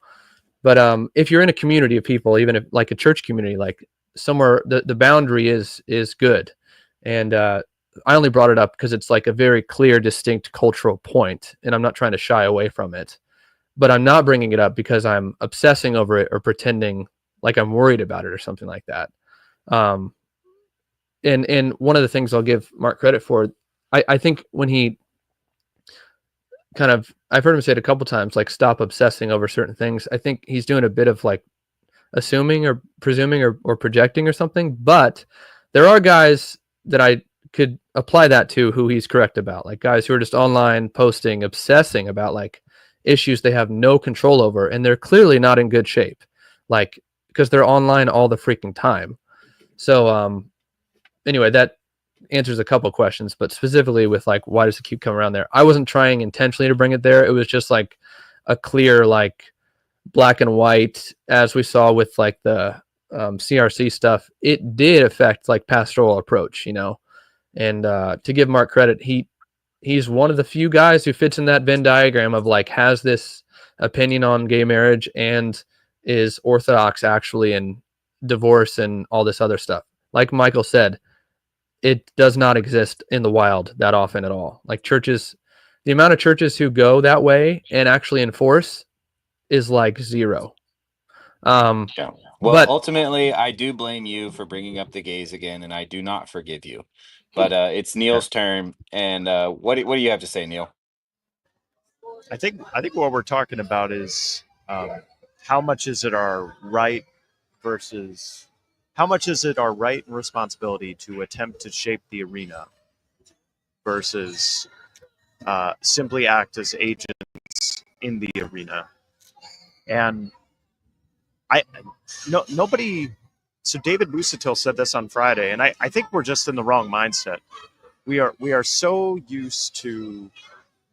But if you're in a community of people, even if like a church community, like somewhere the boundary is good. And I only brought it up because it's like a very clear, distinct cultural point, and I'm not trying to shy away from it. But I'm not bringing it up because I'm obsessing over it or pretending like I'm worried about it or something like that. And one of the things I'll give Mark credit for, I think when he kind of, I've heard him say it a couple times, like stop obsessing over certain things. I think he's doing a bit of like assuming or presuming or projecting or something. But there are guys that I could apply that to who he's correct about, like guys who are just online posting, obsessing about like issues they have no control over, and they're clearly not in good shape, like because they're online all the freaking time. So anyway, that answers a couple questions, but specifically with like why does it keep coming around there, I wasn't trying intentionally to bring it there. It was just like a clear like black and white, as we saw with like the CRC stuff. It did affect like pastoral approach, you know. And to give Mark credit, he's one of the few guys who fits in that Venn diagram of like has this opinion on gay marriage and is orthodox actually in divorce and all this other stuff. Like Michael said, it does not exist in the wild that often at all. Like churches, the amount of churches who go that way and actually enforce is like zero.
Yeah. Well,
But
ultimately, I do blame you for bringing up the gays again, and I do not forgive you. But it's Neil's turn, and what do you have to say, Neil?
I think what we're talking about is how much is it our right versus how much is it our right and responsibility to attempt to shape the arena versus simply act as agents in the arena. And nobody. So David Lusatil said this on Friday, and I think we're just in the wrong mindset. We are so used to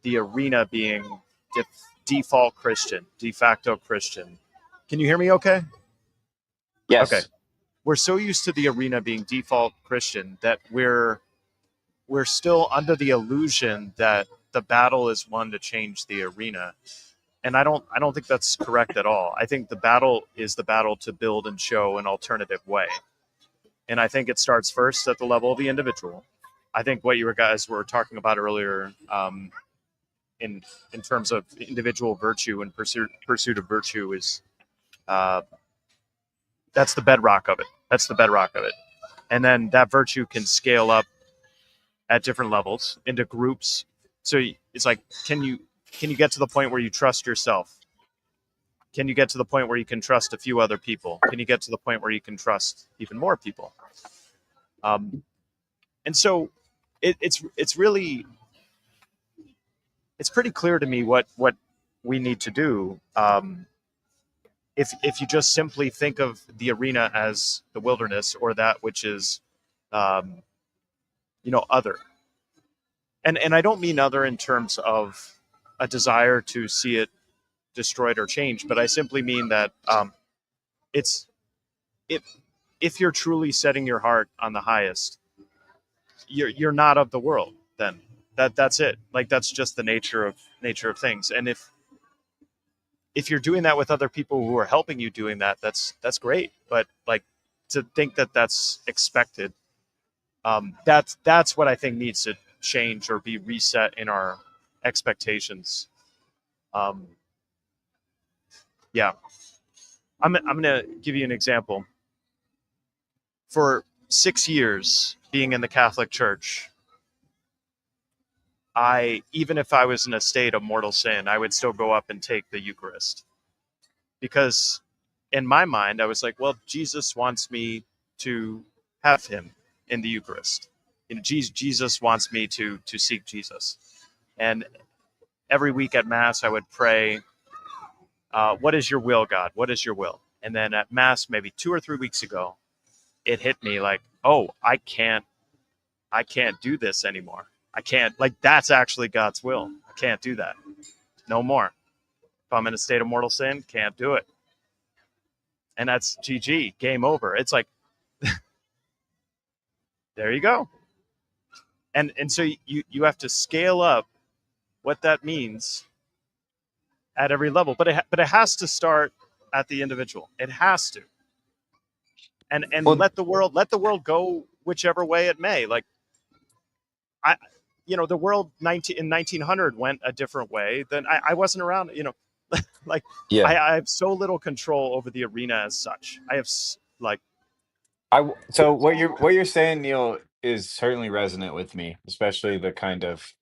the arena being default Christian, de facto Christian. Can you hear me okay?
Yes.
Okay. We're so used to the arena being default Christian that we're still under the illusion that the battle is won to change the arena. And I don't think that's correct at all. I think the battle is the battle to build and show an alternative way. And I think it starts first at the level of the individual. I think what you guys were talking about earlier in terms of individual virtue and pursuit of virtue is that's the bedrock of it. That's the bedrock of it. And then that virtue can scale up at different levels into groups. So it's like, can you get to the point where you trust yourself? Can you get to the point where you can trust a few other people? Can you get to the point where you can trust even more people? And so it's really, it's pretty clear to me what we need to do. If you just simply think of the arena as the wilderness or that which is, other. And I don't mean other in terms of a desire to see it destroyed or changed, but I simply mean that if you're truly setting your heart on the highest, you're not of the world. Then that's it. Like that's just the nature of things. And if you're doing that with other people who are helping you doing that, that's great. But like to think that that's expected, that's what I think needs to change or be reset in our expectations. Yeah, I'm gonna give you an example. For 6 years being in the Catholic Church, even if I was in a state of mortal sin, I would still go up and take the Eucharist. Because in my mind, I was like, well, Jesus wants me to have him. in the Eucharist. Jesus wants me to seek Jesus, and every week at Mass I would pray, "What is your will, God? What is your will?" And then at Mass, maybe 2 or 3 weeks ago, it hit me like, "Oh, I can't do this anymore. I can't, like, that's actually God's will. I can't do that. No more. If I'm in a state of mortal sin, can't do it." And that's GG, game over. It's like, there you go. And so you have to scale up what that means at every level, but it has to start at the individual. It has to, and
Well,
let the world go whichever way it may. Like, the world in 1900 went a different way. Than I wasn't around. Like,
yeah.
I have so little control over the arena as such. I have like,
So what you're saying, Neil, is certainly resonant with me, especially the kind of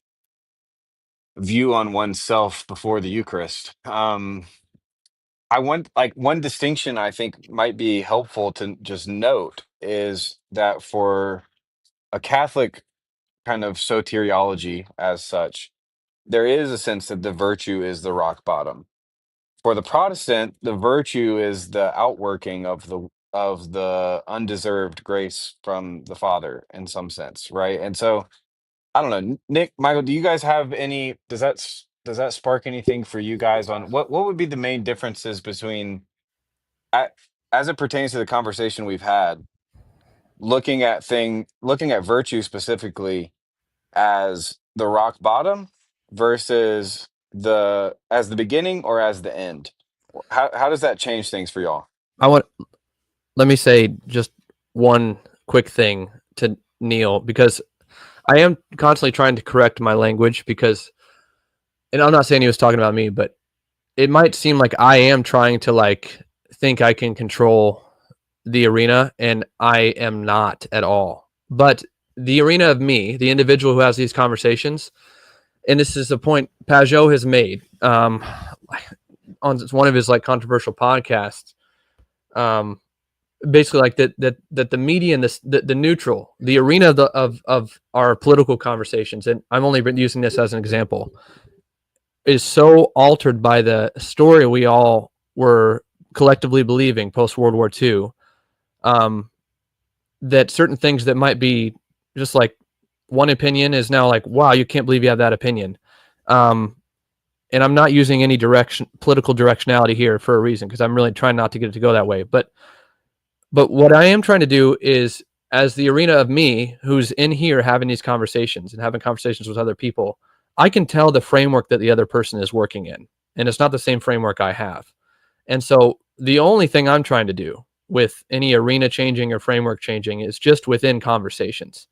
view on oneself before the Eucharist. I want, like, one distinction I think might be helpful to just note is that for a Catholic kind of soteriology as such, there is a sense that the virtue is the rock bottom. For the Protestant, the virtue is the outworking of the undeserved grace from the Father in some sense, right? And so I don't know, Nick, Michael, do you guys have any? Does that spark anything for you guys on what would be the main differences between a- as it pertains to the conversation we've had, looking at virtue specifically as the rock bottom versus the beginning or as the end? How does that change things for y'all?
Let me say just one quick thing to Neil, because I am constantly trying to correct my language, because, and I'm not saying he was talking about me, but it might seem like I am trying to, like, think I can control the arena, and I am not at all. But the arena of me, the individual who has these conversations, and this is a point Pajot has made on one of his, like, controversial podcasts. Basically, like, that the median, the neutral, the arena of our political conversations, and I'm only using this as an example, is so altered by the story we all were collectively believing post World War II, that certain things that might be just like one opinion is now like, wow, you can't believe you have that opinion. And I'm not using any political directionality here for a reason, because I'm really trying not to get it to go that way. But what I am trying to do is, as the arena of me, who's in here having these conversations and having conversations with other people, I can tell the framework that the other person is working in, and it's not the same framework I have. And so the only thing I'm trying to do with any arena changing or framework changing is just within conversations.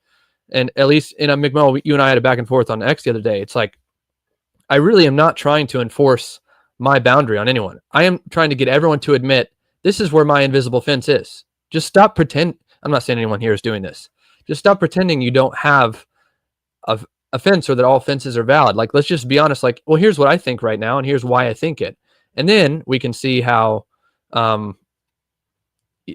And at least in a McMill, you and I had a back and forth on X the other day. It's like, I really am not trying to enforce my boundary on anyone. I am trying to get everyone to admit, this is where my invisible fence is. Just stop pretend. I'm not saying anyone here is doing this. Just stop pretending you don't have a fence, or that all fences are valid. Like, let's just be honest. Like, well, here's what I think right now, and here's why I think it. And then we can see how,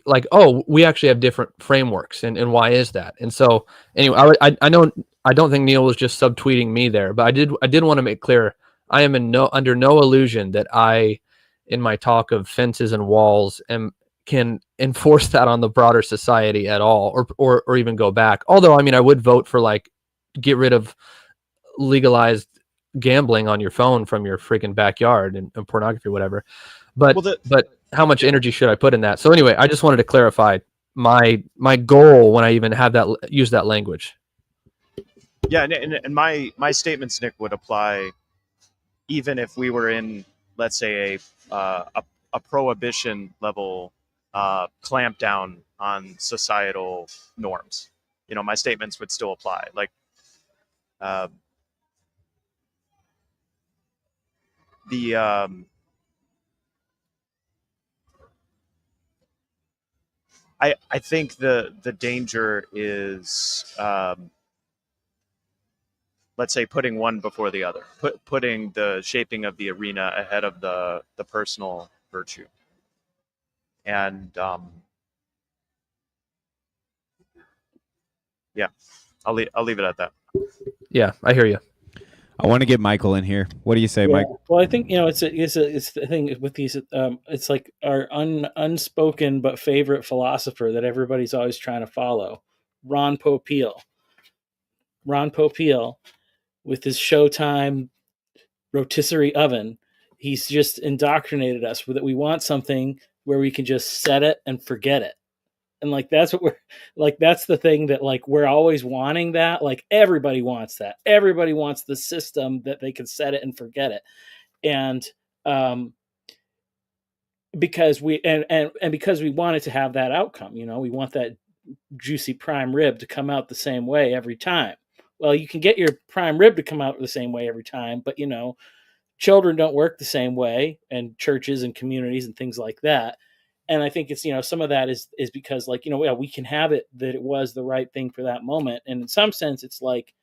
like, oh, we actually have different frameworks, and why is that? And so anyway, I know, I don't think Neil was just subtweeting me there, but I did want to make clear, I am under no illusion that I, in my talk of fences and walls, can enforce that on the broader society at all, or even go back. Although, I mean, I would vote for, like, get rid of legalized gambling on your phone from your freaking backyard, and pornography or whatever. But
well,
but how much energy should I put in that? So anyway, I just wanted to clarify my goal when I even have that use that language.
yeah, and my statements, Nick, would apply even if we were in, let's say, a prohibition level clamp down on societal norms. My statements would still apply. Like, the I think the danger is, let's say, putting one before the other, putting the shaping of the arena ahead of the personal virtue. And yeah, I'll leave it at that.
Yeah, I hear you.
I want to get Michael in here. What do you say,
Yeah.
Mike?
Well, I think it's the thing with these. It's like our unspoken but favorite philosopher that everybody's always trying to follow, Ron Popeil. Ron Popeil with his Showtime rotisserie oven. He's just indoctrinated us that we want something where we can just set it and forget it. And like that's what we're like, that's the thing that like we're always wanting. That like everybody wants that. Everybody wants the system that they can set it and forget it. And because we and because we want it to have that outcome, we want that juicy prime rib to come out the same way every time. Well, you can get your prime rib to come out the same way every time, but children don't work the same way, and churches and communities and things like that. And I think it's some of that is because like we can have it that it was the right thing for that moment, and in some sense it's like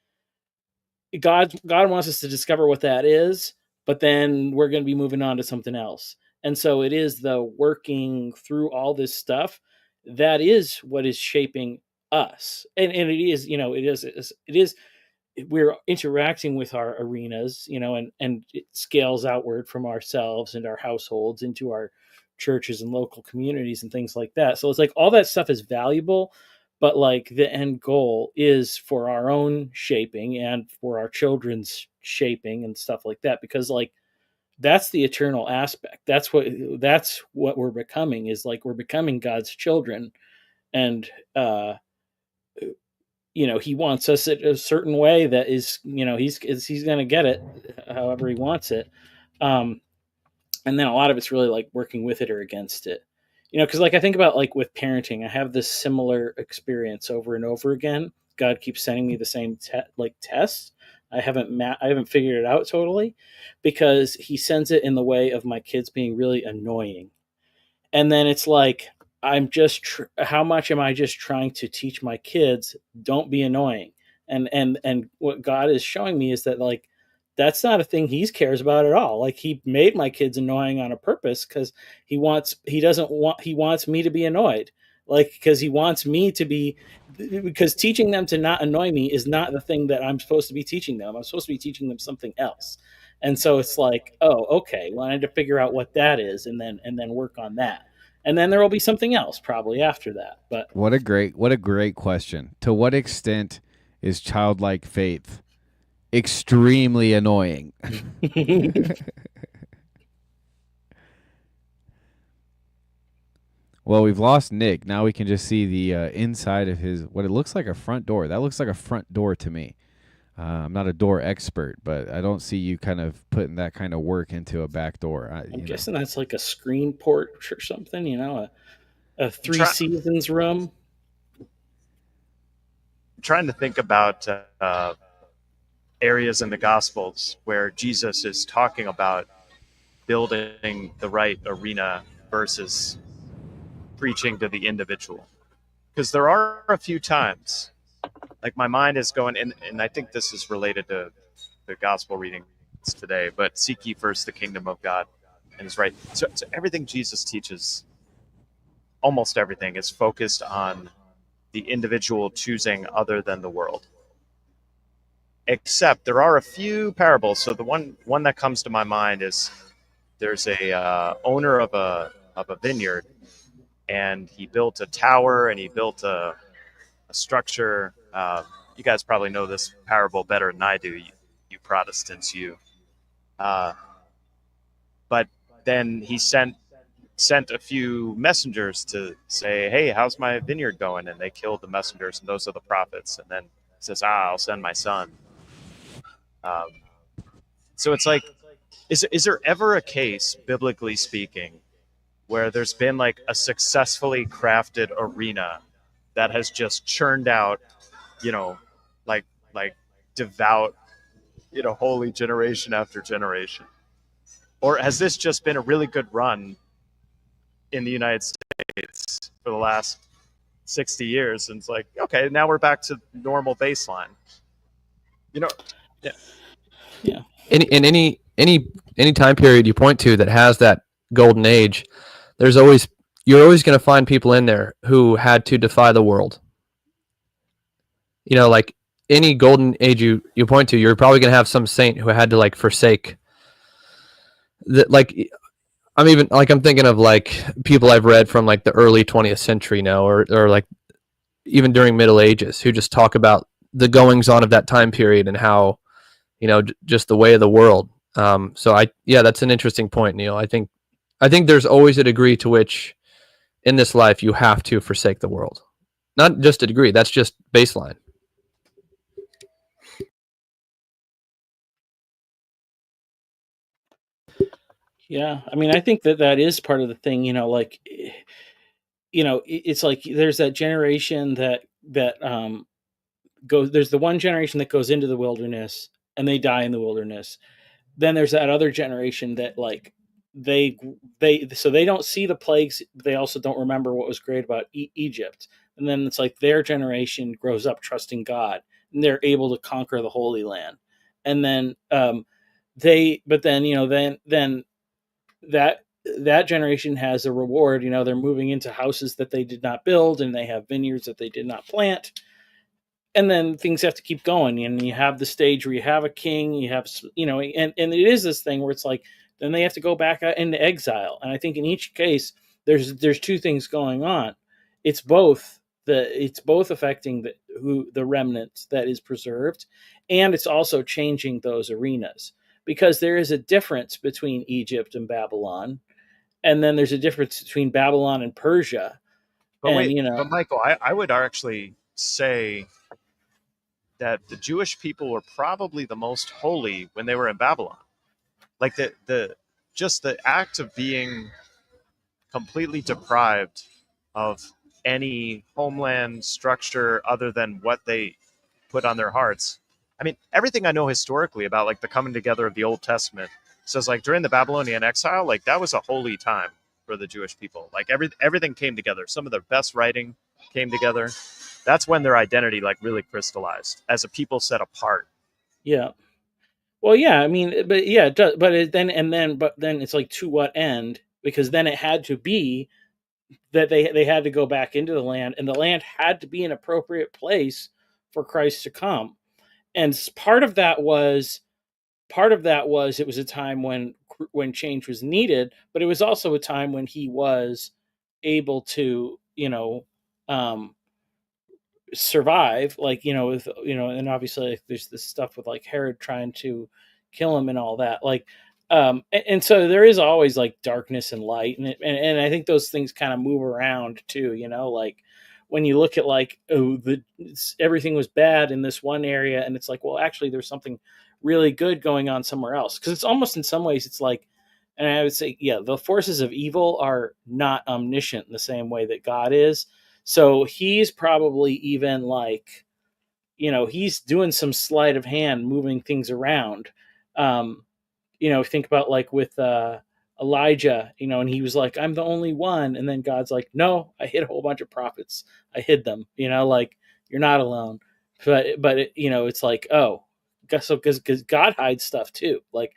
God wants us to discover what that is, but then we're going to be moving on to something else. And so it is the working through all this stuff that is what is shaping us, and it is it is we're interacting with our arenas, and it scales outward from ourselves and our households into our churches and local communities and things like that. So it's like all that stuff is valuable, but like the end goal is for our own shaping and for our children's shaping and stuff like that, because like that's the eternal aspect. That's what we're becoming, is like we're becoming God's children. And he wants us in a certain way that is, he's going to get it however he wants it. And then a lot of it's really like working with it or against it, because like I think about like with parenting, I have this similar experience over and over again. God keeps sending me the same tests. I haven't figured it out totally, because he sends it in the way of my kids being really annoying. And then it's like, I'm just how much am I just trying to teach my kids don't be annoying? And what God is showing me is that like that's not a thing he cares about at all. Like he made my kids annoying on a purpose, because he wants me to be annoyed. Like, because he wants me to be, because teaching them to not annoy me is not the thing that I'm supposed to be teaching them. I'm supposed to be teaching them something else. And so it's like, oh, okay, well, I need to figure out what that is, and then work on that. And then there will be something else probably after that. But
what a great question. To what extent is childlike faith extremely annoying? Well, we've lost Nick. Now we can just see the inside of what it looks like a front door. That looks like a front door to me. I'm not a door expert, but I don't see you kind of putting that kind of work into a back door.
I'm guessing that's like a screen porch or something, a Three Seasons room.
I'm trying to think about areas in the Gospels where Jesus is talking about building the right arena versus preaching to the individual. Because there are a few times, like my mind is going, and I think this is related to the gospel readings today, but seek ye first the kingdom of God and his right. So everything Jesus teaches, almost everything, is focused on the individual choosing other than the world. Except there are a few parables. So the one that comes to my mind is there's a owner of a vineyard, and he built a tower and he built a structure. You guys probably know this parable better than I do, you Protestants, but then he sent a few messengers to say, hey, how's my vineyard going? And they killed the messengers, and those are the prophets. And then he says, I'll send my son. So it's like, is there ever a case, biblically speaking, where there's been like a successfully crafted arena that has just churned out, like devout, holy generation after generation? Or has this just been a really good run in the United States for the last 60 years? And it's like, okay, now we're back to normal baseline.
Yeah.
In any time period you point to that has that golden age, you're always going to find people in there who had to defy the world. you know, like any golden age you point to, you're probably going to have some saint who had to like forsake that. Like I'm thinking of like people I've read from like the early 20th century now, or like even during Middle Ages, who just talk about the goings on of that time period and how, you know, just the way of the world. Yeah, that's an interesting point, Neil. I think there's always a degree to which in this life you have to forsake the world. Not just a degree, that's just baseline.
Yeah, I mean, I think that is part of the thing. Like, it's like there's that generation that goes. There's the one generation that goes into the wilderness and they die in the wilderness. Then there's that other generation that like they so they don't see the plagues. They also don't remember what was great about Egypt. And then it's like their generation grows up trusting God and they're able to conquer the Holy Land. And then but then then that generation has a reward. They're moving into houses that they did not build and they have vineyards that they did not plant. And then things have to keep going, and you have the stage where you have a king, you have, and it is this thing where it's like, then they have to go back into exile. And I think in each case, there's two things going on. It's both affecting the remnant that is preserved, and it's also changing those arenas, because there is a difference between Egypt and Babylon, and then there's a difference between Babylon and Persia.
But
And
wait, but Michael, I would actually say that the Jewish people were probably the most holy when they were in Babylon. Like just the act of being completely deprived of any homeland structure other than what they put on their hearts. I mean, everything I know historically about like the coming together of the Old Testament says like during the Babylonian exile, like that was a holy time for the Jewish people. Like everything came together. Some of their best writing came together. That's when their identity like really crystallized as a people set apart.
Yeah. Well, yeah, I mean, but yeah, it does, but then it's like, to what end? Because then it had to be that they had to go back into the land, and the land had to be an appropriate place for Christ to come. And part of that was it was a time when change was needed, but it was also a time when he was able to, survive, like, with, and obviously like, there's this stuff with like Herod trying to kill him and all that, like, and so there is always like darkness and light, and I think those things kind of move around too, like when you look at like, everything was bad in this one area, and it's like, well, actually there's something really good going on somewhere else, because it's almost, in some ways, it's like, and I would say, yeah, the forces of evil are not omniscient in the same way that God is. So he's probably even like, he's doing some sleight of hand, moving things around. Think about like with Elijah, and he was like, I'm the only one. And then God's like, no, I hid a whole bunch of prophets. I hid them, like, you're not alone. But it's like, oh, so because God hides stuff too. Like,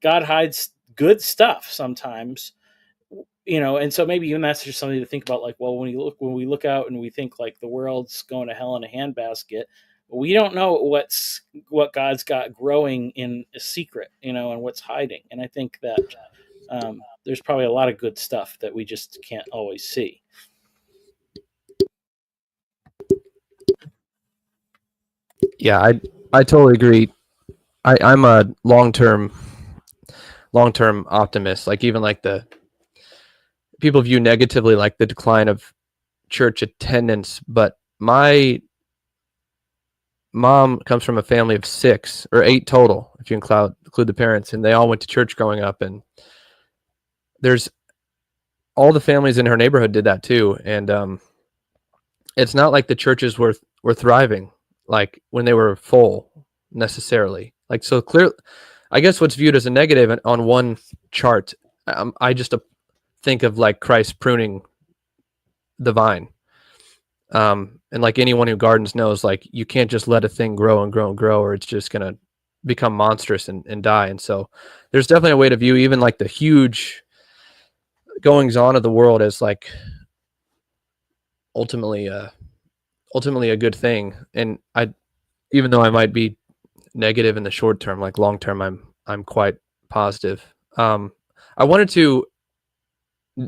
God hides good stuff sometimes, and so maybe even that's just something to think about. Like, well, when we look out and we think like the world's going to hell in a handbasket, we don't know what God's got growing in a secret, and what's hiding. And I think that there's probably a lot of good stuff that we just can't always see.
Yeah, I totally agree. I'm a long-term optimist. Like, even like the people view negatively like the decline of church attendance, but my mom comes from a family of 6 or 8 total, if you include the parents, and they all went to church growing up. And there's all the families in her neighborhood did that too. And it's not like the churches were thriving like when they were full necessarily. Like, so clear, I guess what's viewed as a negative on one chart, I just think of like Christ pruning the vine. And like anyone who gardens knows, like, you can't just let a thing grow and grow and grow, or it's just going to become monstrous and die. And so there's definitely a way to view even like the huge goings on of the world as like ultimately ultimately a good thing. And even though I might be negative in the short term, like long term, I'm quite positive. I wanted to,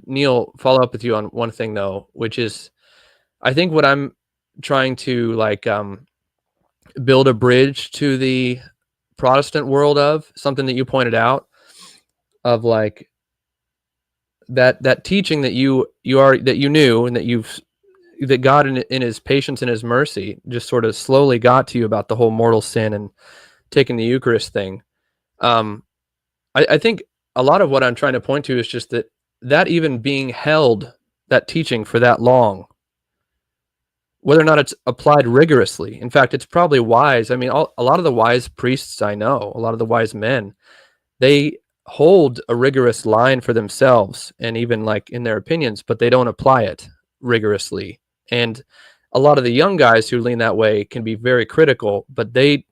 Neil, follow up with you on one thing though, which is I think what I'm trying to build a bridge to the Protestant world of something that you pointed out of like that teaching that you knew and that God in his patience and his mercy just sort of slowly got to you about the whole mortal sin and taking the Eucharist thing. I think a lot of what I'm trying to point to is just that even being held, that teaching for that long, whether or not it's applied rigorously. In fact, it's probably wise. I mean, a lot of the wise priests I know, a lot of the wise men, they hold a rigorous line for themselves and even like in their opinions, but they don't apply it rigorously. And a lot of the young guys who lean that way can be very critical, but they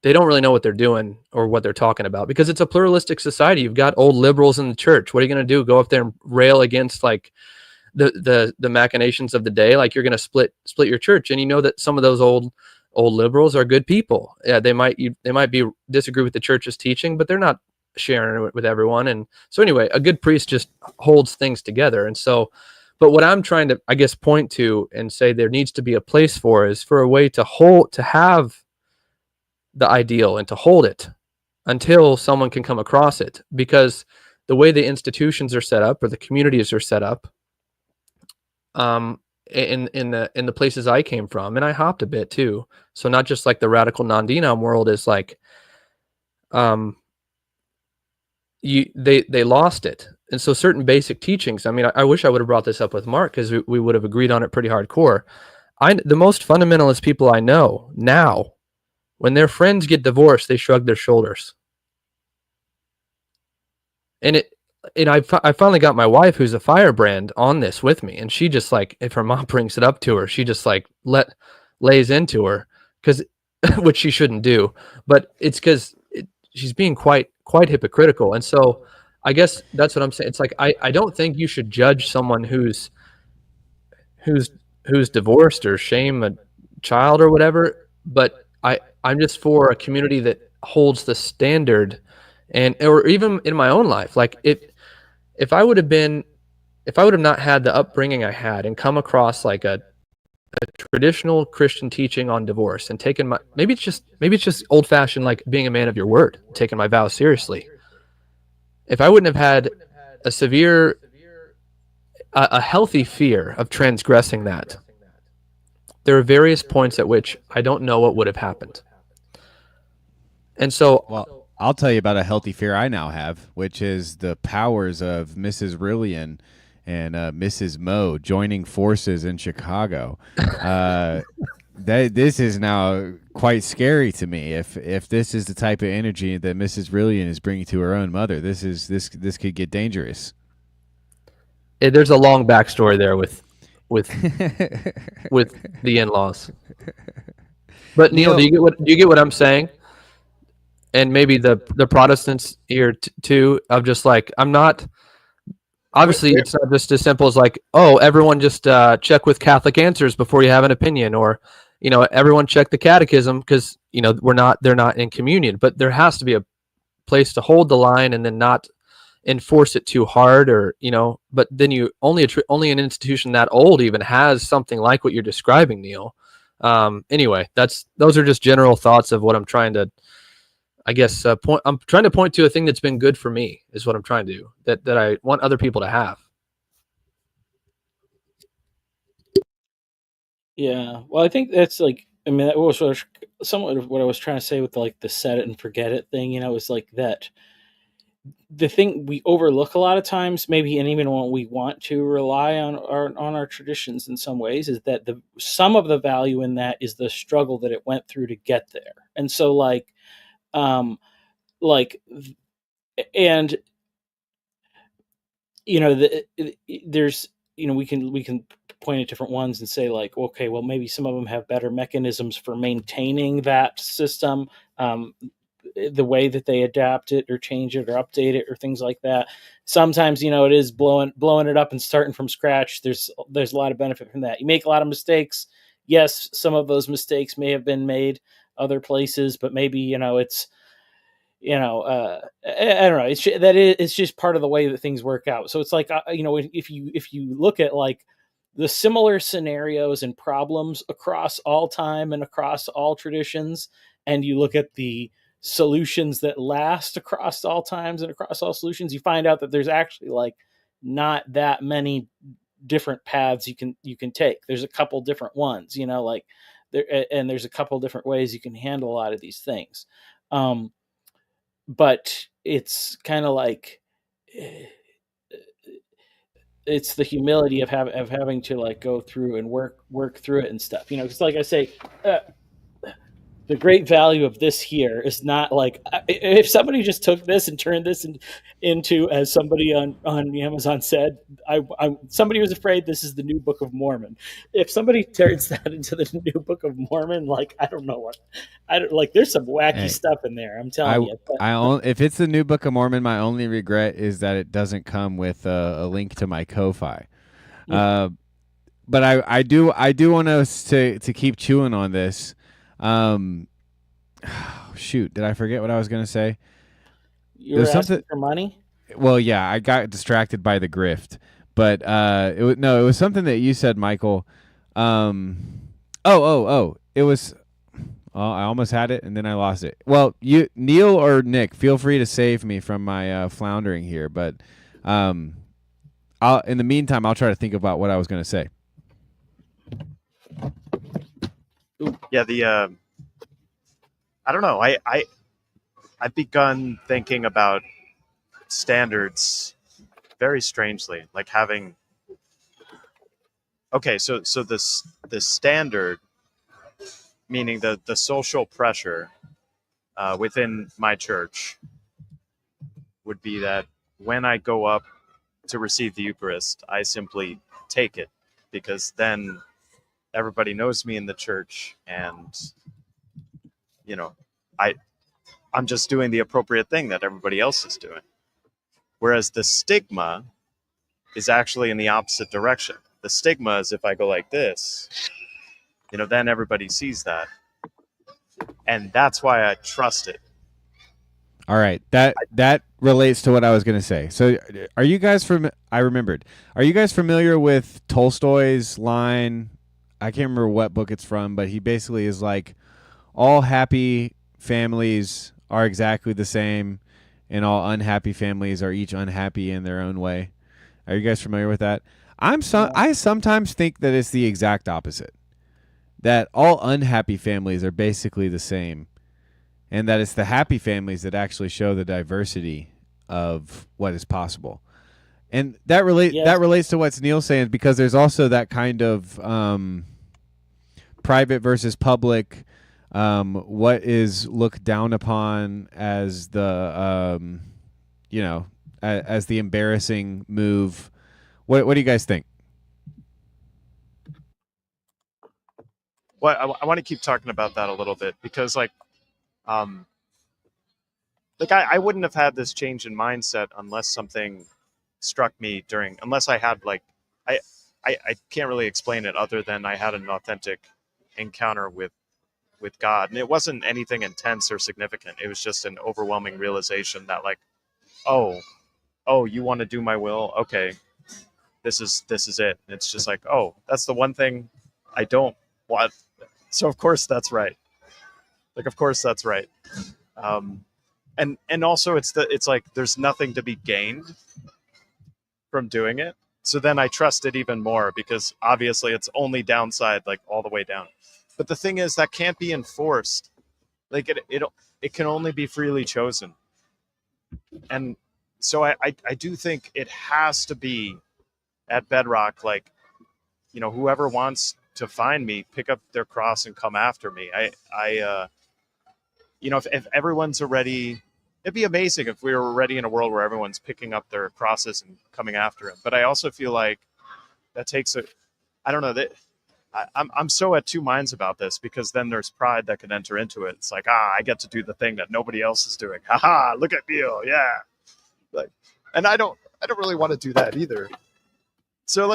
don't really know what they're doing or what they're talking about because it's a pluralistic society. You've got old liberals in the church. What are you going to do? Go up there and rail against like the machinations of the day? Like you're going to split your church. And you know that some of those old liberals are good people. Yeah, they might disagree with the church's teaching, but they're not sharing it with everyone. And so anyway, a good priest just holds things together. And so, but what I'm trying to, I guess, point to and say there needs to be a place for is for a way to have the ideal and to hold it until someone can come across it, because the way the institutions are set up or the communities are set up, in the places I came from, and I hopped a bit too. So not just like the radical non-denom world is like, they lost it. And so certain basic teachings, I mean, I wish I would have brought this up with Mark because we would have agreed on it pretty hardcore. The most fundamentalist people I know now, when their friends get divorced, they shrug their shoulders. And I finally got my wife, who's a firebrand, on this with me, and she just like, if her mom brings it up to her, she just like lays into her, because which she shouldn't do, but it's because she's being quite hypocritical. And so I guess that's what I'm saying. It's like I don't think you should judge someone who's divorced or shame a child or whatever, but I'm just for a community that holds the standard. And or even in my own life, like if I would have not had the upbringing I had and come across like a traditional Christian teaching on divorce and taken maybe it's just old fashioned, like being a man of your word, taking my vows seriously. If I wouldn't have had a healthy fear of transgressing that, there are various points at which I don't know what would have happened. And so,
well, I'll tell you about a healthy fear I now have, which is the powers of Mrs. Rillian and Mrs. Moe joining forces in Chicago. This is now quite scary to me. If this is the type of energy that Mrs. Rillian is bringing to her own mother, this could get dangerous.
There's a long backstory there with the in-laws. But Neil, do you get what I'm saying? And maybe the Protestants here too, of just like, I'm not, obviously it's not just as simple as like, oh, everyone just check with Catholic Answers before you have an opinion, or, everyone check the catechism because, they're not in communion. But there has to be a place to hold the line and then not enforce it too hard, or, but then you only an institution that old even has something like what you're describing, Neil. Anyway, those are just general thoughts of what I'm trying to, I guess, I'm trying to point to a thing that's been good for me, is what I'm trying to do, that I want other people to have.
Yeah. Well, I think that's like, I mean, that was sort of somewhat of what I was trying to say with like the set it and forget it thing, is like that the thing we overlook a lot of times, maybe, and even when we want to rely on our traditions in some ways, is that some of the value in that is the struggle that it went through to get there. And so and there's, we can point at different ones and say like, okay, well, maybe some of them have better mechanisms for maintaining that system, the way that they adapt it or change it or update it or things like that. Sometimes, it is blowing it up and starting from scratch. There's a lot of benefit from that. You make a lot of mistakes, yes, some of those mistakes may have been made other places, but maybe, it's, I don't know. It's just part of the way that things work out. So it's like, if you look at like the similar scenarios and problems across all time and across all traditions, and you look at the solutions that last across all times and across all solutions, you find out that there's actually like not that many different paths you can take. There's a couple different ones, like there, and there's a couple different ways you can handle a lot of these things. But it's kind of like it's the humility of having to like go through and work through it and stuff. Because like I say, the great value of this here is not like if somebody just took this and turned this into, as somebody on Amazon said, somebody was afraid this is the new Book of Mormon. If somebody turns that into the new Book of Mormon, like I don't know what, I don't like. There's some wacky stuff in there. I'm telling you.
If it's the new Book of Mormon, my only regret is that it doesn't come with a link to my Ko-fi. But I do want us to keep chewing on this. Shoot, did I forget what I was going to say?
You were asking for money?
Well, yeah, I got distracted by the grift, but it was something that you said, Michael. It was. I almost had it and then I lost it. Well, Neil or Nick, feel free to save me from my floundering here, but in the meantime, I'll try to think about what I was going to say.
Yeah, I don't know. I've begun thinking about standards very strangely, like having. Okay, so this standard, meaning the social pressure within my church, would be that when I go up to receive the Eucharist, I simply take it, because then everybody knows me in the church, and I'm just doing the appropriate thing that everybody else is doing. Whereas the stigma is actually in the opposite direction. The stigma is if I go like this, then everybody sees that. And that's why I trust it.
All right. That relates to what I was going to say. So are you guys I remembered. Are you guys familiar with Tolstoy's line? I can't remember what book it's from, but he basically is like, all happy families are exactly the same, and all unhappy families are each unhappy in their own way. Are you guys familiar with that? I sometimes think that it's the exact opposite. That all unhappy families are basically the same, and that it's the happy families that actually show the diversity of what is possible. And that relates to what Neil's saying, because there's also that kind of private versus public, what is looked down upon as the as the embarrassing move. What do you guys think?
Well, I want to keep talking about that a little bit, because I wouldn't have had this change in mindset unless something struck me unless I had I can't really explain it other than I had an authentic encounter with God. And it wasn't anything intense or significant. It was just an overwhelming realization that oh, you want to do my will? Okay. This is it. And it's just like, oh, that's the one thing I don't want. So of course that's right. Of course that's right. And also it's like there's nothing to be gained from doing it. So then I trust it even more, because obviously it's only downside, all the way down. But the thing is, that can't be enforced. It can only be freely chosen. And so I do think it has to be at bedrock, whoever wants to find me, pick up their cross and come after me. If everyone's already, it'd be amazing if we were already in a world where everyone's picking up their crosses and coming after him. But I also feel like that takes I don't know, that I'm so at two minds about this, because then there's pride that can enter into it. It's like, I get to do the thing that nobody else is doing. Haha, look at Neil, yeah. And I don't really want to do that either. So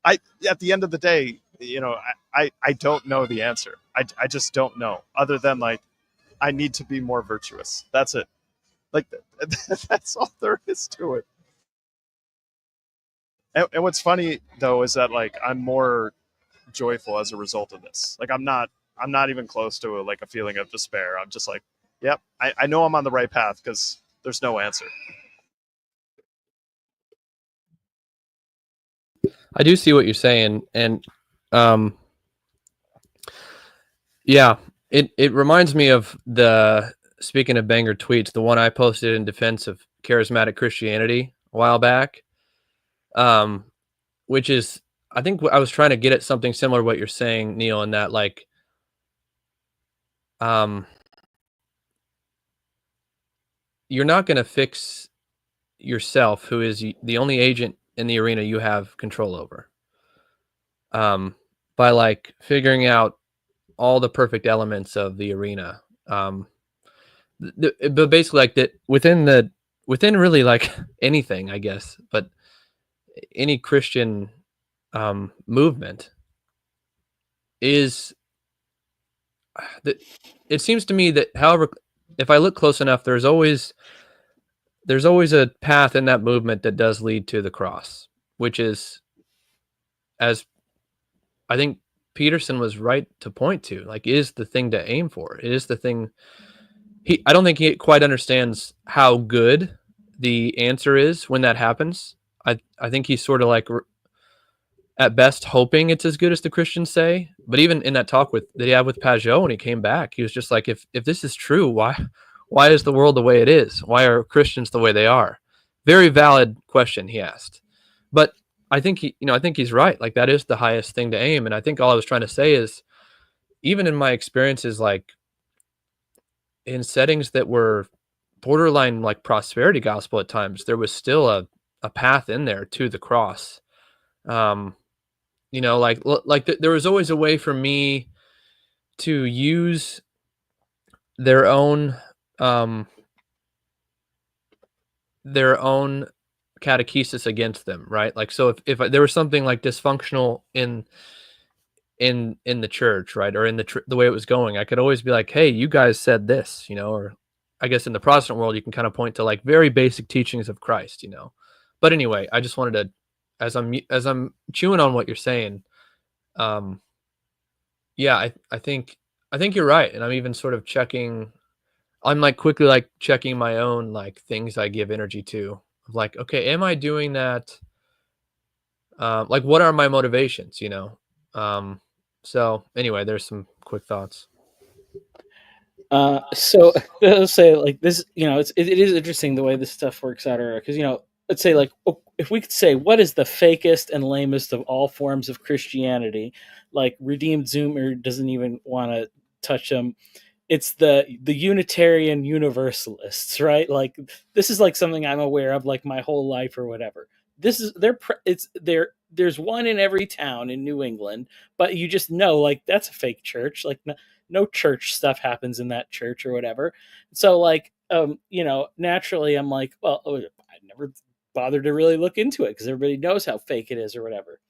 at the end of the day, I don't know the answer. I just don't know. Other than like, I need to be more virtuous. That's it. Like that's all there is to it. And what's funny though is that like I'm more joyful as a result of this. Like I'm not even close to like a feeling of despair. I'm just like, yep, I know I'm on the right path because there's no answer.
I do see what you're saying, and um, yeah, it reminds me of the, speaking of banger tweets, the one I posted in defense of charismatic Christianity a while back, which is, I think I was trying to get at something similar to what you're saying, Neil, in that like, you're not going to fix yourself, who is the only agent in the arena you have control over, by like figuring out all the perfect elements of the arena. But basically like that within really like anything, I guess, but any Christian movement is that it seems to me that, however, if I look close enough, there's always a path in that movement that does lead to the cross, which is, as I think Peterson was right to point to, like, is the thing to aim for. It is the thing. I don't think he quite understands how good the answer is when that happens. I think he's sort of like, at best, hoping it's as good as the Christians say. But even in that talk that he had with Pajot when he came back, he was just like, if this is true, why is the world the way it is? Why are Christians the way they are? Very valid question he asked. But I think I think he's right. Like, that is the highest thing to aim. And I think all I was trying to say is, even in my experiences, like in settings that were borderline like prosperity gospel at times, there was still a path in there to the cross. There was always a way for me to use their own catechesis against them, right? Like, so if there was something like dysfunctional in the church, right, or in the way it was going, I could always be like, hey, you guys said this, or I guess in the Protestant world, you can kind of point to like very basic teachings of Christ, But anyway, I just wanted to, as I'm chewing on what you're saying, yeah, I think you're right, and I'm even sort of checking. I'm like quickly like checking my own like things I give energy to. Like, okay, am I doing that? Like, what are my motivations? So anyway, there's some quick thoughts.
So let's say like this, it is interesting the way this stuff works out, because let's say like, if we could say what is the fakest and lamest of all forms of Christianity, like Redeemed Zoomer doesn't even want to touch them. It's the Unitarian Universalists, right? Like, this is like something I'm aware of like my whole life or whatever. This is there's one in every town in New England, but you just know like that's a fake church. Like, no church stuff happens in that church or whatever. So like, naturally I'm like, well, I never bothered to really look into it because everybody knows how fake it is or whatever.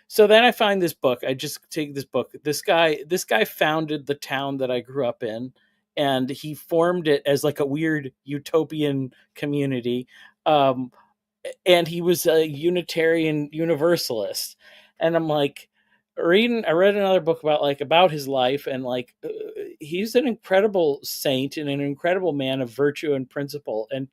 So then I find this book. I just take this book. This guy founded the town that I grew up in, and he formed it as like a weird utopian community. And he was a Unitarian Universalist. And I'm like, I read another book about his life, and like, he's an incredible saint and an incredible man of virtue and principle, and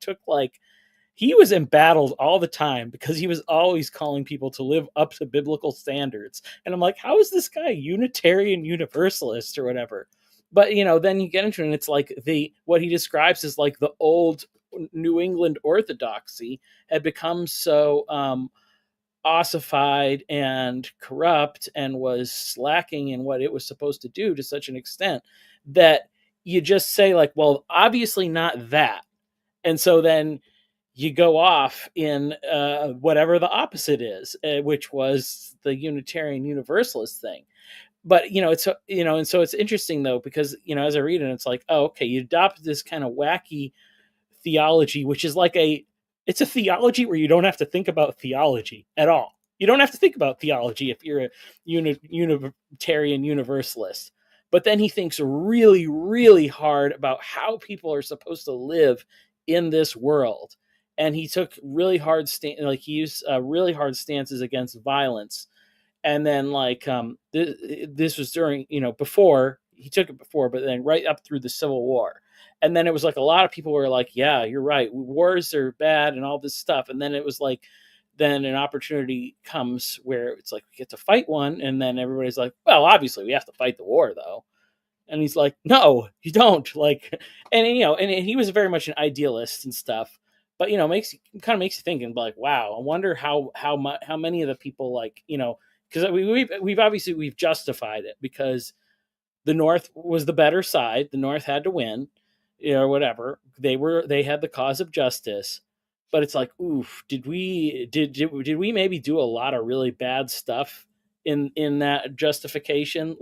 he was embattled all the time because he was always calling people to live up to biblical standards. And I'm like, how is this guy Unitarian Universalist or whatever? But then you get into it, and it's like what he describes as like the old New England orthodoxy had become so ossified and corrupt, and was slacking in what it was supposed to do to such an extent that you just say like, well, obviously not that. And so then you go off in whatever the opposite is, which was the Unitarian Universalist thing. But and so it's interesting though, because as I read it, it's like, oh, okay, you adopt this kind of wacky theology, which is like it's a theology where you don't have to think about theology at all. You don't have to think about theology if you're a Unitarian Universalist. But then he thinks really, really hard about how people are supposed to live in this world. And he took really hard he used really hard stances against violence. And then this was during, before he took it before, but then right up through the Civil War. And then it was like a lot of people were like, yeah, you're right. Wars are bad and all this stuff. And then it was like, then an opportunity comes where it's like we get to fight one. And then everybody's like, well, obviously we have to fight the war though. And he's like, no, you don't. And he was very much an idealist and stuff. But makes you think and be like, wow, I wonder how many of the people because we've obviously justified it because the North was the better side. The North had to win, whatever. They had the cause of justice. But it's like, oof, did we maybe do a lot of really bad stuff in that justification?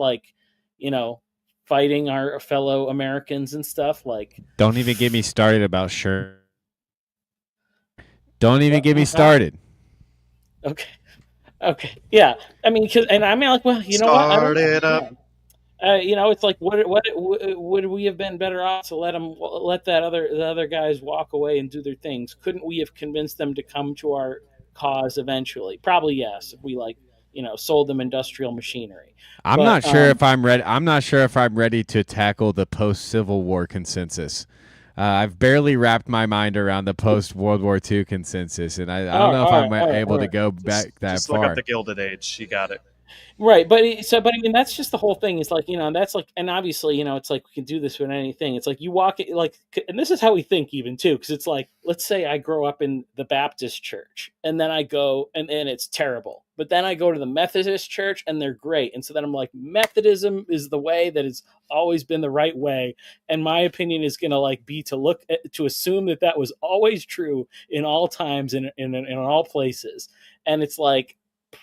Fighting our fellow Americans and stuff.
Don't even get me started about sure. Don't even get me started.
Okay. Yeah. I mean, well, you know what?
Start it up.
It's like, what would we have been better off to let the other guys walk away and do their things? Couldn't we have convinced them to come to our cause eventually? Probably yes. If we sold them industrial machinery.
I'm not sure if I'm ready. I'm not sure if I'm ready to tackle the post-Civil War consensus. I've barely wrapped my mind around the post-World War II consensus, and I don't know if I'm able to go back that
just
far.
Look up the Gilded Age. You got it.
Right, but I mean, that's just the whole thing. Is that's and obviously, it's like we can do this with anything. It's like you walk it, and this is how we think even too, because it's like, let's say I grow up in the Baptist church, and then I go, and it's terrible, but then I go to the Methodist church, and they're great, and so then I'm like, Methodism is the way that has always been the right way, and my opinion is going to be to assume that was always true in all times and in all places, and it's like,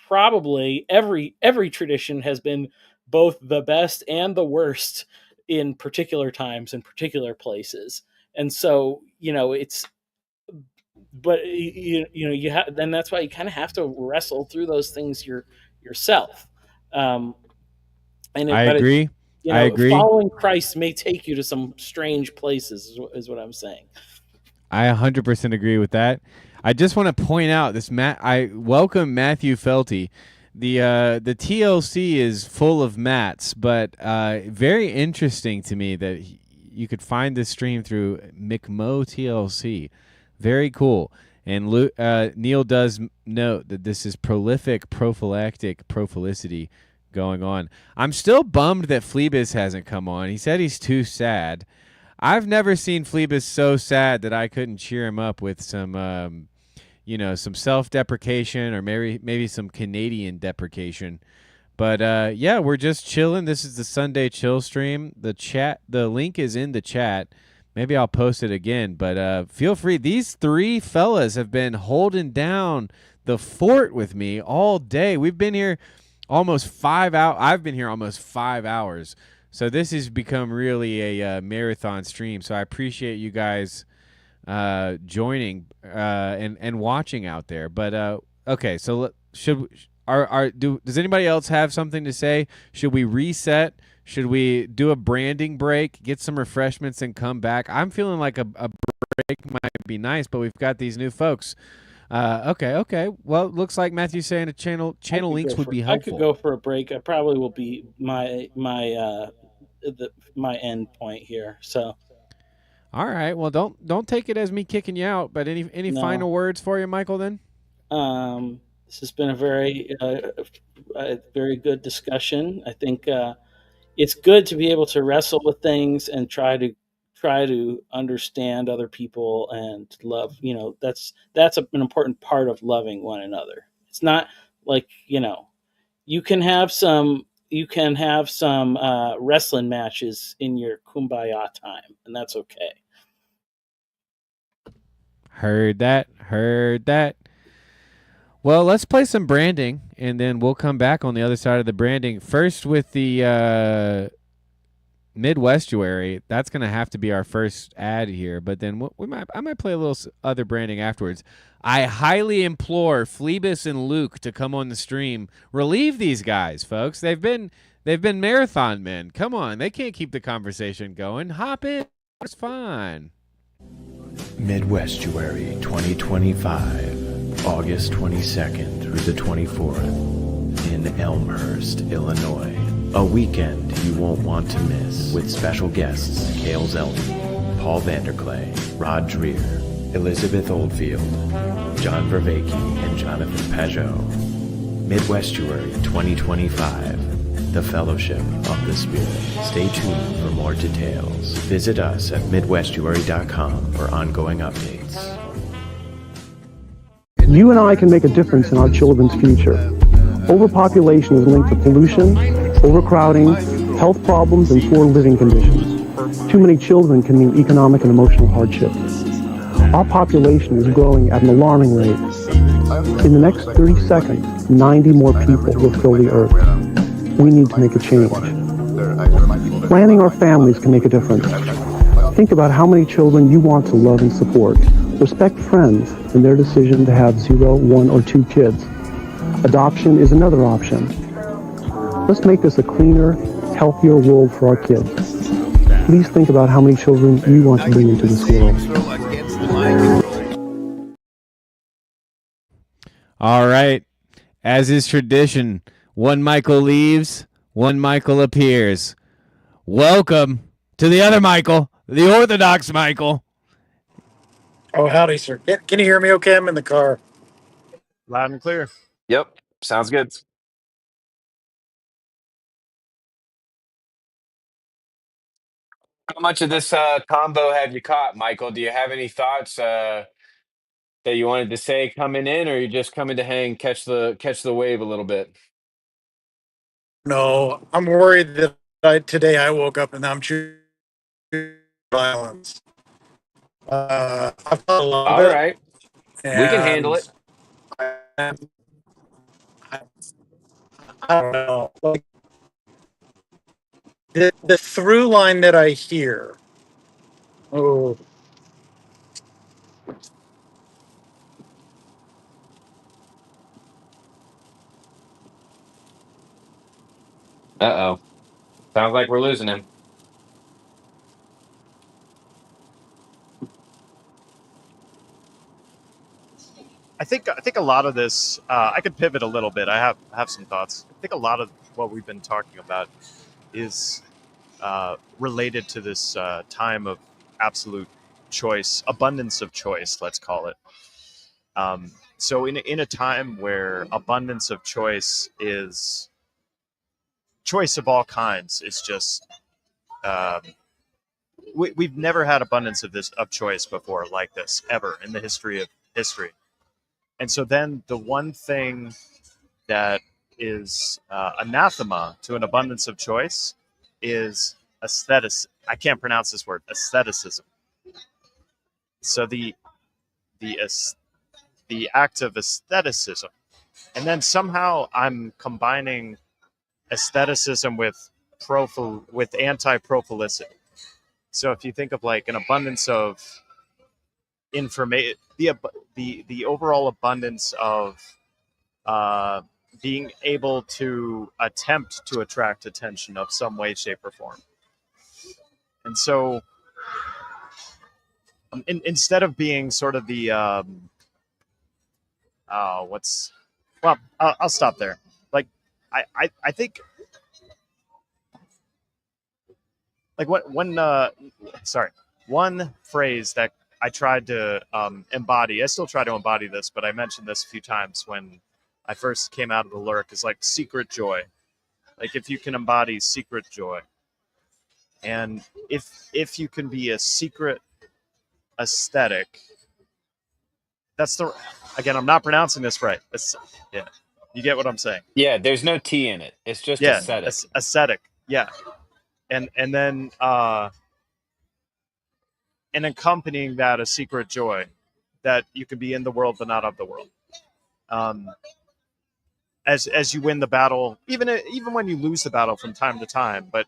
probably every tradition has been both the best and the worst in particular times and particular places. And so, but you have, then that's why you kind of have to wrestle through those things yourself. I
agree. I agree.
Following Christ may take you to some strange places is what I'm saying.
I 100% agree with that. I just want to point out this. I welcome Matthew Felty. The TLC is full of Matts, but very interesting to me that you could find this stream through McMo TLC. Very cool. And Neil does note that this is prolific prophylactic prophylicity going on. I'm still bummed that Phlebas hasn't come on. He said he's too sad. I've never seen Phlebas so sad that I couldn't cheer him up with some, some self-deprecation or maybe some Canadian deprecation. But yeah, we're just chilling. This is the Sunday chill stream. The link is in the chat. Maybe I'll post it again. But feel free. These three fellas have been holding down the fort with me all day. We've been here almost 5 hours. I've been here almost 5 hours. So this has become really a marathon stream. So I appreciate you guys joining and watching out there. But okay, so does anybody else have something to say? Should we reset? Should we do a branding break, get some refreshments, and come back? I'm feeling like a break might be nice, but we've got these new folks. Okay. Well, it looks like Matthew's saying channel links would be helpful.
I could go for a break. I probably will be my end point here. So,
all right. Well, don't take it as me kicking you out. But any final words for you, Michael? Then,
this has been a very very good discussion. I think it's good to be able to wrestle with things and try to understand other people and love. That's an important part of loving one another. It's not like you can have some wrestling matches in your kumbaya time, and that's okay.
Heard that. Well, let's play some branding, and then we'll come back on the other side of the branding. First with the Midwestuary, that's going to have to be our first ad here, but then I might play a little other branding afterwards. I highly implore Phlebas and Luke to come on the stream. Relieve these guys, folks. They've been marathon men. Come on, they can't keep the conversation going. Hop in. It's fine.
Midwestuary 2025, August 22nd through the 24th in Elmhurst, Illinois. A weekend you won't want to miss with special guests Cale Zeldin, Paul Vanderklay, Rod Dreher, Elizabeth Oldfield, John Vervaeke, and Jonathan Pajot. Midwestuary 2025, the Fellowship of the Spirit. Stay tuned for more details. Visit us at midwestuary.com for ongoing updates.
You and I can make a difference in our children's future. Overpopulation is linked to pollution, overcrowding, health problems, and poor living conditions. Too many children can mean economic and emotional hardship. Our population is growing at an alarming rate. In the next 30 seconds, 90 more people will fill the earth. We need to make a change. Planning our families can make a difference. Think about how many children you want to love and support. Respect friends in their decision to have 0, 1, or 2 kids. Adoption is another option. Let's make this a cleaner, healthier world for our kids. Please think about how many children you want to bring into this world.
All right. As is tradition, one Michael leaves, one Michael appears. Welcome to the other Michael, the Orthodox Michael.
Oh, howdy, sir. Can you hear me okay? I'm in the car.
Loud and clear.
Yep. Sounds good. How much of this combo have you caught, Michael? Do you have any thoughts that you wanted to say coming in, or are you just coming to hang, catch the wave a little bit?
No, I'm worried that today I woke up and I'm choosing violence. I've thought a lot
All
of it,
right. We can handle
and
it.
I don't know. Like the through line that I hear. Oh,
Uh-oh. Sounds like we're losing him.
I think a lot of this. I could pivot a little bit. I have some thoughts. I think a lot of what we've been talking about is related to this time of absolute choice, abundance of choice. Let's call it. So in a time where abundance of choice is choice of all kinds is just we've never had abundance of choice before like this ever in the history of history. And so then the one thing that is anathema to an abundance of choice is I can't pronounce this word. Aestheticism. So the act of aestheticism, and then somehow I'm combining aestheticism with anti-prophylicity. So if you think of like an abundance of information, the overall abundance of being able to attempt to attract attention of some way, shape, or form. And so instead of being sort of the I'll stop there. Like I think like one phrase that I tried to embody. I still try to embody this, but I mentioned this a few times when I first came out of the lurk, is like secret joy. Like if you can embody secret joy, and if you can be a secret aesthetic, again, I'm not pronouncing this right. Yeah, you get what I'm saying.
Yeah, there's no T in it. It's just
Yeah,
aesthetic.
aesthetic. Yeah, and then and accompanying that a secret joy that you can be in the world but not of the world. As you win the battle, even when you lose the battle from time to time, but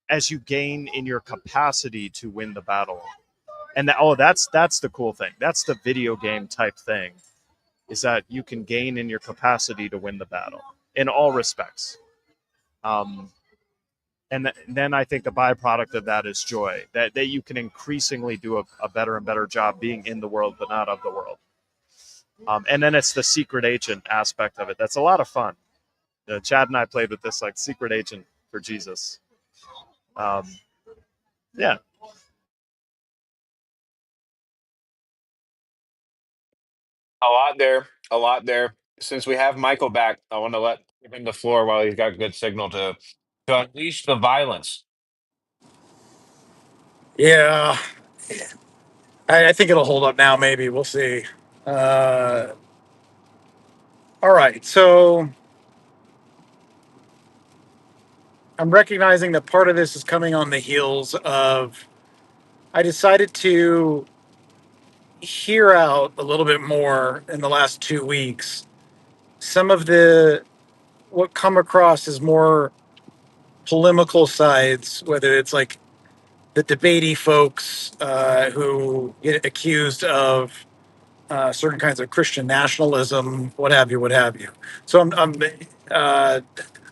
as you gain in your capacity to win the battle. And that's the cool thing. That's the video game type thing, is that you can gain in your capacity to win the battle in all respects. And then I think the byproduct of that is joy, that you can increasingly do a better and better job being in the world but not of the world. And then it's the secret agent aspect of it. That's a lot of fun. Chad and I played with this like secret agent for Jesus. Yeah.
A lot there. A lot there. Since we have Michael back, I want to give him the floor while he's got good signal to unleash the violence.
Yeah, I think it'll hold up now. Maybe we'll see. Uh, all right, so I'm recognizing that part of this is coming on the heels of I decided to hear out a little bit more in the last 2 weeks. Some of the what come across as more polemical sides, whether it's like the debatey folks who get accused of certain kinds of Christian nationalism, what have you, what have you. So uh,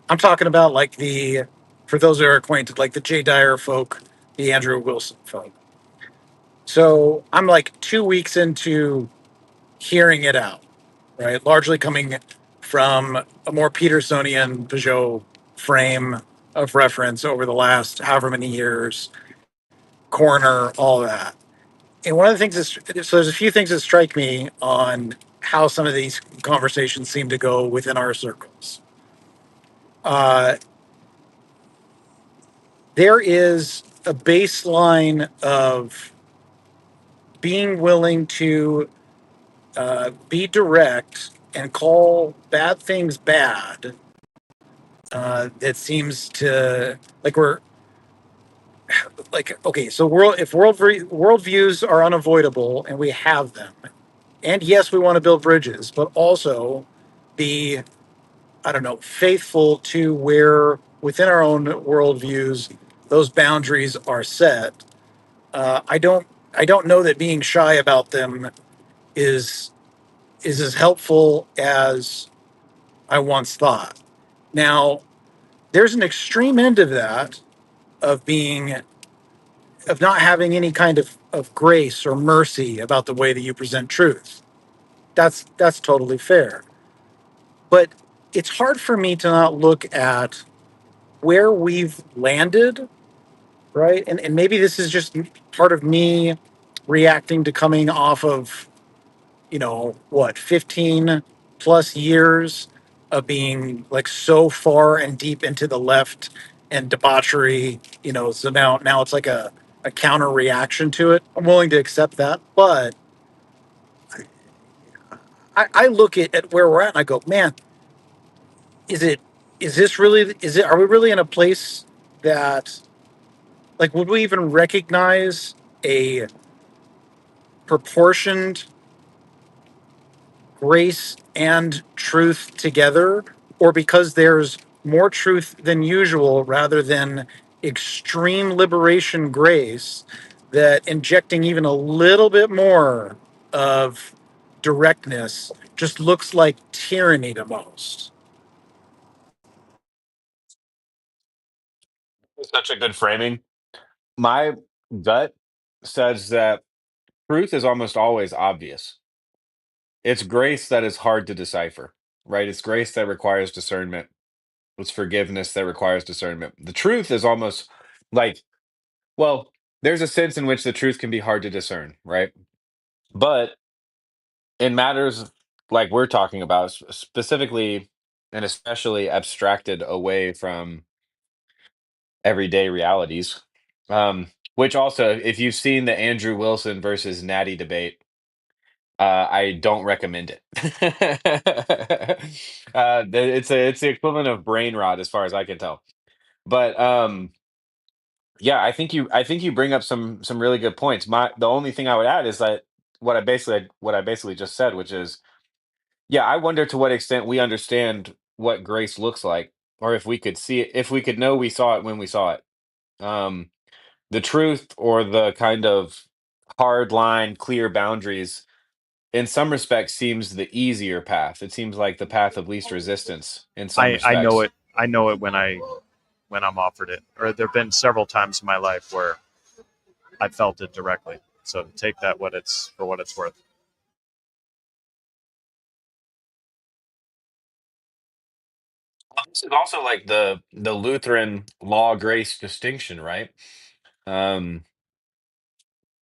I'm talking about like for those that are acquainted, like the Jay Dyer folk, the Andrew Wilson folk. So I'm like 2 weeks into hearing it out, right? Largely coming from a more Petersonian Peugeot frame of reference over the last however many years, corner, all that. And one of the things is, so there's a few things that strike me on how some of these conversations seem to go within our circles. Uh, there is a baseline of being willing to be direct and call bad things bad. It seems to like we're like okay, so if worldviews are unavoidable and we have them, and yes, we want to build bridges, but also be I don't know faithful to where within our own worldviews those boundaries are set. I don't know that being shy about them is as helpful as I once thought. Now, there's an extreme end of that of being of not having any kind of grace or mercy about the way that you present truth. That's totally fair. But it's hard for me to not look at where we've landed, right? And maybe this is just part of me reacting to coming off of, 15 plus years of being like so far and deep into the left and debauchery, so now it's like a counter reaction to it. I'm willing to accept that. But I look at where we're at and I go, man, is it, are we really in a place that, like, would we even recognize a proportioned grace and truth together, or because there's more truth than usual rather than extreme liberation grace, that injecting even a little bit more of directness just looks like tyranny to most?
Such a good framing. My gut says that truth is almost always obvious. It's grace that is hard to decipher, right? It's grace that requires discernment. It's forgiveness that requires discernment. The truth is almost like, well, there's a sense in which the truth can be hard to discern, right? But in matters like we're talking about, specifically and especially abstracted away from everyday realities, which also, if you've seen the Andrew Wilson versus Natty debate, I don't recommend it. It's the equivalent of brain rot as far as I can tell. But yeah, I think you bring up some really good points. The only thing I would add is that what I basically just said, which is, yeah, I wonder to what extent we understand what grace looks like, or if we could see it, if we could know we saw it when we saw it. The truth or the kind of hard line, clear boundaries, in some respects, seems the easier path. It seems like the path of least resistance in some
I know
respects.
it. I know it when I'm offered it, or there've been several times in my life where I felt it directly. So take that what it's worth.
This is also like the Lutheran law grace distinction, right? Um,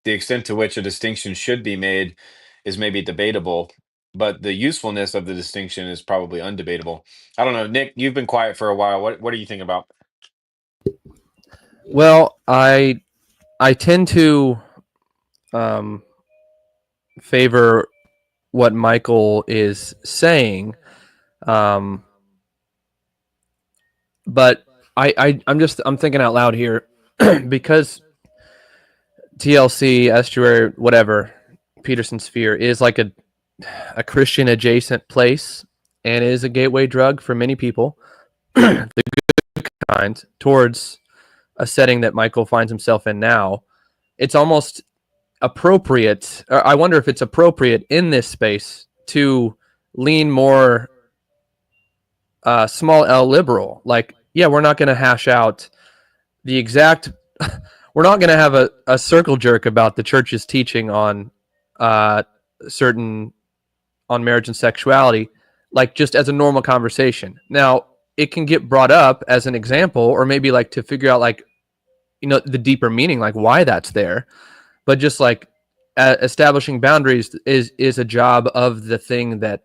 the extent to which a distinction should be made is maybe debatable, but the usefulness of the distinction is probably undebatable. I don't know, Nick. You've been quiet for a while. What do you think about?
Well, I tend to um, favor what Michael is saying, um, but I'm thinking out loud here because TLC, Estuary, whatever, Peterson Sphere is like a Christian adjacent place and is a gateway drug for many people, the good kind, towards a setting that Michael finds himself in now. It's almost appropriate, or I wonder if it's appropriate in this space to lean more small L liberal. Like, yeah, we're not going to hash out the exact we're not going to have a circle jerk about the church's teaching on certain on marriage and sexuality, like just as a normal conversation. Now, it can get brought up as an example, or maybe like to figure out like, the deeper meaning, like why that's there. But just like establishing boundaries is a job of the thing that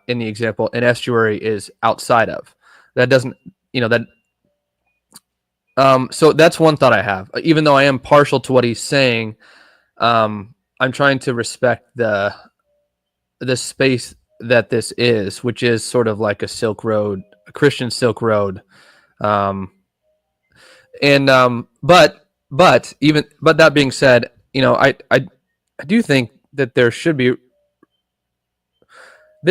in the example an estuary is outside of. That doesn't, that. So that's one thought I have. Even though I am partial to what he's saying, I'm trying to respect the space that this is, which is sort of like a Silk Road, a Christian Silk Road. But that being said, I do think that there should be,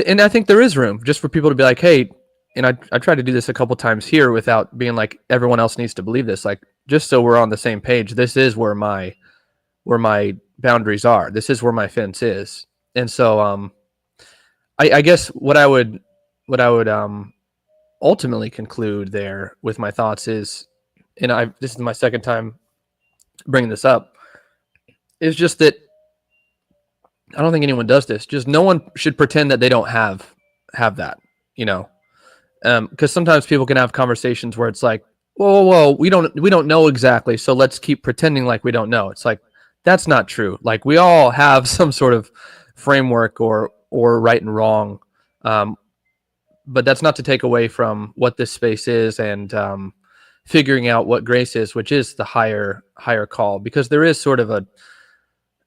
and I think there is room just for people to be like, hey, and I tried to do this a couple times here without being like everyone else needs to believe this, like just so we're on the same page. This is where my boundaries are. This is where my fence is, and so I guess what I would ultimately conclude there with my thoughts is, and this is my second time bringing this up, is just that I don't think anyone does this. Just no one should pretend that they don't have that, because sometimes people can have conversations where it's like, whoa, we don't know exactly, so let's keep pretending like we don't know. It's like, that's not true. Like, we all have some sort of framework or right and wrong, but that's not to take away from what this space is and figuring out what grace is, which is the higher call, because there is sort of a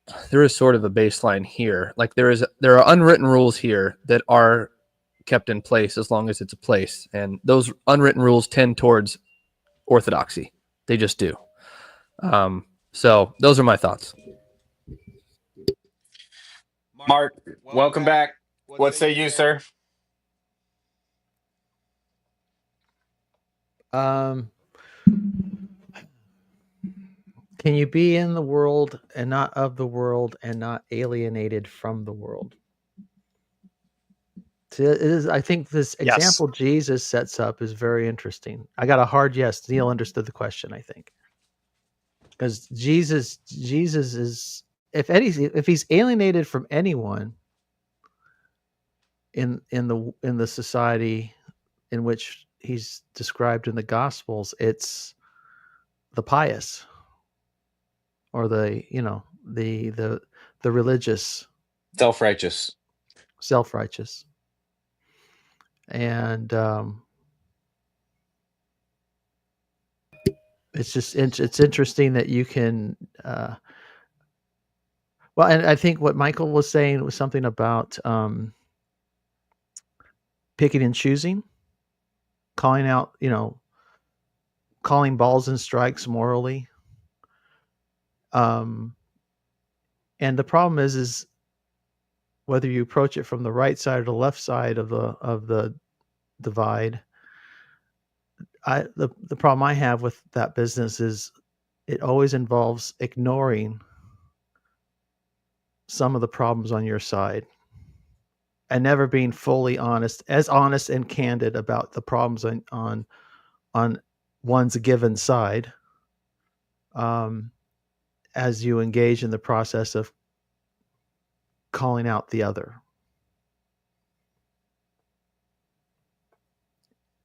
baseline here. Like there are unwritten rules here that are kept in place as long as it's a place, and those unwritten rules tend towards orthodoxy. They just do. So those are my thoughts.
Mark, welcome back. What say you, sir?
Can you be in the world and not of the world and not alienated from the world? See, it is, I think this
Yes.
example Jesus sets up is very interesting. I got a hard yes. Neil understood the question, I think. Because Jesus is, if he's alienated from anyone in the society in which he's described in the Gospels, it's the pious, or the religious,
Self-righteous.
And it's just it's interesting that you can well, and I think what Michael was saying was something about picking and choosing, calling out, calling balls and strikes morally. And the problem is whether you approach it from the right side or the left side of the divide. the problem I have with that business is it always involves ignoring some of the problems on your side and never being fully honest and candid about the problems on one's given side, as you engage in the process of calling out the other.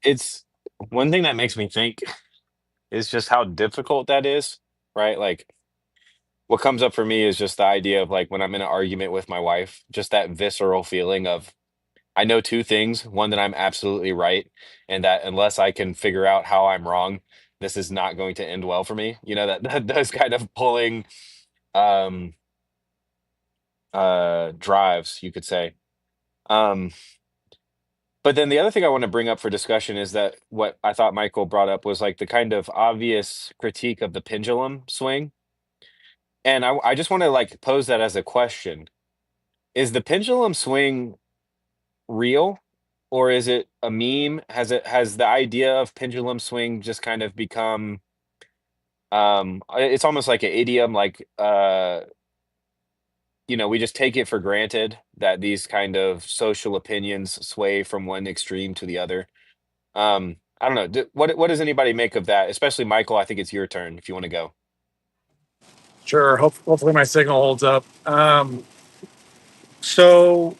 It's one thing that makes me think is just how difficult that is, right? Like what comes up for me is just the idea of like when I'm in an argument with my wife, just that visceral feeling of I know two things. One, that I'm absolutely right, and that unless I can figure out how I'm wrong, this is not going to end well for me. You know, that does kind of pulling um drives, you could say. Um but then the other thing I want to bring up for discussion is that what I thought Michael brought up was like the kind of obvious critique of the pendulum swing. And I just want to like pose that as a question. Is the pendulum swing real, or is it a meme? Has the idea of pendulum swing just kind of become it's almost like an idiom, like we just take it for granted that these kind of social opinions sway from one extreme to the other. I don't know. What does anybody make of that? Especially Michael, I think it's your turn if you want to go.
Sure. Hopefully my signal holds up. So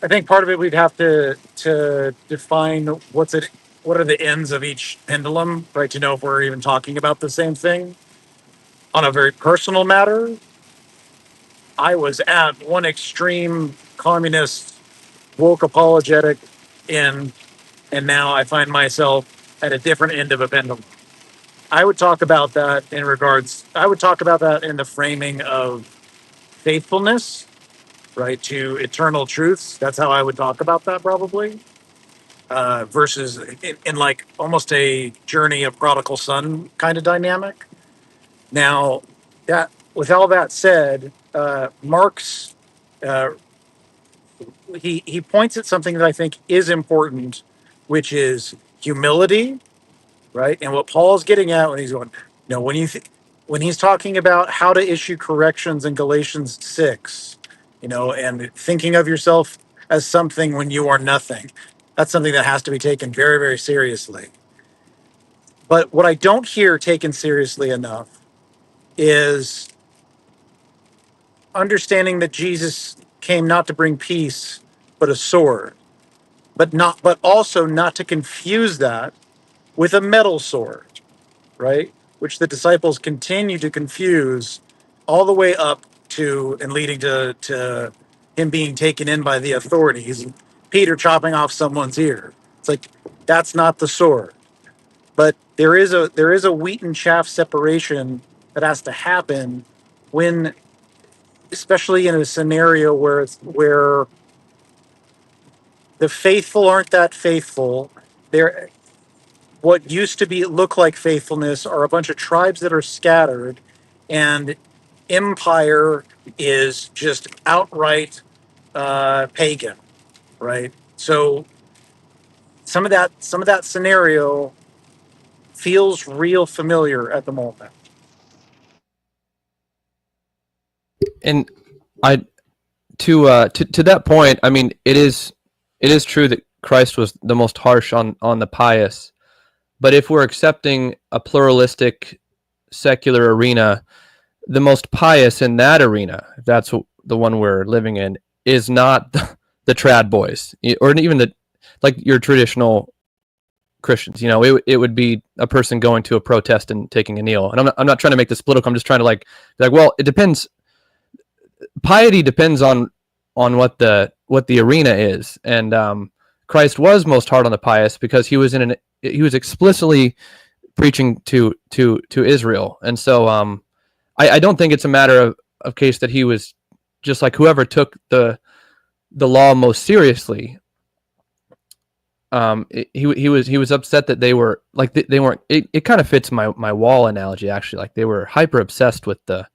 I think part of it we'd have to define what are the ends of each pendulum, right? To know if we're even talking about the same thing. On a very personal matter, I was at one extreme communist woke apologetic end, and now I find myself at a different end of a pendulum. I would talk about that I would talk about that in the framing of faithfulness, right, to eternal truths. That's how I would talk about that probably. Versus in like almost a journey of prodigal son kind of dynamic. Now, that with all that said, Marx uh, he points at something that I think is important, which is humility, right? And what Paul's getting at when he's going, when he's talking about how to issue corrections in Galatians 6, and thinking of yourself as something when you are nothing, that's something that has to be taken very, very seriously. But what I don't hear taken seriously enough is understanding that Jesus came not to bring peace, but a sword, but also not to confuse that with a metal sword, right? Which the disciples continue to confuse all the way up to and leading to him being taken in by the authorities, and Peter chopping off someone's ear. It's like that's not the sword. But there is a wheat and chaff separation that has to happen when, especially in a scenario where the faithful aren't that faithful. They're what used to be look like faithfulness are a bunch of tribes that are scattered, and empire is just outright pagan, right? So some of that scenario feels real familiar at the moment.
And I to that point, I mean, it is true that Christ was the most harsh on the pious, but if we're accepting a pluralistic secular arena, the most pious in that arena, if that's the one we're living in, is not the trad boys or even like your traditional Christians. It would be a person going to a protest and taking a kneel. And I'm not trying to make this political. I'm just trying to like well, it depends. Piety depends on what the arena is, and Christ was most hard on the pious because he was explicitly preaching to Israel, and so I don't think it's a matter of case that he was just like whoever took the law most seriously. He was upset that they were like they weren't. It kind of fits my wall analogy actually. Like they were hyper obsessed with the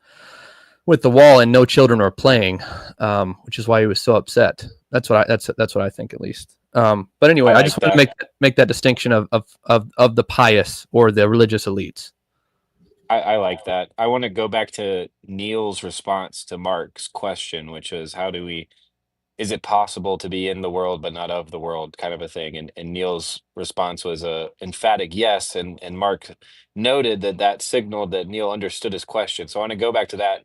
wall and no children were playing, which is why he was so upset. That's what I think at least. But anyway,
I
I
like
just want to
that.
make that distinction of the pious or the religious elites.
I like that. I want to go back to Neil's response to Mark's question, which is is it possible to be in the world but not of the world, kind of a thing? And Neil's response was a emphatic yes, and Mark noted that signaled that Neil understood his question. So I want to go back to that.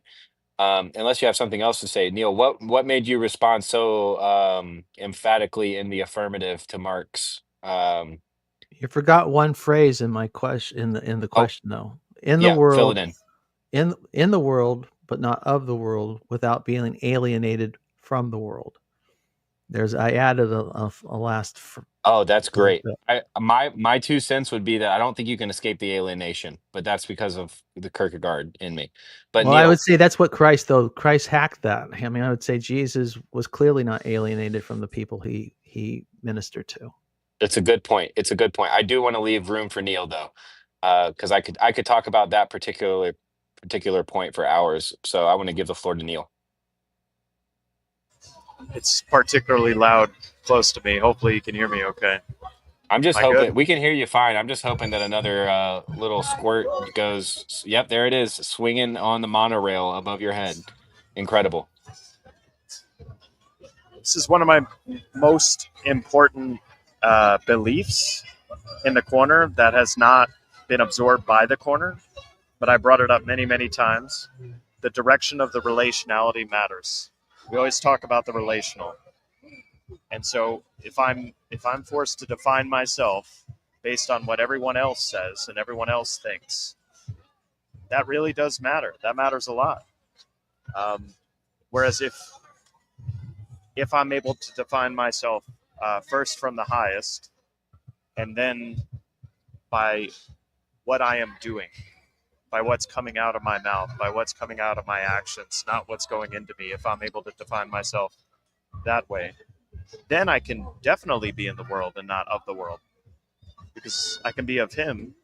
Unless you have something else to say, Neil, what made you respond so emphatically in the affirmative to Mark's?
You forgot one phrase in my question in the
Oh,
question though. In the
yeah, fill it
world,
in.
in the world, but not of the world, without being alienated from the world. I added a last.
Oh, that's
Little
great.
bit.
My 2 cents would be that I don't think you can escape the alienation, but that's because of the Kierkegaard in me. But
Well, I would
Neil,
say that's what Christ hacked that. I mean, I would say Jesus was clearly not alienated from the people he ministered to.
it's a good point. It's a good point. I do want to leave room for Neil though, because I could talk about that particular point for hours. So I want to give the floor to Neil.
It's particularly loud close to me. Hopefully you can hear me okay.
I'm just
Am I good?
hoping we can hear you fine. I'm just hoping that another little squirt goes. Yep, there it is, swinging on the monorail above your head. Incredible.
This is one of my most important beliefs in the corner that has not been absorbed by the corner, but I brought it up many, many times. The direction of the relationality matters. We always talk about the relational. And so if I'm forced to define myself based on what everyone else says and everyone else thinks, that really does matter. That matters a lot. Whereas if I'm able to define myself first from the highest, and then by what I am doing, by what's coming out of my mouth, by what's coming out of my actions, not what's going into me, if I'm able to define myself that way, then I can definitely be in the world and not of the world. Because I can be of him,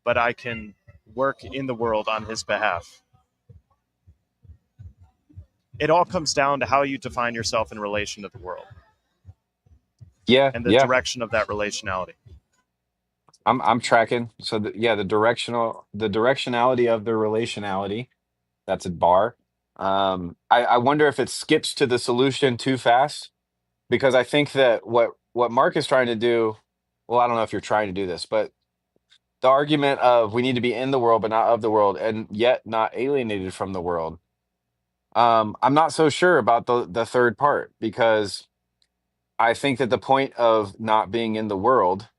but I can work in the world on his behalf. It all comes down to how you define yourself in relation to the world.
Yeah,
And the
yeah.
direction of that relationality.
I'm tracking. So the directionality of the relationality. That's a bar. I wonder if it skips to the solution too fast, because I think that what Mark is trying to do. Well, I don't know if you're trying to do this, but the argument of we need to be in the world but not of the world, and yet not alienated from the world. I'm not so sure about the third part, because I think that the point of not being in the world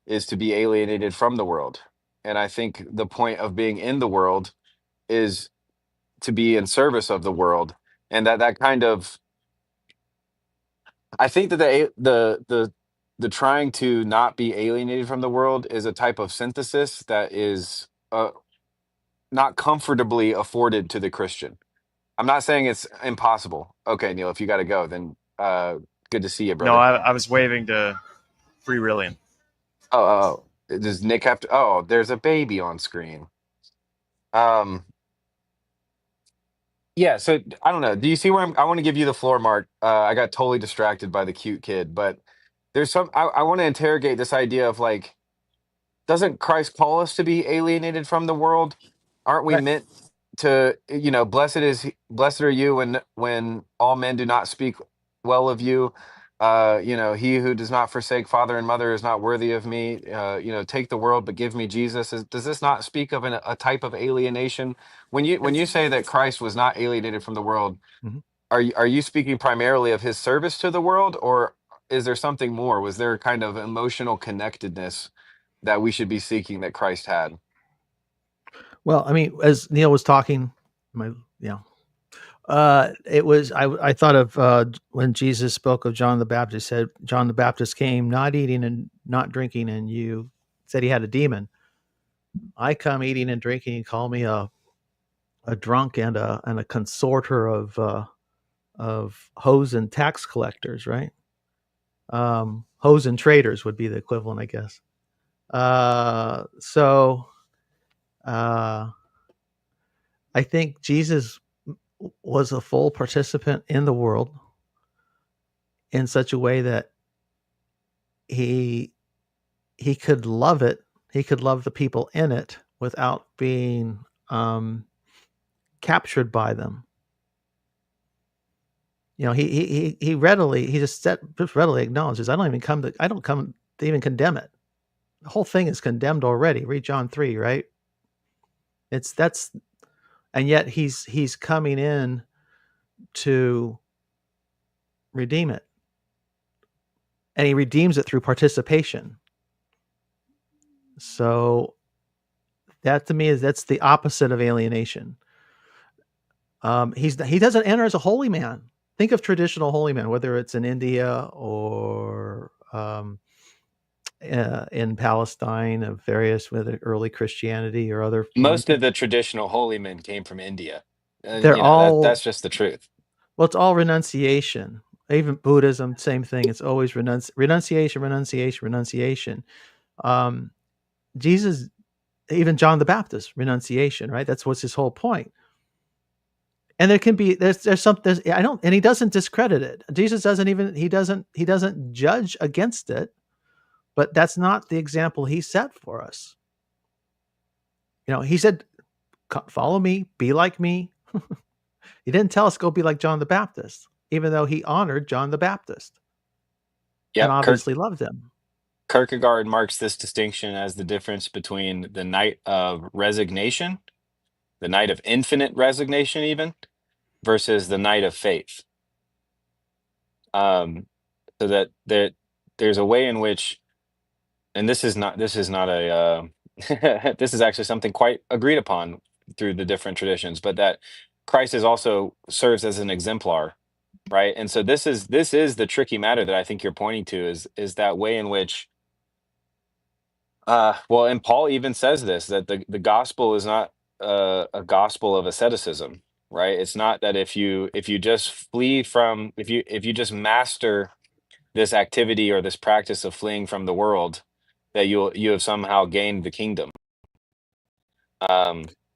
is to be alienated from the world. And I think the point of being in the world is to be in service of the world. And that kind of, I think that the trying to not be alienated from the world is a type of synthesis that is not comfortably afforded to the Christian. I'm not saying it's impossible. Okay, Neil, if you got to go, then good to see you,
No,
brother.
I was waving to Free Rillian.
Oh, does Nick have to? Oh, there's a baby on screen. Yeah, so I don't know. Do you see where I want to give you the floor, Mark? I got totally distracted by the cute kid, but there's I want to interrogate this idea of like, doesn't Christ call us to be alienated from the world? Aren't we
Right.
meant to, blessed are you when all men do not speak well of you. He who does not forsake father and mother is not worthy of me. Take the world, but give me Jesus. Does this not speak of a type of alienation? When you say that Christ was not alienated from the world,
Mhm.
are you speaking primarily of his service to the world, or is there something more? Was there a kind of emotional connectedness that we should be seeking that Christ had?
Well, I mean, as Neil was talking, it was I thought of when Jesus spoke of John the Baptist. Said John the Baptist came not eating and not drinking, and you said he had a demon. I come eating and drinking. You call me a drunk and a consorter of hoes and tax collectors, right? Hoes and traders would be the equivalent, I guess. So I think Jesus was a full participant in the world in such a way that he could love it. He could love the people in it without being captured by them. You know, he readily just readily acknowledges, I don't come to even condemn it. The whole thing is condemned already. Read John 3, right? And yet he's coming in to redeem it. And he redeems it through participation. So that to me that's the opposite of alienation. He doesn't enter as a holy man. Think of traditional holy men, whether it's in India or in Palestine, of various, whether early Christianity or other forms.
Most of the traditional holy men came from India.
They're
That's
all
just the truth.
Well, it's all renunciation. Even Buddhism, same thing. It's always renunciation, renunciation, renunciation. Jesus, even John the Baptist, renunciation, right? That's what's his whole point. And there can be there's and he doesn't discredit it. Jesus doesn't judge against it, but that's not the example he set for us. You know, he said, follow me, be like me. He didn't tell us go be like John the Baptist, even though he honored John the Baptist and
Yep,
obviously loved him.
Kierkegaard marks this distinction as the difference between the night of resignation, the night of infinite resignation, even, versus the night of faith. So that there's a way in which, and this is not a this is actually something quite agreed upon through the different traditions, but that Christ is also serves as an exemplar, right? And so this is the tricky matter that I think you're pointing to, is that way in which well, and Paul even says this, that the gospel is not a gospel of asceticism, right? It's not that if you just flee from, if you just master this activity or this practice of fleeing from the world, that you have somehow gained the kingdom.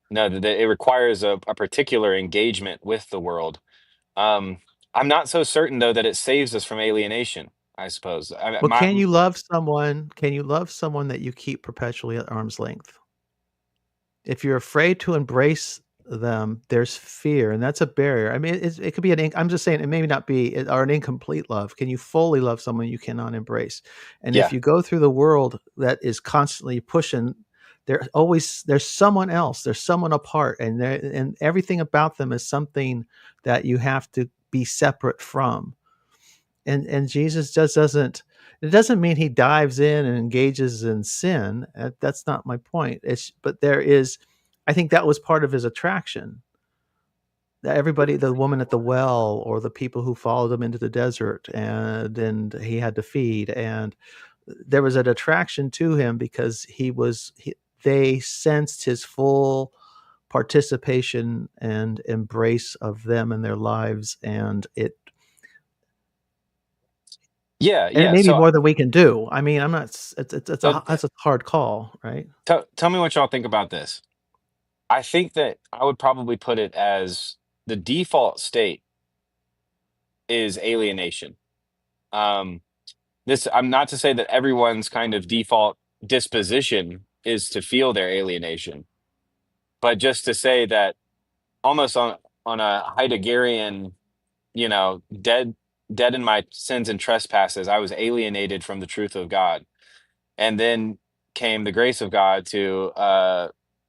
No, that it requires a particular engagement with the world. I'm not so certain though that it saves us from alienation, I suppose.
Well, can you love someone that you keep perpetually at arm's length? If you're afraid to embrace them, there's fear, and that's a barrier. I mean, it could be I'm just saying it may not be or an incomplete love. Can you fully love someone you cannot embrace? And
Yeah.
if you go through the world that is constantly pushing, there's someone else, there's someone apart, and everything about them is something that you have to be separate from. And Jesus just doesn't. It doesn't mean he dives in and engages in sin. That's not my point. But there is. I think that was part of his attraction. That everybody, the woman at the well, or the people who followed him into the desert, and he had to feed, and there was an attraction to him because they sensed his full participation and embrace of them and their lives, and it.
Yeah,
And it
yeah.
may be
So
more than we can do. I mean, I'm not. That's a hard call, right?
tell me what y'all think about this. I think that I would probably put it as the default state is alienation. I'm not to say that everyone's kind of default disposition is to feel their alienation, but just to say that almost on a Heideggerian, dead in my sins and trespasses, I was alienated from the truth of God, and then came the grace of God to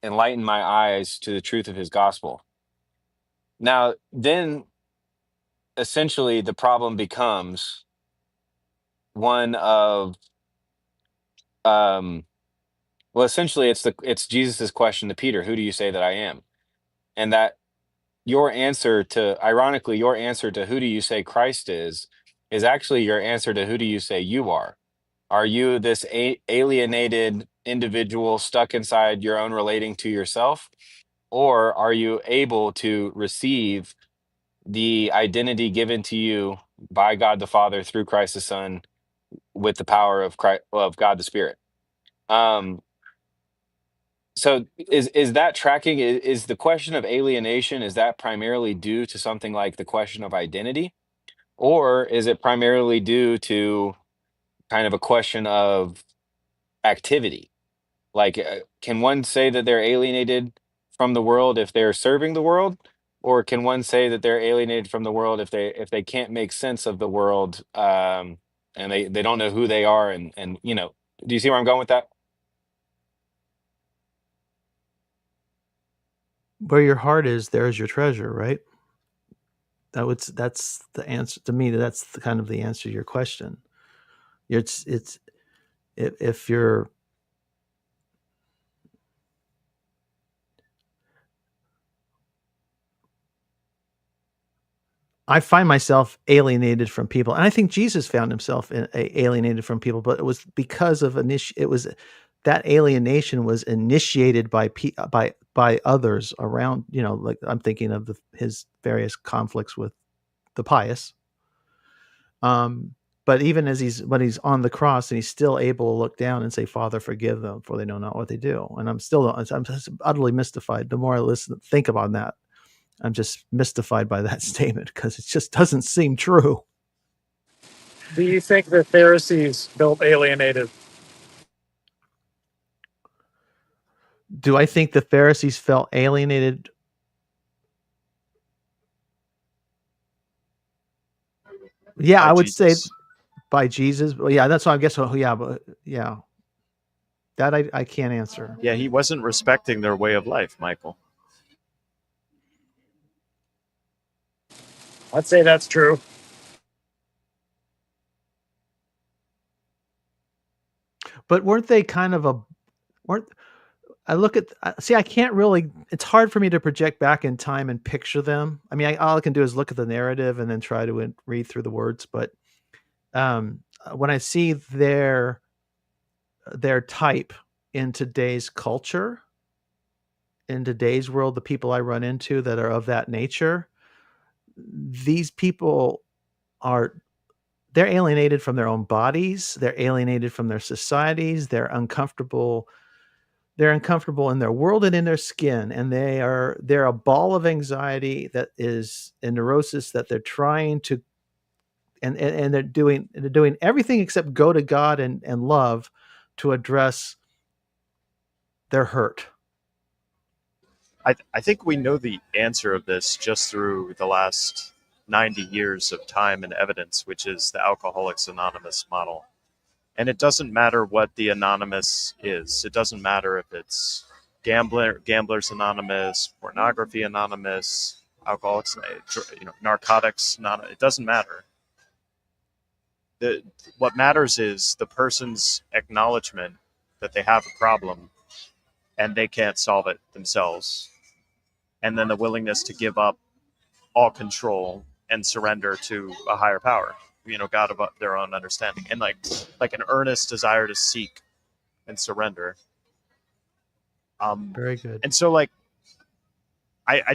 enlighten my eyes to the truth of His gospel. Now, then, essentially, the problem becomes one of, well, essentially, it's Jesus's question to Peter, "Who do you say that I am?" And that ironically, your answer to who do you say Christ is actually your answer to who do you say you are. Are you this alienated individual stuck inside your own relating to yourself? Or are you able to receive the identity given to you by God the Father through Christ the Son with the power of God the Spirit? So is that tracking? Is the question of alienation, is that primarily due to something like the question of identity? Or is it primarily due to kind of a question of activity. Like, can one say that they're alienated from the world if they're serving the world, or can one say that they're alienated from the world if they can't make sense of the world, and they don't know who they are, and do you see where I'm going with that?
Where your heart is, there is your treasure, right? That's the answer to me. That's the kind of the answer to your question. It's if you're I find myself alienated from people, and I think Jesus found himself alienated from people, but it was because of it was that alienation was initiated by others around. Like I'm thinking of his various conflicts with the pious. But even when he's on the cross and he's still able to look down and say, "Father, forgive them, for they know not what they do." And I'm just utterly mystified. The more I think about that, I'm just mystified by that statement because it just doesn't seem true.
Do you think the Pharisees felt alienated?
Do I think the Pharisees felt alienated? Yeah,
By
I would say
Jesus.
by Jesus. Well, yeah, that's what I guess. Yeah, but yeah, that I can't answer.
Yeah, he wasn't respecting their way of life, Michael.
I'd say that's true.
But weren't they kind of I look at see, I can't really. It's hard for me to project back in time and picture them. I mean, all I can do is look at the narrative and then try to read through the words. But when I see their type in today's culture, in today's world, the people I run into that are of that nature, these people they're alienated from their own bodies. They're alienated from their societies. They're uncomfortable in their world and in their skin, and they're a ball of anxiety that is a neurosis that they're trying to and they're doing everything except go to God and love to address their hurt.
I think we know the answer of this just through the last 90 years of time and evidence, which is the Alcoholics Anonymous model. And it doesn't matter what the anonymous is. It doesn't matter if it's Gamblers Anonymous, Pornography Anonymous, Alcoholics, Narcotics Anonymous. It doesn't matter. What matters is the person's acknowledgement that they have a problem and they can't solve it themselves. And then the willingness to give up all control and surrender to a higher power, God of their own understanding, and like an earnest desire to seek and surrender.
Very good.
And so I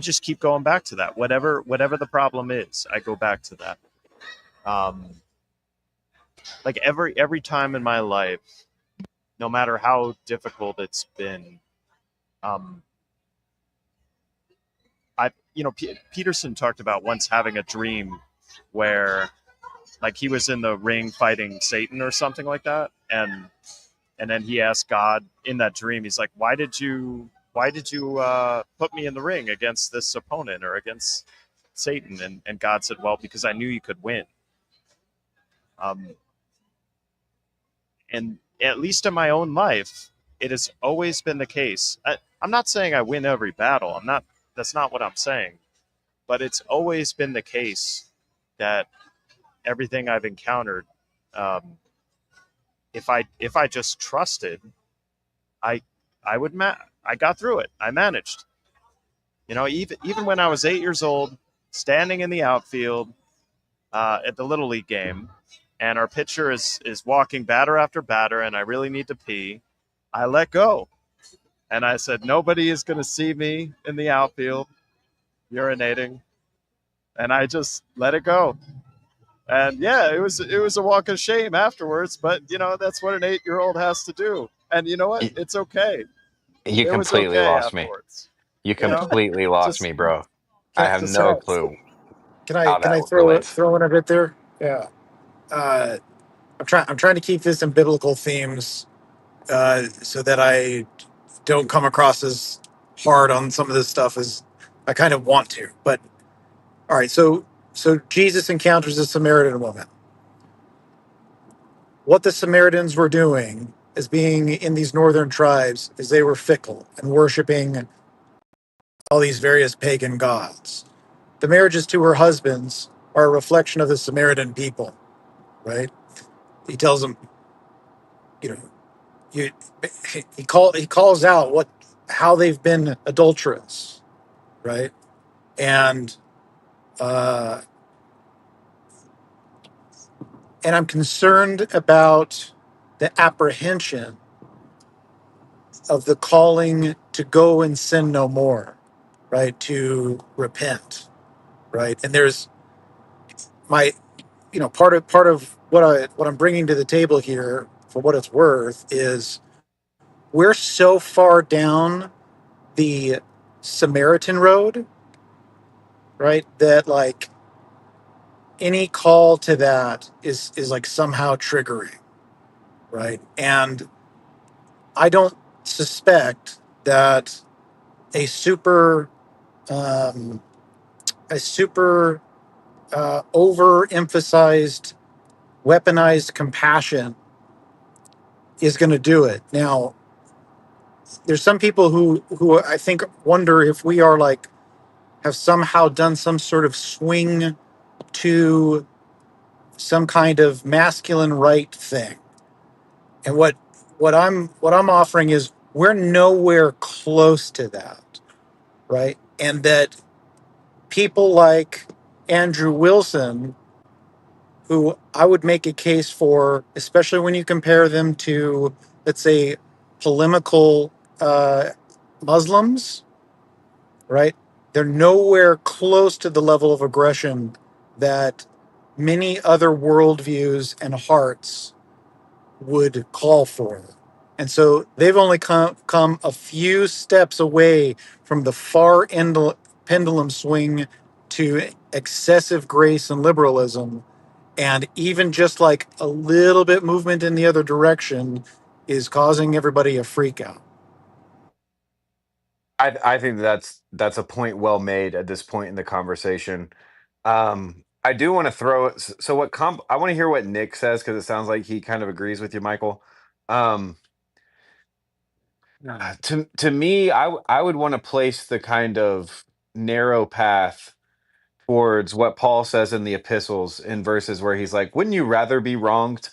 just keep going back to that. Whatever the problem is, I go back to that. Like every time in my life, no matter how difficult it's been, Peterson talked about once having a dream where like he was in the ring fighting Satan or something like that, and then he asked God in that dream, he's like, why did you put me in the ring against this opponent or against Satan? And God said, well, because I knew you could win. And at least in my own life, it has always been the case. I'm not saying I win every battle. That's not what I'm saying. But it's always been the case that everything I've encountered, if I just trusted, I got through it. I managed. Even when I was 8 years old, standing in the outfield at the Little League game, and our pitcher is walking batter after batter, and I really need to pee, I let go. And I said, nobody is going to see me in the outfield urinating. And I just let it go. And yeah, it was a walk of shame afterwards, but that's what an 8-year-old has to do. And you know what? It's okay.
You
It was
completely
okay
lost me.
afterwards.
You completely lost me, bro. I have
Just
no clue
Can
how
I
that
throw
relates.
in a bit there? Yeah. I'm trying to keep this in biblical themes, so that I don't come across as hard on some of this stuff as I kind of want to. But all right, so Jesus encounters a Samaritan woman. What the Samaritans were doing as being in these northern tribes is they were fickle and worshiping all these various pagan gods. The marriages to her husbands are a reflection of the Samaritan people, right? He tells them, you know, you he calls out how they've been adulterous, right? And uh, and I'm concerned about the apprehension of the calling to go and sin no more, right? To repent, right? And there's my, part of what I'm bringing to the table here, for what it's worth, is we're so far down the Samaritan road, right? That like any call to that is like somehow triggering, right? And I don't suspect that a super um, a super overemphasized, weaponized compassion is going to do it. Now, there's some people who I think wonder if we are like have somehow done some sort of swing to some kind of masculine right thing. And what I'm offering is we're nowhere close to that, right? And that people like Andrew Wilson, who I would make a case for, especially when you compare them to, let's say, polemical Muslims, right? They're nowhere close to the level of aggression that many other worldviews and hearts would call for. And so they've only come a few steps away from the far end pendulum swing to excessive grace and liberalism. And even just like a little bit movement in the other direction is causing everybody a freak out.
I think that's a point well made at this point in the conversation. I do want to throw it. So I want to hear what Nick says, because it sounds like he kind of agrees with you, Michael. Um, to me, I would want to place the kind of narrow path towards what Paul says in the epistles in verses where he's like, "Wouldn't you rather be wronged?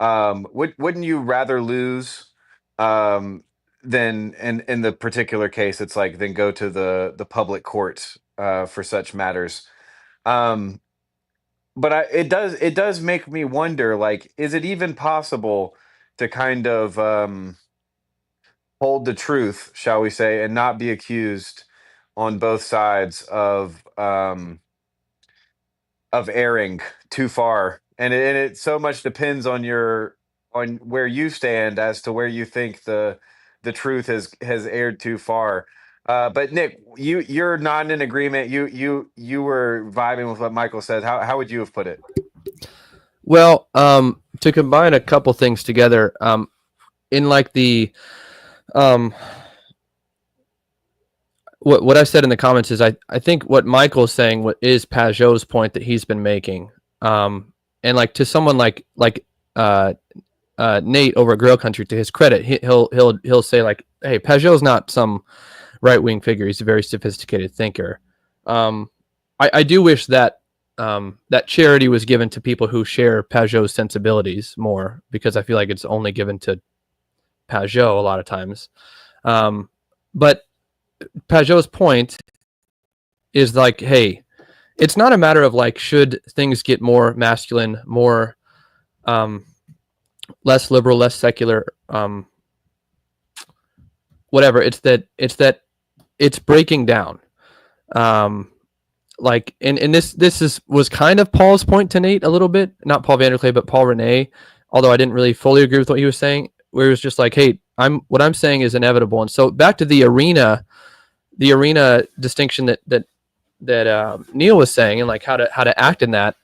Wouldn't you rather lose?" Than in the particular case, it's like then go to the public court for such matters. Um, but it does make me wonder, like, is it even possible to kind of hold the truth, shall we say, and not be accused on both sides of erring too far? And it so much depends on where you stand as to where you think the truth has erred too far. But Nick, you're not in agreement. You were vibing with what Michael said. How would you have put it?
Well, to combine a couple things together, in like the what I said in the comments is I think what Michael is saying is Pajot's point that he's been making. And like to someone like Nate over at Grill Country, to his credit, he'll say like, "Hey, Pajot's not some right-wing figure. He's a very sophisticated thinker." I do wish that that charity was given to people who share Pajot's sensibilities more, because I feel like it's only given to Pajot a lot of times. But Pajot's point is like, hey, it's not a matter of like, should things get more masculine, more less liberal, less secular, whatever. It's that it's breaking down. Like, and this was kind of Paul's point to Nate a little bit, not Paul Vanderklay, but Paul Rene, although I didn't really fully agree with what he was saying, where it was just like, hey, what I'm saying is inevitable. And so back to the arena distinction that Neil was saying, and like how to act in that.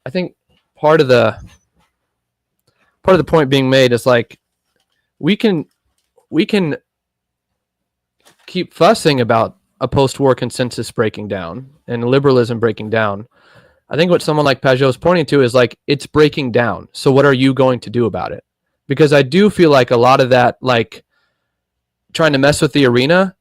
I think part of the part of the point being made is like we can keep fussing about a post-war consensus breaking down and liberalism breaking down. I think what someone like Pajot is pointing to is like it's breaking down. So what are you going to do about it? Because I do feel like a lot of that, like trying to mess with the arena,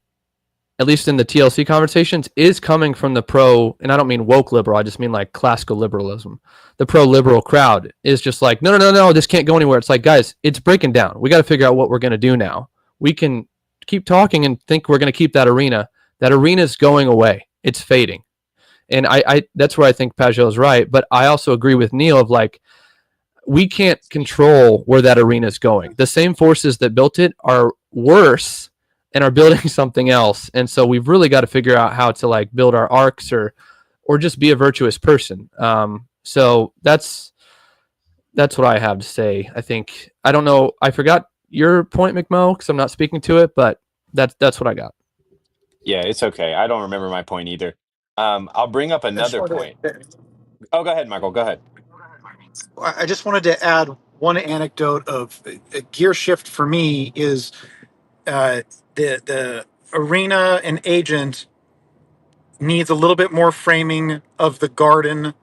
at least in the TLC conversations, is coming from the pro, and I don't mean woke liberal, I just mean like classical liberalism. The pro-liberal crowd is just like, no, this can't go anywhere. It's like, guys, it's breaking down. We got to figure out what we're going to do now. We can keep talking and think we're going to keep that arena. That arena is going away. It's fading. And I that's where I think Pajot is right. But I also agree with Neil of like, we can't control where that arena is going. The same forces that built it are worse and are building something else. And so we've really got to figure out how to like build our arcs or just be a virtuous person. So that's what I have to say. I think, I don't know, I forgot your point, McMo, because I'm not speaking to it, but that's what I got.
Yeah, it's okay. I don't remember my point either. I'll bring up another point. Oh, go ahead, Michael. Go ahead.
I just wanted to add one anecdote of a gear shift for me is the arena and agent needs a little bit more framing of the garden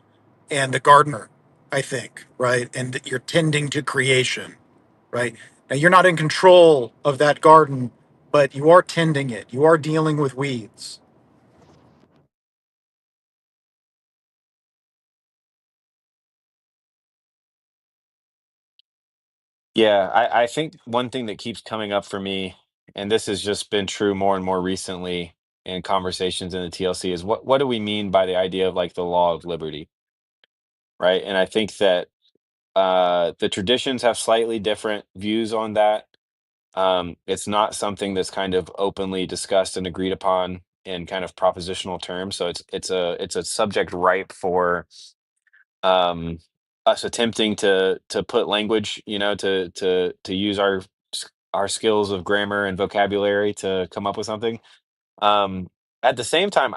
and the gardener, I think, right? And that you're tending to creation, right? Now you're not in control of that garden, but you are tending it. You are dealing with weeds.
Yeah, I think one thing that keeps coming up for me, and this has just been true more and more recently in conversations in the TLC, is what do we mean by the idea of like the law of liberty, right? And I think that the traditions have slightly different views on that. It's not something that's kind of openly discussed and agreed upon in kind of propositional terms. So it's a subject ripe for um, us attempting to put language, to use our skills of grammar and vocabulary to come up with something. Um, at the same time,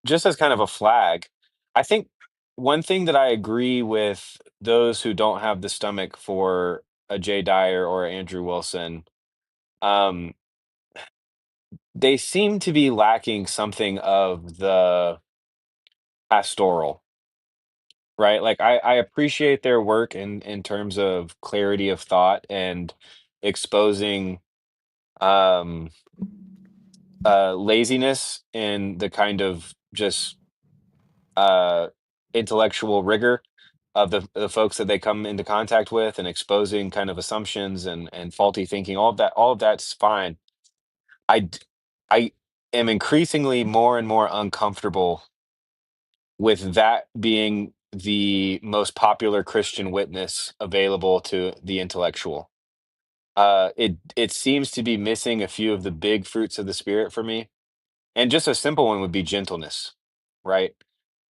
just as kind of a flag, I think one thing that I agree with those who don't have the stomach for a Jay Dyer or a Andrew Wilson, um, they seem to be lacking something of the pastoral, right? Like I appreciate their work in terms of clarity of thought and exposing um laziness and the kind of just uh intellectual rigor of the folks that they come into contact with and exposing kind of assumptions and faulty thinking. All of that's fine. I d- I am increasingly more and more uncomfortable with that being the most popular Christian witness available to the intellectual. It seems to be missing a few of the big fruits of the spirit for me. And just a simple one would be gentleness, right?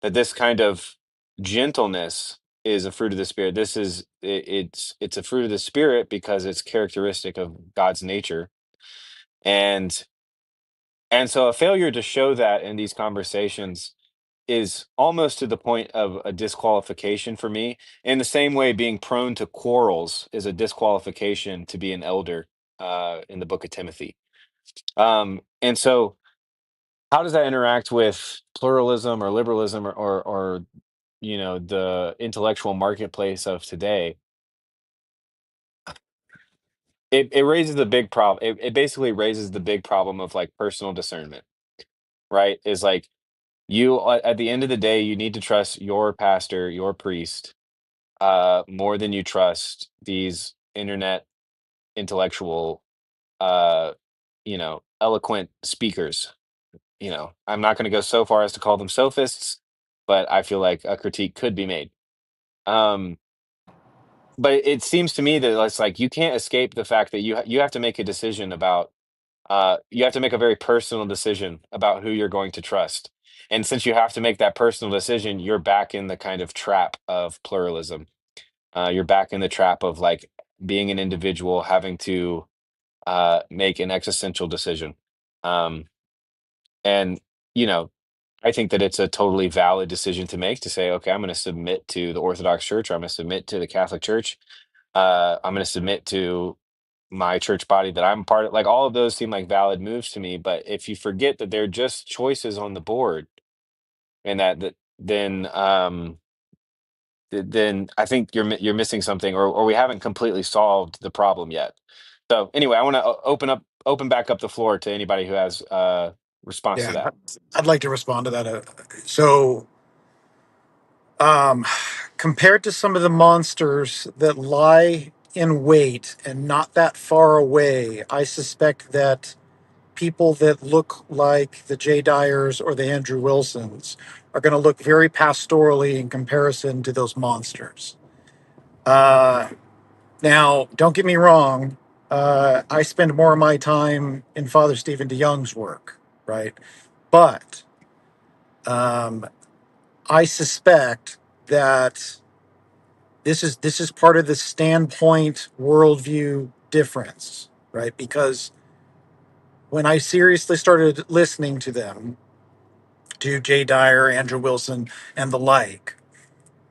That this kind of gentleness is a fruit of the spirit. It's a fruit of the spirit because it's characteristic of God's nature. And so a failure to show that in these conversations is almost to the point of a disqualification for me. In the same way, being prone to quarrels is a disqualification to be an elder in the book of Timothy. And so how does that interact with pluralism or liberalism or the intellectual marketplace of today? It raises the big problem. It basically raises the big problem of like personal discernment, right? Is like at the end of the day, you need to trust your pastor, your priest, more than you trust these internet intellectual, uh, eloquent speakers. I'm not going to go so far as to call them sophists, but I feel like a critique could be made. Um, but it seems to me that it's like you can't escape the fact that you have to make a decision about you have to make a very personal decision about who you're going to trust. And since you have to make that personal decision, you're back in the kind of trap of pluralism. You're back in the trap of like being an individual having to make an existential decision. Um, and you know, I think that it's a totally valid decision to make to say, okay, I'm going to submit to the Orthodox Church or I'm going to submit to the Catholic Church. I'm going to submit to my church body that I'm part of. Like all of those seem like valid moves to me. But if you forget that they're just choices on the board, and then I think you're missing something, or we haven't completely solved the problem yet. So anyway, I want to open back up the floor to anybody who has response to
Yeah,
that.
I'd like to respond to that. So, um, compared to some of the monsters that lie in wait and not that far away, I suspect that people that look like the Jay Dyers or the Andrew Wilsons are going to look very pastorally in comparison to those monsters. Now, don't get me wrong. I spend more of my time in Father Stephen DeYoung's work, right? But um, I suspect that this is part of the standpoint worldview difference, right? Because when I seriously started listening to them, to Jay Dyer, Andrew Wilson, and the like,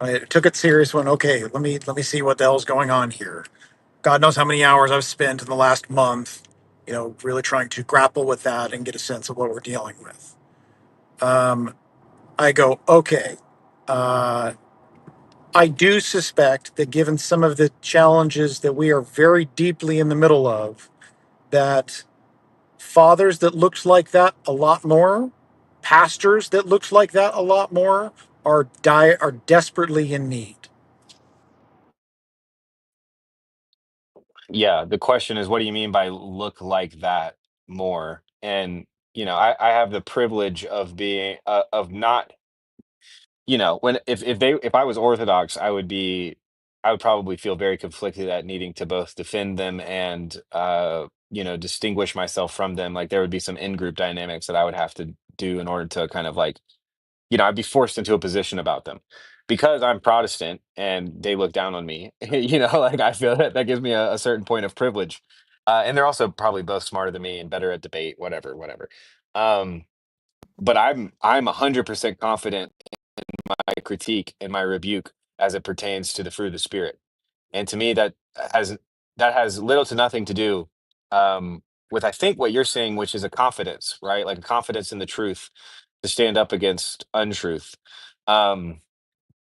I took it serious. When okay, let me see what the hell's going on here. God knows how many hours I've spent in the last month, really trying to grapple with that and get a sense of what we're dealing with. I go, okay. Uh, I do suspect that given some of the challenges that we are very deeply in the middle of, that fathers that looked like that a lot more, pastors that looked like that a lot more, are desperately in need.
Yeah, the question is, what do you mean by look like that more? And I have the privilege of being of not, when if I was Orthodox, I would probably feel very conflicted at needing to both defend them and distinguish myself from them. Like there would be some in-group dynamics that I would have to do in order to kind of like, I'd be forced into a position about them because I'm Protestant and they look down on me. Like I feel that gives me a certain point of privilege. And they're also probably both smarter than me and better at debate, whatever, whatever. Um, but I'm 100% confident my critique and my rebuke as it pertains to the fruit of the spirit. And to me, has has little to nothing to do with I think what you're saying, which is a confidence, right? Like a confidence in the truth to stand up against untruth. Um,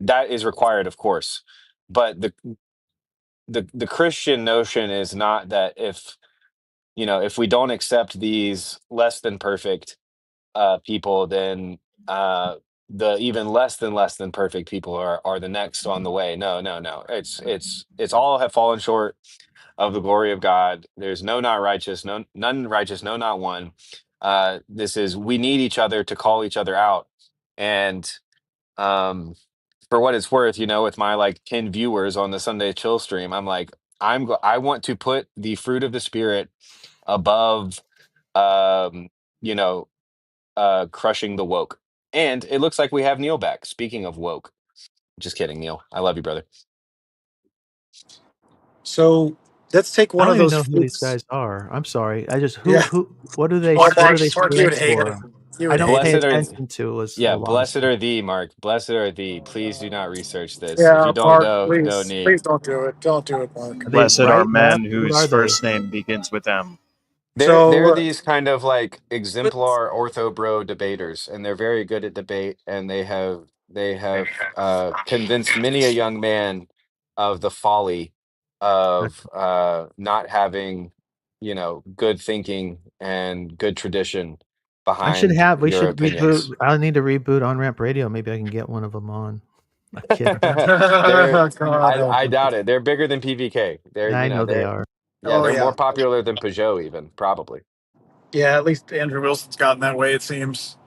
that is required, of course. But the Christian notion is not that if we don't accept these less than perfect people, then the even less than perfect people are the next on the way. No, no, no. It's all have fallen short of the glory of God. There's no not righteous, none righteous, no not one. This is we need each other to call each other out. And um for what it's worth, with my like 10 viewers on the Sunday chill stream, I'm like, I want to put the fruit of the spirit above um, you know, crushing the woke. And it looks like we have Neil back. Speaking of woke, just kidding, Neil. I love you, brother.
So let's take
I
one
don't
of
even
those
know who these
fruits.
guys are. I'm sorry. I just
Yeah.
what do they
Oh,
what do
Mark,
they
Mark, you
stand
would hate
for?
him. You
I
would
don't
hate
pay
Blessed
him.
are,
attention to a
yeah,
lot of
blessed
stuff.
are thee, Mark. Blessed are thee. Please do not research this. If
Yeah,
you don't
Mark,
know, don't
please,
need.
please don't do it. Don't do it, Mark.
Are they
Blessed are
right, left?
men
What
whose
are they?
first name begins with M.
They're
So,
these kind of like exemplar ortho bro debaters, and they're very good at debate, and they have convinced many a young man of the folly of not having, good thinking and good tradition behind
We
your
should reboot.
opinions.
I need to reboot on Ramp Radio. Maybe I can get one of them on. I'm kidding.
They're
God help
I
him.
doubt it. They're bigger than PVK.
Yeah, I know they are.
Oh
They're more
yeah,
popular than Peugeot even, probably.
yeah. At least Andrew Wilson's gotten that way. It seems.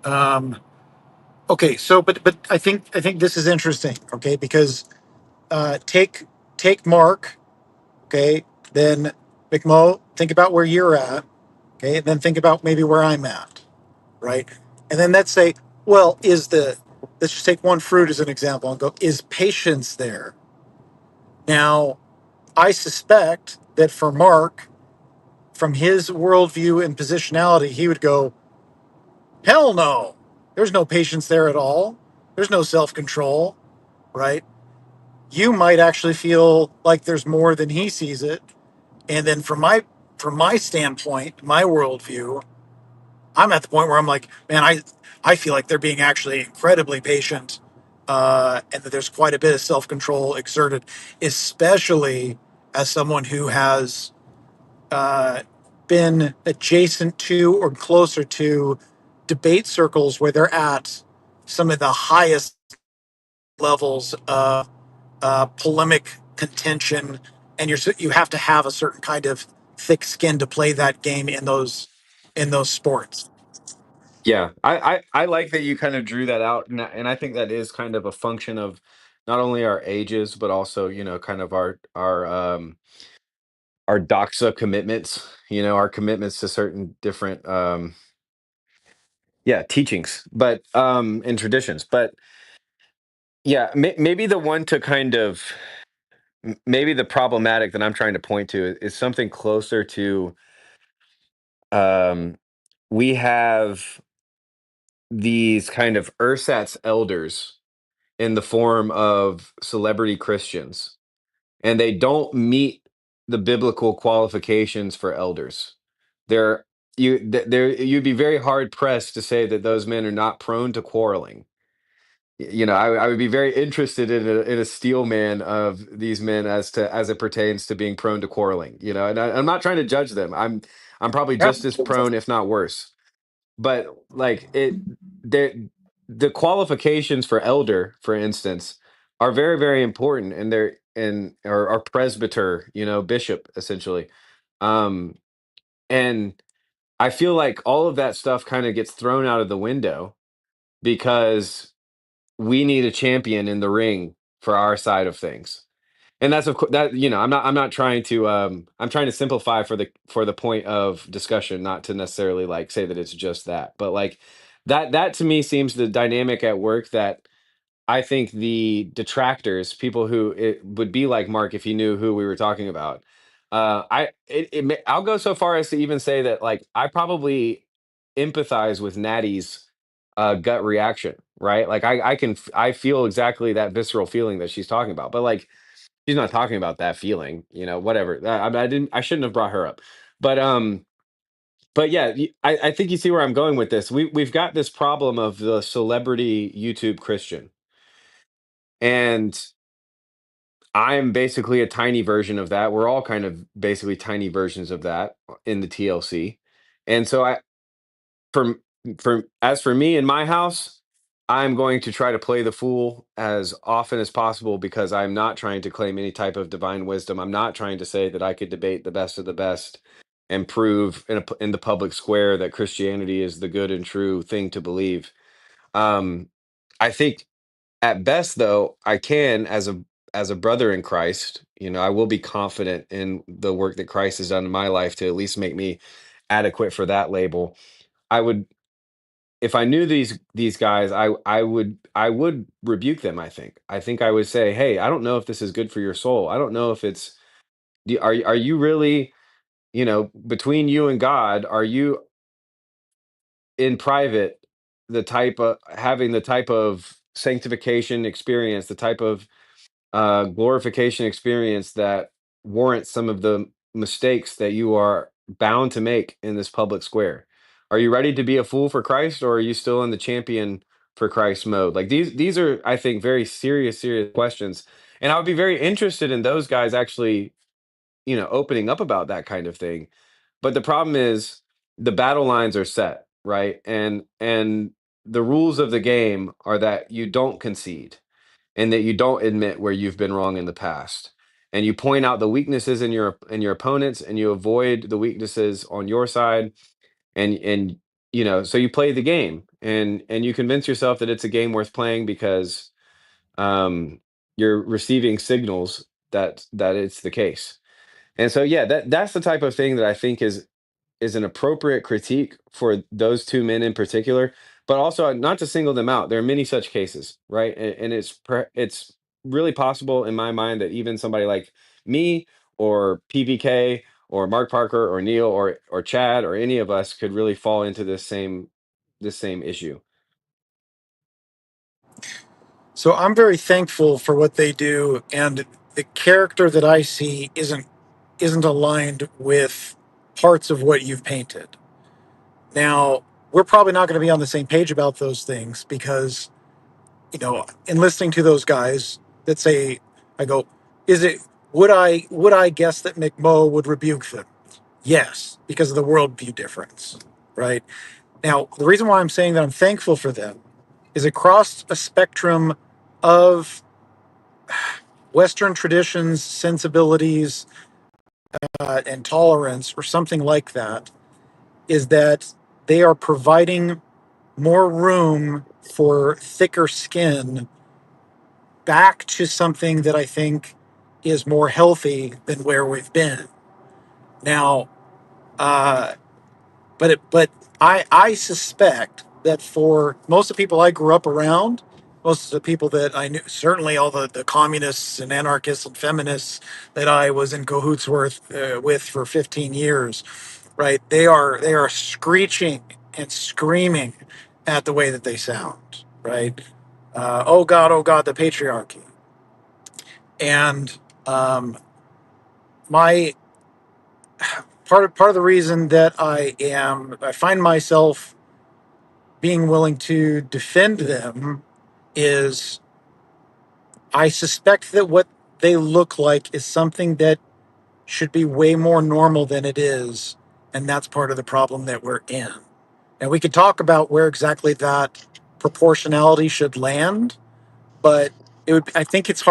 Okay, so but I think this is interesting. Okay, because take Mark. Okay, then McMo. Think about where you're at. Okay, and then think about maybe where I'm at. Right, and then let's say, well, let's just take one fruit as an example and go, is patience there? Now, I suspect that for Mark, from his worldview and positionality, he would go, hell no. There's no patience there at all. There's no self control, right? you might actually feel like there's more than he sees it. And then from my standpoint, my worldview, I'm at the point where I'm like, man, I feel like they're being actually incredibly patient, and that there's quite a bit of self-control exerted, especially as someone who has been adjacent to or closer to debate circles where they're at some of the highest levels of polemic contention, and you have to have a certain kind of thick skin to play that game in those sports.
Yeah, I like that you kind of drew that out, and I think that is kind of a function of not only our ages, but also, kind of our doxa commitments, our commitments to certain different yeah, teachings, but and traditions. But yeah, maybe the one to kind of maybe the problematic that I'm trying to point to is something closer to um we have these kind of ersatz elders in the form of celebrity Christians, and they don't meet the biblical qualifications for elders. They're you'd be very hard pressed to say that those men are not prone to quarreling. I would be very interested in a steel man of these men as it pertains to being prone to quarreling. And I'm not trying to judge them. I'm probably
Yep.
just as prone, if not worse. But like the qualifications for elder, for instance, are very, very important, and or presbyter, bishop, essentially. Um, and I feel like all of that stuff kind of gets thrown out of the window because we need a champion in the ring for our side of things. And that's of course that I'm not trying to I'm trying to simplify for the point of discussion, not to necessarily like say that it's just that. But like that to me seems the dynamic at work that I think the detractors, people who it would be like Mark if he knew who we were talking about. I'll go so far as to even say that like I probably empathize with Natty's gut reaction, right? Like I feel exactly that visceral feeling that she's talking about, but like she's not talking about that feeling, whatever. I shouldn't have brought her up, but yeah, I think you see where I'm going with this. We've got this problem of the celebrity YouTube Christian, and I'm basically a tiny version of that. We're all kind of basically tiny versions of that in the TLC. And so for as for me in my house, I'm going to try to play the fool as often as possible because I'm not trying to claim any type of divine wisdom. I'm not trying to say that I could debate the best of the best and prove in the public square that Christianity is the good and true thing to believe. Um, I think at best, though, I can as a brother in Christ, I will be confident in the work that Christ has done in my life to at least make me adequate for that label. I would, if I knew these guys, I would rebuke them. I think I would say, hey, I don't know if this is good for your soul. I don't know if are you really, between you and God, are you in private having the type of sanctification experience, the type of glorification experience that warrants some of the mistakes that you are bound to make in this public square? Are you ready to be a fool for Christ, or are you still in the champion for Christ mode? Like these are, I think, very serious, serious questions. And I would be very interested in those guys actually, opening up about that kind of thing. But the problem is the battle lines are set, right? And the rules of the game are that you don't concede and that you don't admit where you've been wrong in the past. And you point out the weaknesses in your opponents, and you avoid the weaknesses on your side. And so you play the game, and you convince yourself that it's a game worth playing because you're receiving signals that it's the case. And so yeah, that's the type of thing that I think is an appropriate critique for those two men in particular, but also not to single them out. There are many such cases, right? And it's really possible in my mind that even somebody like me or PBK or Mark Parker or Neil or Chad or any of us could really fall into this same issue.
So I'm very thankful for what they do, and the character that I see isn't aligned with parts of what you've painted. Now, we're probably not going to be on the same page about those things because, in listening to those guys that say, I go, is it would I guess that McMo would rebuke them? Yes, because of the worldview difference, right? Now, the reason why I'm saying that I'm thankful for them is across a spectrum of Western traditions, sensibilities, and tolerance, or something like that, is that they are providing more room for thicker skin back to something that I think is more healthy than where we've been. Now, uh, but I suspect that for most of the people I grew up around, most of the people that I knew, certainly all the communists and anarchists and feminists that I was in cahoots with for 15 years, right? They are screeching and screaming at the way that they sound, right? Oh God, the patriarchy. And my part of the reason that I find myself being willing to defend them is I suspect that what they look like is something that should be way more normal than it is, and that's part of the problem that we're in. And we could talk about where exactly that proportionality should land, but I think it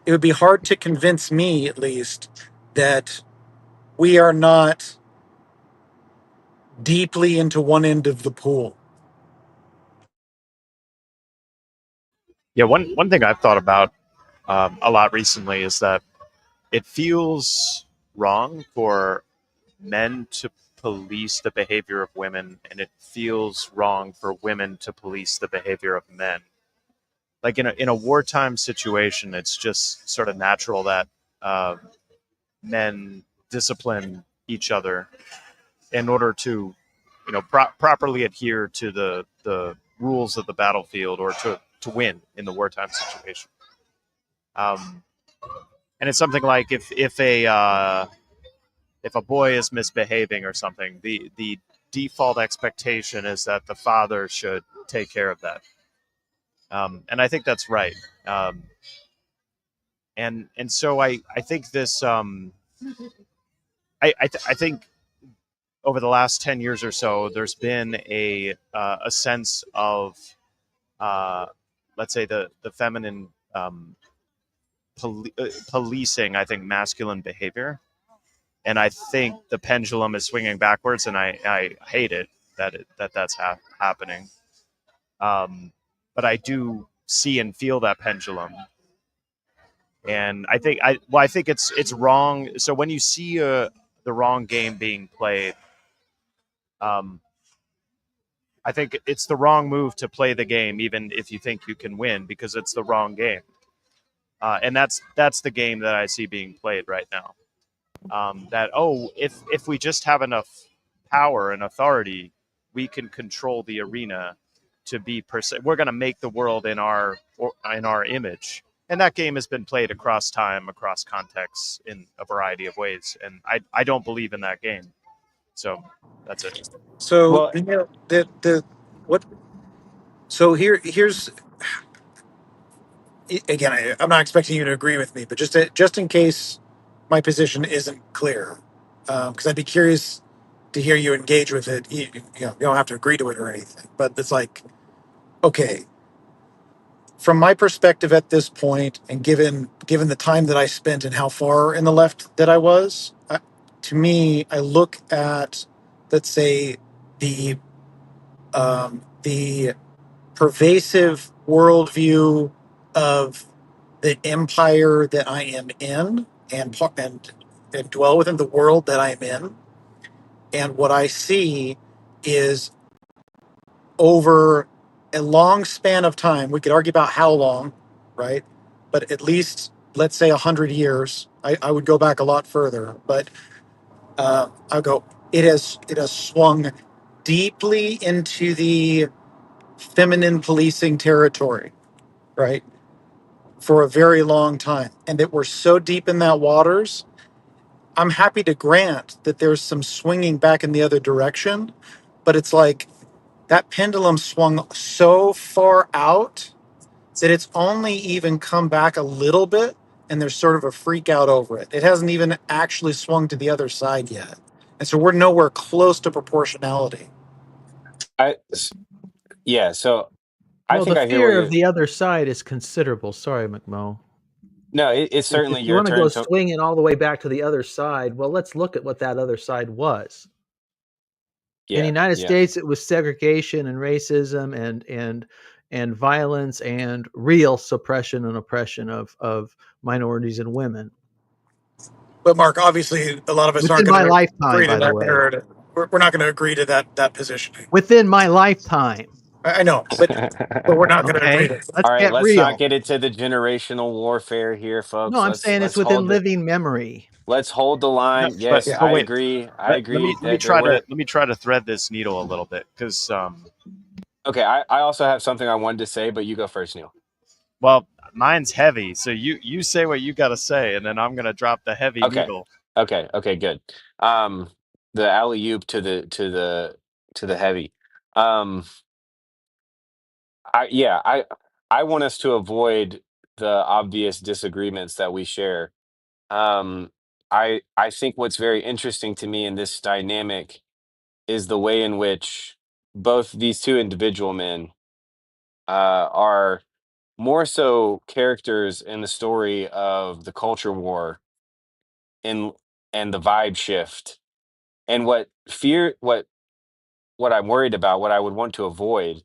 would be hard to convince me, at least, that we are not deeply into one end of the pool.
Yeah, one thing I've thought about a lot recently is that it feels wrong for men to police the behavior of women, and it feels wrong for women to police the behavior of men. Like in a wartime situation, it's just sort of natural that men discipline each other in order to, properly adhere to the rules of the battlefield, or to win in the wartime situation. And it's something like if a boy is misbehaving or something, the default expectation is that the father should take care of that. And I think that's right. And so I think this I think over the last 10 years or so, there's been a sense of let's say the feminine policing, I think, masculine behavior. And I think the pendulum is swinging backwards, and I hate it that's happening. But I do see and feel that pendulum, and I think it's wrong. So when you see the wrong game being played, I think it's the wrong move to play the game, even if you think you can win, because it's the wrong game. And that's the game that I see being played right now. That if we just have enough power and authority, we can control the arena to be we're going to make the world in our image. And that game has been played across time, across contexts, in a variety of ways. And I don't believe in that game. So that's it.
So
Well,
the what? So here's again. I'm not expecting you to agree with me, but just in case my position isn't clear, because I'd be curious to hear you engage with it. You don't have to agree to it or anything, but it's like, okay, from my perspective at this point, and given the time that I spent and how far in the left that I was, to me, I look at, let's say, the pervasive worldview of the empire that I am in, and dwell within the world that I'm in. And what I see is, over a long span of time, we could argue about how long, right? But at least, let's say, 100 years. I would go back a lot further, but I'll go. It has swung deeply into the feminine policing territory. right, for a very long time, and that we're so deep in that waters. I'm happy to grant that there's some swinging back in the other direction, but it's like that pendulum swung so far out that it's only even come back a little bit, and there's sort of a freak out over it. It hasn't even actually swung to the other side yet. And so we're nowhere close to proportionality.
Yeah, so I
Well, the
think I hear where
fear of
you're.
the other side is considerable. Sorry, McMo.
No, it's
If
certainly
you
your
want to go
turn to.
swinging all the way back to the other side, well, let's look at what that other side was. In the
Yeah,
United
yeah.
States, it was segregation and racism and violence and real suppression and oppression of minorities and women.
But Mark, obviously, a lot of us aren't
Within
going
my
to
lifetime,
agree to
by the
that
way.
narrative. We're not going to agree to that positioning.
Within my lifetime.
I know, but we're not going to agree
Okay,
to it.
let's
All right,
get
let's not
real.
get into the generational warfare here,
No,
folks.
I'm
Let's
saying it's
let's
within
hold the
living memory.
let's hold the line.
But
Yes,
but
I
wait,
agree. I
let
agree
me
that there were.
try to thread this needle a little bit because
Okay, I also have something I wanted to say, but you go first, Neil.
well, mine's heavy, so you say what you got to say, and then I'm gonna drop the heavy
Okay.
needle.
Okay, good. Um, the alley oop to the heavy. Um, I want us to avoid the obvious disagreements that we share. Um, I think what's very interesting to me in this dynamic is the way in which both these two individual men are more so characters in the story of the culture war and the vibe shift and what I'm worried about, what I would want to avoid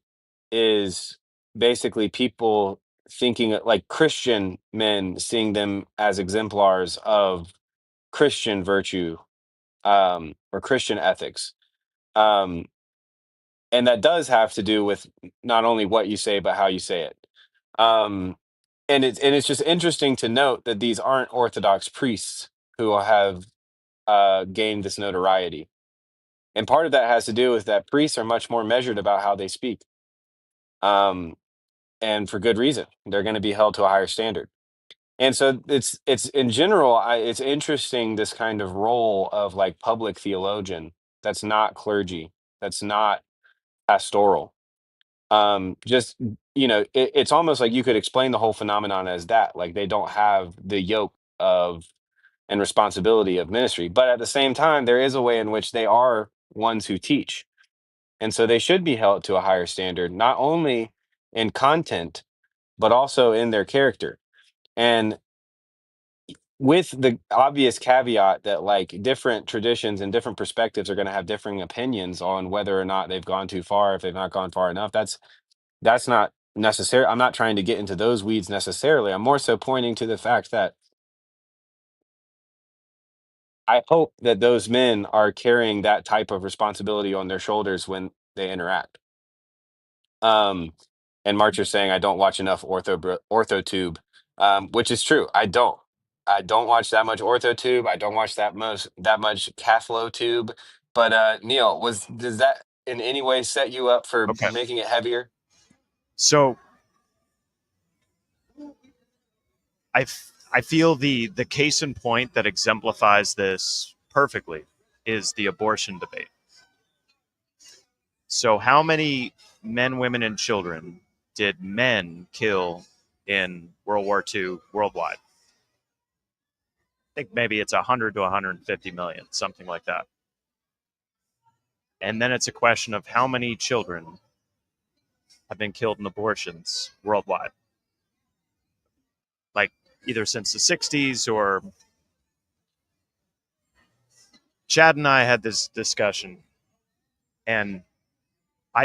is basically people thinking like Christian men seeing them as exemplars of Christian virtue or Christian ethics. Um, and that does have to do with not only what you say, but how you say it. Um, and it's just interesting to note that these aren't Orthodox priests who have gained this notoriety. And part of that has to do with that priests are much more measured about how they speak. Um, and for good reason. They're going to be held to a higher standard. And so it's in general, it's interesting this kind of role of like public theologian that's not clergy, that's not pastoral. Just it's almost like you could explain the whole phenomenon as that, like they don't have the yoke of and responsibility of ministry, but at the same time, there is a way in which they are ones who teach, and so they should be held to a higher standard, not only in content but also in their character. And with the obvious caveat that like different traditions and different perspectives are going to have differing opinions on whether or not they've gone too far, if they've not gone far enough. That's not necessary. I'm not trying to get into those weeds necessarily. I'm more so pointing to the fact that I hope that those men are carrying that type of responsibility on their shoulders when they interact. Um, and March is saying I don't watch enough orthotube, which is true. I don't. I don't watch that much orthotube. I don't watch that much cathlotube. But Neil, does that in any way set you up for
Okay,
making it heavier?
so I feel the case in point that exemplifies this perfectly is the abortion debate. So, how many men, women, and children did men kill in World War II worldwide? I think maybe it's 100 to 150 million, something like that. And then it's a question of how many children have been killed in abortions worldwide, like either since the 60s or Chad and I had this discussion, and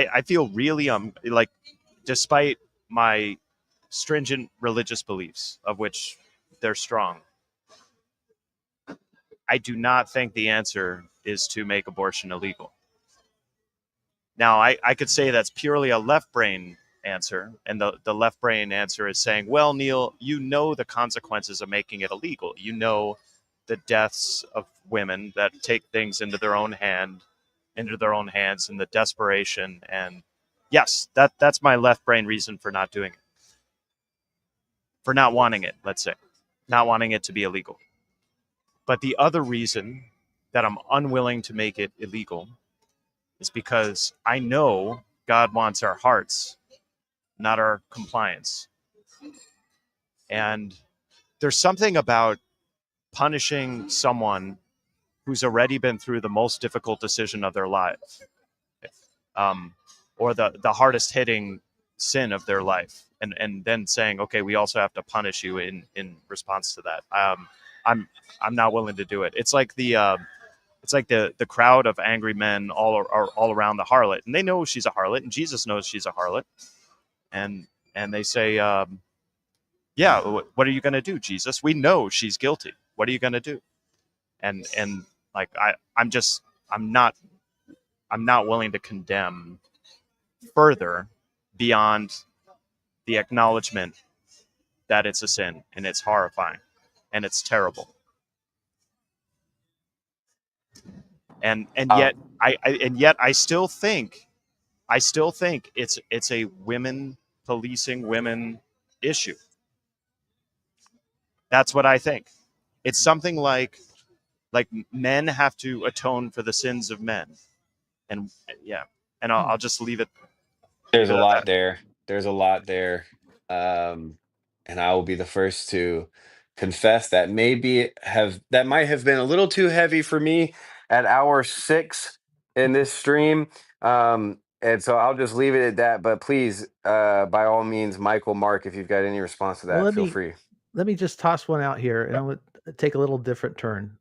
I feel really like, despite my stringent religious beliefs, of which they're strong, I do not think the answer is to make abortion illegal. Now, I could say that's purely a left brain answer, and the left brain answer is saying, well, Neil, you know the consequences of making it illegal. You know the deaths of women that take things into their own hands and the desperation. And yes, that's my left brain reason for not doing it. for not wanting it, let's say, not wanting it to be illegal. But the other reason that I'm unwilling to make it illegal is because I know God wants our hearts, not our compliance. And there's something about punishing someone who's already been through the most difficult decision of their life, or the hardest hitting sin of their life, and then saying, okay, we also have to punish you in response to that. I'm not willing to do it. It's like the crowd of angry men all around the harlot, and they know she's a harlot, and Jesus knows she's a harlot, and they say, yeah, what are you going to do, Jesus? We know she's guilty. What are you going to do? And like I'm not willing to condemn further beyond the acknowledgement that it's a sin and it's horrifying and it's terrible. And yet I still think it's a women policing women issue. That's what I think. It's something like men have to atone for the sins of men, and yeah, and I'll just leave it
There's a
at
lot
that.
there. There's a lot there. And I will be the first to confess that that might have been a little too heavy for me at hour 6 in this stream. And so I'll just leave it at that. But please, by all means, Michael, Mark, if you've got any response to
Well,
that, feel free.
let me just toss one out here, and I'm going to take a little different turn.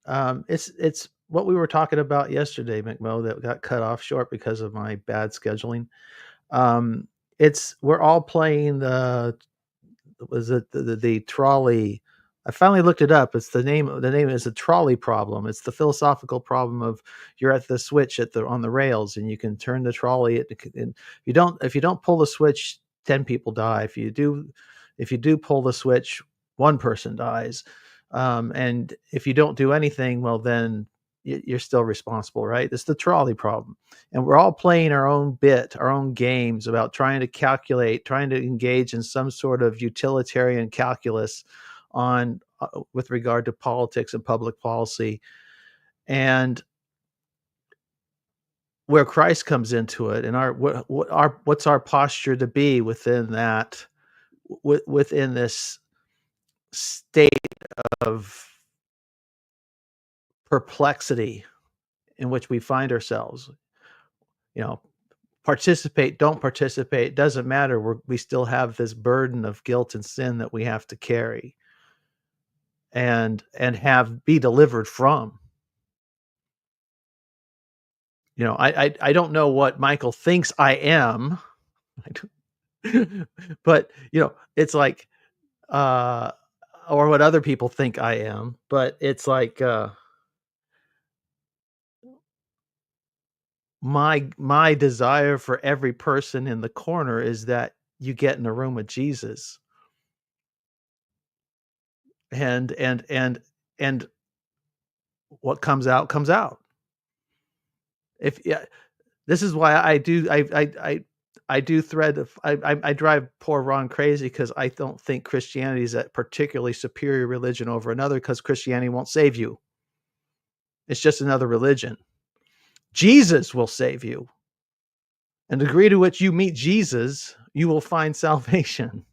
It's what we were talking about yesterday, McMo, that got cut off short because of my bad scheduling. We're all playing the trolley. I finally looked it up. It's the name is a trolley problem. It's the philosophical problem of you're at the switch on the rails, and you can turn the trolley. And if you don't pull the switch, 10 people die. If you do pull the switch, one person dies. And if you don't do anything, well, then you're still responsible, right? It's the trolley problem. And we're all playing our own games about trying to calculate, trying to engage in some sort of utilitarian calculus on with regard to politics and public policy. And where Christ comes into it, and what's our posture to be within that, within this state of perplexity in which we find ourselves. Participate, don't participate, doesn't matter. We still have this burden of guilt and sin that we have to carry and be delivered from. I don't know what Michael thinks I am, but it's like, or what other people think I am, but it's like, my desire for every person in the corner is that you get in a room with Jesus, and what comes out. This is why I drive poor Ron crazy, because I don't think Christianity is a particularly superior religion over another, because Christianity won't save you. It's just another religion. Jesus will save you. And the degree to which you meet Jesus, you will find salvation.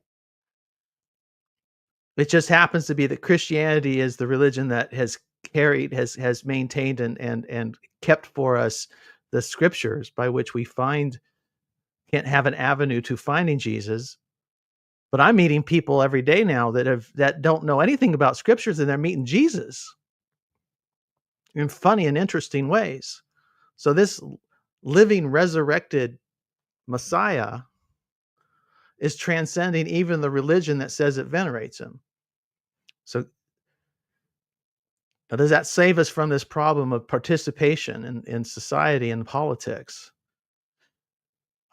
It just happens to be that Christianity is the religion that has maintained and kept for us the scriptures by which we can't have an avenue to finding Jesus. But I'm meeting people every day now that don't know anything about scriptures, and they're meeting Jesus in funny and interesting ways. So this living, resurrected Messiah is transcending even the religion that says it venerates him. So now, does that save us from this problem of participation in society and politics?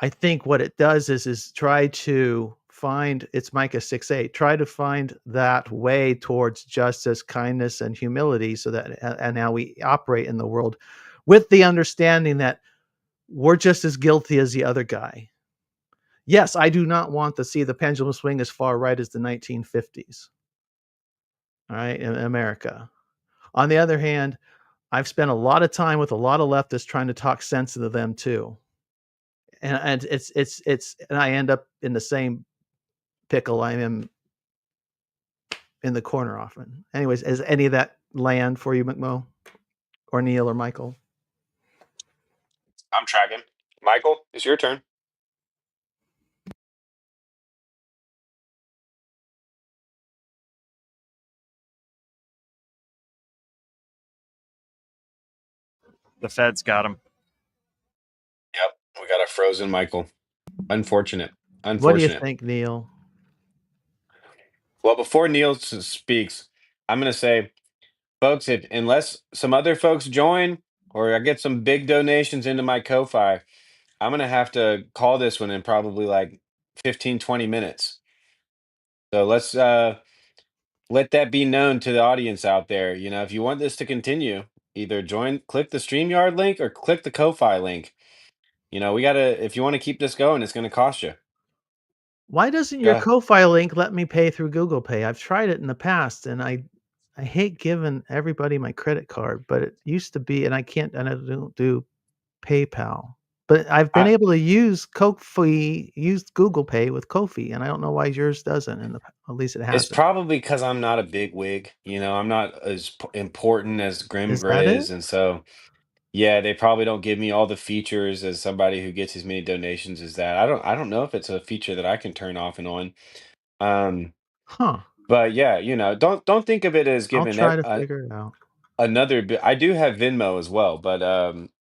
I think what it does is try to find, it's Micah 6:8, try to find that way towards justice, kindness, and humility, so that and how we operate in the world, with the understanding that we're just as guilty as the other guy. Yes, I do not want to see the pendulum swing as far right as the 1950s. All right, in America. On the other hand, I've spent a lot of time with a lot of leftists trying to talk sense into them too, and it's and I end up in the same pickle I'm in the corner often. Anyways, is any of that land for you, McMo, or Neil or Michael?
I'm tracking. Michael, it's your turn.
The feds got him.
Yep, we got a frozen Michael. Unfortunate.
What do you
Unfortunate.
think, Neil?
Well, before Neil speaks, I'm going to say, folks, if unless some other folks join or I get some big donations into my Ko-Fi, I'm going to have to call this one in probably like 15, 20 minutes. So let's let that be known to the audience out there. You know, if you want this to continue, either click the StreamYard link or click the Ko-Fi link. You know, if you want to keep this going, it's going to cost you.
Why doesn't
Go
your
ahead.
Ko-Fi link let me pay through Google Pay? I've tried it in the past, and I hate giving everybody my credit card, but it used to be, and I don't do PayPal. But I've been
I,
able to use use Google Pay with Kofi, and I don't know why yours doesn't. At least it
it's
hasn't.
probably because I'm not a big wig. You know, I'm not as important as Grim
Is that it?
Grizz, and so yeah, they probably don't give me all the features as somebody who gets as many donations as that. I don't know if it's a feature that I can turn off and on. Um,
Huh.
but yeah, you know, don't think of it as
I'll
giving
try to figure it out.
another bit. I do have Venmo as well, but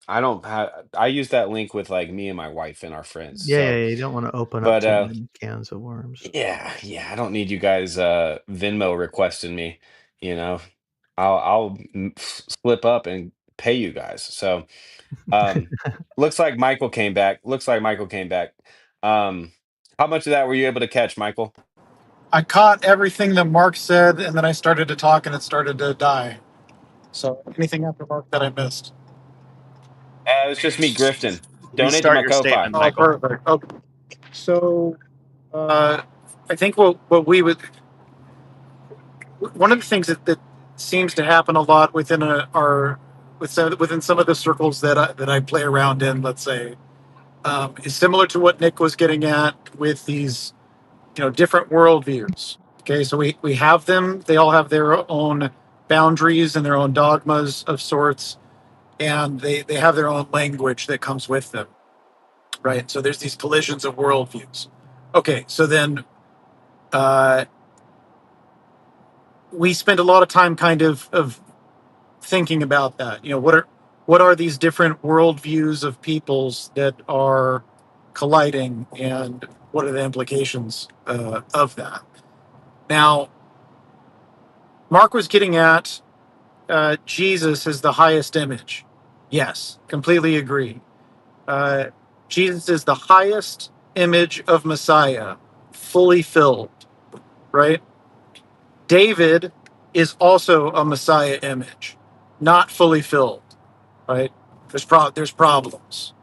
I don't have. I use that link with like me and my wife and our friends.
Yeah, yeah,
So,
yeah. You don't want to open up
but
too many cans of worms.
yeah, I don't need you guys Venmo requesting me. You know, I'll slip up and pay you guys. So, um, looks like Michael came back. Looks like Michael came back. Um, how much of that were you able to catch, Michael?
I caught everything that Mark said, and then I started to talk, and it started to die. So anything after Mark that I missed.
It was just me grifting. Donate to
Restart
my
your
Ko-Fi.
statement,
Oh,
Michael.
perfect. Okay. So, I think what we would one of the things that seems to happen a lot within within some of the circles that I play around in, let's say, is similar to what Nick was getting at with these, different worldviews. Okay, so we have them. They all have their own boundaries and their own dogmas of sorts, and they have their own language that comes with them, right? So there's these collisions of worldviews. Okay, so then we spend a lot of time kind of thinking about that. What are these different worldviews of peoples that are colliding, and what are the implications of that? Now, Mark was getting at Jesus as the highest image. Yes, completely agree. Uh, Jesus is the highest image of Messiah, fully filled, right? David is also a Messiah image, not fully filled, right? There's problems,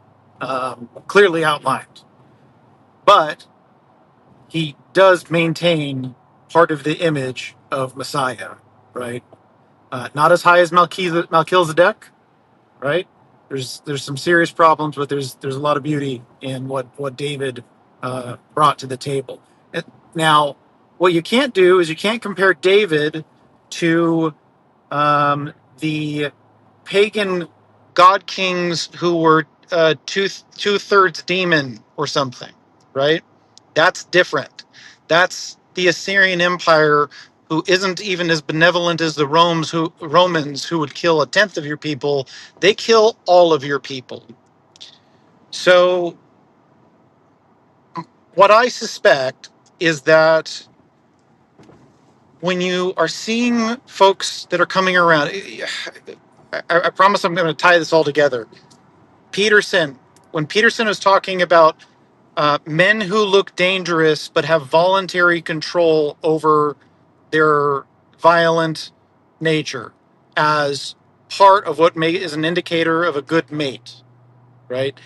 clearly outlined, but he does maintain part of the image of Messiah, right? Not as high as Melchizedek, right? There's some serious problems, but there's a lot of beauty in what David brought to the table. Now, what you can't do is you can't compare David to the pagan god kings who were two-thirds demon or something, right? That's different. That's the Assyrian Empire, who isn't even as benevolent as the Romans who would kill a tenth of your people. They kill all of your people. So what I suspect is that when you are seeing folks that are coming around, I promise I'm going to tie this all together. When Peterson was talking about men who look dangerous but have voluntary control over their violent nature as part of what is an indicator of a good mate, right?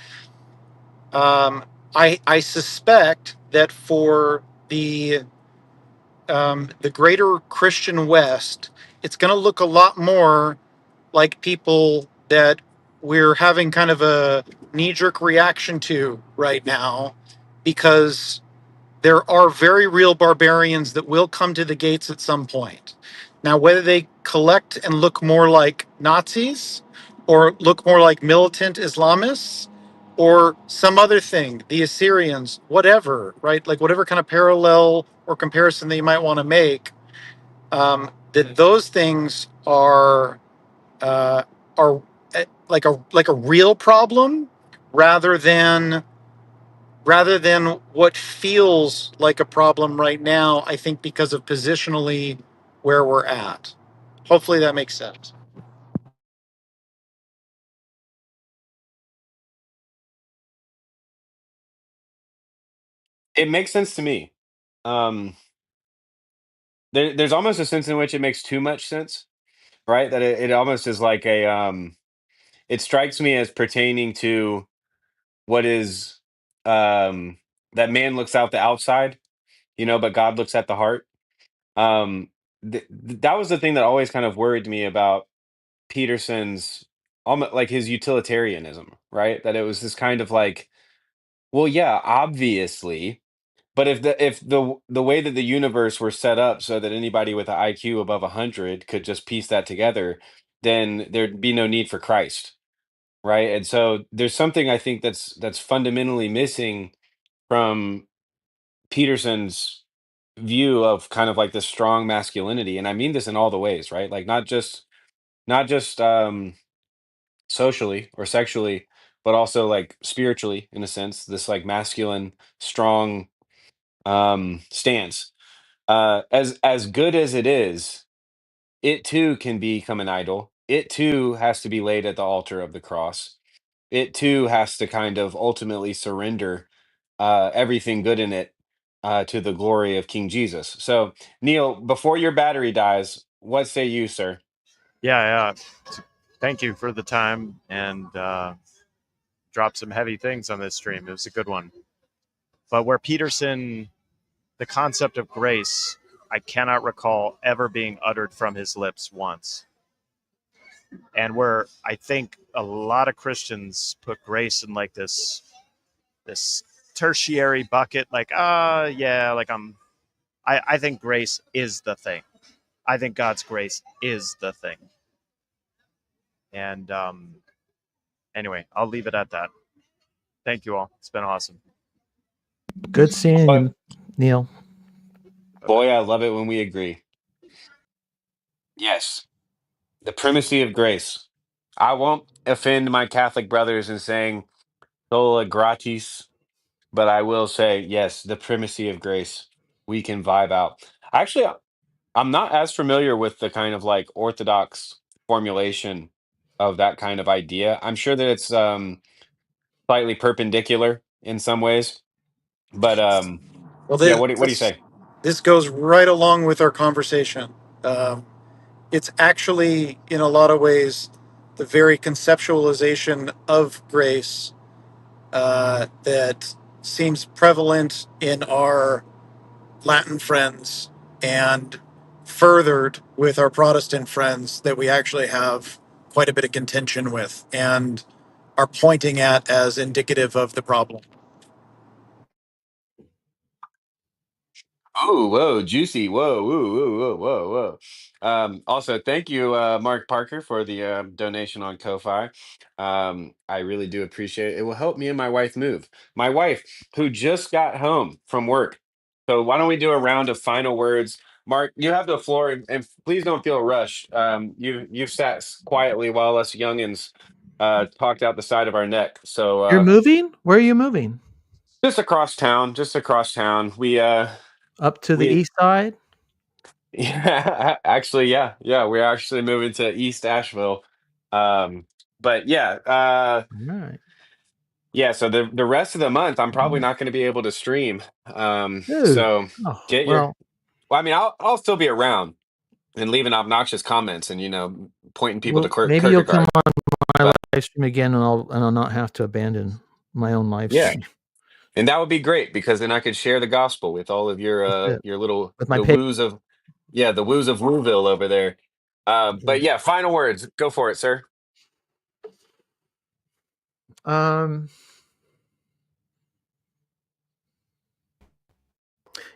I suspect that for the greater Christian West, it's going to look a lot more like people that we're having kind of a knee-jerk reaction to right now, because there are very real barbarians that will come to the gates at some point. Now, whether they collect and look more like Nazis or look more like militant Islamists or some other thing, the Assyrians, whatever, right? Like whatever kind of parallel or comparison that you might want to make, that those things are like a real problem rather than what feels like a problem right now, I think because of positionally where we're at. Hopefully that makes sense.
It makes sense to me. Um, there's almost a sense in which it makes too much sense, right? That it almost is like a it strikes me as pertaining to what is um that man looks out the outside, but God looks at the heart. Um, that was the thing that always kind of worried me about Peterson's almost like his utilitarianism, right? That it was this kind of like, well, yeah, obviously, but if the way that the universe were set up so that anybody with an IQ above 100 could just piece that together, then there'd be no need for Christ, right? And so there's something I think that's fundamentally missing from Peterson's view of kind of like this strong masculinity, and I mean this in all the ways, right? Like not just socially or sexually, but also like spiritually in a sense, this like masculine, strong stance. As good as it too can become an idol. It too has to be laid at the altar of the cross. It too has to kind of ultimately surrender everything good in it to the glory of King Jesus. So, Neil, before your battery dies, what say you, sir?
Yeah. Thank you for the time and drop some heavy things on this stream. It was a good one. But where Peterson, the concept of grace, I cannot recall ever being uttered from his lips once. And where I think a lot of Christians put grace in like this tertiary bucket, like, yeah, like I think grace is the thing. I think God's grace is the thing. And anyway, I'll leave it at that. Thank you all. It's been awesome.
Good seeing you, Neil.
Boy, I love it when we agree. Yes, the primacy of grace. I won't offend my Catholic brothers in saying sola gratis, but I will say, yes, the primacy of grace. We can vibe out. Actually, I'm not as familiar with the kind of like orthodox formulation of that kind of idea. I'm sure that it's slightly perpendicular in some ways, but
Well,
yeah. What do you say?
this goes right along with our conversation. It's actually, in a lot of ways, the very conceptualization of grace that seems prevalent in our Latin friends and furthered with our Protestant friends that we actually have quite a bit of contention with and are pointing at as indicative of the problem.
Oh, whoa, juicy. Whoa, whoa, whoa, whoa, whoa, whoa. Also, thank you, Mark Parker, for the donation on Ko-Fi. I really do appreciate it. It will help me and my wife move. My wife, who just got home from work. So why don't we do a round of final words? Mark, you have the floor, and please don't feel rushed. You've sat quietly while us youngins talked out the side of our neck. So
You're moving? Where are you moving?
just across town, just across town.
Up to the
We
east side?
Yeah, actually, yeah, we're actually moving to East Asheville. But yeah,
All right.
yeah. So the rest of the month, I'm probably not going to be able to stream.
Dude.
So
Oh,
get your.
well,
Well, I mean, I'll still be around and leaving obnoxious comments and pointing people to
maybe you'll come
Kierkegaard.
on my
But
live stream again, and I'll not have to abandon my own live
yeah,
stream.
And that would be great because then I could share the gospel with all of your little
with my
the woos of the woos of Wooville over there. But yeah, final words. Go for it, sir.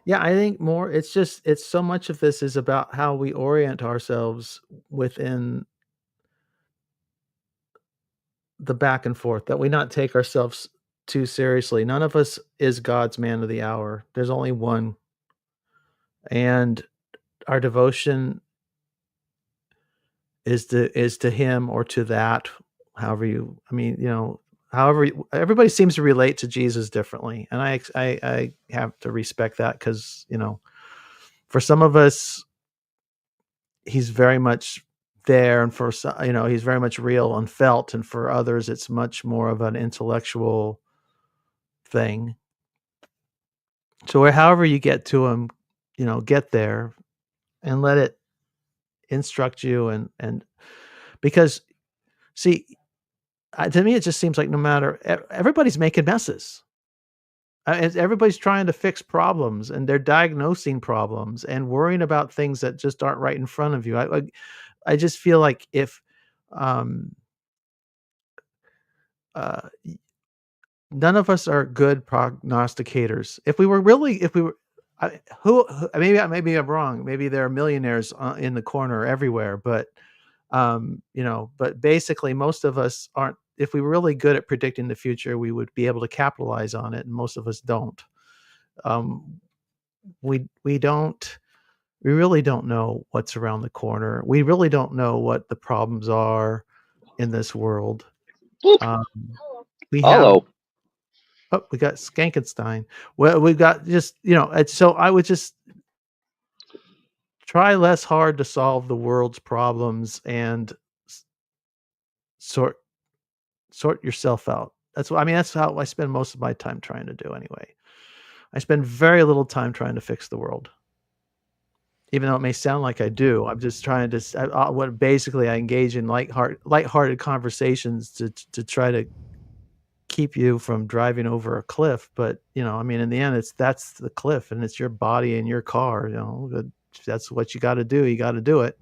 Yeah, I think more it's so much of this is about how we orient ourselves within the back and forth, that we not take ourselves too seriously. None of us is God's man of the hour. There's only one. And our devotion is to him or to that, however everybody seems to relate to Jesus differently. And I have to respect that because, for some of us, he's very much there, and for some, he's very much real and felt, and for others it's much more of an intellectual thing. So however you get to him, get there and let it instruct you, and because, see, to me it just seems like no matter everybody's making messes. Everybody's trying to fix problems, and they're diagnosing problems and worrying about things that just aren't right in front of you. I just feel like if um uh none of us are good prognosticators. If we were, maybe I'm wrong. Maybe there are millionaires in the corner everywhere, but basically most of us aren't. If we were really good at predicting the future, we would be able to capitalize on it, and most of us don't. Um, we don't. We really don't know what's around the corner. We really don't know what the problems are in this world. Um, we have
Hello.
Oh, we got Skankenstein. Well, we've got just, so I would just try less hard to solve the world's problems and s- sort sort yourself out. That's how I spend most of my time trying to do anyway. I spend very little time trying to fix the world. Even though it may sound like I do, I'm just trying to what basically I engage in lighthearted conversations to try to keep you from driving over a cliff. But in the end, that's the cliff, and it's your body and your car. That's what you got to do. You got to do it.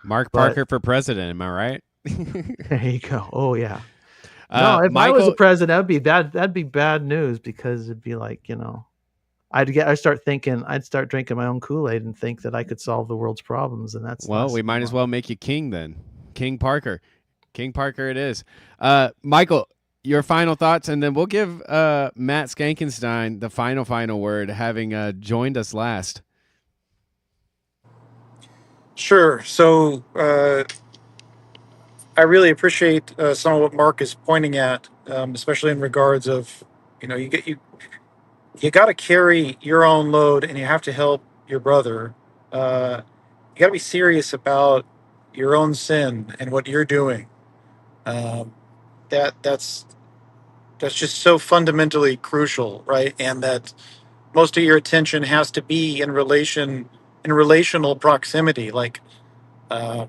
Mark
But
Parker for president. Am I right?
there you go. Oh yeah. No, if I was a
Michael,
president, that'd be bad. That'd be bad news, because it'd be like, I'd start drinking my own Kool-Aid and think that I could solve the world's problems, and that's
well,
not
we
so
might as
fun.
well make you king then. King Parker. King Parker it is. Michael, your final thoughts, and then we'll give Matt Skankenstein the final word, having joined us last.
Sure. So I really appreciate some of what Mark is pointing at, especially in regards of, you got to carry your own load, and you have to help your brother. You got to be serious about your own sin and what you're doing. Um, that's just so fundamentally crucial, right? And that most of your attention has to be in relational proximity, like uh,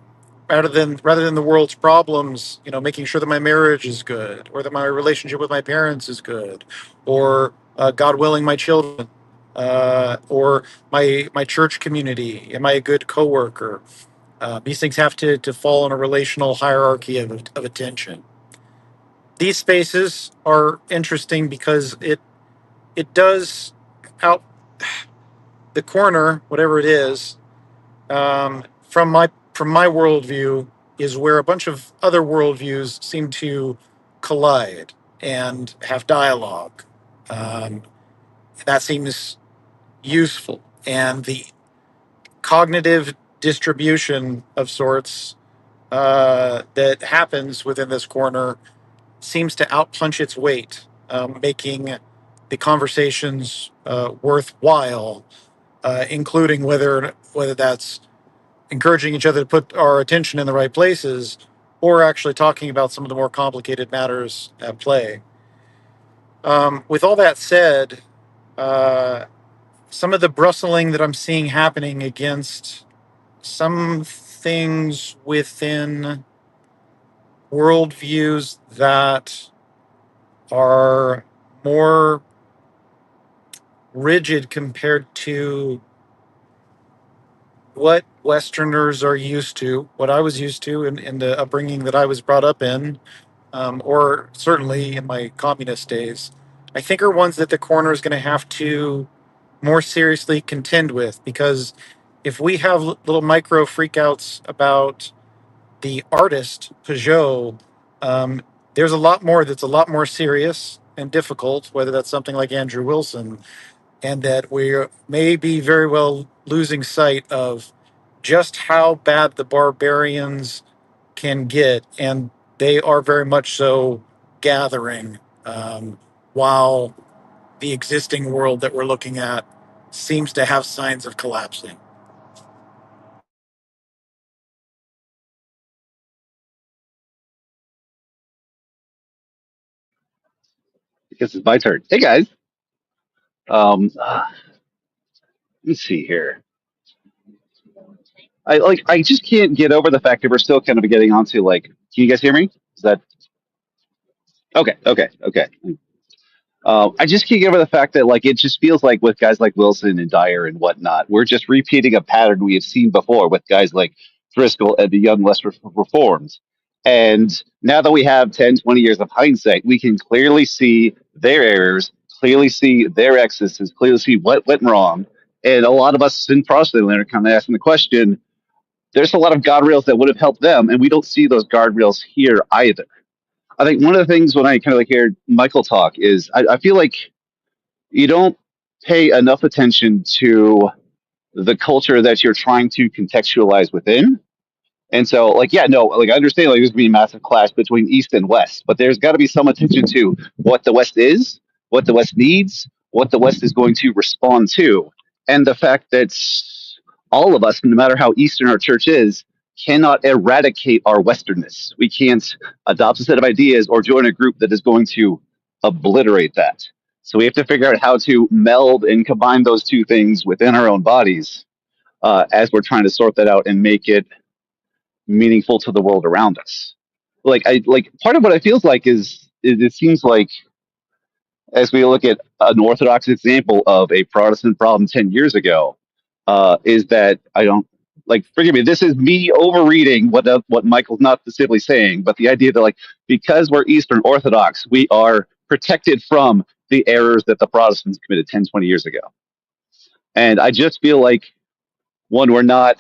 rather than the world's problems. Making sure that my marriage is good, or that my relationship with my parents is good, or God willing, my children, or my church community. Am I a good coworker? These things have to fall in a relational hierarchy of attention. These spaces are interesting because it does out the corner, whatever it is, from my worldview, is where a bunch of other worldviews seem to collide and have dialogue. Um, that seems useful, and the cognitive distribution of sorts that happens within this corner seems to outpunch its weight, making the conversations worthwhile, including whether that's encouraging each other to put our attention in the right places, or actually talking about some of the more complicated matters at play. With all that said, uh, some of the brustling that I'm seeing happening against some things within worldviews that are more rigid compared to what Westerners are used to, what I was used to in the upbringing that I was brought up in, or certainly in my communist days, I think are ones that the corner is going to have to more seriously contend with. Because if we have little micro freakouts about the artist Peugeot, there's a lot more that's a lot more serious and difficult, whether that's something like Andrew Wilson, and that we may be very well losing sight of just how bad the barbarians can get, and they are very much so gathering, while the existing world that we're looking at seems to have signs of collapsing.
Because it's my turn. Hey guys. Let me see here. I just can't get over the fact that we're still kind of getting onto like. Can you guys hear me? Is that okay? Okay. I just can't get over the fact that like it just feels like with guys like Wilson and Dyer and whatnot, we're just repeating a pattern we have seen before with guys like Driscoll and the young less reformed. And now that we have 10, 20 years of hindsight, we can clearly see their errors, clearly see their excesses, clearly see what went wrong. And a lot of us in Protestant land are kind of asking the question, there's a lot of guardrails that would have helped them, and we don't see those guardrails here either. I think one of the things when I kind of like hear Michael talk is I feel like you don't pay enough attention to the culture that you're trying to contextualize within. And so, like, yeah, no, like, I understand, like, there's going to be a massive clash between East and West, but there's got to be some attention to what the West is, what the West needs, what the West is going to respond to. And the fact that all of us, no matter how Eastern our church is, cannot eradicate our Westernness. We can't adopt a set of ideas or join a group that is going to obliterate that. So we have to figure out how to meld and combine those two things within our own bodies as we're trying to sort that out and make it meaningful to the world around us. Like part of what it feels like is it seems like as we look at an Orthodox example of a Protestant problem 10 years ago, is that I don't like. Forgive me. This is me overreading what Michael's not specifically saying, but the idea that like because we're Eastern Orthodox, we are protected from the errors that the Protestants committed 10, 20 years ago. And I just feel like one, we're not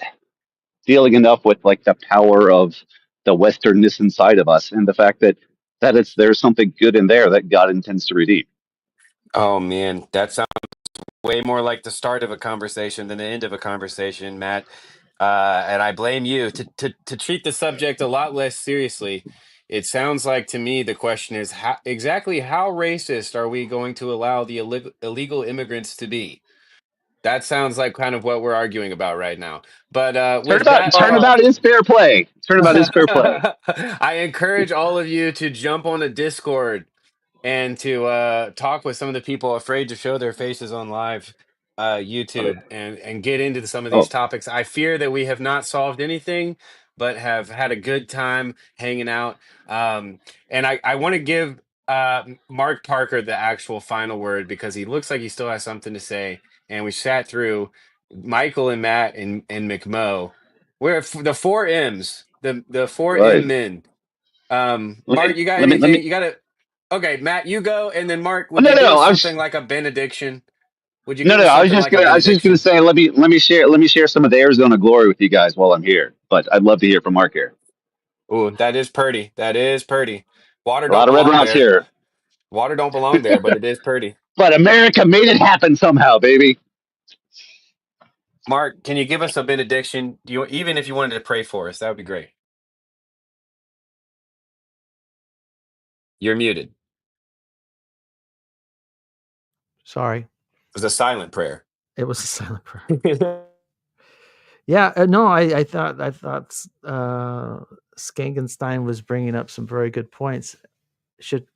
dealing enough with like the power of the Westernness inside of us, and the fact that there's something good in there that God intends to redeem.
Oh man, that sounds way more like the start of a conversation than the end of a conversation, Matt. And I blame you to treat the subject a lot less seriously. It sounds like to me the question is exactly how racist are we going to allow the illegal immigrants to be? That sounds like kind of what we're arguing about right now. But with that,
Turnabout is fair play. Turnabout is fair play.
I encourage all of you to jump on a Discord and to talk with some of the people afraid to show their faces on live YouTube and get into some of these topics. I fear that we have not solved anything, but have had a good time hanging out. And I want to give Mark Parker the actual final word because he looks like he still has something to say. And we sat through Michael and Matt and McMo. We're the four M's, the four M men. Mark, you got anything? You got to. Okay, Matt, you go, and then Mark, would you give us something like a benediction? Would you give us
I was
something
just
like a
gonna
benediction?
say let me share some of the Arizona glory with you guys while I'm here. But I'd love to hear from Mark here.
Oh, that is pretty. That is pretty. Water
A
don't
lot of red
belong
rounds
there.
here.
Water don't belong there, but it is pretty.
But America made it happen somehow, baby.
Mark, can you give us a benediction? Even if you wanted to pray for us, that would be great. You're muted. It
Sorry.
was a silent prayer.
It was a silent prayer. Yeah, no, I thought Skangenstein was bringing up some very good points. Should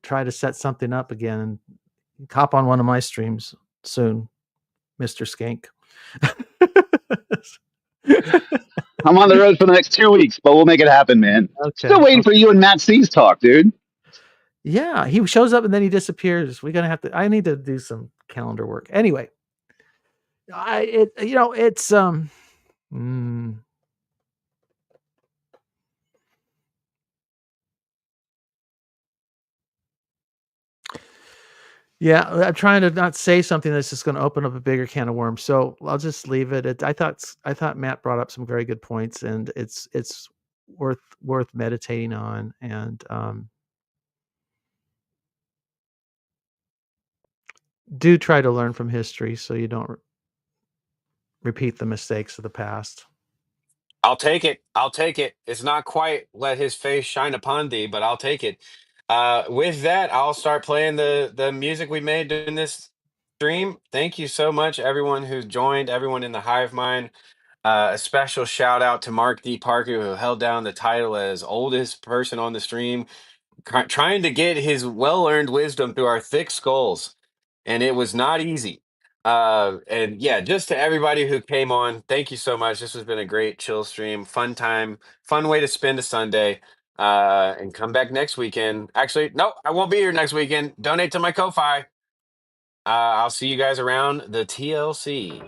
try to set something up again and hop on one of my streams soon, Mr. Skank.
I'm on the road for the next 2 weeks, but we'll make it happen, man.
Okay.
Still waiting for you and Matt C's talk, dude.
Yeah, he shows up and then he disappears. We're gonna have to. I need to do some calendar work. Anyway, it's yeah, I'm trying to not say something that's just going to open up a bigger can of worms. So I'll just leave it. I thought Matt brought up some very good points, and it's worth meditating on. And do try to learn from history so you don't repeat the mistakes of the past.
I'll take it. I'll take it. It's not quite let his face shine upon thee, but I'll take it. With that, I'll start playing the music we made during this stream. Thank you so much, everyone who joined, everyone in the Hive Mind. A special shout out to Mark D. Parker, who held down the title as oldest person on the stream, trying to get his well-earned wisdom through our thick skulls, and it was not easy. And yeah, just to everybody who came on, thank you so much. This has been a great chill stream, fun time, fun way to spend a Sunday. And come back next weekend. Actually, no, I won't be here next weekend. Donate to my Ko-Fi. I'll see you guys around the TLC.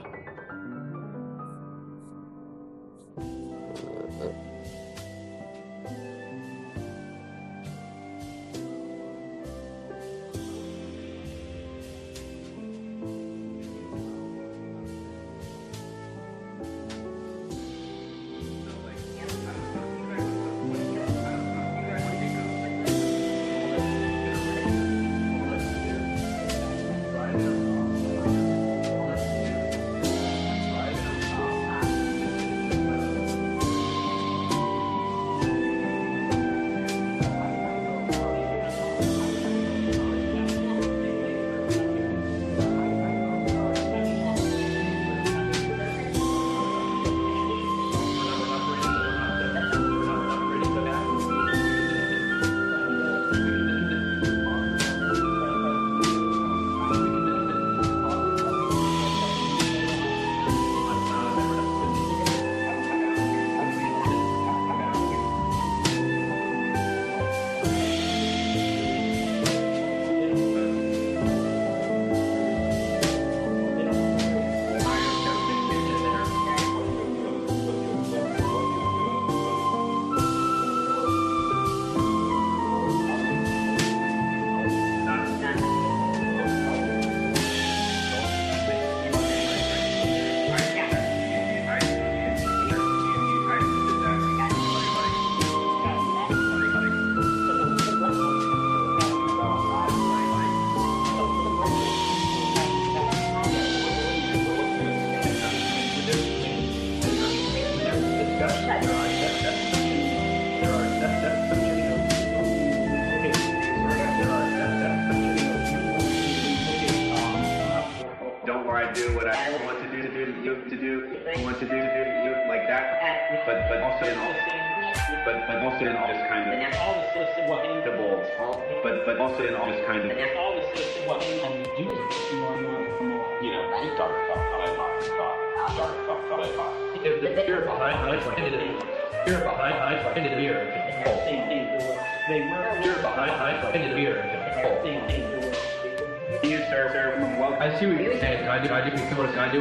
I see what you're saying. I do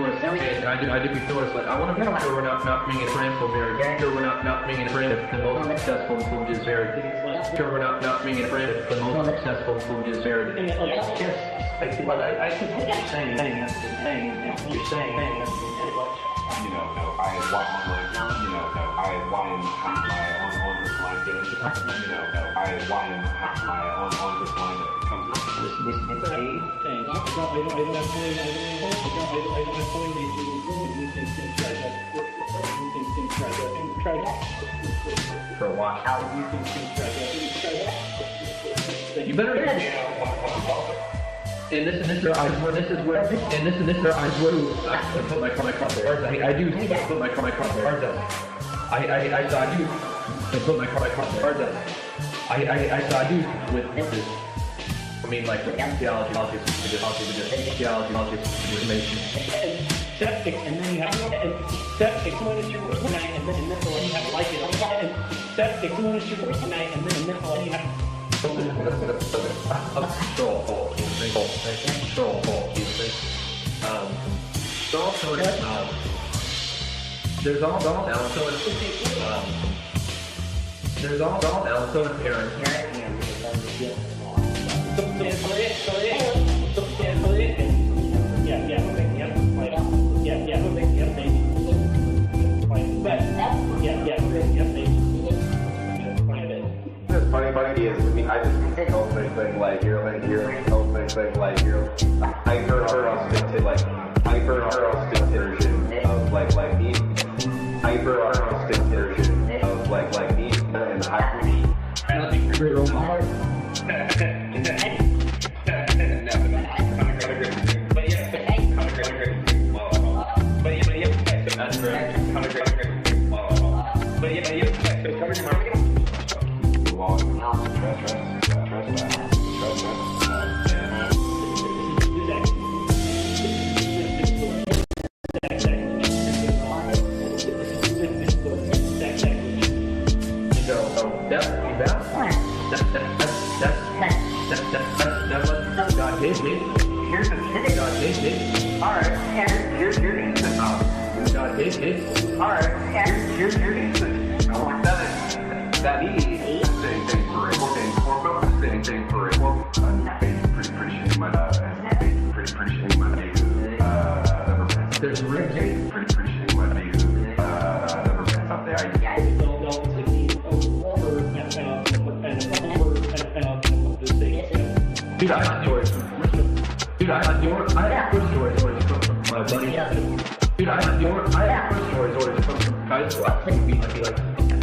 want to say, I do notice, like, I want to make sure we're not being a friend for marriage. Sure, we're not being a friend if the most successful food is married. Sure, we're not being a friend if the most successful food is married. Yes, I see what you're saying. You're saying, you know, I want my, you know, I want my on this line getting, you know, I want my on this line that comes with this aid. For a while. You better. And this is where I put my cross there. I do put my cross there. I do put my cross there. I do with this. I mean, like theology, information. Septic, and then you have septic. And then you have like it. Septic, and then you have. Control. There's also an appearance.
Funny is, I mean, I just don't think like you're like don't think like you're. I heard I'll stick to like version of like me. I heard I'll stick to version of like me and great role model.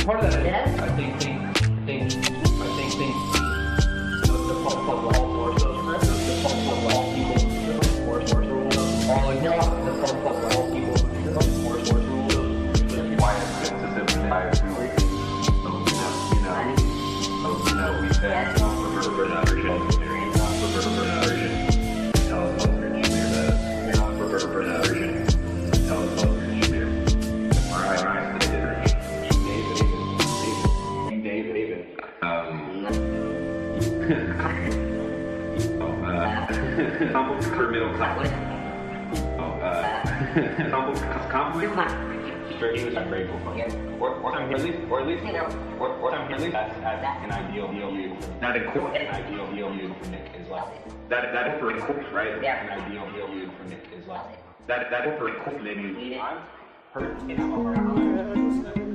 Part of that is, I think the pulse of all sources, the pulse of all people, all in the pulse of all people, why it's systematic to we said for middle class. Straight I'm grateful for. Or at least that's an ideal view. Not a core. An ideal view for Nick is like that for a core, right? Yeah. An ideal view for Nick is like that for a core. Maybe I've heard in
Jesus Christ.